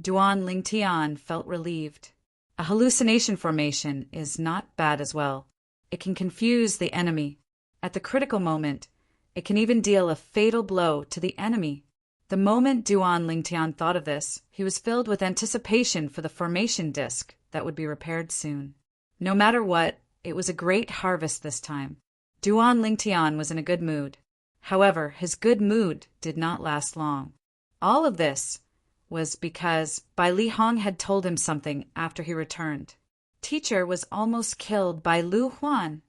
Duan Lingtian felt relieved. A hallucination formation is not bad as well. It can confuse the enemy. At the critical moment, it can even deal a fatal blow to the enemy. The moment Duan Lingtian thought of this, he was filled with anticipation for the formation disc that would be repaired soon. No matter what, it was a great harvest this time. Duan Lingtian was in a good mood. However, his good mood did not last long. All of this was because Bai Li Hong had told him something after he returned. Teacher was almost killed by Lu Huan.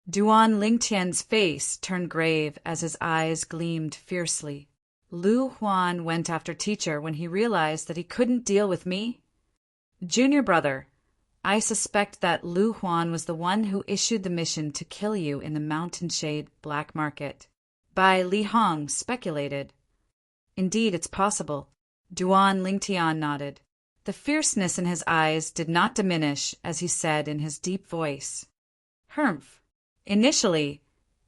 Duan Lingtian's face turned grave as his eyes gleamed fiercely. Lu Huan went after teacher when he realized that he couldn't deal with me? Junior brother, I suspect that Lu Huan was the one who issued the mission to kill you in the Mountain Shade black market. Bai Li Hong speculated. Indeed, it's possible. Duan Lingtian nodded. The fierceness in his eyes did not diminish as he said in his deep voice. Humph. Initially,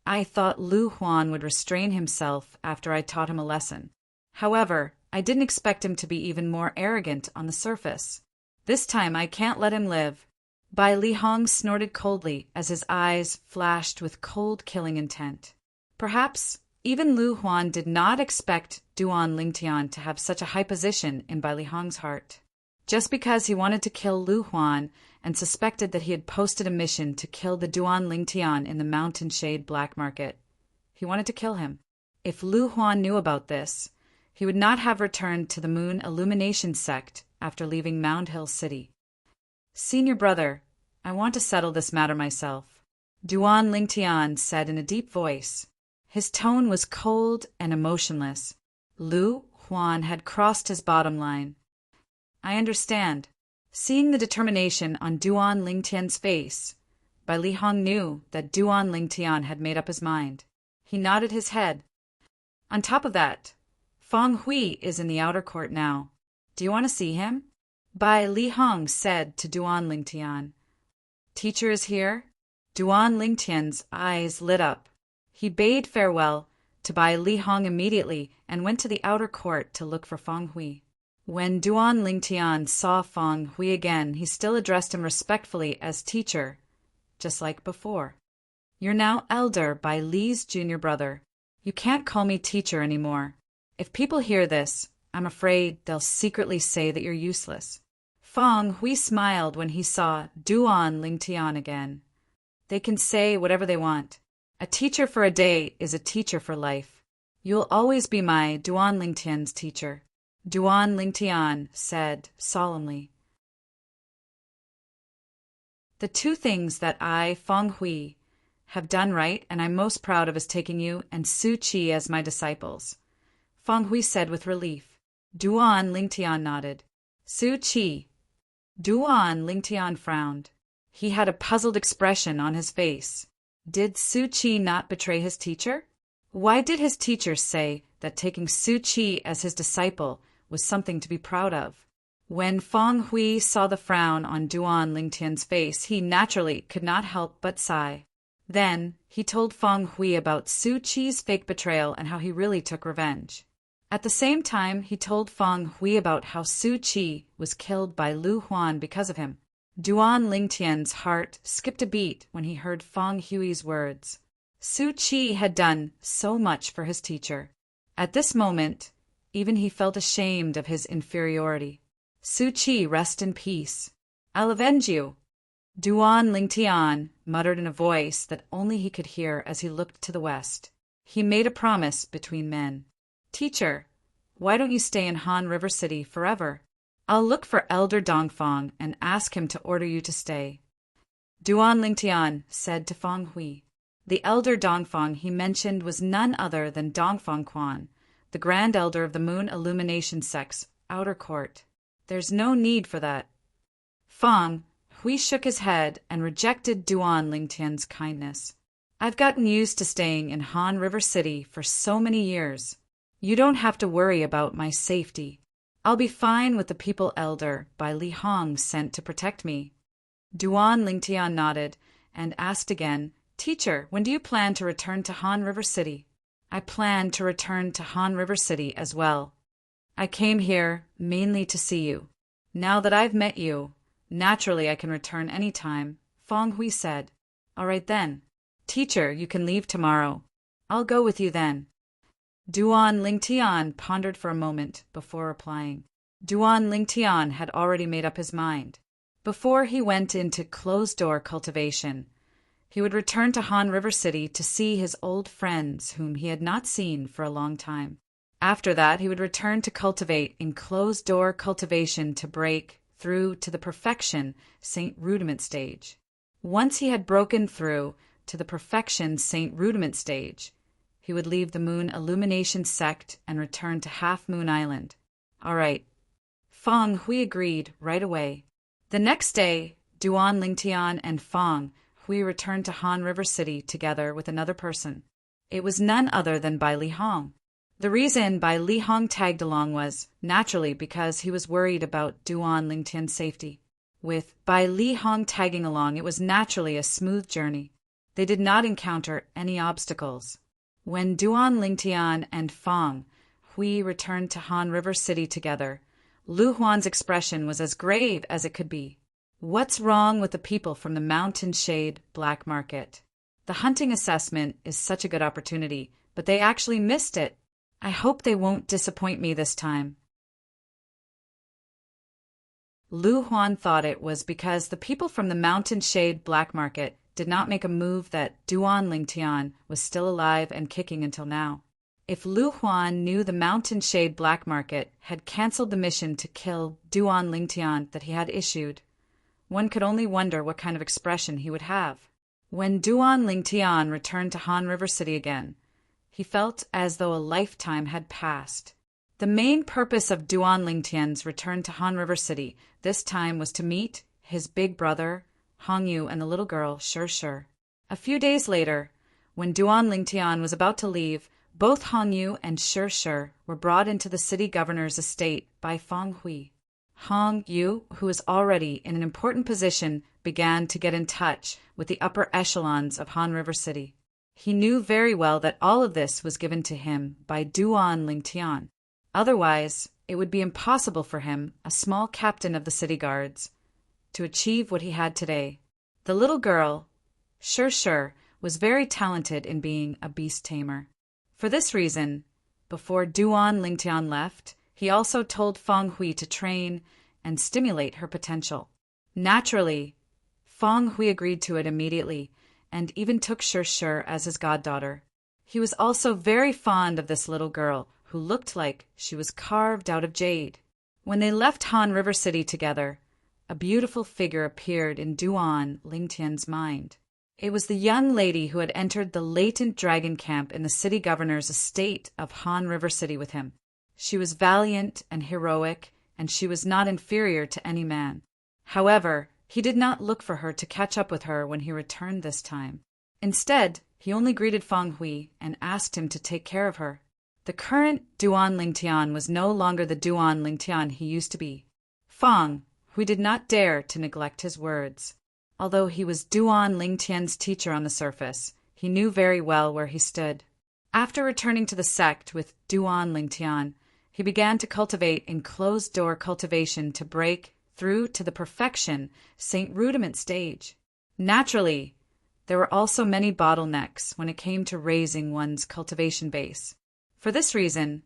I thought Lu Huan would restrain himself after I taught him a lesson. However, I didn't expect him to be even more arrogant on the surface. This time I can't let him live. Bai Li Hong snorted coldly as his eyes flashed with cold killing intent. Perhaps even Lu Huan did not expect Duan Lingtian to have such a high position in Bai Li Hong's heart. Just because he wanted to kill Lu Huan and suspected that he had posted a mission to kill the Duan Lingtian in the Mountain Shade black market, he wanted to kill him. If Lu Huan knew about this, he would not have returned to the Moon Illumination sect after leaving Mound Hill City. Senior brother, I want to settle this matter myself, Duan Lingtian said in a deep voice. His tone was cold and emotionless. Lu Huan had crossed his bottom line. I understand. Seeing the determination on Duan Lingtian's face, Bai Li Hong knew that Duan Lingtian had made up his mind. He nodded his head. On top of that, Feng Hui is in the outer court now. Do you want to see him? Bai Li Hong said to Duan Lingtian. Teacher is here? Duan Lingtian's eyes lit up. He bade farewell to Bai Li Hong immediately and went to the outer court to look for Feng Hui. When Duan Lingtian saw Feng Hui again, he still addressed him respectfully as teacher, just like before. You're now elder Bai Li's junior brother. You can't call me teacher anymore. If people hear this, I'm afraid they'll secretly say that you're useless. Feng Hui smiled when he saw Duan Lingtian again. They can say whatever they want. A teacher for a day is a teacher for life. You'll always be my Duan Lingtian's teacher. Duan Lingtian said solemnly. The two things that I, Feng Hui, have done right and I'm most proud of is taking you and Su Qi as my disciples, Feng Hui said with relief. Duan Lingtian nodded. Su Qi. Duan Lingtian frowned. He had a puzzled expression on his face. Did Su Qi not betray his teacher? Why did his teacher say that taking Su Qi as his disciple was something to be proud of? When Feng Hui saw the frown on Duan Lingtian's face, he naturally could not help but sigh. Then he told Feng Hui about Su Qi's fake betrayal and how he really took revenge. At the same time, he told Feng Hui about how Su Qi was killed by Lu Huan because of him. Duan Lingtian's heart skipped a beat when he heard Feng Hui's words. Su Qi had done so much for his teacher. At this moment, even he felt ashamed of his inferiority. Su Qi, rest in peace. I'll avenge you. Duan Lingtian muttered in a voice that only he could hear as he looked to the west. He made a promise between men. Teacher, why don't you stay in Han River City forever? I'll look for Elder Dongfang and ask him to order you to stay. Duan Lingtian said to Feng Hui. The Elder Dongfang he mentioned was none other than Dongfang Quan, the Grand Elder of the Moon Illumination Sect's outer court. There's no need for that. Fang Hui shook his head and rejected Duan Lingtian's kindness. I've gotten used to staying in Han River City for so many years. You don't have to worry about my safety. I'll be fine with the people elder Bai Li Hong sent to protect me. Duan Lingtian nodded and asked again, Teacher, when do you plan to return to Han River City? I plan to return to Han River City as well. I came here mainly to see you. Now that I've met you, naturally I can return any time, Fang Hui said. All right then. Teacher, you can leave tomorrow. I'll go with you then. Duan Lingtian pondered for a moment before replying. Duan Lingtian had already made up his mind. Before he went into closed-door cultivation, he would return to Han River City to see his old friends whom he had not seen for a long time. After that, he would return to cultivate in closed-door cultivation to break through to the perfection Saint Rudiment stage. Once he had broken through to the perfection Saint Rudiment stage, he would leave the Moon Illumination sect and return to Half Moon Island. All right. Fang Hui agreed right away. The next day, Duan Lingtian and Fang Hui returned to Han River City together with another person. It was none other than Bai Li Hong. The reason Bai Li Hong tagged along was, naturally, because he was worried about Duan Lingtian's safety. With Bai Li Hong tagging along, it was naturally a smooth journey. They did not encounter any obstacles. When Duan Lingtian and Fang Hui returned to Han River City together, Lu Huan's expression was as grave as it could be. What's wrong with the people from the Mountain Shade Black Market? The hunting assessment is such a good opportunity, but they actually missed it. I hope they won't disappoint me this time. Lu Huan thought it was because the people from the Mountain Shade Black Market did not make a move that Duan Lingtian was still alive and kicking until now. If Lu Huan knew the Mountain Shade Black Market had cancelled the mission to kill Duan Lingtian that he had issued, one could only wonder what kind of expression he would have. When Duan Lingtian returned to Han River City again, he felt as though a lifetime had passed. The main purpose of Duan Lingtian's return to Han River City this time was to meet his big brother, Hong Yu, and the little girl, Shi. A few days later, when Duan Lingtian was about to leave, both Hong Yu and Shi were brought into the city governor's estate by Fang Hui. Hong Yu, who was already in an important position, began to get in touch with the upper echelons of Han River City. He knew very well that all of this was given to him by Duan Lingtian. Otherwise, it would be impossible for him, a small captain of the city guards, to achieve what he had today. The little girl, Shi, was very talented in being a beast tamer. For this reason, before Duan Lingtian left, he also told Fang Hui to train and stimulate her potential. Naturally, Fang Hui agreed to it immediately and even took Shi as his goddaughter. He was also very fond of this little girl, who looked like she was carved out of jade. When they left Han River City together, a beautiful figure appeared in Duan Lingtian's mind. It was the young lady who had entered the latent dragon camp in the city governor's estate of Han River City with him. She was valiant and heroic, and she was not inferior to any man. However, he did not look for her to catch up with her when he returned this time. Instead, he only greeted Fang Hui and asked him to take care of her. The current Duan Lingtian was no longer the Duan Lingtian he used to be. Fang Hui did not dare to neglect his words. Although he was Duan Lingtian's teacher on the surface, he knew very well where he stood. After returning to the sect with Duan Lingtian, he began to cultivate in closed-door cultivation to break through to the perfection Saint Rudiment stage. Naturally, there were also many bottlenecks when it came to raising one's cultivation base. For this reason,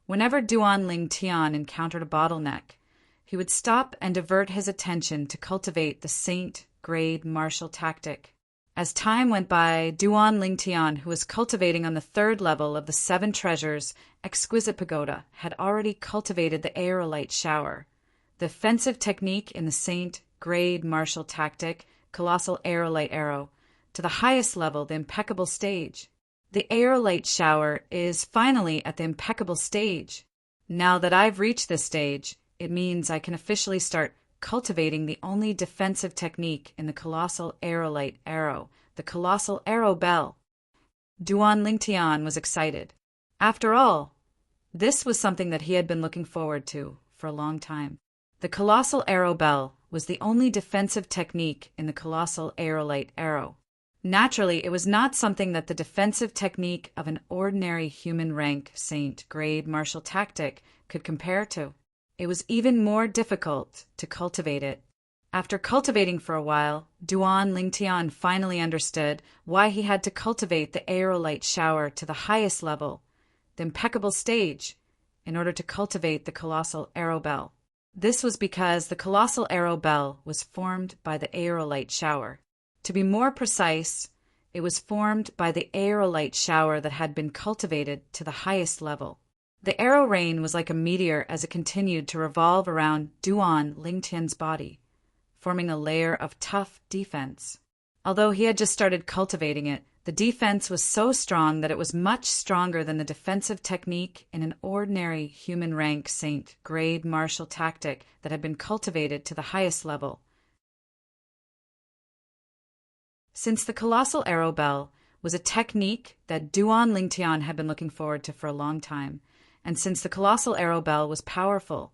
whenever Duan Lingtian encountered a bottleneck, he would stop and divert his attention to cultivate the Saint-grade martial tactic. As time went by, Duan Lingtian, who was cultivating on the 3rd level of the 7 treasures exquisite pagoda, had already cultivated the aerolite shower, the offensive technique in the Saint-grade martial tactic, colossal aerolite arrow, to the highest level, the impeccable stage. The aerolite shower is finally at the impeccable stage. Now that I've reached this stage, it means I can officially start cultivating the only defensive technique in the colossal aerolite arrow, the colossal arrow bell. Duan Lingtian was excited. After all, this was something that he had been looking forward to for a long time. The colossal arrow bell was the only defensive technique in the colossal aerolite arrow. Naturally, it was not something that the defensive technique of an ordinary human rank saint-grade martial tactic could compare to. It was even more difficult to cultivate it. After cultivating for a while, Duan Lingtian finally understood why he had to cultivate the aerolite shower to the highest level, the impeccable stage, in order to cultivate the colossal arrow bell. This was because the colossal arrow bell was formed by the aerolite shower. To be more precise, it was formed by the aerolite shower that had been cultivated to the highest level. The arrow rain was like a meteor as it continued to revolve around Duan Lingtian's body, forming a layer of tough defense. Although he had just started cultivating it, the defense was so strong that it was much stronger than the defensive technique in an ordinary human rank saint-grade martial tactic that had been cultivated to the highest level. Since the colossal arrow bell was a technique that Duan Lingtian had been looking forward to for a long time, and since the colossal arrow bell was powerful,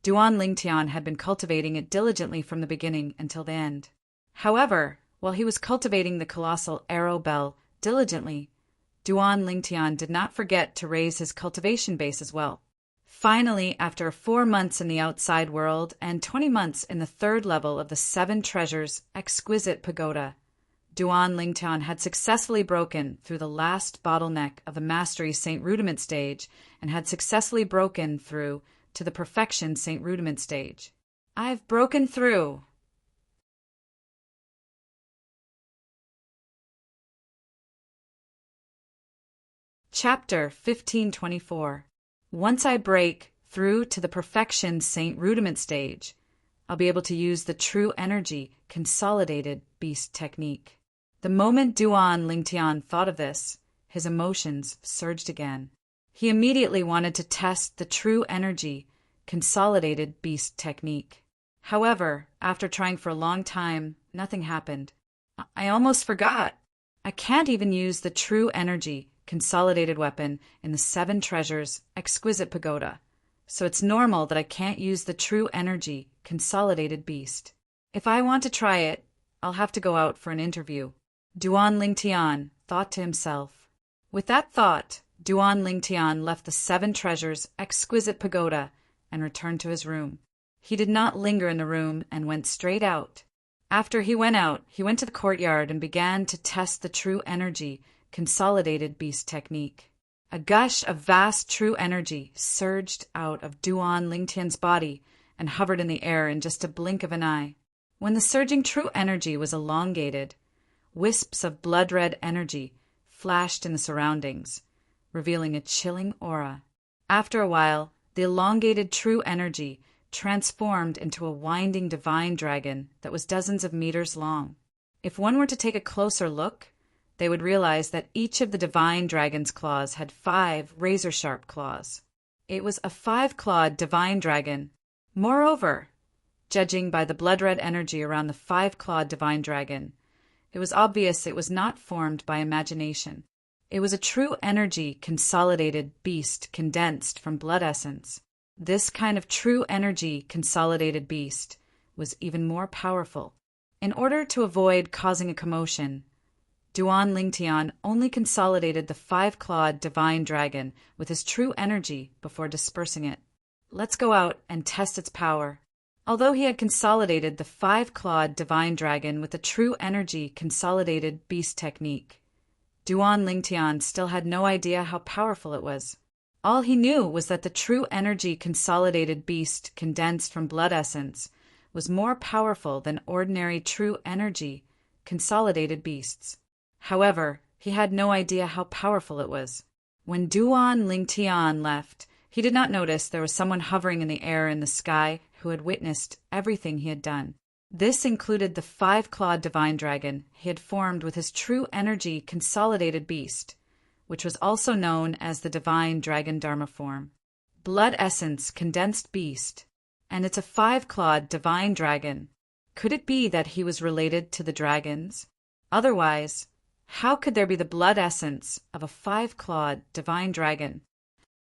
Duan Lingtian had been cultivating it diligently from the beginning until the end. However, while he was cultivating the colossal arrow bell diligently, Duan Lingtian did not forget to raise his cultivation base as well. Finally, after 4 months in the outside world and 20 months in the third level of the Seven Treasures exquisite pagoda, Duan Lingtian had successfully broken through the last bottleneck of the Mastery Saint Rudiment stage and had successfully broken through to the Perfection Saint Rudiment stage. I've broken through. Chapter 1524. Once I break through to the Perfection Saint Rudiment stage, I'll be able to use the true energy consolidated beast technique. The moment Duan Lingtian thought of this, his emotions surged again. He immediately wanted to test the true energy consolidated beast technique. However, after trying for a long time, nothing happened. I almost forgot. I can't even use the true energy consolidated weapon in the Seven Treasures exquisite pagoda, so it's normal that I can't use the true energy consolidated beast. If I want to try it, I'll have to go out for an interview. Duan Lingtian thought to himself. With that thought, Duan Lingtian left the Seven Treasures exquisite pagoda and returned to his room. He did not linger in the room and went straight out. After he went out, he went to the courtyard and began to test the true energy consolidated beast technique. A gush of vast true energy surged out of Duan Lingtian's body and hovered in the air in just a blink of an eye. When the surging true energy was elongated, wisps of blood-red energy flashed in the surroundings, revealing a chilling aura. After a while, the elongated true energy transformed into a winding divine dragon that was dozens of meters long. If one were to take a closer look, they would realize that each of the divine dragon's claws had 5 razor-sharp claws. It was a 5-clawed divine dragon. Moreover, judging by the blood-red energy around the 5-clawed divine dragon, it was obvious it was not formed by imagination. It was a true energy consolidated beast condensed from blood essence. This kind of true energy consolidated beast was even more powerful. In order to avoid causing a commotion, Duan Lingtian only consolidated the 5-clawed divine dragon with his true energy before dispersing it. Let's go out and test its power. Although he had consolidated the 5-clawed divine dragon with the true energy consolidated beast technique, Duan Lingtian still had no idea how powerful it was. All he knew was that the true energy consolidated beast condensed from blood essence was more powerful than ordinary true energy consolidated beasts. However, he had no idea how powerful it was. When Duan Lingtian left, he did not notice there was someone hovering in the air in the sky who had witnessed everything he had done. This included the 5-clawed divine dragon he had formed with his true energy consolidated beast, which was also known as the divine dragon dharma form. Blood essence condensed beast. and it's a 5-clawed divine dragon. Could it be that he was related to the dragons? Otherwise, how could there be the blood essence of a 5-clawed divine dragon?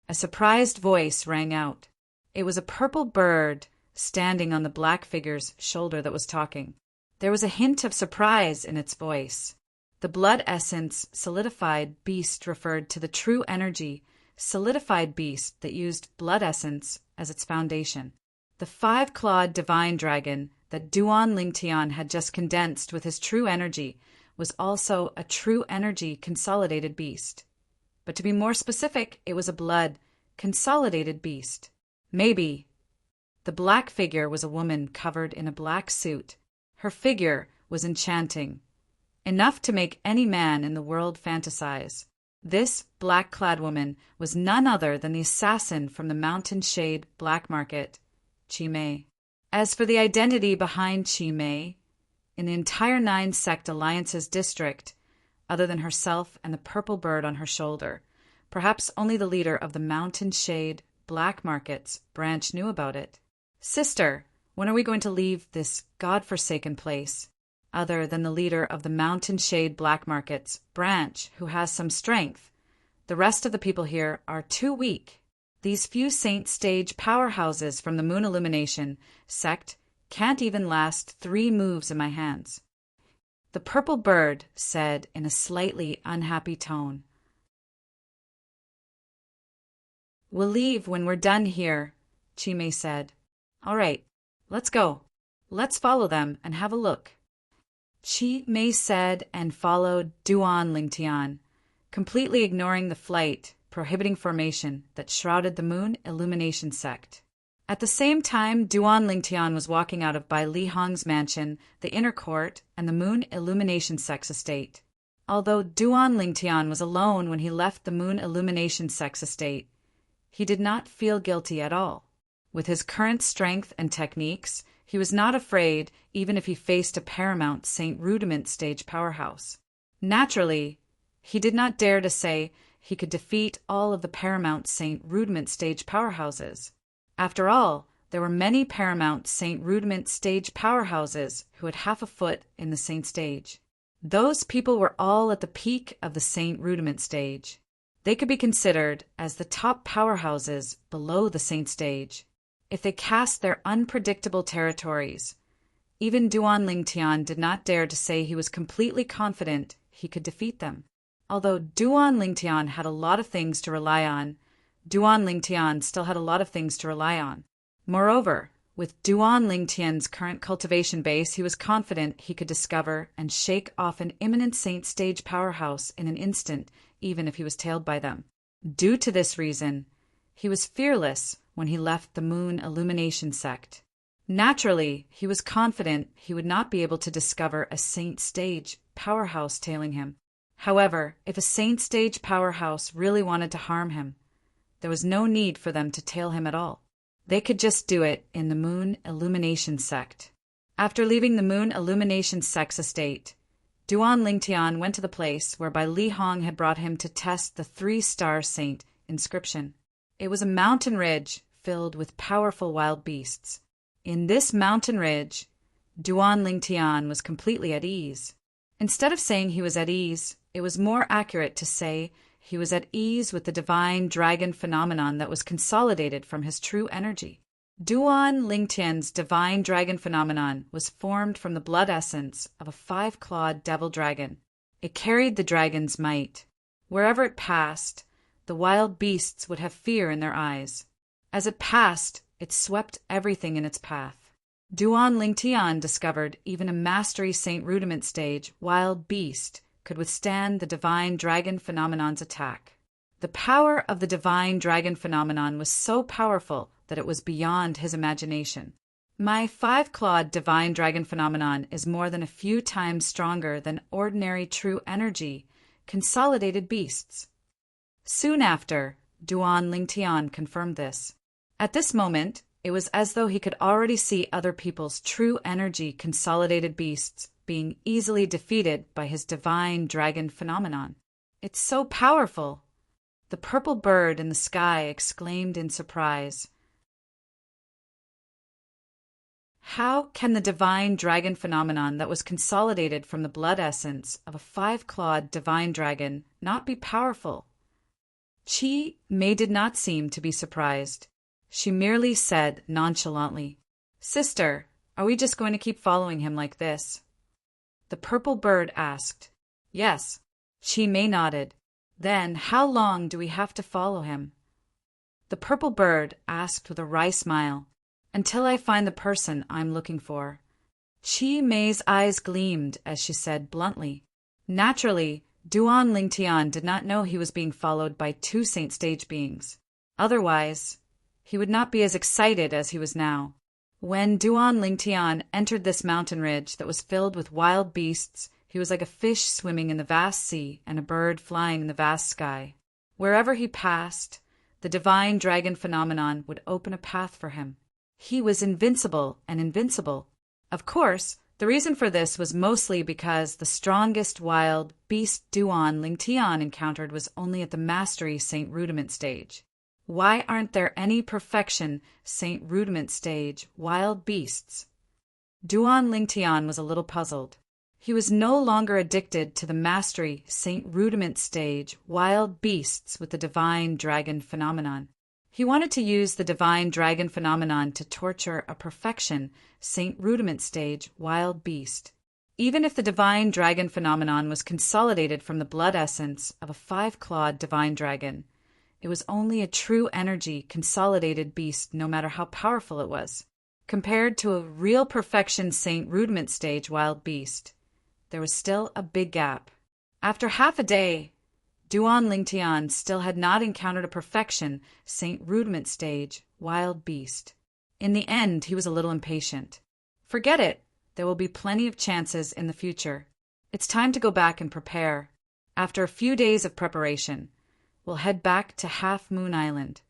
A surprised voice rang out. It was a purple bird standing on the black figure's shoulder that was talking. There was a hint of surprise in its voice. The blood essence solidified beast referred to the true energy, solidified beast that used blood essence as its foundation. The 5-clawed divine dragon that Duan Lingtian had just condensed with his true energy was also a true energy consolidated beast. But to be more specific, it was a blood consolidated beast. Maybe. The black figure was a woman covered in a black suit. Her figure was enchanting, enough to make any man in the world fantasize. This black-clad woman was none other than the assassin from the Mountain Shade Black Market, Chi Mei. As for the identity behind Chi Mei, in the entire 9-sect Alliance's district, other than herself and the purple bird on her shoulder, perhaps only the leader of the Mountain Shade Black Market's branch knew about it. Sister, when are we going to leave this God-forsaken place? Other than the leader of the Mountain Shade Black Market's branch, who has some strength, the rest of the people here are too weak. These few saint stage powerhouses from the Moon Illumination sect can't even last 3 moves in my hands. The purple bird said in a slightly unhappy tone. We'll leave when we're done here, Chi Mei said. All right, let's go. Let's follow them and have a look. Chi Mei said and followed Duan Lingtian, completely ignoring the flight, prohibiting formation that shrouded the Moon Illumination sect. At the same time, Duan Lingtian was walking out of Bai Li Hong's mansion, the inner court, and the Moon Illumination sect's estate. Although Duan Lingtian was alone when he left the Moon Illumination sect's estate, he did not feel guilty at all. With his current strength and techniques, he was not afraid even if he faced a paramount Saint Rudiment stage powerhouse. Naturally, he did not dare to say he could defeat all of the paramount Saint Rudiment stage powerhouses. After all, there were many paramount Saint Rudiment stage powerhouses who had half a foot in the Saint stage. Those people were all at the peak of the Saint Rudiment stage. They could be considered as the top powerhouses below the Saint stage. If they cast their unpredictable territories, even Duan Lingtian did not dare to say he was completely confident he could defeat them. Although Duan Lingtian had a lot of things to rely on, Duan Lingtian still had a lot of things to rely on. Moreover, with Duan Lingtian's current cultivation base, he was confident he could discover and shake off an imminent Saint stage powerhouse in an instant, even if he was tailed by them. Due to this reason, he was fearless when he left the Moon Illumination sect. Naturally, he was confident he would not be able to discover a Saint stage powerhouse tailing him. However, if a Saint stage powerhouse really wanted to harm him, there was no need for them to tail him at all. They could just do it in the Moon Illumination sect. After leaving the Moon Illumination sect's estate, Duan Lingtian went to the place where Bai Li Hong had brought him to test the 3-star saint inscription. It was a mountain ridge filled with powerful wild beasts. In this mountain ridge, Duan Lingtian was completely at ease. Instead of saying he was at ease, it was more accurate to say he was at ease with the divine dragon phenomenon that was consolidated from his true energy. Duan Lingtian's divine dragon phenomenon was formed from the blood essence of a 5-clawed devil dragon. It carried the dragon's might. Wherever it passed, the wild beasts would have fear in their eyes. As it passed, it swept everything in its path. Duan Lingtian discovered even a Mastery Saint Rudiment stage wild beast could withstand the divine dragon phenomenon's attack. The power of the divine dragon phenomenon was so powerful that it was beyond his imagination. My 5-clawed divine dragon phenomenon is more than a few times stronger than ordinary true energy consolidated beasts. Soon after, Duan Lingtian confirmed this. At this moment, it was as though he could already see other people's true energy consolidated beasts being easily defeated by his divine dragon phenomenon. It's so powerful! The purple bird in the sky exclaimed in surprise. How can the divine dragon phenomenon that was consolidated from the blood essence of a five-clawed divine dragon not be powerful? May did not seem to be surprised. She merely said nonchalantly, "Sister, are we just going to keep following him like this?" The purple bird asked. "Yes." May nodded. "Then how long do we have to follow him?" The purple bird asked with a wry smile. "Until I find the person I'm looking for." May's eyes gleamed as she said bluntly. Naturally, Duan Lingtian did not know he was being followed by two saint stage beings. Otherwise, he would not be as excited as he was now. When Duan Lingtian entered this mountain ridge that was filled with wild beasts, he was like a fish swimming in the vast sea and a bird flying in the vast sky. Wherever he passed, the divine dragon phenomenon would open a path for him. He was invincible and invincible. Of course, the reason for this was mostly because the strongest wild beast Duan Lingtian encountered was only at the Mastery Saint Rudiment stage. Why aren't there any Perfection Saint Rudiment stage wild beasts? Duan Lingtian was a little puzzled. He was no longer addicted to the Mastery Saint Rudiment stage wild beasts with the divine dragon phenomenon. He wanted to use the divine dragon phenomenon to torture a Perfection Saint Rudiment stage wild beast. Even if the divine dragon phenomenon was consolidated from the blood essence of a five-clawed divine dragon, it was only a true energy consolidated beast no matter how powerful it was. Compared to a real Perfection Saint Rudiment stage wild beast, there was still a big gap. After half a day, Duan Lingtian still had not encountered a Perfection Saint Rudiment stage wild beast. In the end, he was a little impatient. Forget it. There will be plenty of chances in the future. It's time to go back and prepare. After a few days of preparation, we'll head back to Half Moon Island.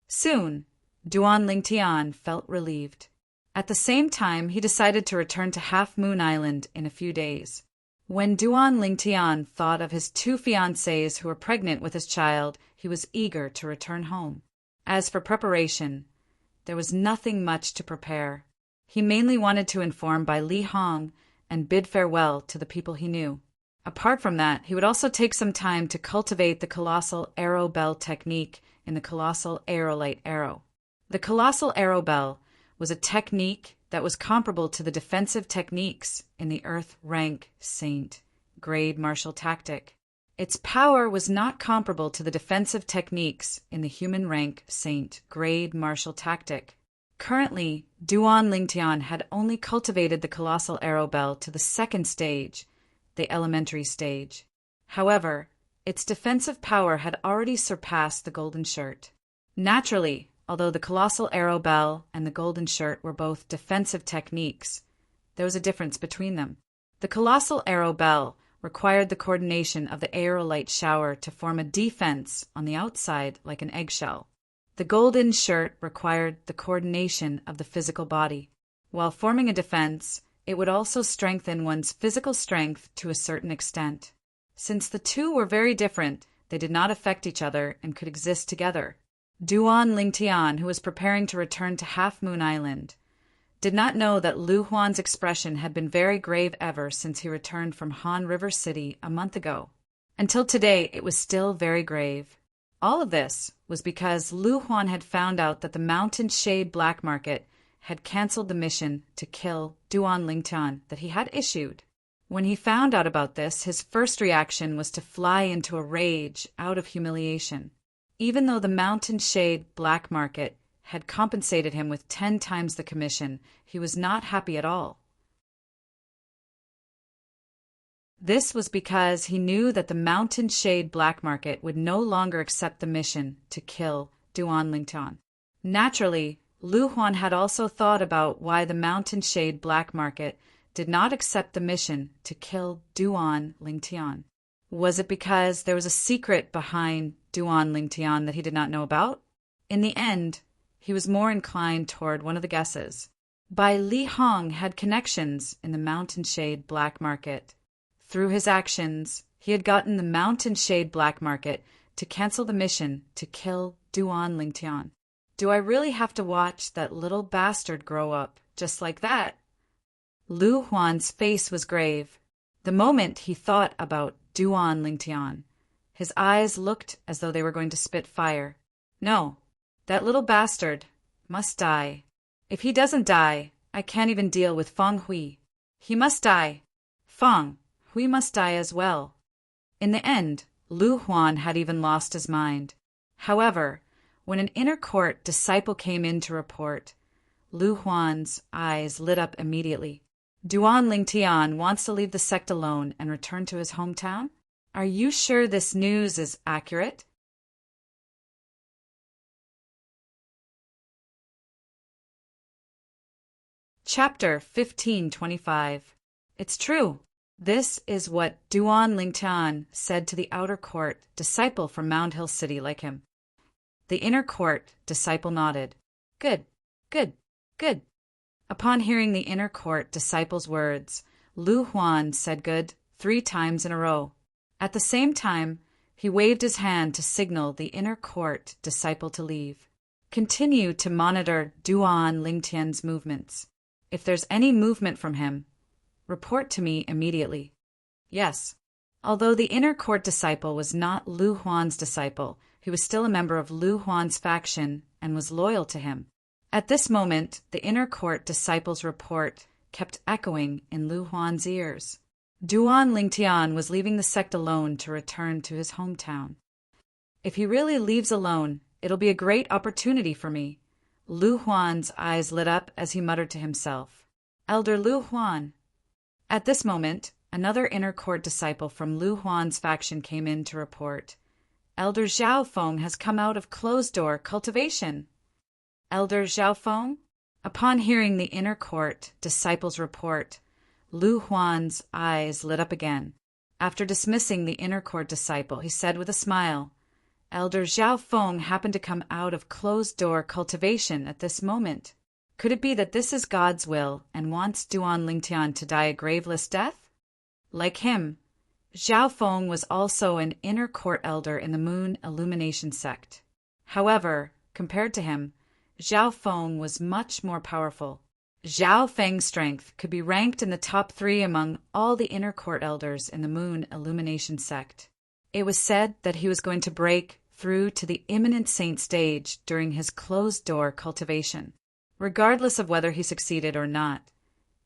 Soon, Duan Lingtian felt relieved. At the same time, he decided to return to Half Moon Island in a few days. When Duan Lingtian thought of his two fiancées who were pregnant with his child, he was eager to return home. As for preparation, there was nothing much to prepare. He mainly wanted to inform by Li Hong and bid farewell to the people he knew. Apart from that, he would also take some time to cultivate the colossal arrow bell technique in the colossal aerolite arrow. The colossal arrow bell was a technique that was comparable to the defensive techniques in the Earth rank Saint grade martial tactic. Its power was not comparable to the defensive techniques in the human rank Saint grade martial tactic. Currently, Duan Lingtian had only cultivated the colossal arrow bell to the second stage, the elementary stage. However, its defensive power had already surpassed the golden shirt. Naturally, although the colossal arrow bell and the golden shirt were both defensive techniques, there was a difference between them. The colossal arrow bell required the coordination of the aerolite shower to form a defense on the outside like an eggshell. The golden shirt required the coordination of the physical body. While forming a defense, it would also strengthen one's physical strength to a certain extent. Since the two were very different, they did not affect each other and could exist together. Duan Lingtian, who was preparing to return to Half Moon Island, did not know that Lu Huan's expression had been very grave ever since he returned from Han River City a month ago. Until today, it was still very grave. All of this was because Lu Huan had found out that the Mountain Shade Black Market had canceled the mission to kill Duan Lingtian that he had issued. When he found out about this, his first reaction was to fly into a rage out of humiliation. Even though the Mountain Shade Black Market had compensated him with 10 times the commission, he was not happy at all. This was because he knew that the Mountain Shade Black Market would no longer accept the mission to kill Duan Lingtian. Naturally, Lu Huan had also thought about why the Mountain Shade Black Market did not accept the mission to kill Duan Lingtian. Was it because there was a secret behind Duan Lingtian that he did not know about? In the end, he was more inclined toward one of the guesses. Bai Li Hong had connections in the Mountain Shade Black Market. Through his actions, he had gotten the Mountain Shade Black Market to cancel the mission to kill Duan Lingtian. Do I really have to watch that little bastard grow up just like that. Lu Huan's face was grave. The moment he thought about Duan Lingtian, his eyes looked as though they were going to spit fire. No, that little bastard must die. If he doesn't die, I can't even deal with Feng Hui. He must die. Feng Hui must die as well. In the end, Lu Huan had even lost his mind. However, when an inner court disciple came in to report, Lu Huan's eyes lit up immediately. Duan Lingtian wants to leave the sect alone and return to his hometown? Are you sure this news is accurate? Chapter 1525. It's true. This is what Duan Lingtian said to the outer court disciple from Mound Hill City like him. The inner court disciple nodded. Good, good, good. Upon hearing the inner court disciple's words, Lu Huan said good 3 times in a row. At the same time, he waved his hand to signal the inner court disciple to leave. Continue to monitor Duan Lingtian's movements. If there's any movement from him, report to me immediately. Yes. Although the inner court disciple was not Lu Huan's disciple, he was still a member of Lu Huan's faction and was loyal to him. At this moment, the inner court disciple's report kept echoing in Lu Huan's ears. Duan Lingtian was leaving the sect alone to return to his hometown. If he really leaves alone, it'll be a great opportunity for me. Lu Huan's eyes lit up as he muttered to himself. Elder Lu Huan. At this moment, another inner court disciple from Lu Huan's faction came in to report. Elder Zhao Feng has come out of closed-door cultivation. Elder Zhao Feng? Upon hearing the inner court disciple's report, Lu Huan's eyes lit up again. After dismissing the inner court disciple, he said with a smile, Elder Zhao Feng happened to come out of closed-door cultivation at this moment. Could it be that this is God's will and wants Duan Lingtian to die a graveless death? Like him, Zhao Feng was also an inner court elder in the Moon Illumination sect. However, compared to him, Zhao Feng was much more powerful. Zhao Feng's strength could be ranked in the top 3 among all the inner court elders in the Moon Illumination sect. It was said that he was going to break through to the imminent saint stage during his closed-door cultivation. Regardless of whether he succeeded or not,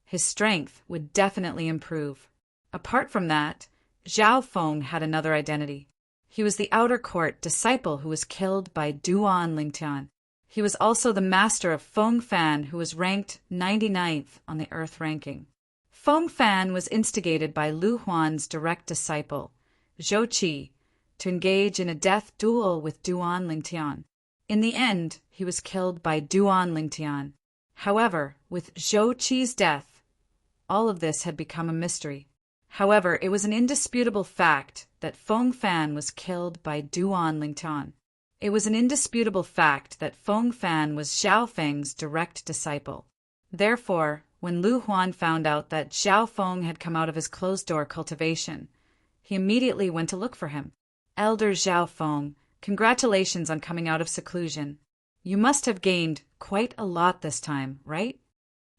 his strength would definitely improve. Apart from that, Zhao Feng had another identity. He was the outer court disciple who was killed by Duan Lingtian. He was also the master of Feng Fan, who was ranked 99th on the Earth ranking. Feng Fan was instigated by Lu Huan's direct disciple, Zhou Qi, to engage in a death duel with Duan Lingtian. In the end, he was killed by Duan Lingtian. However, with Zhou Qi's death, all of this had become a mystery. However, it was an indisputable fact that Feng Fan was killed by Duan Lingtian. It was an indisputable fact that Feng Fan was Zhao Feng's direct disciple. Therefore, when Lu Huan found out that Zhao Feng had come out of his closed-door cultivation, he immediately went to look for him. Elder Zhao Feng, congratulations on coming out of seclusion. You must have gained quite a lot this time, right?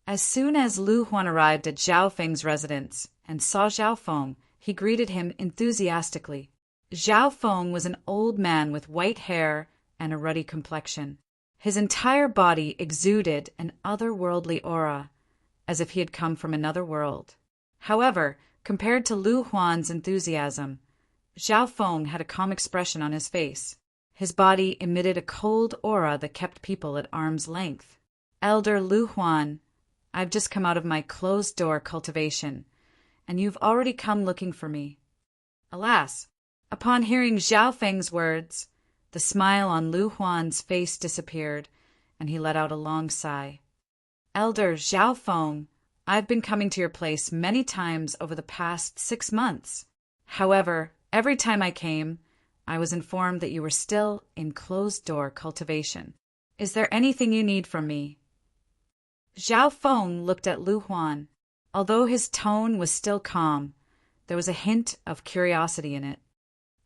As soon as Lu Huan arrived at Zhao Feng's residence and saw Zhao Feng, he greeted him enthusiastically. Zhao Feng was an old man with white hair and a ruddy complexion. His entire body exuded an otherworldly aura, as if he had come from another world. However, compared to Lu Huan's enthusiasm, Zhao Feng had a calm expression on his face. His body emitted a cold aura that kept people at arm's length. Elder Lu Huan, I've just come out of my closed-door cultivation, and you've already come looking for me. Alas! Upon hearing Zhao Feng's words, the smile on Lu Huan's face disappeared, and he let out a long sigh. Elder Zhao Feng, I've been coming to your place many times over the past 6 months. However, every time I came, I was informed that you were still in closed-door cultivation. Is there anything you need from me? Zhao Feng looked at Lu Huan. Although his tone was still calm, there was a hint of curiosity in it.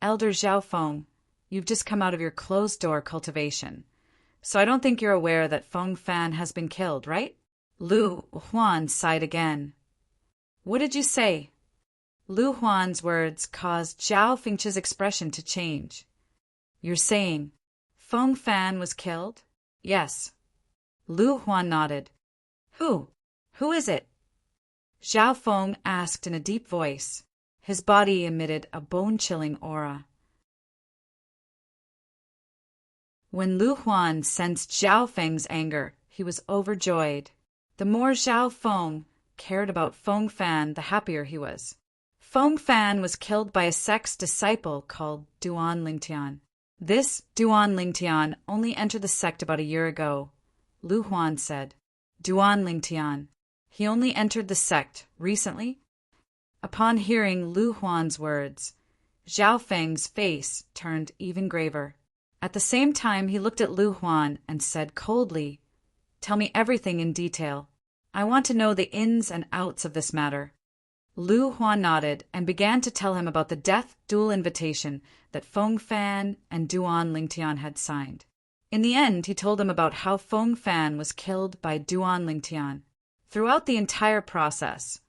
Elder Zhao Feng, you've just come out of your closed-door cultivation, so I don't think you're aware that Feng Fan has been killed, right? Lu Huan sighed again. What did you say? Lu Huan's words caused Zhao Feng's expression to change. You're saying Feng Fan was killed? Yes. Lu Huan nodded. Who? Who is it? Zhao Feng asked in a deep voice. His body emitted a bone-chilling aura. When Lu Huan sensed Zhao Feng's anger, he was overjoyed. The more Zhao Feng cared about Feng Fan, the happier he was. Feng Fan was killed by a sect's disciple called Duan Lingtian. This Duan Lingtian only entered the sect about a year ago. Lu Huan said. Duan Lingtian. He only entered the sect recently? Upon hearing Lu Huan's words, Zhao Feng's face turned even graver. At the same time, he looked at Lu Huan and said coldly, Tell me everything in detail. I want to know the ins and outs of this matter. Lu Huan nodded and began to tell him about the death duel invitation that Feng Fan and Duan Lingtian had signed. In the end, he told him about how Feng Fan was killed by Duan Lingtian. Throughout the entire process,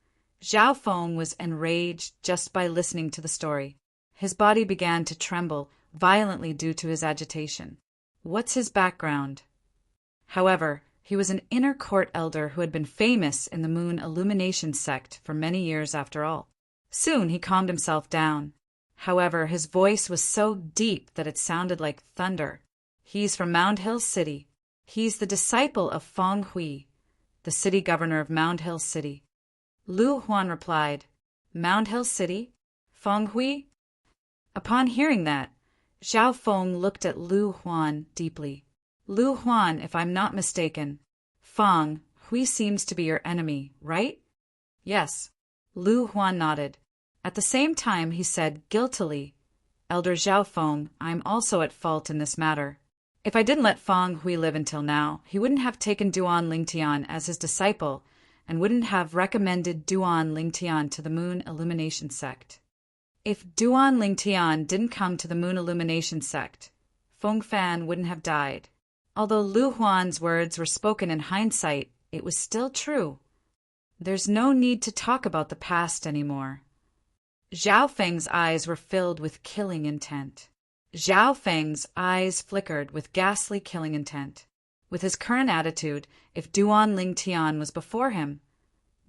Zhao Feng was enraged just by listening to the story. His body began to tremble violently due to his agitation. What's his background? However, he was an inner court elder who had been famous in the Moon Illumination sect for many years after all. Soon he calmed himself down. However, his voice was so deep that it sounded like thunder. He's from Mound Hill City. He's the disciple of Feng Hui, the city governor of Mound Hill City. Lu Huan replied, Mound Hill City? Feng Hui? Upon hearing that, Zhao Feng looked at Lu Huan deeply. Lu Huan, if I'm not mistaken, Feng Hui seems to be your enemy, right? Yes. Lu Huan nodded. At the same time, he said guiltily, Elder Zhao Feng, I'm also at fault in this matter. If I didn't let Feng Hui live until now, he wouldn't have taken Duan Lingtian as his disciple and wouldn't have recommended Duan Lingtian to the Moon Illumination sect. If Duan Lingtian didn't come to the Moon Illumination sect, Feng Fan wouldn't have died. Although Lu Huan's words were spoken in hindsight, it was still true. There's no need to talk about the past anymore. Zhao Feng's eyes were filled with killing intent. Zhao Feng's eyes flickered with ghastly killing intent. With his current attitude, if Duan Lingtian was before him,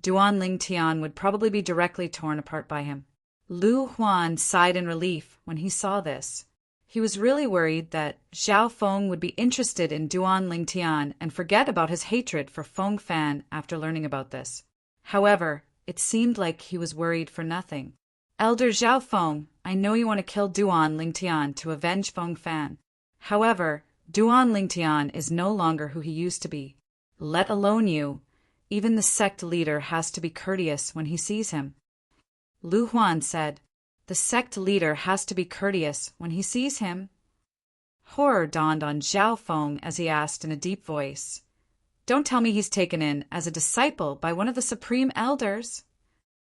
Duan Lingtian would probably be directly torn apart by him. Lu Huan sighed in relief when he saw this. He was really worried that Zhao Feng would be interested in Duan Lingtian and forget about his hatred for Feng Fan after learning about this. However, it seemed like he was worried for nothing. Elder Zhao Feng, I know you want to kill Duan Lingtian to avenge Feng Fan. However, Duan Lingtian is no longer who he used to be. Let alone you. Even the sect leader has to be courteous when he sees him. Lu Huan said, The sect leader has to be courteous when he sees him. Horror dawned on Zhao Feng as he asked in a deep voice, Don't tell me he's taken in as a disciple by one of the supreme elders.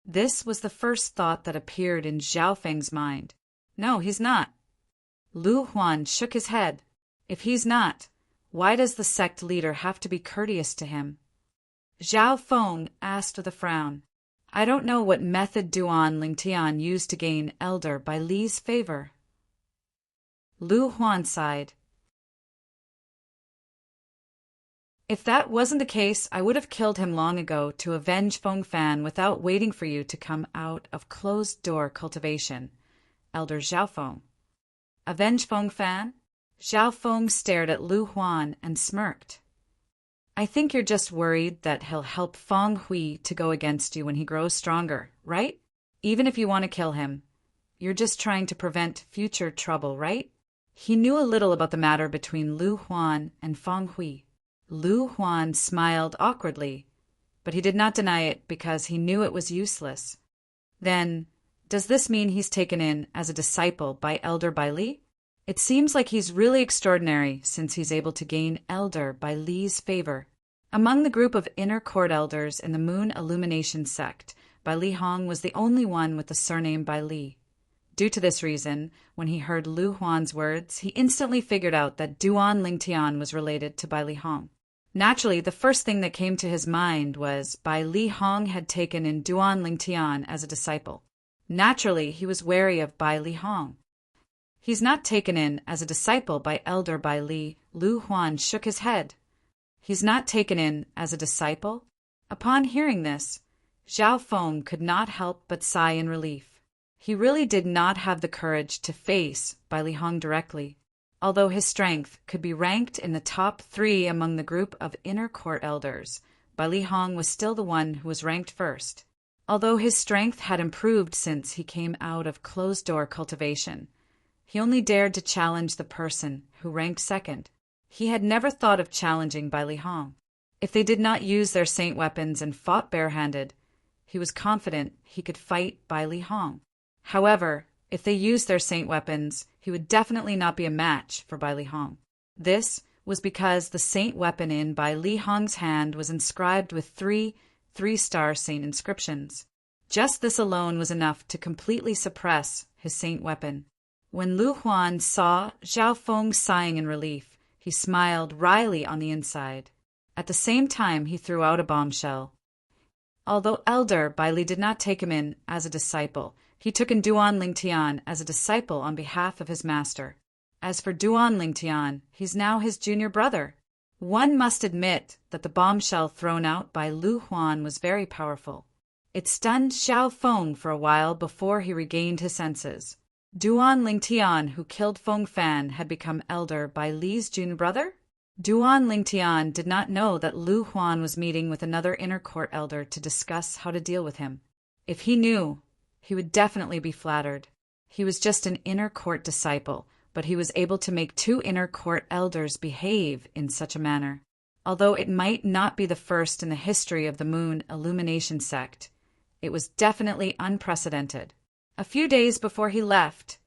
This was the first thought that appeared in Zhao Feng's mind. No, he's not. Lu Huan shook his head. If he's not, why does the sect leader have to be courteous to him? Zhao Feng asked with a frown. I don't know what method Duan Lingtian used to gain Elder by Li's favor. Lu Huan sighed. If that wasn't the case, I would have killed him long ago to avenge Feng Fan without waiting for you to come out of closed-door cultivation, Elder Zhao Feng. Avenge Feng Fan? Zhao Feng stared at Lu Huan and smirked. I think you're just worried that he'll help Feng Hui to go against you when he grows stronger, right? Even if you want to kill him, you're just trying to prevent future trouble, right? He knew a little about the matter between Lu Huan and Feng Hui. Lu Huan smiled awkwardly, but he did not deny it because he knew it was useless. Then, does this mean he's taken in as a disciple by Elder Bai Li? It seems like he's really extraordinary since he's able to gain Elder by Li's favor. Among the group of inner court elders in the Moon Illumination sect, Bai Li Hong was the only one with the surname Bai Li. Due to this reason, when he heard Lu Huan's words, he instantly figured out that Duan Lingtian was related to Bai Li Hong. Naturally, the first thing that came to his mind was Bai Li Hong had taken in Duan Lingtian as a disciple. Naturally, he was wary of Bai Li Hong. He's not taken in as a disciple by Elder Bai Li. Lu Huan shook his head. He's not taken in as a disciple? Upon hearing this, Zhao Feng could not help but sigh in relief. He really did not have the courage to face Bai Li Hong directly. Although his strength could be ranked in the top 3 among the group of inner court elders, Bai Li Hong was still the one who was ranked first. Although his strength had improved since he came out of closed-door cultivation, he only dared to challenge the person who ranked second. He had never thought of challenging Bai Li Hong. If they did not use their saint weapons and fought barehanded, he was confident he could fight Bai Li Hong. However, if they used their saint weapons, he would definitely not be a match for Bai Li Hong. This was because the saint weapon in Bai Li Hong's hand was inscribed with 3 3-star saint inscriptions. Just this alone was enough to completely suppress his saint weapon. When Lu Huan saw Zhao Feng sighing in relief, he smiled wryly on the inside. At the same time, he threw out a bombshell. Although Elder Bai Li did not take him in as a disciple, he took in Duan Lingtian as a disciple on behalf of his master. As for Duan Lingtian, he's now his junior brother. One must admit that the bombshell thrown out by Lu Huan was very powerful. It stunned Zhao Feng for a while before he regained his senses. Duan Lingtian, who killed Feng Fan, had become Elder Bai Li's junior brother? Duan Lingtian did not know that Lu Huan was meeting with another inner court elder to discuss how to deal with him. If he knew, he would definitely be flattered. He was just an inner court disciple, but he was able to make 2 inner court elders behave in such a manner. Although it might not be the first in the history of the Moon Illumination sect, it was definitely unprecedented. A few days before he left,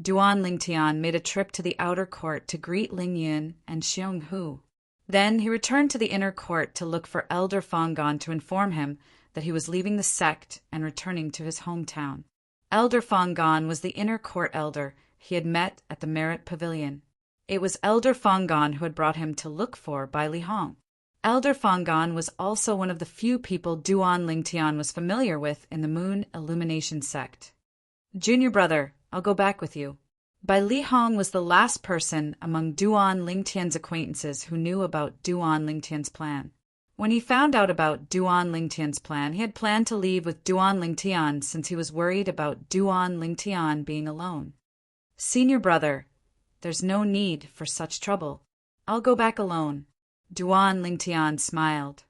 Duan Lingtian made a trip to the outer court to greet Ling Yun and Xiong Hu. Then he returned to the inner court to look for Elder Fanggan to inform him that he was leaving the sect and returning to his hometown. Elder Fanggan was the inner court elder he had met at the Merit Pavilion. It was Elder Fanggan who had brought him to look for Bai Li Hong. Elder Fanggan was also one of the few people Duan Lingtian was familiar with in the Moon Illumination sect. Junior brother, I'll go back with you. Bai Li Hong was the last person among Duan Lingtian's acquaintances who knew about Duan Lingtian's plan. When he found out about Duan Lingtian's plan, he had planned to leave with Duan Lingtian since he was worried about Duan Lingtian being alone. Senior brother, there's no need for such trouble. I'll go back alone. Duan Lingtian smiled.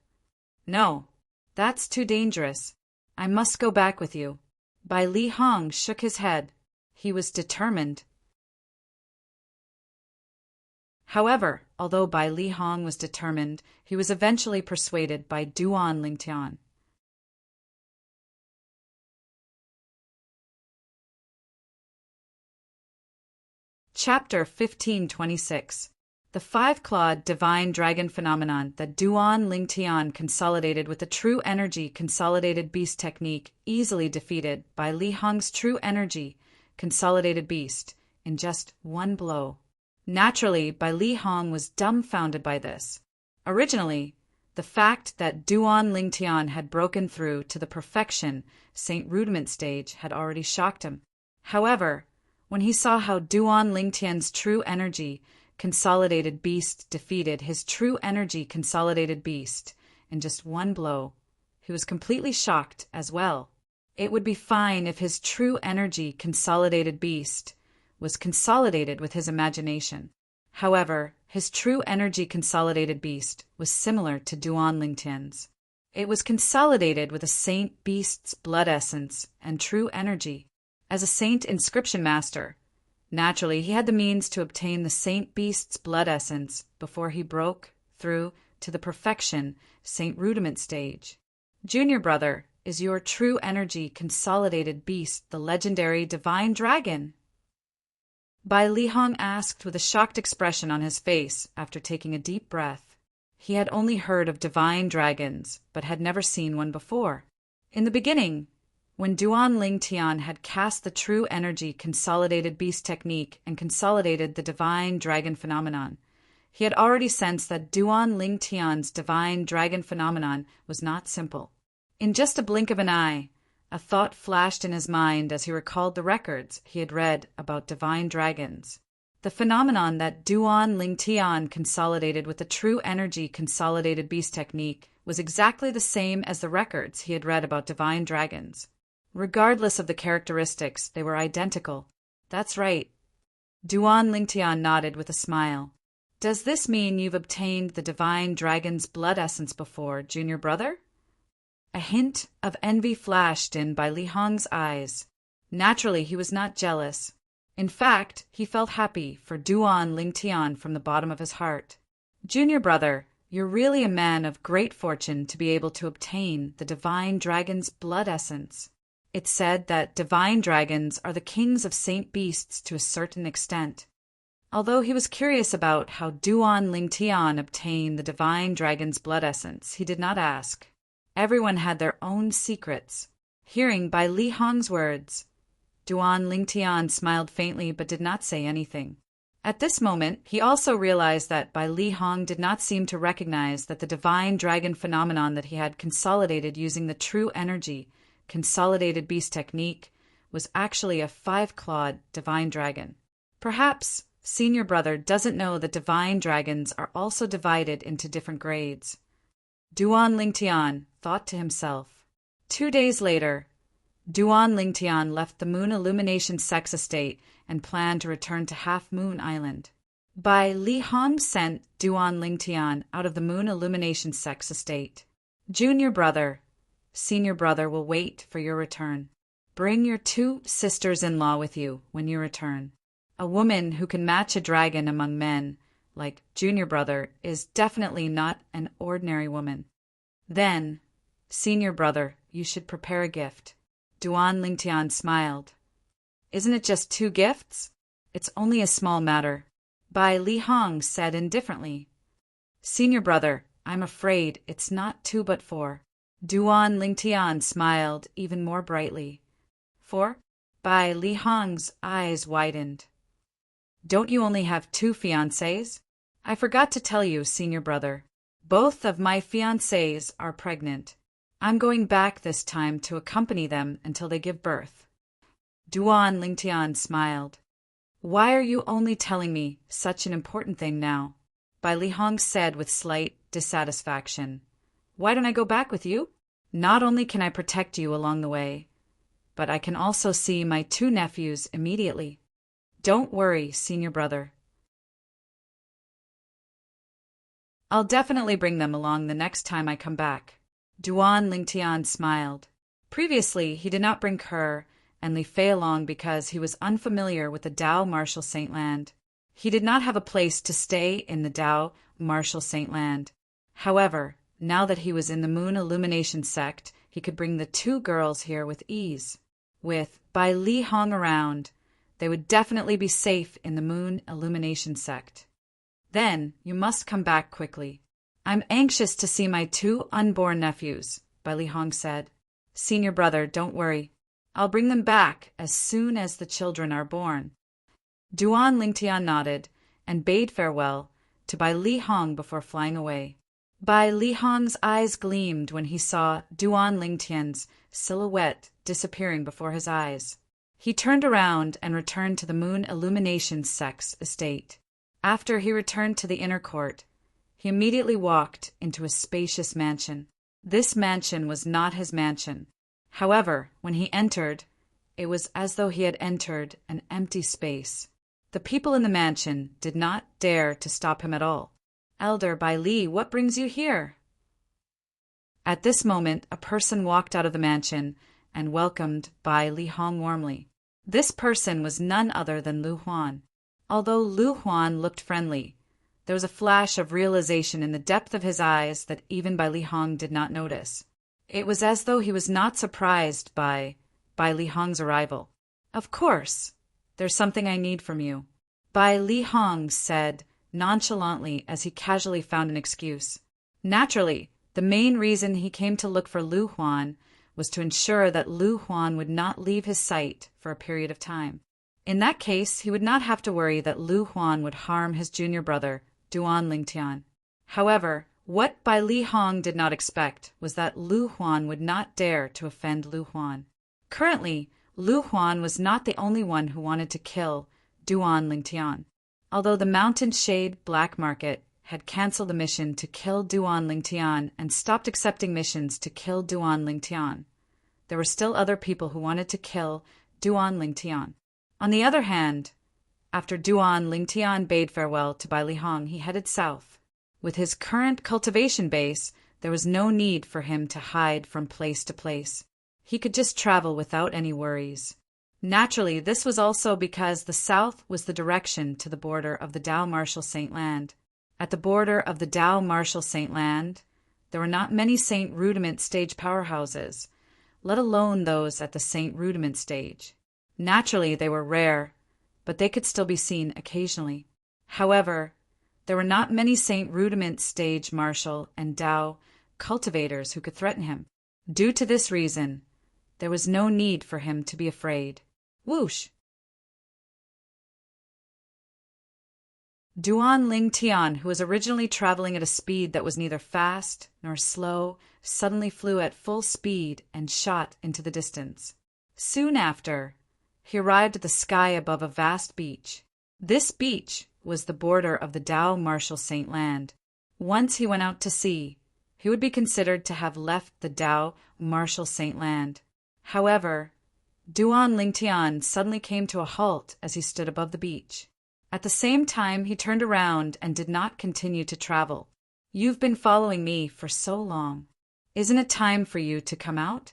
No, that's too dangerous. I must go back with you. Bai Li Hong shook his head. He was determined. However, although Bai Li Hong was determined, he was eventually persuaded by Duan Lingtian. Chapter 1526. The 5-clawed divine dragon phenomenon that Duan Lingtian consolidated with the true energy consolidated beast technique easily defeated Bai Li Hong's true energy consolidated beast in just one blow. Naturally, Bai Li Hong was dumbfounded by this. Originally, the fact that Duan Lingtian had broken through to the perfection Saint Rudiment stage had already shocked him. However, when he saw how Duan Lingtian's true energy consolidated beast defeated his true energy consolidated beast in just one blow, he was completely shocked as well. It would be fine if his true energy consolidated beast was consolidated with his imagination. However, his true energy consolidated beast was similar to Duan Lingtian's. It was consolidated with a saint beast's blood essence and true energy. As a saint inscription master, naturally he had the means to obtain the saint beast's blood essence before he broke through to the perfection Saint Rudiment stage. Junior brother, is your true energy consolidated beast the legendary divine dragon? Bai Li Hong asked with a shocked expression on his face after taking a deep breath. He had only heard of divine dragons, but had never seen one before. In the beginning, when Duan Lingtian had cast the true energy consolidated beast technique and consolidated the divine dragon phenomenon, He had already sensed that Duan Lingtian's divine dragon phenomenon was not simple. In just a blink of an eye, a thought flashed in his mind as he recalled the records he had read about divine dragons. The phenomenon that Duan Lingtian consolidated with the true energy consolidated beast technique was exactly the same as the records he had read about divine dragons. Regardless of the characteristics, they were identical. That's right. Duan Lingtian nodded with a smile. Does this mean you've obtained the divine dragon's blood essence before, junior brother? A hint of envy flashed in Bai Li Hong's eyes. Naturally, he was not jealous. In fact, he felt happy for Duan Lingtian from the bottom of his heart. Junior brother, you're really a man of great fortune to be able to obtain the divine dragon's blood essence. It's said that divine dragons are the kings of saint beasts to a certain extent. Although he was curious about how Duan Lingtian obtained the divine dragon's blood essence, he did not ask. Everyone had their own secrets. Hearing Bai Li Hong's words, Duan Lingtian smiled faintly but did not say anything. At this moment, he also realized that Bai Li Hong did not seem to recognize that the divine dragon phenomenon that he had consolidated using the true energy, consolidated beast technique, was actually a 5-clawed divine dragon. Perhaps senior brother doesn't know that divine dragons are also divided into different grades. Duan Lingtian thought to himself. 2 days later, Duan Lingtian left the Moon Illumination Sex Estate and planned to return to Half Moon Island. Bai Li Hong sent Duan Lingtian out of the Moon Illumination Sex Estate. Junior brother, senior brother will wait for your return. Bring your 2 sisters-in-law with you when you return. A woman who can match a dragon among men, like junior brother, is definitely not an ordinary woman. Then, senior brother, you should prepare a gift. Duan Lingtian smiled. Isn't it just 2 gifts? It's only a small matter. Bai Li Hong said indifferently. Senior brother, I'm afraid it's not 2 but 4. Duan Lingtian smiled even more brightly. 4? Bai Li Hong's eyes widened. Don't you only have 2 fiancés? I forgot to tell you, senior brother. Both of my fiancés are pregnant. I'm going back this time to accompany them until they give birth. Duan Lingtian smiled. Why are you only telling me such an important thing now? Bai Li Hong said with slight dissatisfaction. Why don't I go back with you? Not only can I protect you along the way, but I can also see my 2 nephews immediately. Don't worry, senior brother. I'll definitely bring them along the next time I come back. Duan Lingtian smiled. Previously, he did not bring Kerr and Li Fei along because he was unfamiliar with the Dao Martial Saint Land. He did not have a place to stay in the Dao Martial Saint Land. However, now that he was in the Moon Illumination sect, he could bring the 2 girls here with ease. With Bai Li Hong around, they would definitely be safe in the Moon Illumination sect. Then you must come back quickly. I'm anxious to see my 2 unborn nephews, Bai Li Hong said. Senior brother, don't worry. I'll bring them back as soon as the children are born. Duan Lingtian nodded and bade farewell to Bai Li Hong before flying away. Bai Li Hong's eyes gleamed when he saw Duan Lingtian's silhouette disappearing before his eyes. He turned around and returned to the Moon Illumination Sex Estate. After he returned to the inner court, he immediately walked into a spacious mansion. This mansion was not his mansion. However, when he entered, it was as though he had entered an empty space. The people in the mansion did not dare to stop him at all. Elder Bai Li, what brings you here? At this moment, a person walked out of the mansion and welcomed Bai Li Hong warmly. This person was none other than Lu Huan. Although Lu Huan looked friendly, there was a flash of realization in the depth of his eyes that even Bai Li Hong did not notice. It was as though he was not surprised by Bai Li Hong's arrival. Of course, there's something I need from you, Bai Li Hong said nonchalantly as he casually found an excuse. Naturally, the main reason he came to look for Lu Huan was to ensure that Lu Huan would not leave his sight for a period of time. In that case, he would not have to worry that Lu Huan would harm his junior brother, Duan Lingtian. However, what Bai Li Hong did not expect was that Lu Huan would not dare to offend Lu Huan. Currently, Lu Huan was not the only one who wanted to kill Duan Lingtian. Although the Mountain Shade Black Market had cancelled the mission to kill Duan Lingtian and stopped accepting missions to kill Duan Lingtian, there were still other people who wanted to kill Duan Lingtian. On the other hand, after Duan Lingtian bade farewell to Bai Li Hong, he headed south. With his current cultivation base, there was no need for him to hide from place to place. He could just travel without any worries. Naturally, this was also because the south was the direction to the border of the Dao Marshall Saint Land. At the border of the Dao Marshall Saint Land, there were not many Saint Rudiment stage powerhouses, let alone those at the Saint Rudiment stage. Naturally, they were rare, but they could still be seen occasionally. However, there were not many Saint Rudiment stage Marshall and Dao cultivators who could threaten him. Due to this reason, there was no need for him to be afraid. Whoosh! Duan Lingtian, who was originally traveling at a speed that was neither fast nor slow, suddenly flew at full speed and shot into the distance. Soon after, he arrived at the sky above a vast beach. This beach was the border of the Dao Marshall Saint Land. Once he went out to sea, he would be considered to have left the Dao Marshall Saint Land. However, Duan Lingtian suddenly came to a halt as he stood above the beach. At the same time, he turned around and did not continue to travel. "You've been following me for so long. Isn't it time for you to come out?"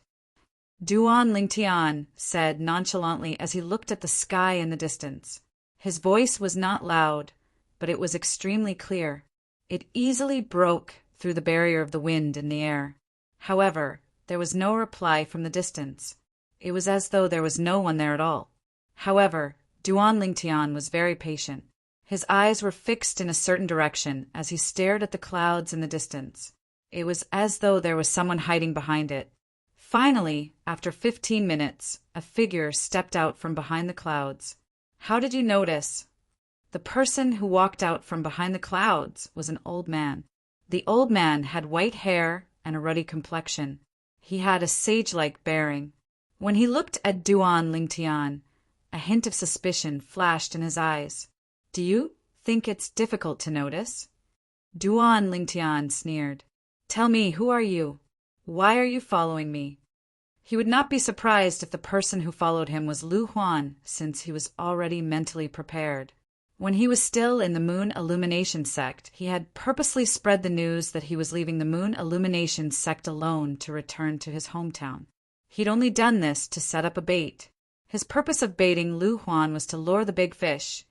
Duan Lingtian said nonchalantly as he looked at the sky in the distance. His voice was not loud, but it was extremely clear. It easily broke through the barrier of the wind in the air. However, there was no reply from the distance. It was as though there was no one there at all. However, Duan Lingtian was very patient. His eyes were fixed in a certain direction as he stared at the clouds in the distance. It was as though there was someone hiding behind it. Finally, after 15 minutes, a figure stepped out from behind the clouds. How did you notice? The person who walked out from behind the clouds was an old man. The old man had white hair and a ruddy complexion. He had a sage-like bearing. When he looked at Duan Lingtian, a hint of suspicion flashed in his eyes. "Do you think it's difficult to notice?" Duan Lingtian sneered. "Tell me, who are you? Why are you following me?" He would not be surprised if the person who followed him was Lu Huan, since he was already mentally prepared. When he was still in the Moon Illumination sect, he had purposely spread the news that he was leaving the Moon Illumination sect alone to return to his hometown. He'd only done this to set up a bait. His purpose of baiting Lu Huan was to lure the big fish,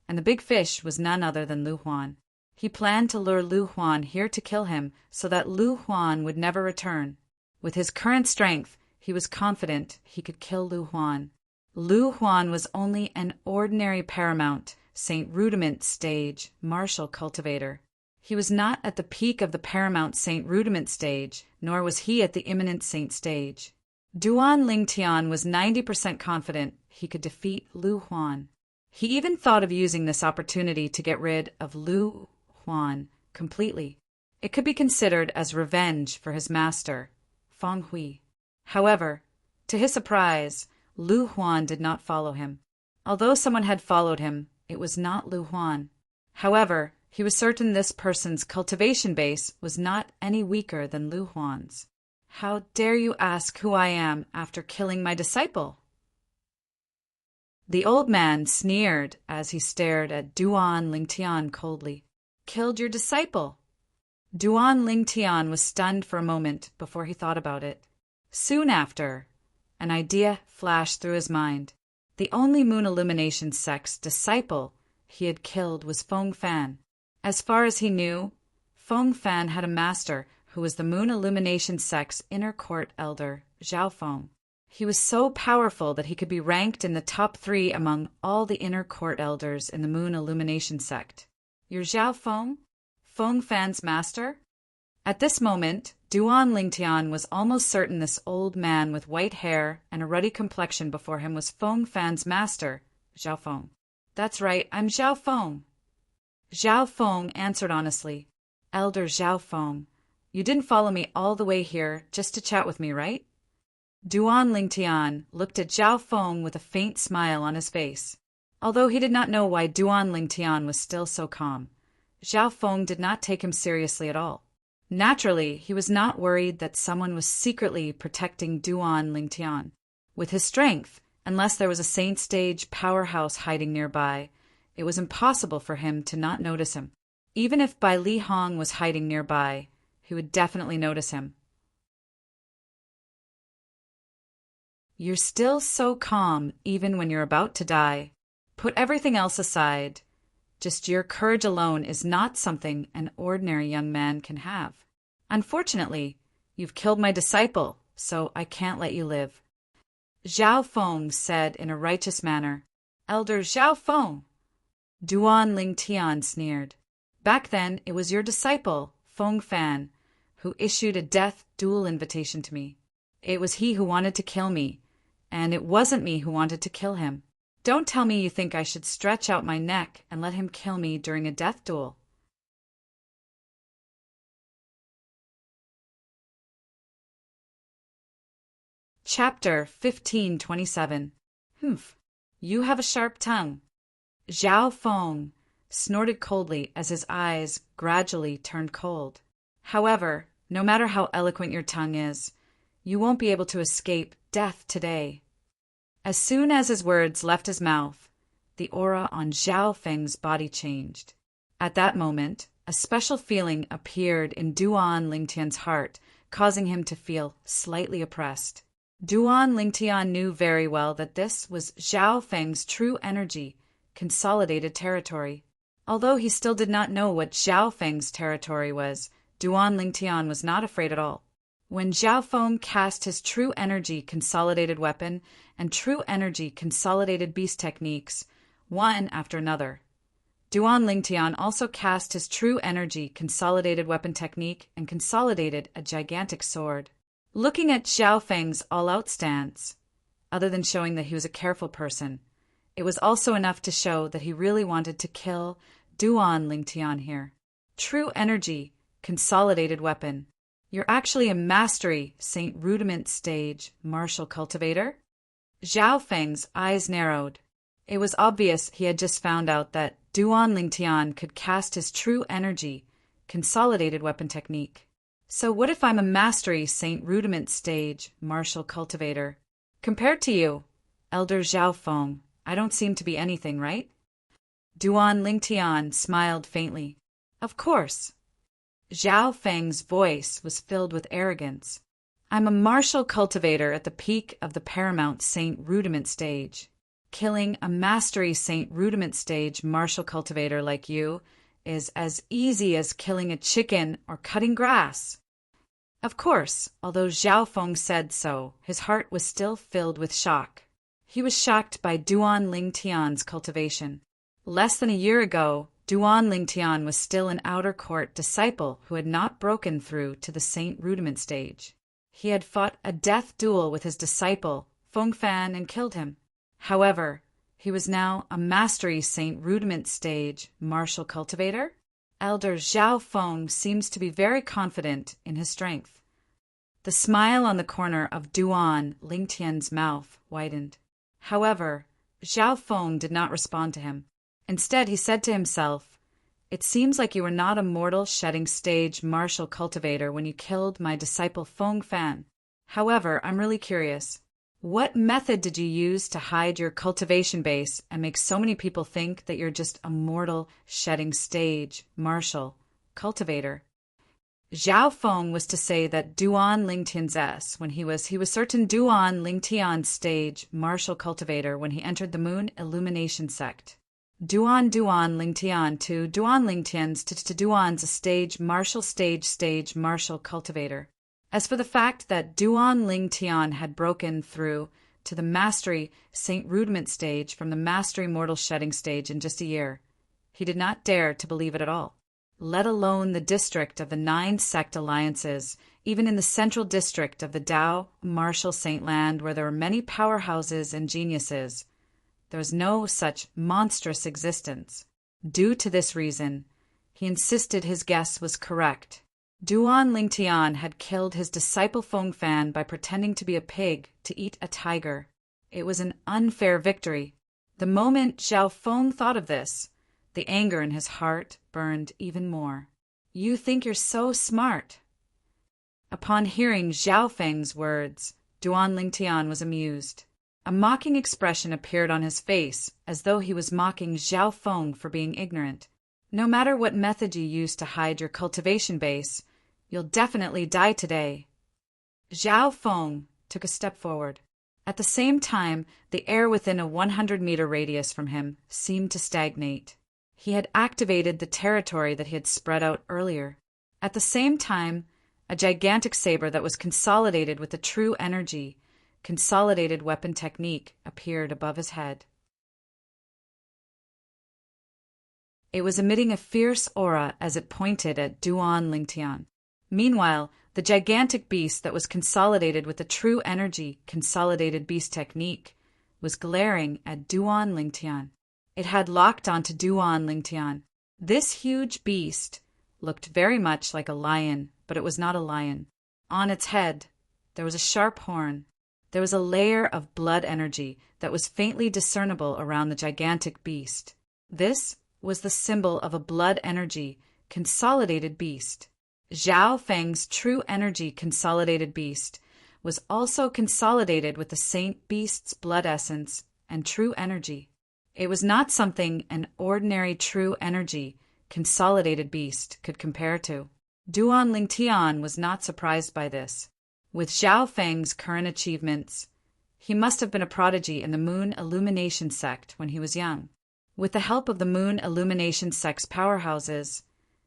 and the big fish was none other than Lu Huan. He planned to lure Lu Huan here to kill him so that Lu Huan would never return. With his current strength, he was confident he could kill Lu Huan. Lu Huan was only an ordinary paramount Saint Rudiment stage martial cultivator. He was not at the peak of the paramount Saint Rudiment stage, nor was he at the imminent saint stage. Duan Lingtian was 90% confident he could defeat Lu Huan. He even thought of using this opportunity to get rid of Lu Huan completely. It could be considered as revenge for his master, Feng Hui. However, to his surprise, Lu Huan did not follow him. Although someone had followed him, it was not Lu Huan. However, he was certain this person's cultivation base was not any weaker than Lu Huan's. "How dare you ask who I am after killing my disciple?" The old man sneered as he stared at Duan Lingtian coldly. "Killed your disciple?" Duan Lingtian was stunned for a moment before he thought about it. Soon after, an idea flashed through his mind. The only Moon Illumination sect's disciple he had killed was Feng Fan. As far as he knew, Feng Fan had a master who was the Moon Illumination sect's inner court elder, Zhao Feng. He was so powerful that he could be ranked in the top 3 among all the inner court elders in the Moon Illumination sect. "You're Zhao Feng? Feng Fan's master?" At this moment, Duan Lingtian was almost certain this old man with white hair and a ruddy complexion before him was Feng Fan's master, Zhao Feng. "That's right, I'm Zhao Feng." Zhao Feng answered honestly. Elder Zhao Feng, you didn't follow me all the way here just to chat with me, right? Duan Lingtian looked at Zhao Feng with a faint smile on his face. Although he did not know why Duan Lingtian was still so calm, Zhao Feng did not take him seriously at all. Naturally, he was not worried that someone was secretly protecting Duan Lingtian. With his strength, unless there was a saint stage powerhouse hiding nearby, it was impossible for him to not notice him. Even if Bai Li Hong was hiding nearby, he would definitely notice him. You're still so calm even when you're about to die. Put everything else aside. Just your courage alone is not something an ordinary young man can have. Unfortunately, you've killed my disciple, so I can't let you live. Zhao Feng said in a righteous manner. Elder Zhao Feng. Duan Lingtian sneered. Back then, it was your disciple, Feng Fan, who issued a death duel invitation to me. It was he who wanted to kill me, and it wasn't me who wanted to kill him. Don't tell me you think I should stretch out my neck and let him kill me during a death duel. Chapter 1527. Humph, you have a sharp tongue. Zhao Feng snorted coldly as his eyes gradually turned cold. However, no matter how eloquent your tongue is, you won't be able to escape death today. As soon as his words left his mouth, the aura on Zhao Feng's body changed. At that moment, a special feeling appeared in Duan Lingtian's heart, causing him to feel slightly oppressed. Duan Lingtian knew very well that this was Zhao Feng's true energy, consolidated territory. Although he still did not know what Zhao Feng's territory was, Duan Lingtian was not afraid at all. When Zhao Feng cast his true energy consolidated weapon and true energy consolidated beast techniques, one after another, Duan Lingtian also cast his true energy consolidated weapon technique and consolidated a gigantic sword. Looking at Zhao Feng's all-out stance, other than showing that he was a careful person, it was also enough to show that he really wanted to kill Duan Lingtian here. True energy, consolidated weapon. You're actually a mastery Saint Rudiment stage martial cultivator? Zhao Feng's eyes narrowed. It was obvious he had just found out that Duan Lingtian could cast his true energy, consolidated weapon technique. So what if I'm a mastery Saint Rudiment stage martial cultivator? Compared to you, Elder Zhao Feng, I don't seem to be anything, right? Duan Lingtian smiled faintly. Of course. Zhao Feng's voice was filled with arrogance. I'm a martial cultivator at the peak of the paramount Saint Rudiment stage. Killing a mastery Saint Rudiment stage martial cultivator like you is as easy as killing a chicken or cutting grass. Of course, although Zhao Feng said so, his heart was still filled with shock. He was shocked by Duan Lingtian's cultivation. Less than a year ago, Duan Lingtian was still an outer court disciple who had not broken through to the Saint Rudiment stage. He had fought a death duel with his disciple, Feng Fan, and killed him. However, he was now a mastery Saint Rudiment stage martial cultivator. Elder Zhao Feng seems to be very confident in his strength. The smile on the corner of Duan Lingtian's mouth widened. However, Zhao Feng did not respond to him. Instead, he said to himself, "It seems like you were not a mortal shedding stage martial cultivator when you killed my disciple Feng Fan. However, I'm really curious. What method did you use to hide your cultivation base and make so many people think that you're just a mortal shedding stage martial cultivator?" Zhao Feng was to say that Duan Lingtian's S when he was certain Duan Lingtian's stage martial cultivator when he entered the Moon Illumination sect. Duan Lingtian to Duan Lingtian's to Duan's a stage martial cultivator. As for the fact that Duan Lingtian had broken through to the Mastery Saint Rudiment stage from the Mastery Mortal Shedding stage in just a year, he did not dare to believe it at all. Let alone the district of the 9 sect alliances, even in the central district of the Tao Martial Saint Land where there were many powerhouses and geniuses, there was no such monstrous existence. Due to this reason, he insisted his guess was correct. Duan Lingtian had killed his disciple Feng Fan by pretending to be a pig to eat a tiger. It was an unfair victory. The moment Zhao Feng thought of this, the anger in his heart burned even more. You think you're so smart. Upon hearing Zhao Feng's words, Duan Lingtian was amused. A mocking expression appeared on his face, as though he was mocking Zhao Feng for being ignorant. No matter what method you use to hide your cultivation base, you'll definitely die today. Zhao Feng took a step forward. At the same time, the air within a 100-meter radius from him seemed to stagnate. He had activated the territory that he had spread out earlier. At the same time, a gigantic saber that was consolidated with the true energy, consolidated weapon technique, appeared above his head. It was emitting a fierce aura as it pointed at Duan Lingtian. Meanwhile, the gigantic beast that was consolidated with the true energy, consolidated beast technique, was glaring at Duan Lingtian. It had locked onto Duan Lingtian. This huge beast looked very much like a lion, but it was not a lion. On its head, there was a sharp horn. There was a layer of blood energy that was faintly discernible around the gigantic beast. This was the symbol of a blood energy, consolidated beast. Zhao Feng's true energy consolidated beast was also consolidated with the Saint Beast's blood essence and true energy. It was not something an ordinary true energy, consolidated beast could compare to. Duan Lingtian was not surprised by this. With Zhao Feng's current achievements, he must have been a prodigy in the Moon Illumination sect when he was young. With the help of the Moon Illumination sect's powerhouses,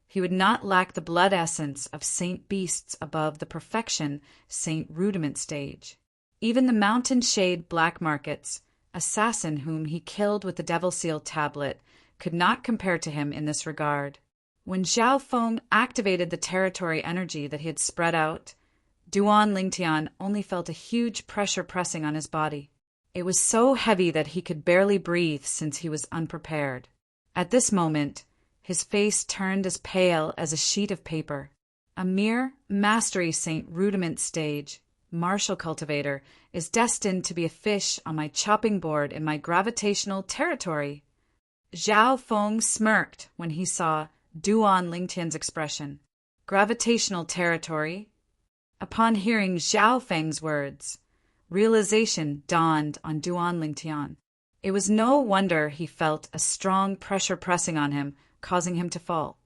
he would not lack the blood essence of Saint Beasts above the perfection Saint Rudiment stage. Even the Mountain Shade Black Market's assassin whom he killed with the Devil Seal tablet could not compare to him in this regard. When Zhao Feng activated the territory energy that he had spread out, Duan Lingtian only felt a huge pressure pressing on his body. It was so heavy that he could barely breathe since he was unprepared. At this moment, his face turned as pale as a sheet of paper. A mere Mastery Saint Rudiment stage martial cultivator is destined to be a fish on my chopping board in my gravitational territory. Zhao Feng smirked when he saw Duan Lingtian's expression. Gravitational territory? Upon hearing Zhao Feng's words, realization dawned on Duan Lingtian. It was no wonder he felt a strong pressure pressing on him, causing him to fall.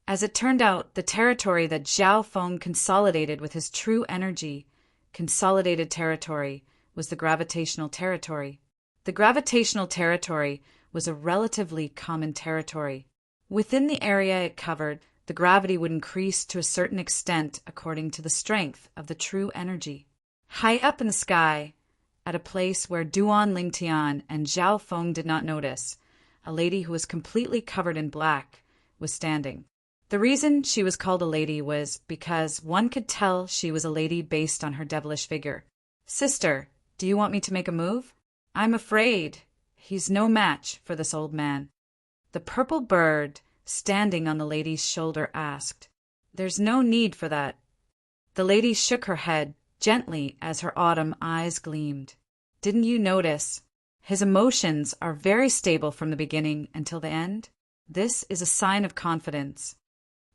As it turned out, the territory that Zhao Feng consolidated with his true energy, consolidated territory, was the gravitational territory. The gravitational territory was a relatively common territory. Within the area it covered, the gravity would increase to a certain extent according to the strength of the true energy. High up in the sky, at a place where Duan Lingtian and Zhao Feng did not notice, a lady who was completely covered in black was standing. The reason she was called a lady was because one could tell she was a lady based on her devilish figure. "Sister, do you want me to make a move? I'm afraid he's no match for this old man." The purple bird, standing on the lady's shoulder, asked. "There's no need for that." The lady shook her head gently as her autumn eyes gleamed. "Didn't you notice? His emotions are very stable from the beginning until the end. This is a sign of confidence."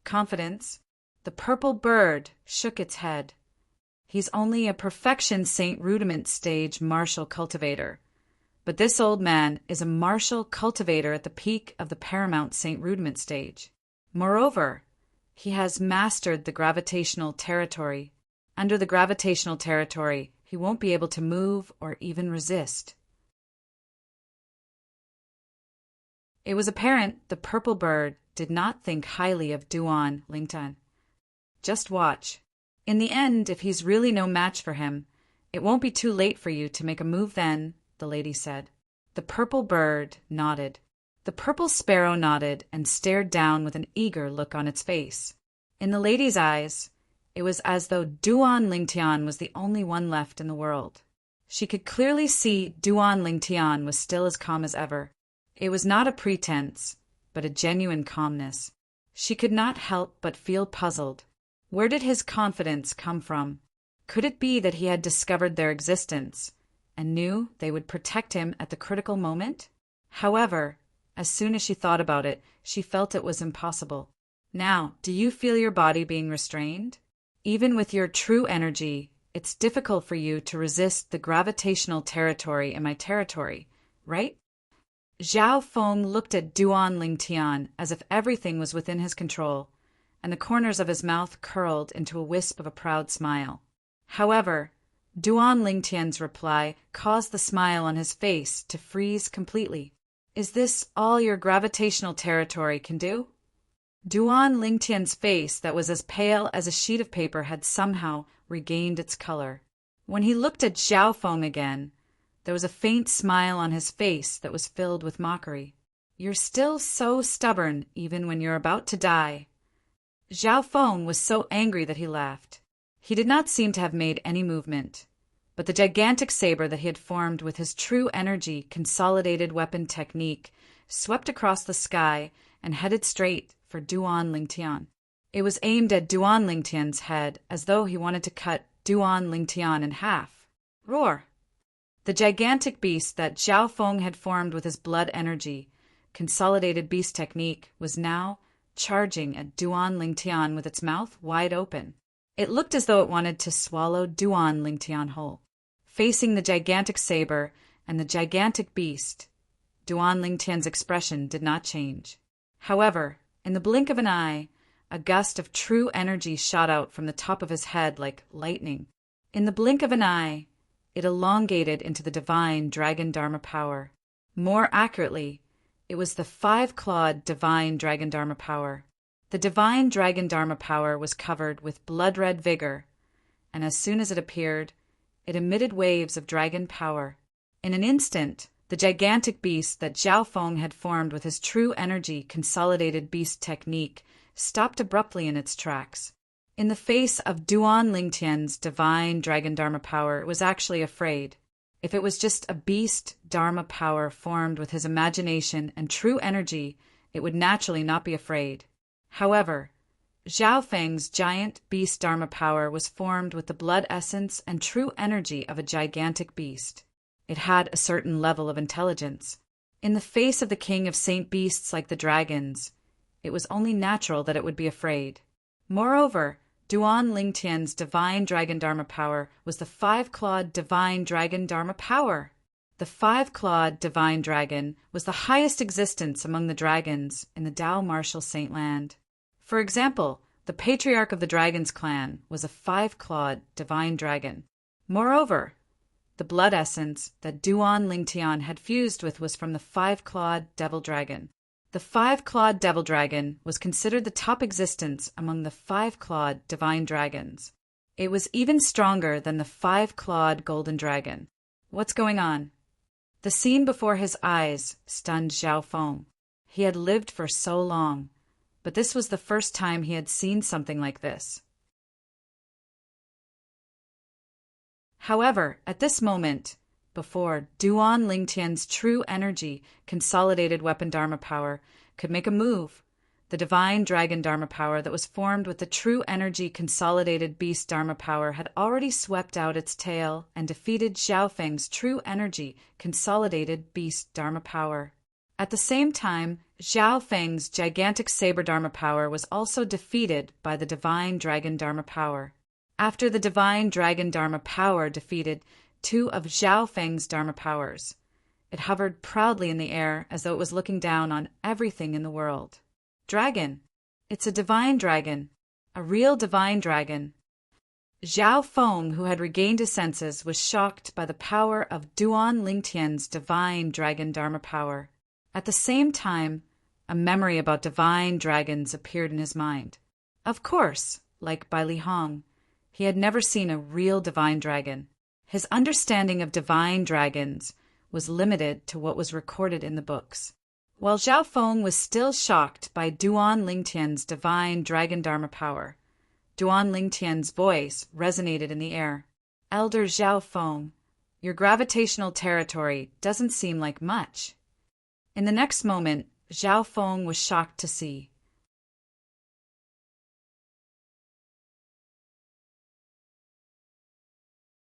"Confidence?" The purple bird shook its head. "He's only a perfection Saint Rudiment stage martial cultivator. But this old man is a martial cultivator at the peak of the paramount Saint Rudiment stage. Moreover, he has mastered the gravitational territory. Under the gravitational territory, he won't be able to move or even resist." It was apparent the purple bird did not think highly of Duan Lingtian. "Just watch. In the end, if he's really no match for him, it won't be too late for you to make a move then," the lady said. The purple bird nodded. The purple sparrow nodded and stared down with an eager look on its face. In the lady's eyes, it was as though Duan Lingtian was the only one left in the world. She could clearly see Duan Lingtian was still as calm as ever. It was not a pretense. but a genuine calmness. She could not help but feel puzzled. Where did his confidence come from? Could it be that he had discovered their existence and knew they would protect him at the critical moment? However, as soon as she thought about it, she felt it was impossible. Now, do you feel your body being restrained? Even with your true energy, it's difficult for you to resist the gravitational territory in my territory, right? Zhao Feng looked at Duan Lingtian as if everything was within his control, and the corners of his mouth curled into a wisp of a proud smile. However, Duan Lingtian's reply caused the smile on his face to freeze completely. Is this all your gravitational territory can do? Duan Lingtian's face, that was as pale as a sheet of paper, had somehow regained its color. When he looked at Zhao Feng again, there was a faint smile on his face that was filled with mockery. You're still so stubborn, even when you're about to die. Zhao Feng was so angry that he laughed. He did not seem to have made any movement, but the gigantic saber that he had formed with his true energy consolidated weapon technique swept across the sky and headed straight for Duan Lingtian. It was aimed at Duan Lingtian's head as though he wanted to cut Duan Lingtian in half. Roar! The gigantic beast that Zhao Feng had formed with his blood energy, consolidated beast technique, was now charging at Duan Lingtian with its mouth wide open. It looked as though it wanted to swallow Duan Lingtian whole. Facing the gigantic saber and the gigantic beast, Duan Lingtian's expression did not change. However, in the blink of an eye, a gust of true energy shot out from the top of his head like lightning. In the blink of an eye, it elongated into the divine Dragon Dharma power. More accurately, it was the five-clawed divine Dragon Dharma power. The divine Dragon Dharma power was covered with blood-red vigor, and as soon as it appeared, it emitted waves of dragon power. In an instant, the gigantic beast that Zhao Feng had formed with his true energy consolidated beast technique stopped abruptly in its tracks. In the face of Duan Lingtian's divine Dragon Dharma power, it was actually afraid. If it was just a beast Dharma power formed with his imagination and true energy, it would naturally not be afraid. However, Zhao Feng's giant beast Dharma power was formed with the blood essence and true energy of a gigantic beast. It had a certain level of intelligence. In the face of the king of saint beasts like the dragons, it was only natural that it would be afraid. Moreover, Duan Lingtian's divine Dragon Dharma power was the five-clawed divine Dragon Dharma power. The five-clawed divine dragon was the highest existence among the dragons in the Dao Martial Saint Land. For example, the patriarch of the Dragons clan was a five-clawed divine dragon. Moreover, the blood essence that Duan Lingtian had fused with was from the five-clawed devil dragon. The five-clawed devil dragon was considered the top existence among the five-clawed divine dragons. It was even stronger than the five-clawed golden dragon. What's going on? The scene before his eyes stunned Zhao Feng. He had lived for so long, but this was the first time he had seen something like this. However, at this moment, before Duan Lingtian's true energy consolidated weapon Dharma power could make a move, the divine Dragon Dharma power that was formed with the true energy consolidated beast Dharma power had already swept out its tail and defeated Zhao Feng's true energy consolidated beast Dharma power. At the same time, Zhao Feng's gigantic saber Dharma power was also defeated by the divine Dragon Dharma power. After the divine Dragon Dharma power defeated two of Zhao Feng's Dharma powers, it hovered proudly in the air as though it was looking down on everything in the world. Dragon. It's a divine dragon. A real divine dragon. Zhao Feng, who had regained his senses, was shocked by the power of Duan Lingtian's divine Dragon Dharma power. At the same time, a memory about divine dragons appeared in his mind. Of course, like Bai Li Hong, he had never seen a real divine dragon. His understanding of divine dragons was limited to what was recorded in the books. While Zhao Feng was still shocked by Duan Lingtian's divine Dragon Dharma power, Duan Lingtian's voice resonated in the air. Elder Zhao Feng, your gravitational territory doesn't seem like much. In the next moment, Zhao Feng was shocked to see.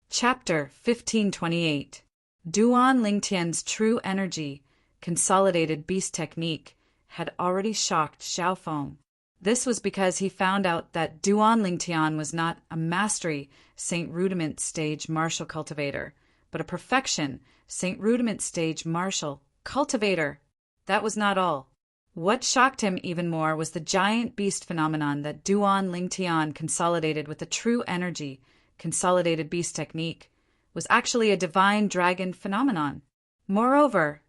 Chapter 1528. Duan Lingtian's true energy, consolidated beast technique, had already shocked Zhao Feng. This was because he found out that Duan Lingtian was not a mastery Saint Rudiment stage martial cultivator, but a perfection Saint Rudiment stage martial cultivator. That was not all. What shocked him even more was the giant beast phenomenon that Duan Lingtian consolidated with the true energy, consolidated beast technique, was actually a divine dragon phenomenon. Moreover,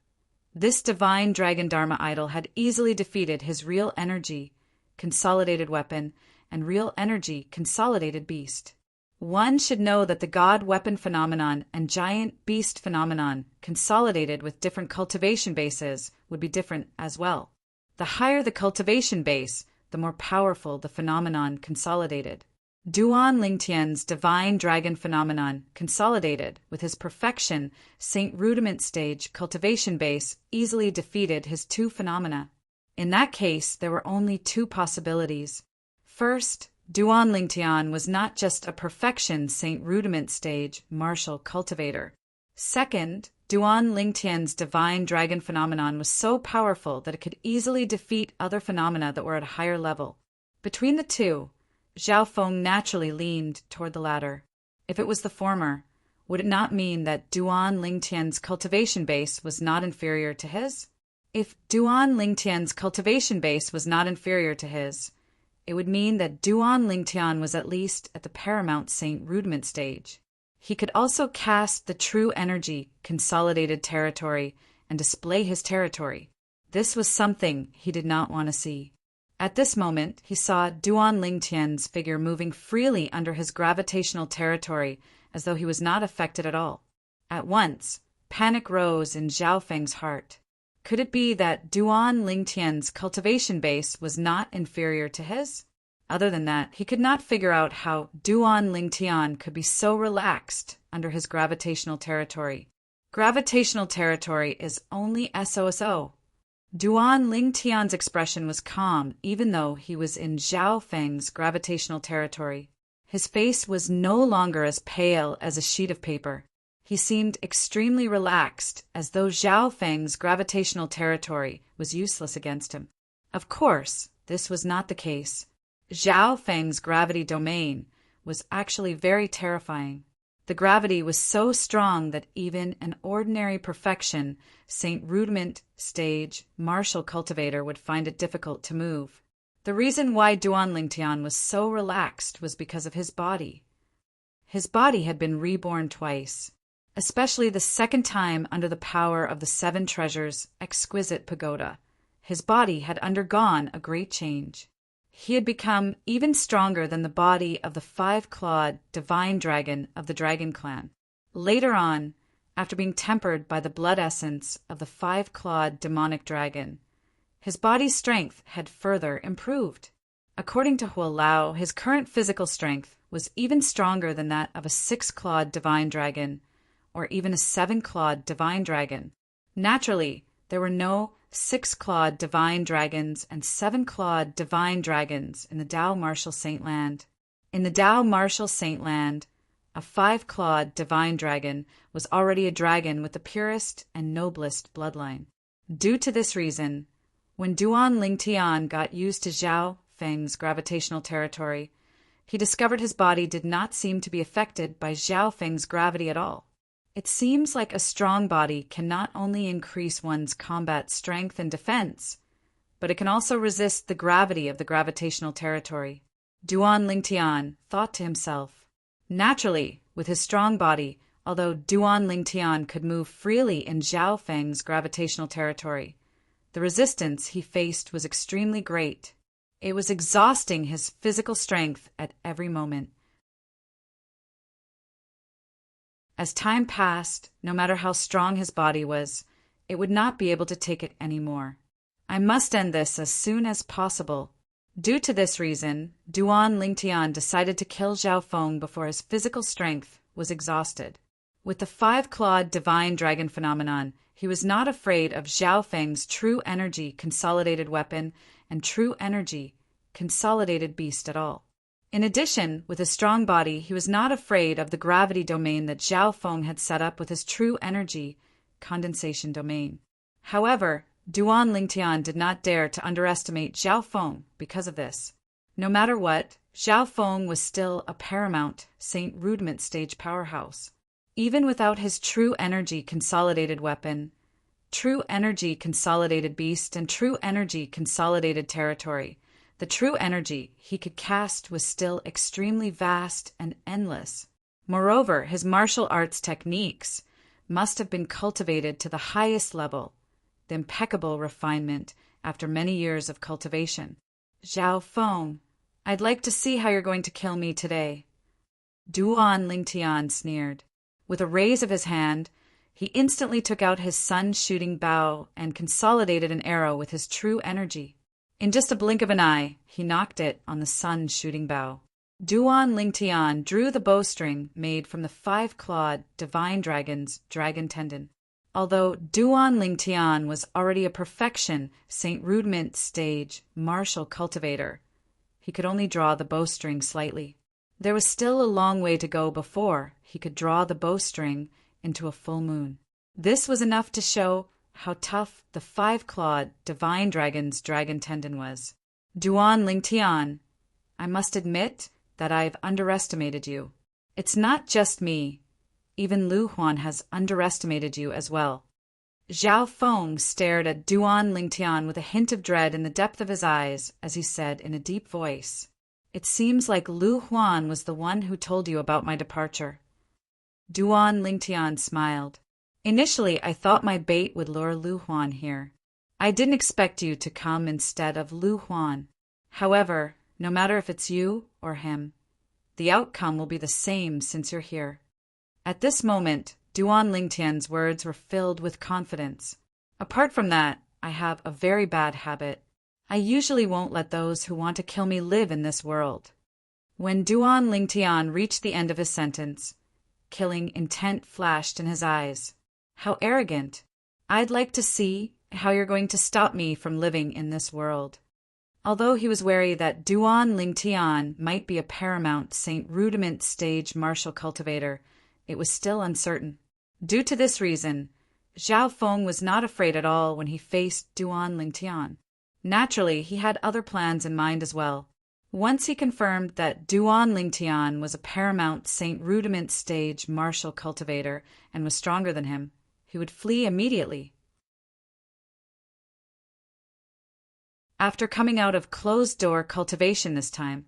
this divine dragon Dharma idol had easily defeated his real energy, consolidated weapon, and real energy, consolidated beast. One should know that the god weapon phenomenon and giant beast phenomenon, consolidated with different cultivation bases, would be different as well. The higher the cultivation base, the more powerful the phenomenon consolidated. Duan Lingtian's divine dragon phenomenon, consolidated with his perfection Saint Rudiment stage cultivation base, easily defeated his two phenomena. In that case, there were only two possibilities. First, Duan Lingtian was not just a perfection Saint Rudiment stage martial cultivator. Second, Duan Lingtian's divine dragon phenomenon was so powerful that it could easily defeat other phenomena that were at a higher level. Between the two, Zhao Feng naturally leaned toward the latter. If it was the former, would it not mean that Duan Lingtian's cultivation base was not inferior to his? If Duan Lingtian's cultivation base was not inferior to his, it would mean that Duan Lingtian was at least at the paramount Saint Rudiment stage. He could also cast the true energy, consolidated territory, and display his territory. This was something he did not want to see. At this moment, he saw Duan Lingtian's figure moving freely under his gravitational territory as though he was not affected at all. At once, panic rose in Zhao Feng's heart. Could it be that Duan Lingtian's cultivation base was not inferior to his? Other than that, he could not figure out how Duan Lingtian could be so relaxed under his gravitational territory. Gravitational territory is only SOSO. Duan Lingtian's expression was calm even though he was in Zhao Feng's gravitational territory. His face was no longer as pale as a sheet of paper. He seemed extremely relaxed, as though Zhao Feng's gravitational territory was useless against him. Of course, this was not the case. Zhao Feng's gravity domain was actually very terrifying. The gravity was so strong that even an ordinary perfection Saint Rudiment stage martial cultivator would find it difficult to move. The reason why Duan Lingtian was so relaxed was because of his body. His body had been reborn twice, especially the second time under the power of the Seven Treasures' exquisite pagoda. His body had undergone a great change. He had become even stronger than the body of the five-clawed divine dragon of the dragon clan. Later on, after being tempered by the blood essence of the five-clawed demonic dragon, his body's strength had further improved. According to Huo Lao, his current physical strength was even stronger than that of a six-clawed divine dragon, or even a seven-clawed divine dragon. Naturally, there were no six-clawed divine dragons and seven-clawed divine dragons in the Dao Martial Saint Land. In the Dao Martial Saint Land, a five-clawed divine dragon was already a dragon with the purest and noblest bloodline. Due to this reason, when Duan Lingtian got used to Zhao Feng's gravitational territory, he discovered his body did not seem to be affected by Zhao Feng's gravity at all. It seems like a strong body can not only increase one's combat strength and defense, but it can also resist the gravity of the gravitational territory. Duan Lingtian thought to himself. Naturally, with his strong body, although Duan Lingtian could move freely in Zhao Feng's gravitational territory, the resistance he faced was extremely great. It was exhausting his physical strength at every moment. As time passed, no matter how strong his body was, it would not be able to take it anymore. I must end this as soon as possible. Due to this reason, Duan Lingtian decided to kill Zhao Feng before his physical strength was exhausted. With the five-clawed divine dragon phenomenon, he was not afraid of Zhao Feng's true energy consolidated weapon and true energy consolidated beast at all. In addition, with his strong body, he was not afraid of the gravity domain that Zhao Feng had set up with his true energy condensation domain. However, Duan Lingtian did not dare to underestimate Zhao Feng because of this. No matter what, Zhao Feng was still a paramount Saint Rudiment stage powerhouse. Even without his true energy consolidated weapon, true energy consolidated beast, and true energy consolidated territory, the true energy he could cast was still extremely vast and endless. Moreover, his martial arts techniques must have been cultivated to the highest level, the impeccable refinement after many years of cultivation. Zhao Feng, I'd like to see how you're going to kill me today. Duan Lingtian sneered. With a raise of his hand, he instantly took out his sun-shooting bow and consolidated an arrow with his true energy. In just a blink of an eye, he knocked it on the sun-shooting bow. Duan Lingtian drew the bowstring made from the five-clawed divine dragon's dragon tendon. Although Duan Lingtian was already a perfection Saint Rudiment stage martial cultivator, he could only draw the bowstring slightly. There was still a long way to go before he could draw the bowstring into a full moon. This was enough to show how tough the five-clawed divine dragon's dragon tendon was. Duan Lingtian, I must admit that I've underestimated you. It's not just me. Even Lu Huan has underestimated you as well. Zhao Feng stared at Duan Lingtian with a hint of dread in the depth of his eyes as he said in a deep voice, It seems like Lu Huan was the one who told you about my departure. Duan Lingtian smiled. Initially, I thought my bait would lure Lu Huan here. I didn't expect you to come instead of Lu Huan. However, no matter if it's you or him, the outcome will be the same since you're here. At this moment, Duan Lingtian's words were filled with confidence. Apart from that, I have a very bad habit. I usually won't let those who want to kill me live in this world. When Duan Lingtian reached the end of his sentence, killing intent flashed in his eyes. How arrogant. I'd like to see how you're going to stop me from living in this world. Although he was wary that Duan Lingtian might be a paramount Saint Rudiment stage martial cultivator, it was still uncertain. Due to this reason, Zhao Feng was not afraid at all when he faced Duan Lingtian. Naturally, he had other plans in mind as well. Once he confirmed that Duan Lingtian was a paramount Saint Rudiment stage martial cultivator and was stronger than him, he would flee immediately. After coming out of closed-door cultivation this time,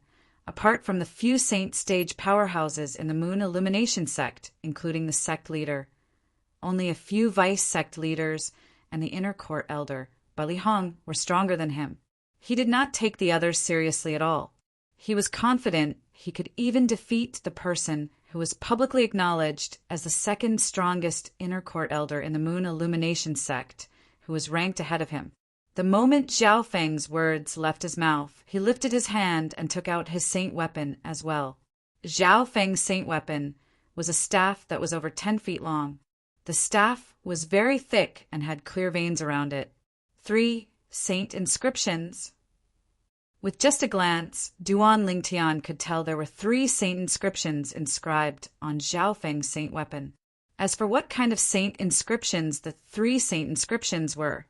apart from the few saint stage powerhouses in the Moon Illumination sect, including the sect leader, only a few vice sect leaders and the inner court elder, Bali Hong, were stronger than him. He did not take the others seriously at all. He was confident he could even defeat the person who was publicly acknowledged as the second strongest inner court elder in the Moon Illumination sect, who was ranked ahead of him. The moment Zhao Feng's words left his mouth, he lifted his hand and took out his saint weapon as well. Zhao Feng's saint weapon was a staff that was over 10 feet long. The staff was very thick and had clear veins around it. 3 saint inscriptions. With just a glance, Duan Lingtian could tell there were 3 saint inscriptions inscribed on Zhao Feng's saint weapon. As for what kind of saint inscriptions the 3 saint inscriptions were,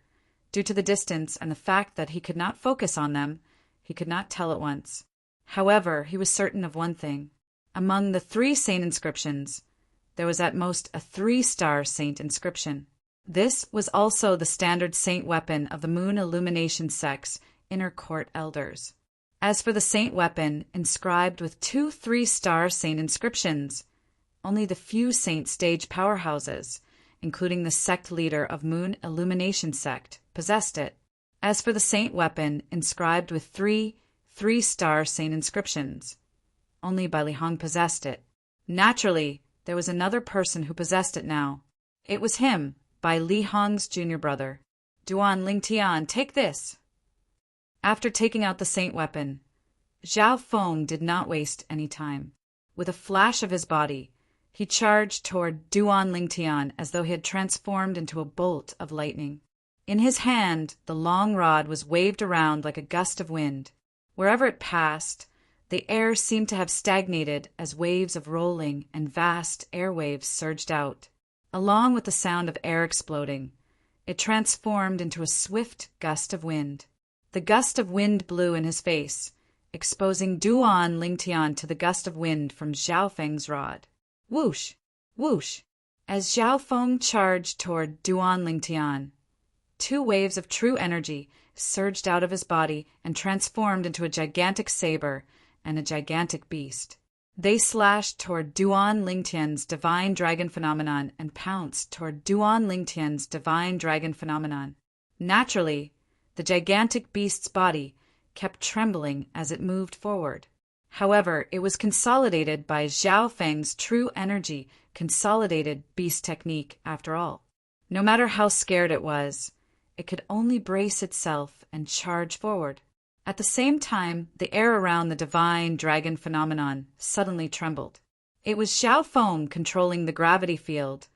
due to the distance and the fact that he could not focus on them, he could not tell at once. However, he was certain of one thing. Among the 3 saint inscriptions, there was at most a 3-star saint inscription. This was also the standard saint weapon of the Moon Illumination sect's inner court elders. As for the saint weapon inscribed with 2 3-star saint inscriptions, only the few saint stage powerhouses, including the sect leader of Moon Illumination sect, possessed it. As for the saint weapon inscribed with 3 3-star saint inscriptions, only Bai Lihong possessed it. Naturally, there was another person who possessed it now. It was him, Bai Lihong's junior brother. Duan Lingtian, take this. After taking out the saint weapon, Zhao Feng did not waste any time. With a flash of his body, He charged toward Duan Lingtian as though he had transformed into a bolt of lightning. In his hand, the long rod was waved around like a gust of wind. Wherever it passed, the air seemed to have stagnated as waves of rolling and vast air waves surged out. Along with the sound of air exploding, it transformed into a swift gust of wind. The gust of wind blew in his face, exposing Duan Lingtian to the gust of wind from Zhao Feng's rod. Whoosh! Whoosh! As Zhao Feng charged toward Duan Lingtian, two waves of true energy surged out of his body and transformed into a gigantic saber and a gigantic beast. They slashed toward Duan Lingtian's divine dragon phenomenon and pounced toward Duan Lingtian's divine dragon phenomenon. Naturally, the gigantic beast's body kept trembling as it moved forward. However, it was consolidated by Zhao Feng's true energy consolidated beast technique after all. No matter how scared it was, it could only brace itself and charge forward. At the same time, the air around the divine dragon phenomenon suddenly trembled. It was Zhao Feng controlling the gravity field,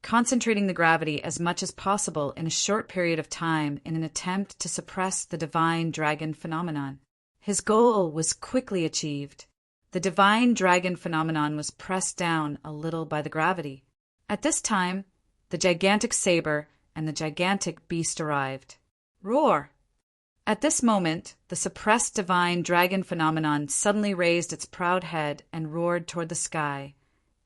concentrating the gravity as much as possible in a short period of time in an attempt to suppress the divine dragon phenomenon. His goal was quickly achieved. The divine dragon phenomenon was pressed down a little by the gravity. At this time, the gigantic saber and the gigantic beast arrived. Roar! At this moment, the suppressed divine dragon phenomenon suddenly raised its proud head and roared toward the sky,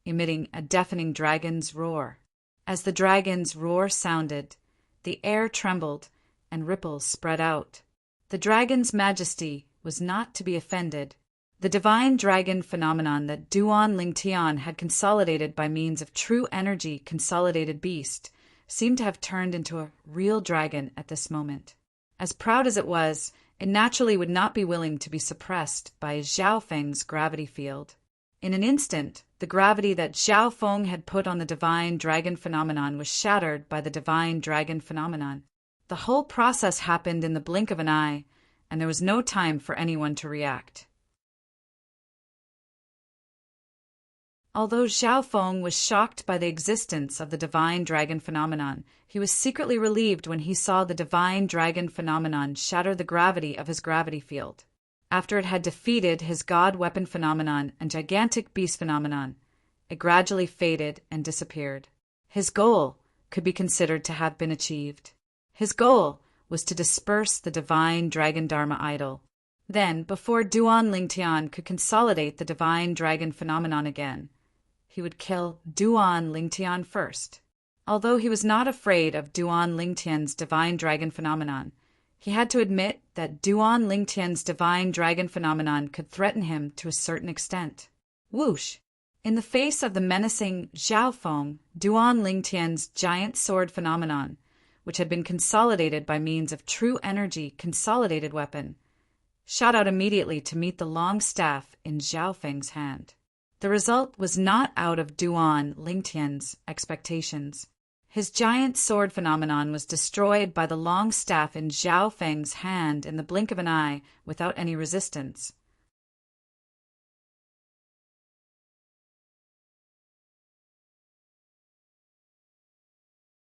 emitting a deafening dragon's roar. As the dragon's roar sounded, the air trembled and ripples spread out. The dragon's majesty was not to be offended. The divine dragon phenomenon that Duan Lingtian had consolidated by means of true energy consolidated beast seemed to have turned into a real dragon at this moment. As proud as it was, it naturally would not be willing to be suppressed by Zhao Feng's gravity field. In an instant, the gravity that Zhao Feng had put on the divine dragon phenomenon was shattered by the divine dragon phenomenon. The whole process happened in the blink of an eye, and there was no time for anyone to react. Although Zhao Feng was shocked by the existence of the divine dragon phenomenon, he was secretly relieved when he saw the divine dragon phenomenon shatter the gravity of his gravity field. After it had defeated his god weapon phenomenon and gigantic beast phenomenon, it gradually faded and disappeared. His goal could be considered to have been achieved. His goal was to disperse the divine dragon dharma idol. Then, before Duan Lingtian could consolidate the divine dragon phenomenon again, he would kill Duan Lingtian first. Although he was not afraid of Duan Lingtian's divine dragon phenomenon, he had to admit that Duan Lingtian's divine dragon phenomenon could threaten him to a certain extent. Whoosh! In the face of the menacing Zhao Feng, Duan Lingtian's giant sword phenomenon, which had been consolidated by means of true energy consolidated weapon, shot out immediately to meet the long staff in Zhao Feng's hand. The result was not out of Duan Lingtian's expectations. His giant sword phenomenon was destroyed by the long staff in Zhao Feng's hand in the blink of an eye without any resistance.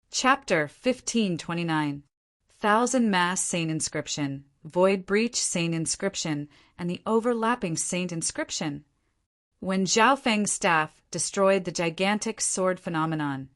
Chapter 1529. Thousand Mass Saint Inscription, Void Breach Saint Inscription, and the Overlapping Saint Inscription. When Zhao Feng's staff destroyed the gigantic sword phenomenon,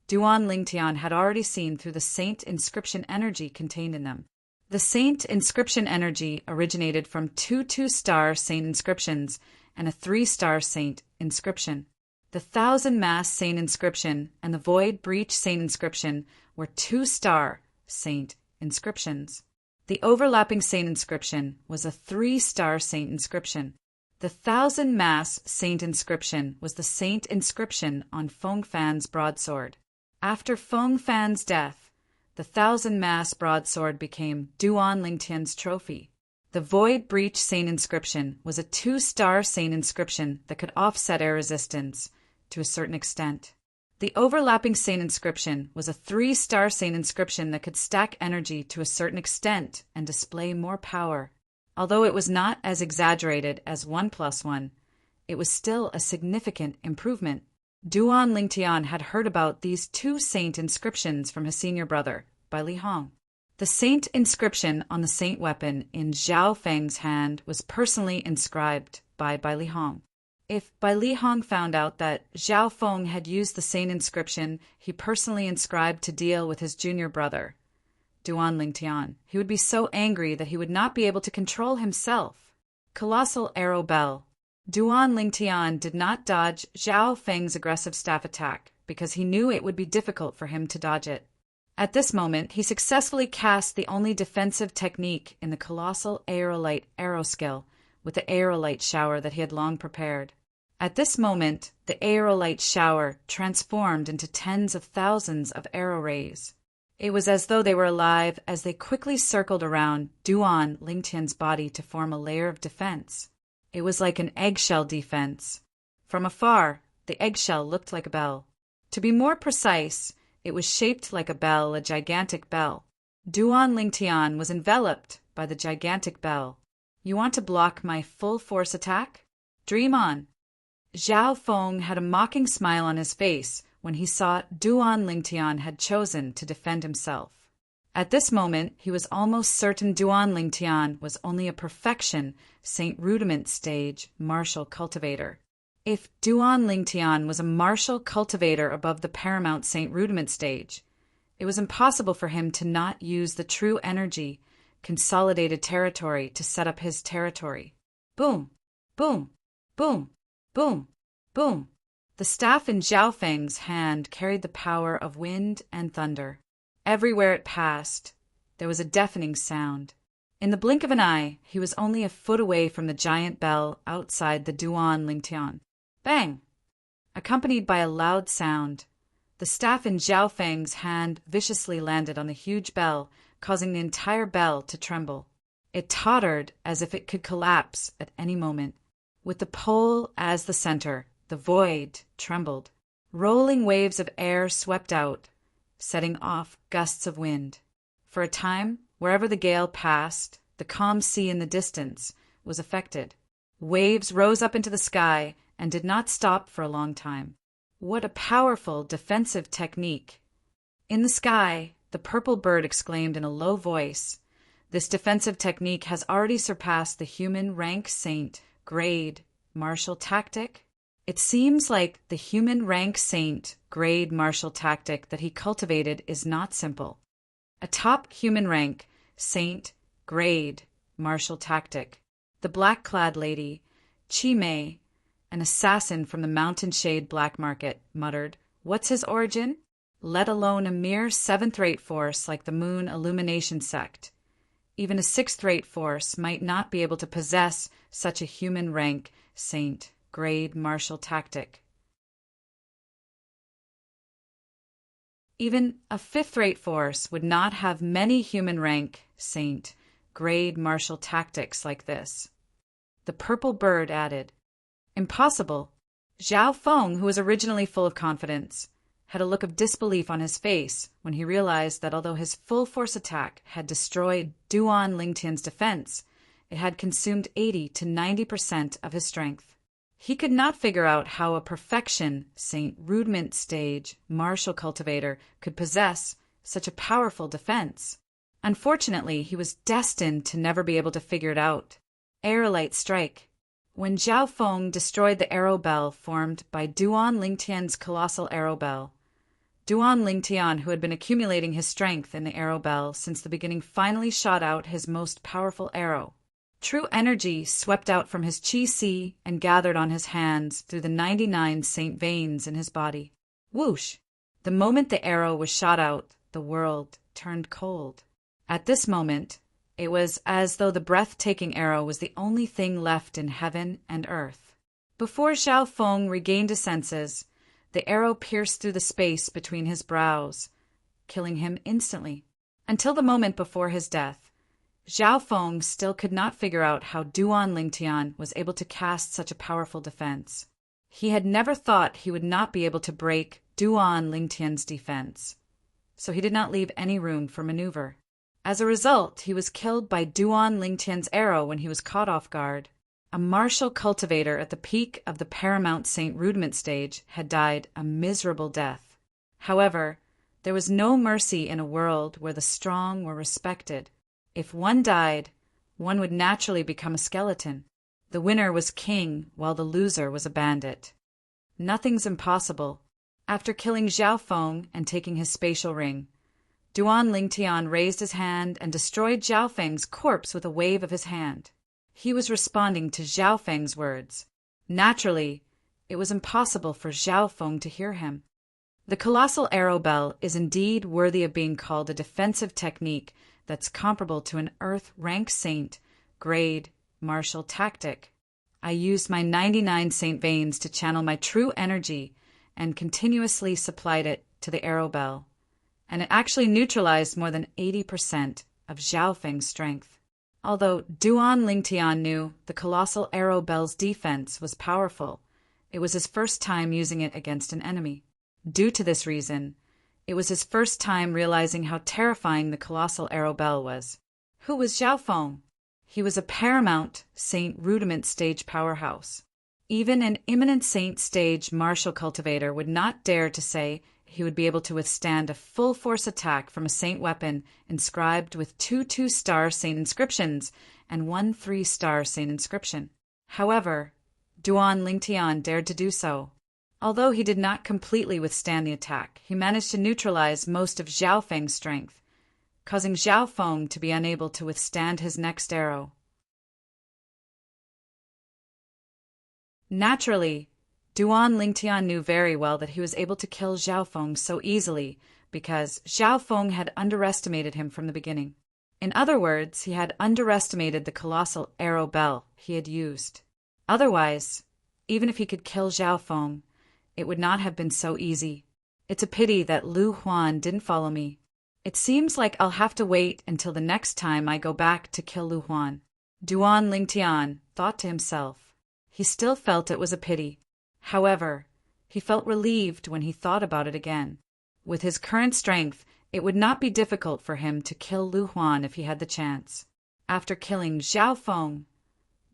Duan Lingtian had already seen through the saint inscription energy contained in them. The saint inscription energy originated from two 2-star saint inscriptions and a 3-star saint inscription. The Thousand Mass Saint Inscription and the Void Breach Saint Inscription were 2-star saint inscriptions. The Overlapping Saint Inscription was a 3-star saint inscription. The Thousand Mass Saint Inscription was the saint inscription on Feng Fan's broadsword. After Feng Fan's death, the Thousand Mass broadsword became Duan Lingtian's trophy. The Void Breach Saint Inscription was a 2-star saint inscription that could offset air resistance to a certain extent. The Overlapping Saint Inscription was a 3-star saint inscription that could stack energy to a certain extent and display more power. Although it was not as exaggerated as 1+1, it was still a significant improvement. Duan Lingtian had heard about these two saint inscriptions from his senior brother, Bai Li Hong. The saint inscription on the saint weapon in Zhao Feng's hand was personally inscribed by Bai Li Hong. If Bai Li Hong found out that Zhao Feng had used the saint inscription he personally inscribed to deal with his junior brother, Duan Lingtian, he would be so angry that he would not be able to control himself. Colossal Arrow Bell. Duan Lingtian did not dodge Zhao Feng's aggressive staff attack because he knew it would be difficult for him to dodge it. At this moment, he successfully cast the only defensive technique in the colossal aerolite arrow skill with the aerolite shower that he had long prepared. At this moment, the aerolite shower transformed into tens of thousands of arrow rays. It was as though they were alive as they quickly circled around Duan Lingtian's body to form a layer of defense. It was like an eggshell defense. From afar, the eggshell looked like a bell. To be more precise, it was shaped like a bell, a gigantic bell. Duan Lingtian was enveloped by the gigantic bell. You want to block my full force attack? Dream on. Zhao Feng had a mocking smile on his face when he saw Duan Lingtian had chosen to defend himself. At this moment, he was almost certain Duan Lingtian was only a perfection Saint Rudiment stage martial cultivator. If Duan Lingtian was a martial cultivator above the paramount Saint Rudiment stage, it was impossible for him to not use the true energy, consolidated territory to set up his territory. Boom, boom, boom, boom, boom. The staff in Zhao Feng's hand carried the power of wind and thunder. Everywhere it passed, there was a deafening sound. In the blink of an eye, he was only a foot away from the giant bell outside the Duan Lingtian. Bang! Accompanied by a loud sound, the staff in Zhao Feng's hand viciously landed on the huge bell, causing the entire bell to tremble. It tottered as if it could collapse at any moment. With the pole as the center, the void trembled. Rolling waves of air swept out, setting off gusts of wind. For a time, wherever the gale passed, the calm sea in the distance was affected. Waves rose up into the sky and did not stop for a long time. What a powerful defensive technique! In the sky, the purple bird exclaimed in a low voice, "This defensive technique has already surpassed the human rank saint grade martial tactic." It seems like the human rank saint grade martial tactic that he cultivated is not simple. A top human rank saint grade martial tactic. The black-clad lady, Chi Mei, an assassin from the mountain shade black market, muttered, "What's his origin? Let alone a mere seventh-rate force like the Moon Illumination sect. Even a sixth-rate force might not be able to possess such a human rank saint grade martial tactic. Even a fifth-rate force would not have many human rank saint grade martial tactics like this." The purple bird added, "Impossible." Zhao Feng, who was originally full of confidence, had a look of disbelief on his face when he realized that although his full force attack had destroyed Duan Lingtian's defense, it had consumed 80 to 90% of his strength. He could not figure out how a perfection Saint Rudiment stage martial cultivator could possess such a powerful defense. Unfortunately, he was destined to never be able to figure it out. Aerolite strike. When Zhao Feng destroyed the arrow bell formed by Duan Lingtian's colossal arrow bell, Duan Lingtian, who had been accumulating his strength in the arrow bell since the beginning, finally shot out his most powerful arrow. True energy swept out from his chi-si and gathered on his hands through the 99 saint veins in his body. Whoosh! The moment the arrow was shot out, the world turned cold. At this moment, it was as though the breathtaking arrow was the only thing left in heaven and earth. Before Zhao Feng regained his senses, the arrow pierced through the space between his brows, killing him instantly. Until the moment before his death, Zhao Feng still could not figure out how Duan Lingtian was able to cast such a powerful defense. He had never thought he would not be able to break Duan Lingtian's defense, so he did not leave any room for maneuver. As a result, he was killed by Duan Lingtian's arrow when he was caught off guard. A martial cultivator at the peak of the paramount Saint Rudiment stage had died a miserable death. However, there was no mercy in a world where the strong were respected. If one died, one would naturally become a skeleton. The winner was king, while the loser was a bandit. Nothing's impossible. After killing Zhao Feng and taking his spatial ring, Duan Lingtian raised his hand and destroyed Zhao Feng's corpse with a wave of his hand. He was responding to Zhao Feng's words. Naturally, it was impossible for Zhao Feng to hear him. The colossal arrow bell is indeed worthy of being called a defensive technique that's comparable to an Earth rank saint grade martial tactic. I used my 99 saint veins to channel my true energy and continuously supplied it to the arrow bell, and it actually neutralized more than 80% of Zhao Feng's strength. Although Duan Lingtian knew the colossal arrow bell's defense was powerful, it was his first time using it against an enemy. Due to this reason, it was his first time realizing how terrifying the colossal arrow bell was. Who was Zhao Feng? He was a paramount Saint Rudiment stage powerhouse. Even an imminent saint stage martial cultivator would not dare to say he would be able to withstand a full-force attack from a saint weapon inscribed with 2 2-star saint inscriptions and 1 3-star saint inscription. However, Duan Lingtian dared to do so. Although he did not completely withstand the attack, he managed to neutralize most of Zhao Feng's strength, causing Zhao Feng to be unable to withstand his next arrow. Naturally, Duan Lingtian knew very well that he was able to kill Zhao Feng so easily because Zhao Feng had underestimated him from the beginning. In other words, he had underestimated the colossal arrow bell he had used. Otherwise, even if he could kill Zhao Feng, it would not have been so easy. It's a pity that Lu Huan didn't follow me. It seems like I'll have to wait until the next time I go back to kill Lu Huan. Duan Lingtian thought to himself. He still felt it was a pity. However, he felt relieved when he thought about it again. With his current strength, it would not be difficult for him to kill Lu Huan if he had the chance. After killing Zhao Feng,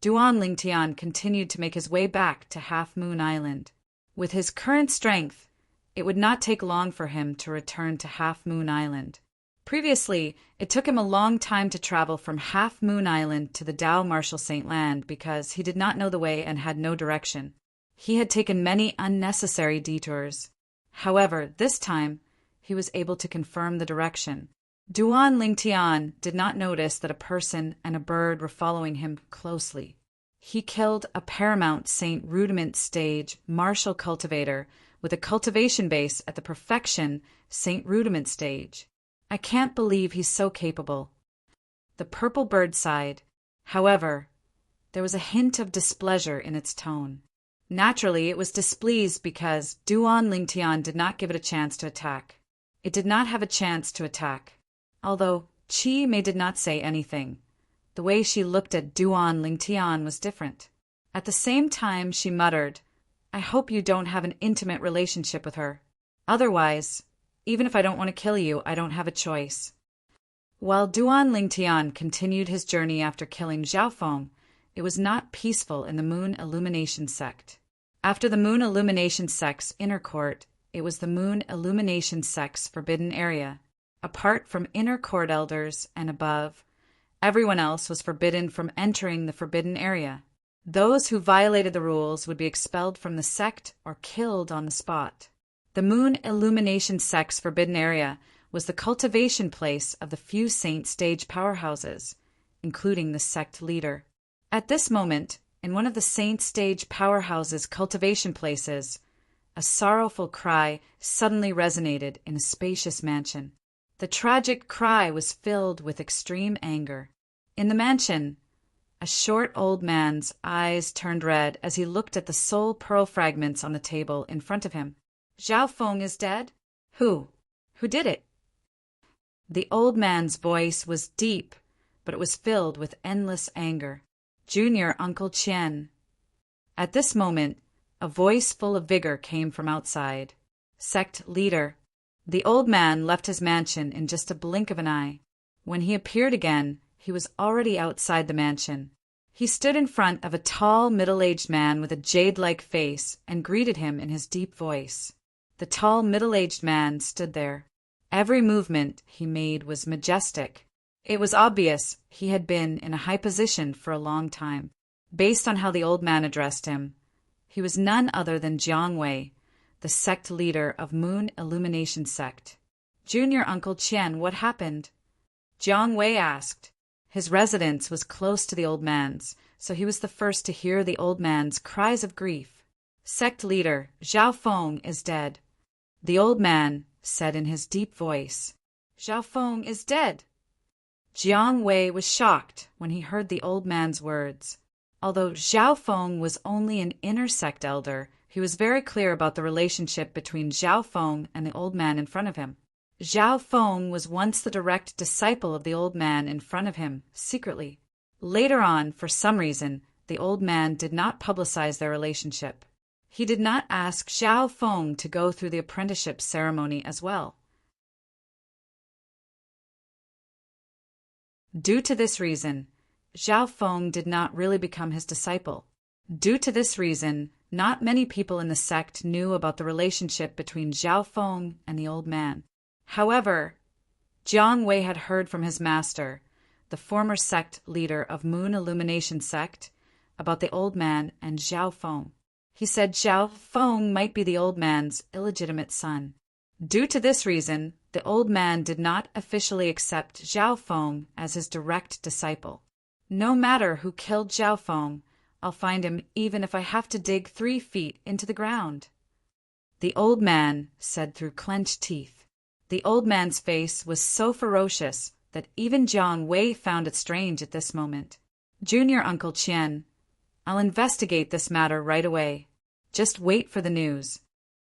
Duan Lingtian continued to make his way back to Half Moon Island. With his current strength, it would not take long for him to return to Half Moon Island. Previously, it took him a long time to travel from Half Moon Island to the Dao Martial Saint Land because he did not know the way and had no direction. He had taken many unnecessary detours. However, this time, he was able to confirm the direction. Duan Lingtian did not notice that a person and a bird were following him closely. He killed a paramount Saint Rudiment stage martial cultivator with a cultivation base at the perfection Saint Rudiment stage. I can't believe he's so capable. The purple bird sighed. However, there was a hint of displeasure in its tone. Naturally, it was displeased because Duan Lingtian did not give it a chance to attack. It did not have a chance to attack. Although Qi Mei did not say anything, the way she looked at Duan Lingtian was different. At the same time, she muttered, "I hope you don't have an intimate relationship with her. Otherwise, even if I don't want to kill you, I don't have a choice." While Duan Lingtian continued his journey after killing Zhao Feng, it was not peaceful in the Moon Illumination sect. After the Moon Illumination sect's inner court, it was the Moon Illumination sect's forbidden area. Apart from inner court elders and above, everyone else was forbidden from entering the forbidden area. Those who violated the rules would be expelled from the sect or killed on the spot. The Moon Illumination sect's forbidden area was the cultivation place of the few saint stage powerhouses, including the sect leader. At this moment, in one of the saint stage powerhouses' cultivation places, a sorrowful cry suddenly resonated in a spacious mansion. The tragic cry was filled with extreme anger. In the mansion, a short old man's eyes turned red as he looked at the soul pearl fragments on the table in front of him. "Zhao Feng is dead? Who? Who did it?" The old man's voice was deep, but it was filled with endless anger. "Junior Uncle Qian." At this moment, a voice full of vigor came from outside. "Sect leader." The old man left his mansion in just a blink of an eye. When he appeared again, he was already outside the mansion. He stood in front of a tall, middle-aged man with a jade-like face and greeted him in his deep voice. The tall, middle-aged man stood there. Every movement he made was majestic. It was obvious he had been in a high position for a long time. Based on how the old man addressed him, he was none other than Jiang Wei, the sect leader of Moon Illumination Sect. "Junior Uncle Qian, what happened?" Jiang Wei asked. His residence was close to the old man's, so he was the first to hear the old man's cries of grief. "Sect leader, Zhao Feng is dead," the old man said in his deep voice. "Zhao Feng is dead." Jiang Wei was shocked when he heard the old man's words. Although Zhao Feng was only an inner sect elder, he was very clear about the relationship between Zhao Feng and the old man in front of him. Zhao Feng was once the direct disciple of the old man in front of him, secretly. Later on, for some reason, the old man did not publicize their relationship. He did not ask Zhao Feng to go through the apprenticeship ceremony as well. Due to this reason, Zhao Feng did not really become his disciple. Due to this reason, not many people in the sect knew about the relationship between Zhao Feng and the old man. However, Jiang Wei had heard from his master, the former sect leader of Moon Illumination Sect, about the old man and Zhao Feng. He said Zhao Feng might be the old man's illegitimate son. Due to this reason, the old man did not officially accept Zhao Feng as his direct disciple. "No matter who killed Zhao Feng, I'll find him even if I have to dig 3 feet into the ground," the old man said through clenched teeth. The old man's face was so ferocious that even Jiang Wei found it strange at this moment. "Junior Uncle Qian, I'll investigate this matter right away. Just wait for the news,"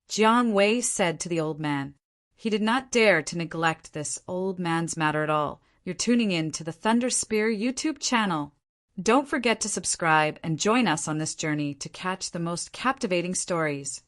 Jiang Wei said to the old man. He did not dare to neglect this old man's matter at all. You're tuning in to the Thunder Spear YouTube channel. Don't forget to subscribe and join us on this journey to catch the most captivating stories.